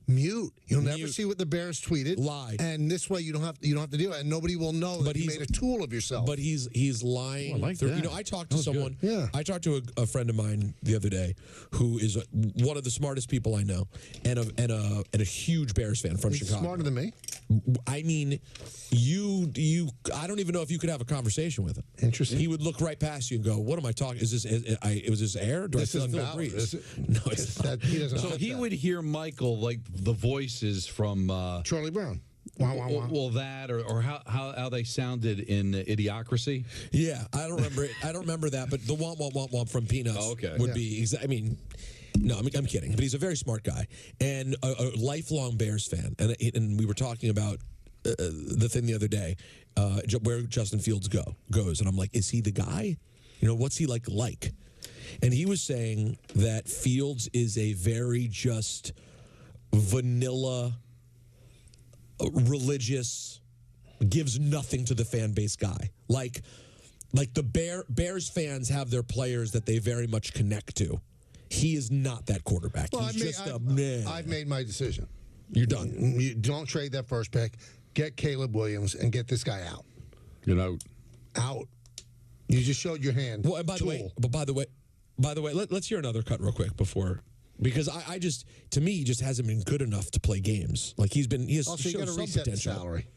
[SPEAKER 1] Mute.
[SPEAKER 12] You'll never see what the Bears tweeted.
[SPEAKER 1] Lie.
[SPEAKER 12] And this way you don't have to do it, and nobody will know that you made a tool of yourself.
[SPEAKER 1] But he's lying.
[SPEAKER 3] I like that.
[SPEAKER 1] I talked to someone.
[SPEAKER 12] Good. Yeah.
[SPEAKER 1] I talked to a friend of mine the other day who is one of the smartest people I know, and a huge Bears fan from Chicago.
[SPEAKER 12] Smarter than me.
[SPEAKER 1] I mean, I don't even know if you could have a conversation with him.
[SPEAKER 12] Interesting.
[SPEAKER 1] He would look right past you and go, "What am I talking? Is this? Was this air? Do
[SPEAKER 12] This
[SPEAKER 1] I
[SPEAKER 12] isn't
[SPEAKER 1] feel
[SPEAKER 12] valid,
[SPEAKER 1] breeze?"
[SPEAKER 12] is it?
[SPEAKER 1] No, it's not.
[SPEAKER 12] He doesn't.
[SPEAKER 3] So he would hear Michael like the voices from
[SPEAKER 12] Charlie Brown. Wow, wow, wow.
[SPEAKER 3] Well, that or how they sounded in Idiocracy.
[SPEAKER 1] Yeah, I don't remember it. I don't remember that, but the womp from Peanuts would be. I mean. No, I'm kidding. But he's a very smart guy and a lifelong Bears fan. And we were talking about the thing the other day, where Justin Fields goes. And I'm like, is he the guy? What's he like? And he was saying that Fields is a very just vanilla, religious, gives nothing to the fan base guy. Like the Bears fans have their players that they very much connect to. He is not that quarterback.
[SPEAKER 12] Well, I've made my decision.
[SPEAKER 1] You're done.
[SPEAKER 12] You don't trade that first pick. Get Caleb Williams and get this guy out.
[SPEAKER 3] Get out.
[SPEAKER 12] Out. You just showed your hand.
[SPEAKER 1] Well, and by the way, let's hear another cut real quick because I just, to me, he just hasn't been good enough to play games. Like he has
[SPEAKER 12] also, you got to
[SPEAKER 1] some
[SPEAKER 12] reset the
[SPEAKER 1] potential.
[SPEAKER 12] salary.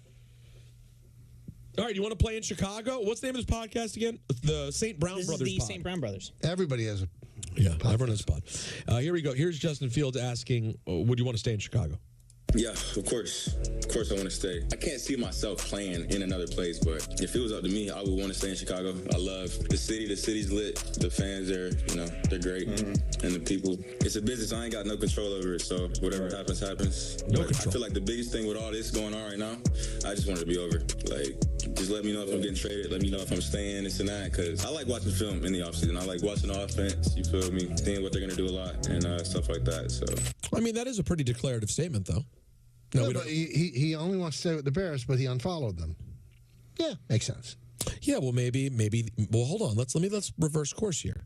[SPEAKER 1] All right, you want to play in Chicago? What's the name of this podcast again? The St. Brown
[SPEAKER 21] This
[SPEAKER 1] Brothers
[SPEAKER 21] is the
[SPEAKER 1] pod.
[SPEAKER 21] St. Brown Brothers.
[SPEAKER 12] Everybody has a
[SPEAKER 1] everyone has a pod. Here we go. Here's Justin Fields asking, would you want to stay in Chicago?
[SPEAKER 2] Yeah, of course. Of course I want to stay. I can't see myself playing in another place, but if it was up to me, I would want to stay in Chicago. I love the city. The city's lit. The fans there, they're great. Mm-hmm. And the people. It's a business. I ain't got no control over it, so whatever happens, happens.
[SPEAKER 1] No
[SPEAKER 2] but
[SPEAKER 1] control.
[SPEAKER 2] I feel like the biggest thing with all this going on right now, I just want it to be over. Like, just let me know if I'm getting traded. Let me know if I'm staying, this and that, because I like watching film in the offseason. I like watching the offense, you feel me? Seeing what they're going to do a lot and stuff like that, so.
[SPEAKER 1] I mean, that is a pretty declarative statement, though. No,
[SPEAKER 12] but he only wants to stay with the Bears, but he unfollowed them. Yeah, makes sense.
[SPEAKER 1] Yeah, well, maybe. Well, hold on. Let's reverse course here.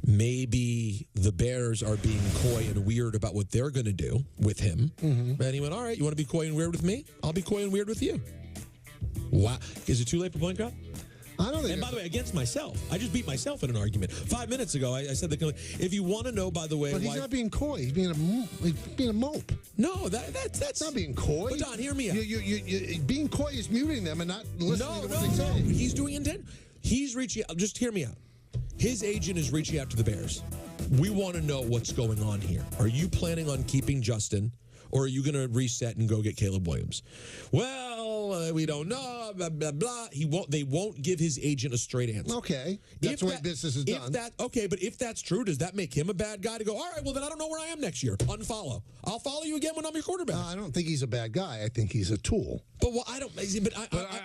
[SPEAKER 1] Maybe the Bears are being coy and weird about what they're going to do with him. Mm-hmm. And he went, all right, you want to be coy and weird with me? I'll be coy and weird with you. Wow. Is it too late for point guard?
[SPEAKER 12] I don't think.
[SPEAKER 1] And by the way, against myself, I just beat myself in an argument. 5 minutes ago, I said that if you want to know, by the way,
[SPEAKER 12] but he's not being coy. He's being a mope.
[SPEAKER 1] No, that's
[SPEAKER 12] not being coy.
[SPEAKER 1] But Don, hear me out.
[SPEAKER 12] You being coy is muting them and not listening to what they say.
[SPEAKER 1] He's doing intent. He's reaching out. Just hear me out. His agent is reaching out to the Bears. We want to know what's going on here. Are you planning on keeping Justin, or are you going to reset and go get Caleb Williams? Well, we don't know. Blah blah blah. They won't give his agent a straight answer.
[SPEAKER 12] Okay, that's the way business is done.
[SPEAKER 1] But if that's true, does that make him a bad guy to go? All right, well then I don't know where I am next year. Unfollow. I'll follow you again when I'm your quarterback.
[SPEAKER 12] I don't think he's a bad guy. I think he's a tool.
[SPEAKER 1] But I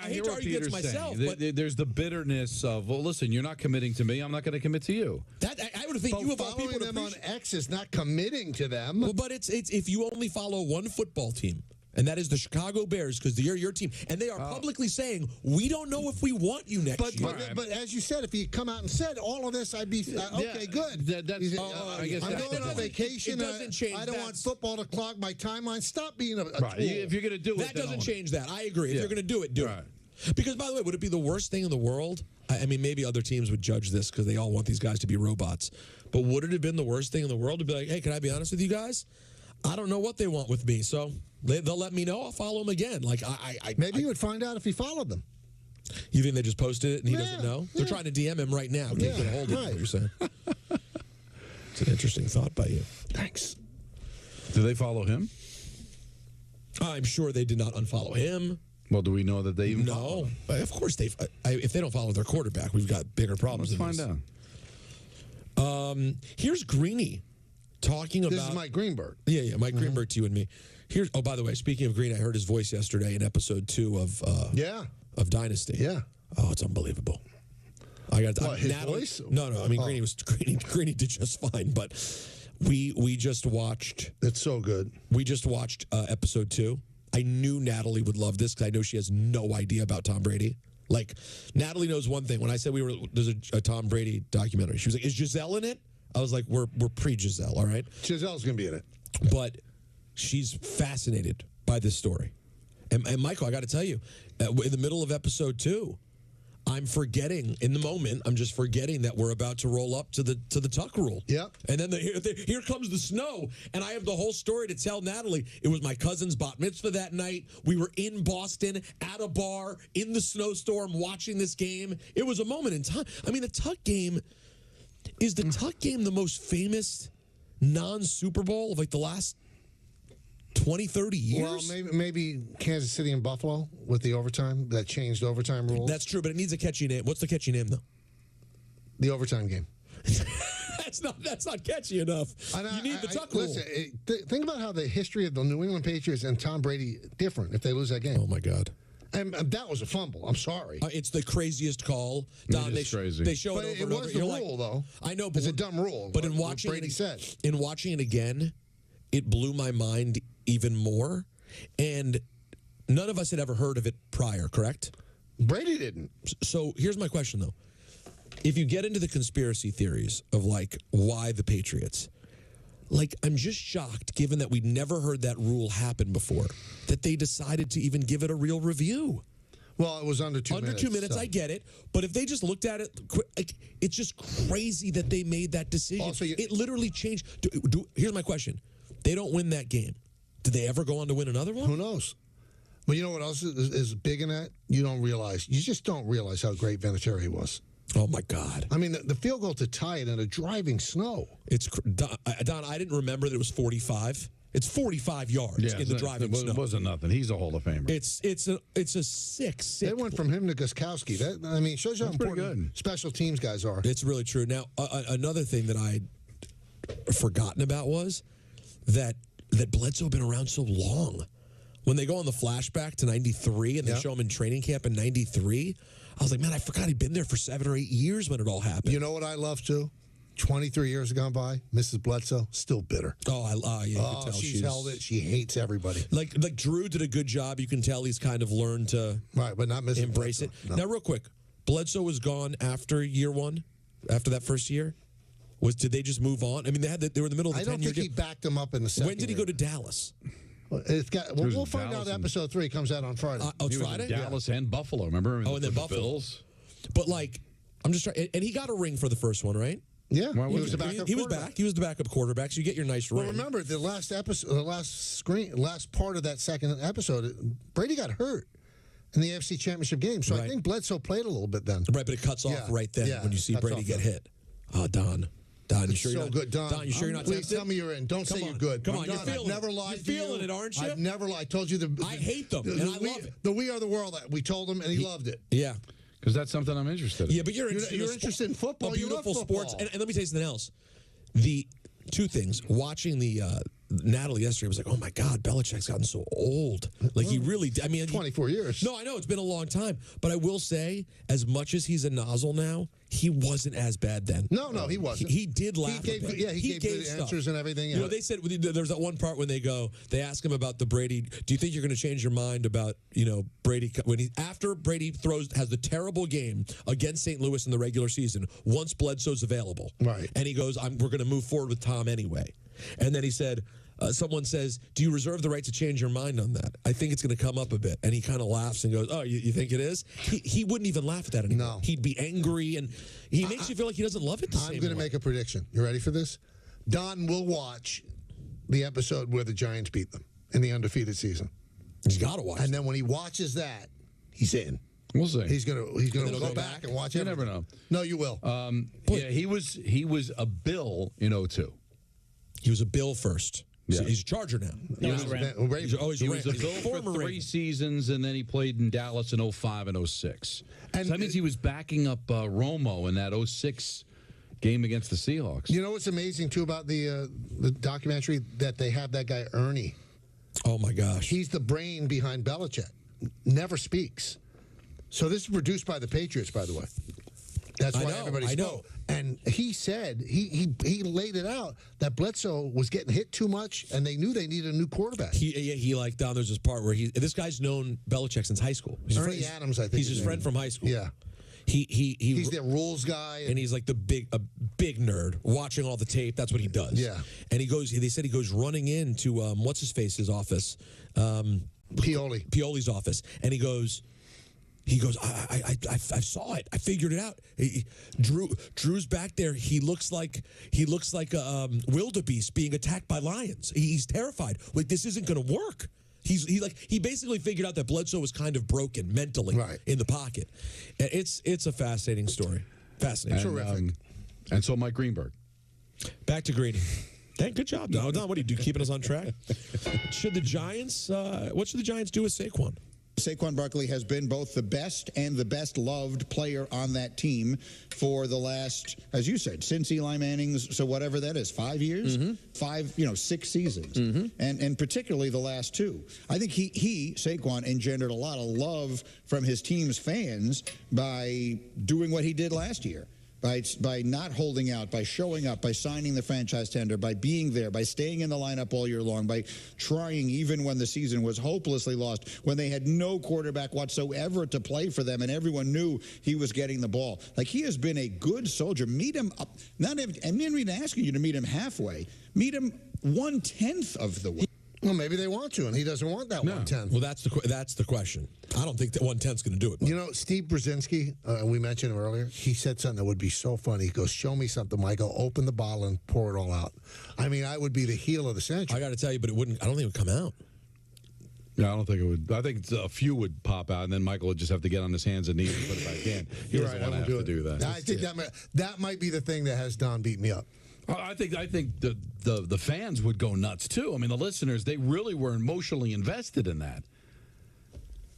[SPEAKER 1] hate to argue against myself. But
[SPEAKER 3] there's the bitterness of, well, listen, you're not committing to me. I'm not going to commit to you.
[SPEAKER 1] I would think you have all people
[SPEAKER 12] them on X is not committing to them.
[SPEAKER 1] Well, but it's if you only follow one football team. And that is the Chicago Bears, because they're your team. And they are publicly saying, we don't know if we want you next year.
[SPEAKER 12] But as you said, if he come out and said all of this, I'd be, okay, good.
[SPEAKER 3] I guess
[SPEAKER 12] I'm going on vacation.
[SPEAKER 1] It doesn't change
[SPEAKER 12] I don't want football to clog my timeline. Stop being a tool.
[SPEAKER 3] If you're going to do it,
[SPEAKER 1] that doesn't change that. I agree. If you're going to do it, do
[SPEAKER 3] it.
[SPEAKER 1] Because, by the way, would it be the worst thing in the world? I mean, maybe other teams would judge this because they all want these guys to be robots. But would it have been the worst thing in the world to be like, hey, can I be honest with you guys? I don't know what they want with me, so they'll let me know. I'll follow them again. Like
[SPEAKER 12] maybe you would find out if he followed them.
[SPEAKER 1] You think they just posted it and he doesn't know? They're trying to DM him right now. Can't get a hold of him. What you're saying? It's an interesting thought by you.
[SPEAKER 12] Thanks.
[SPEAKER 3] Do they follow him?
[SPEAKER 1] I'm sure they did not unfollow him.
[SPEAKER 3] Well, do we know that they even
[SPEAKER 1] follow him? Of course they. If they don't follow their quarterback, we've got bigger problems.
[SPEAKER 3] Let's find out.
[SPEAKER 1] Here's Greeny. Talking about
[SPEAKER 12] this is Mike Greenberg.
[SPEAKER 1] Yeah, Mike Greenberg to you and me. Here's by the way, speaking of Green, I heard his voice yesterday in episode 2 of Dynasty.
[SPEAKER 12] Yeah.
[SPEAKER 1] Oh, it's unbelievable. I got
[SPEAKER 12] his voice?
[SPEAKER 1] No. I mean Greeny did just fine, but we just watched.
[SPEAKER 12] It's so good.
[SPEAKER 1] We just watched episode 2 I knew Natalie would love this because I know she has no idea about Tom Brady. Like, Natalie knows one thing. When I said there's a Tom Brady documentary, she was like, is Giselle in it? I was like, we're pre-Giselle, all right?
[SPEAKER 12] Giselle's going to be in it.
[SPEAKER 1] But she's fascinated by this story. And Michael, I got to tell you, in the middle of episode 2, I'm forgetting, in the moment, I'm just forgetting that we're about to roll up to the tuck rule.
[SPEAKER 12] Yep.
[SPEAKER 1] And then here comes the snow, and I have the whole story to tell Natalie. It was my cousin's bat mitzvah that night. We were in Boston at a bar in the snowstorm watching this game. It was a moment in time. I mean, the tuck game, is the tuck game the most famous non-Super Bowl of like the last 20, 30 years?
[SPEAKER 12] Well, maybe Kansas City and Buffalo with the overtime, that changed overtime rules.
[SPEAKER 1] That's true, but it needs a catchy name. What's the catchy name, though?
[SPEAKER 12] The overtime game.
[SPEAKER 1] That's not catchy enough. You need the tuck rule.
[SPEAKER 12] Listen, think about how the history of the New England Patriots and Tom Brady different if they lose that game.
[SPEAKER 1] Oh, my God.
[SPEAKER 12] And that was a fumble. I'm sorry.
[SPEAKER 1] It's the craziest call. Don,
[SPEAKER 3] it is crazy.
[SPEAKER 1] They show
[SPEAKER 12] but
[SPEAKER 1] it over
[SPEAKER 12] it
[SPEAKER 1] and over.
[SPEAKER 12] was the rule, though.
[SPEAKER 1] I know, but
[SPEAKER 12] it's a dumb rule.
[SPEAKER 1] But in watching
[SPEAKER 12] Brady said.
[SPEAKER 1] In watching it again, it blew my mind even more. And none of us had ever heard of it prior, correct?
[SPEAKER 12] Brady didn't.
[SPEAKER 1] So here's my question, though. If you get into the conspiracy theories of, like, why the Patriots, like, I'm just shocked, given that we'd never heard that rule happen before, that they decided to even give it a real review.
[SPEAKER 12] Well, it was under 2 minutes.
[SPEAKER 1] Under 2 minutes, so. I get it. But if they just looked at it, like, it's just crazy that they made that decision. Also, it literally changed. Here's my question. They don't win that game. Did they ever go on to win another one?
[SPEAKER 12] Who knows? But you know what else is big in that? You just don't realize how great Vinatieri was.
[SPEAKER 1] Oh, my God.
[SPEAKER 12] I mean, the field goal to tie it in a driving snow.
[SPEAKER 1] Don, I didn't remember that it was 45. It's 45 yards in the driving snow.
[SPEAKER 3] It wasn't nothing. He's a Hall of Famer.
[SPEAKER 1] It's a sick.
[SPEAKER 12] They went from him to Gostkowski. That shows you how important special teams guys are.
[SPEAKER 1] It's really true. Now, another thing that I'd forgotten about was that Bledsoe had been around so long. When they go on the flashback to 93 and they show him in training camp in 93, I was like, man, I forgot he'd been there for 7 or 8 years when it all happened.
[SPEAKER 12] You know what I love, too? 23 years have gone by. Mrs. Bledsoe, still bitter.
[SPEAKER 1] Yeah, you can tell
[SPEAKER 12] she's held it. She hates everybody.
[SPEAKER 1] Like Drew did a good job. You can tell he's kind of learned to
[SPEAKER 12] but not Mrs.
[SPEAKER 1] embrace
[SPEAKER 12] Bledsoe.
[SPEAKER 1] it.
[SPEAKER 12] No.
[SPEAKER 1] Now, real quick, Bledsoe was gone after year one, after that first year? Did they just move on? I mean, they were in the middle of the 10-year.
[SPEAKER 12] I don't think he backed them up in the second
[SPEAKER 1] When did he go to Dallas?
[SPEAKER 12] We'll find out. Episode 3 comes out on Friday.
[SPEAKER 1] It's
[SPEAKER 3] he was
[SPEAKER 1] Friday?
[SPEAKER 3] in Dallas and Buffalo, remember?
[SPEAKER 1] And then Buffalo.
[SPEAKER 3] Bills.
[SPEAKER 1] But, like, I'm just trying. And he got a ring for the first one, right?
[SPEAKER 12] Yeah.
[SPEAKER 1] He was the backup quarterback. He was the backup quarterback, so you get your nice ring.
[SPEAKER 12] Well, remember, the last episode, last part of that second episode, Brady got hurt in the AFC Championship game. So I think Bledsoe played a little bit then.
[SPEAKER 1] Right, but it cuts off right then when you see Brady get hit. Don, you sure you're not
[SPEAKER 12] good, Don?
[SPEAKER 1] Don, you sure you're not
[SPEAKER 12] Please
[SPEAKER 1] tempted?
[SPEAKER 12] tell me you're in. Don't say you're good.
[SPEAKER 1] Come on, you're feeling
[SPEAKER 12] I've never lied
[SPEAKER 1] to you. You're feeling it, aren't you?
[SPEAKER 12] I've never lied. I told you
[SPEAKER 1] I hate them, and I love it.
[SPEAKER 12] The We Are the World, we told him, and he loved it.
[SPEAKER 1] Yeah.
[SPEAKER 3] Because that's something I'm interested in.
[SPEAKER 1] Yeah, but you're
[SPEAKER 12] interested in football.
[SPEAKER 1] A beautiful
[SPEAKER 12] you love football.
[SPEAKER 1] sports. And let me tell you something else. The two things, watching the Natalie yesterday was like, oh my God, Belichick's gotten so old. Like he really,
[SPEAKER 12] 24 years.
[SPEAKER 1] No, I know, it's been a long time. But I will say, as much as he's a nozzle now, he wasn't as bad then.
[SPEAKER 12] No, he wasn't.
[SPEAKER 1] He did laugh.
[SPEAKER 12] He gave good answers and everything.
[SPEAKER 1] Yeah. You know, they said there's that one part when they ask him about the Brady. Do you think you're going to change your mind about Brady after Brady has the terrible game against St. Louis in the regular season? Once Bledsoe's available,
[SPEAKER 12] right?
[SPEAKER 1] And he goes, we're going to move forward with Tom anyway. And then he said, someone says, do you reserve the right to change your mind on that? I think it's going to come up a bit. And he kind of laughs and goes, oh, you think it is? He wouldn't even laugh at that anymore.
[SPEAKER 12] No.
[SPEAKER 1] He'd be angry, and he makes you feel like he doesn't love it the same way.
[SPEAKER 12] I'm going to make a prediction. You ready for this? Don will watch the episode where the Giants beat them in the undefeated season.
[SPEAKER 1] He's got to watch
[SPEAKER 12] And then when he watches that, he's in.
[SPEAKER 3] We'll see.
[SPEAKER 12] He's gonna go back and watch it.
[SPEAKER 3] You never know.
[SPEAKER 12] No, you will.
[SPEAKER 3] He was a Bill in 2002.
[SPEAKER 1] He was a Bill first.
[SPEAKER 3] Yeah.
[SPEAKER 1] He's a Charger now.
[SPEAKER 3] He was a Bill for 3
[SPEAKER 1] Raven.
[SPEAKER 3] seasons, and then he played in Dallas in 05 and 06. So that means he was backing up Romo in that 06 game against the Seahawks.
[SPEAKER 12] You know what's amazing, too, about the documentary? That they have that guy, Ernie.
[SPEAKER 1] Oh, my gosh.
[SPEAKER 12] He's the brain behind Belichick. Never speaks. So this is produced by the Patriots, by the way. That's why everybody spoke. And he said, he laid it out, that Bledsoe was getting hit too much, and they knew they needed a new quarterback.
[SPEAKER 1] He like, down there's this part where this guy's known Belichick since high school.
[SPEAKER 12] Ernie Adams, I think.
[SPEAKER 1] He's his friend from high school.
[SPEAKER 12] Yeah.
[SPEAKER 1] He's
[SPEAKER 12] their rules guy.
[SPEAKER 1] And he's like a big nerd, watching all the tape. That's what he does.
[SPEAKER 12] Yeah.
[SPEAKER 1] And they said he goes running into, what's-his-face's office? Pioli's office. And he goes, I saw it. I figured it out. Drew's back there. He looks like a wildebeest being attacked by lions. He's terrified. Like, this isn't going to work. He basically figured out that Bledsoe was kind of broken mentally in the pocket. It's a fascinating story. Fascinating.
[SPEAKER 12] Terrific.
[SPEAKER 3] And so Mike Greenberg.
[SPEAKER 1] Back to Greeny. Good job, Don. What do you do? Keeping us on track? What should the Giants do with Saquon?
[SPEAKER 8] Saquon Barkley has been both the best and the best loved player on that team for the last, as you said, since Eli Manning's, so whatever that is, 5 years? 6 seasons. And particularly the last 2. I think Saquon, engendered a lot of love from his team's fans by doing what he did last year. By not holding out, by showing up, by signing the franchise tender, by being there, by staying in the lineup all year long, by trying even when the season was hopelessly lost, when they had no quarterback whatsoever to play for them and everyone knew he was getting the ball. Like, he has been a good soldier. Meet him up. I'm not even asking you to meet him halfway. Meet him 1/10 of the way.
[SPEAKER 12] Well, maybe they want to, and he doesn't want that 1/10.
[SPEAKER 1] Well, that's the question. I don't think that 1/10's going to do it.
[SPEAKER 12] You know, Steve Brzezinski, we mentioned him earlier, he said something that would be so funny. He goes, show me something, Michael. Open the bottle and pour it all out. I mean, I would be the heel of the century.
[SPEAKER 1] I got to tell you, but I don't think it would come out.
[SPEAKER 3] Yeah, I don't think it would. I think a few would pop out, and then Michael would just have to get on his hands and knees and put it back in. He doesn't want to have to do that.
[SPEAKER 12] I think that might be the thing that has Don beat me up.
[SPEAKER 3] I think the fans would go nuts too. I mean, the listeners, they really were emotionally invested in that.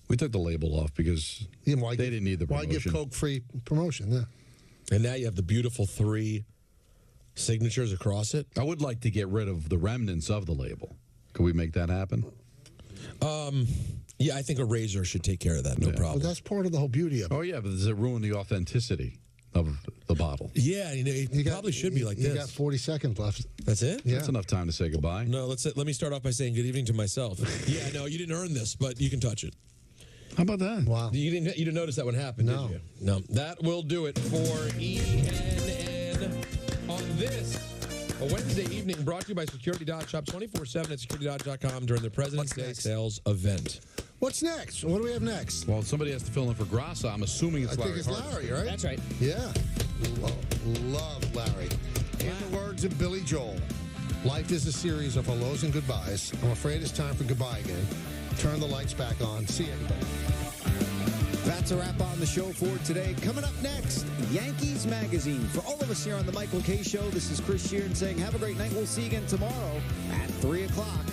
[SPEAKER 3] We took the label off because they didn't need the promotion.
[SPEAKER 12] Why give Coke free promotion? Yeah.
[SPEAKER 1] And now you have the beautiful 3 signatures across it.
[SPEAKER 3] I would like to get rid of the remnants of the label. Could we make that happen?
[SPEAKER 1] Yeah, I think a razor should take care of that. No problem.
[SPEAKER 12] Well, that's part of the whole beauty of it.
[SPEAKER 3] Oh yeah, but does it ruin the authenticity of the bottle?
[SPEAKER 1] Yeah, it probably should be like this.
[SPEAKER 12] You got 40 seconds left.
[SPEAKER 1] That's it?
[SPEAKER 3] Yeah. That's enough time to say goodbye.
[SPEAKER 1] No, let me start off by saying good evening to myself. Yeah, no, you didn't earn this, but you can touch it.
[SPEAKER 3] How about that?
[SPEAKER 12] Wow.
[SPEAKER 1] You didn't notice that one happen, did you? No. That will do it for ENN on this a Wednesday evening, brought to you by Security Dodge. Shop 24/7 at securitydodge.com during the President's Day sales event.
[SPEAKER 12] What's next? What do we have next?
[SPEAKER 3] Well, somebody has to fill in for Grassa. I'm assuming it's Larry.
[SPEAKER 12] I think it's Larry, right?
[SPEAKER 21] That's right.
[SPEAKER 12] Yeah. Love Larry. In the words of Billy Joel, life is a series of hellos and goodbyes. I'm afraid it's time for goodbye again. Turn the lights back on. See you, everybody.
[SPEAKER 9] That's a wrap on the show for today. Coming up next, Yankees Magazine. For all of us here on the Michael K. Show, this is Chris Sheeran saying have a great night. We'll see you again tomorrow at 3 o'clock.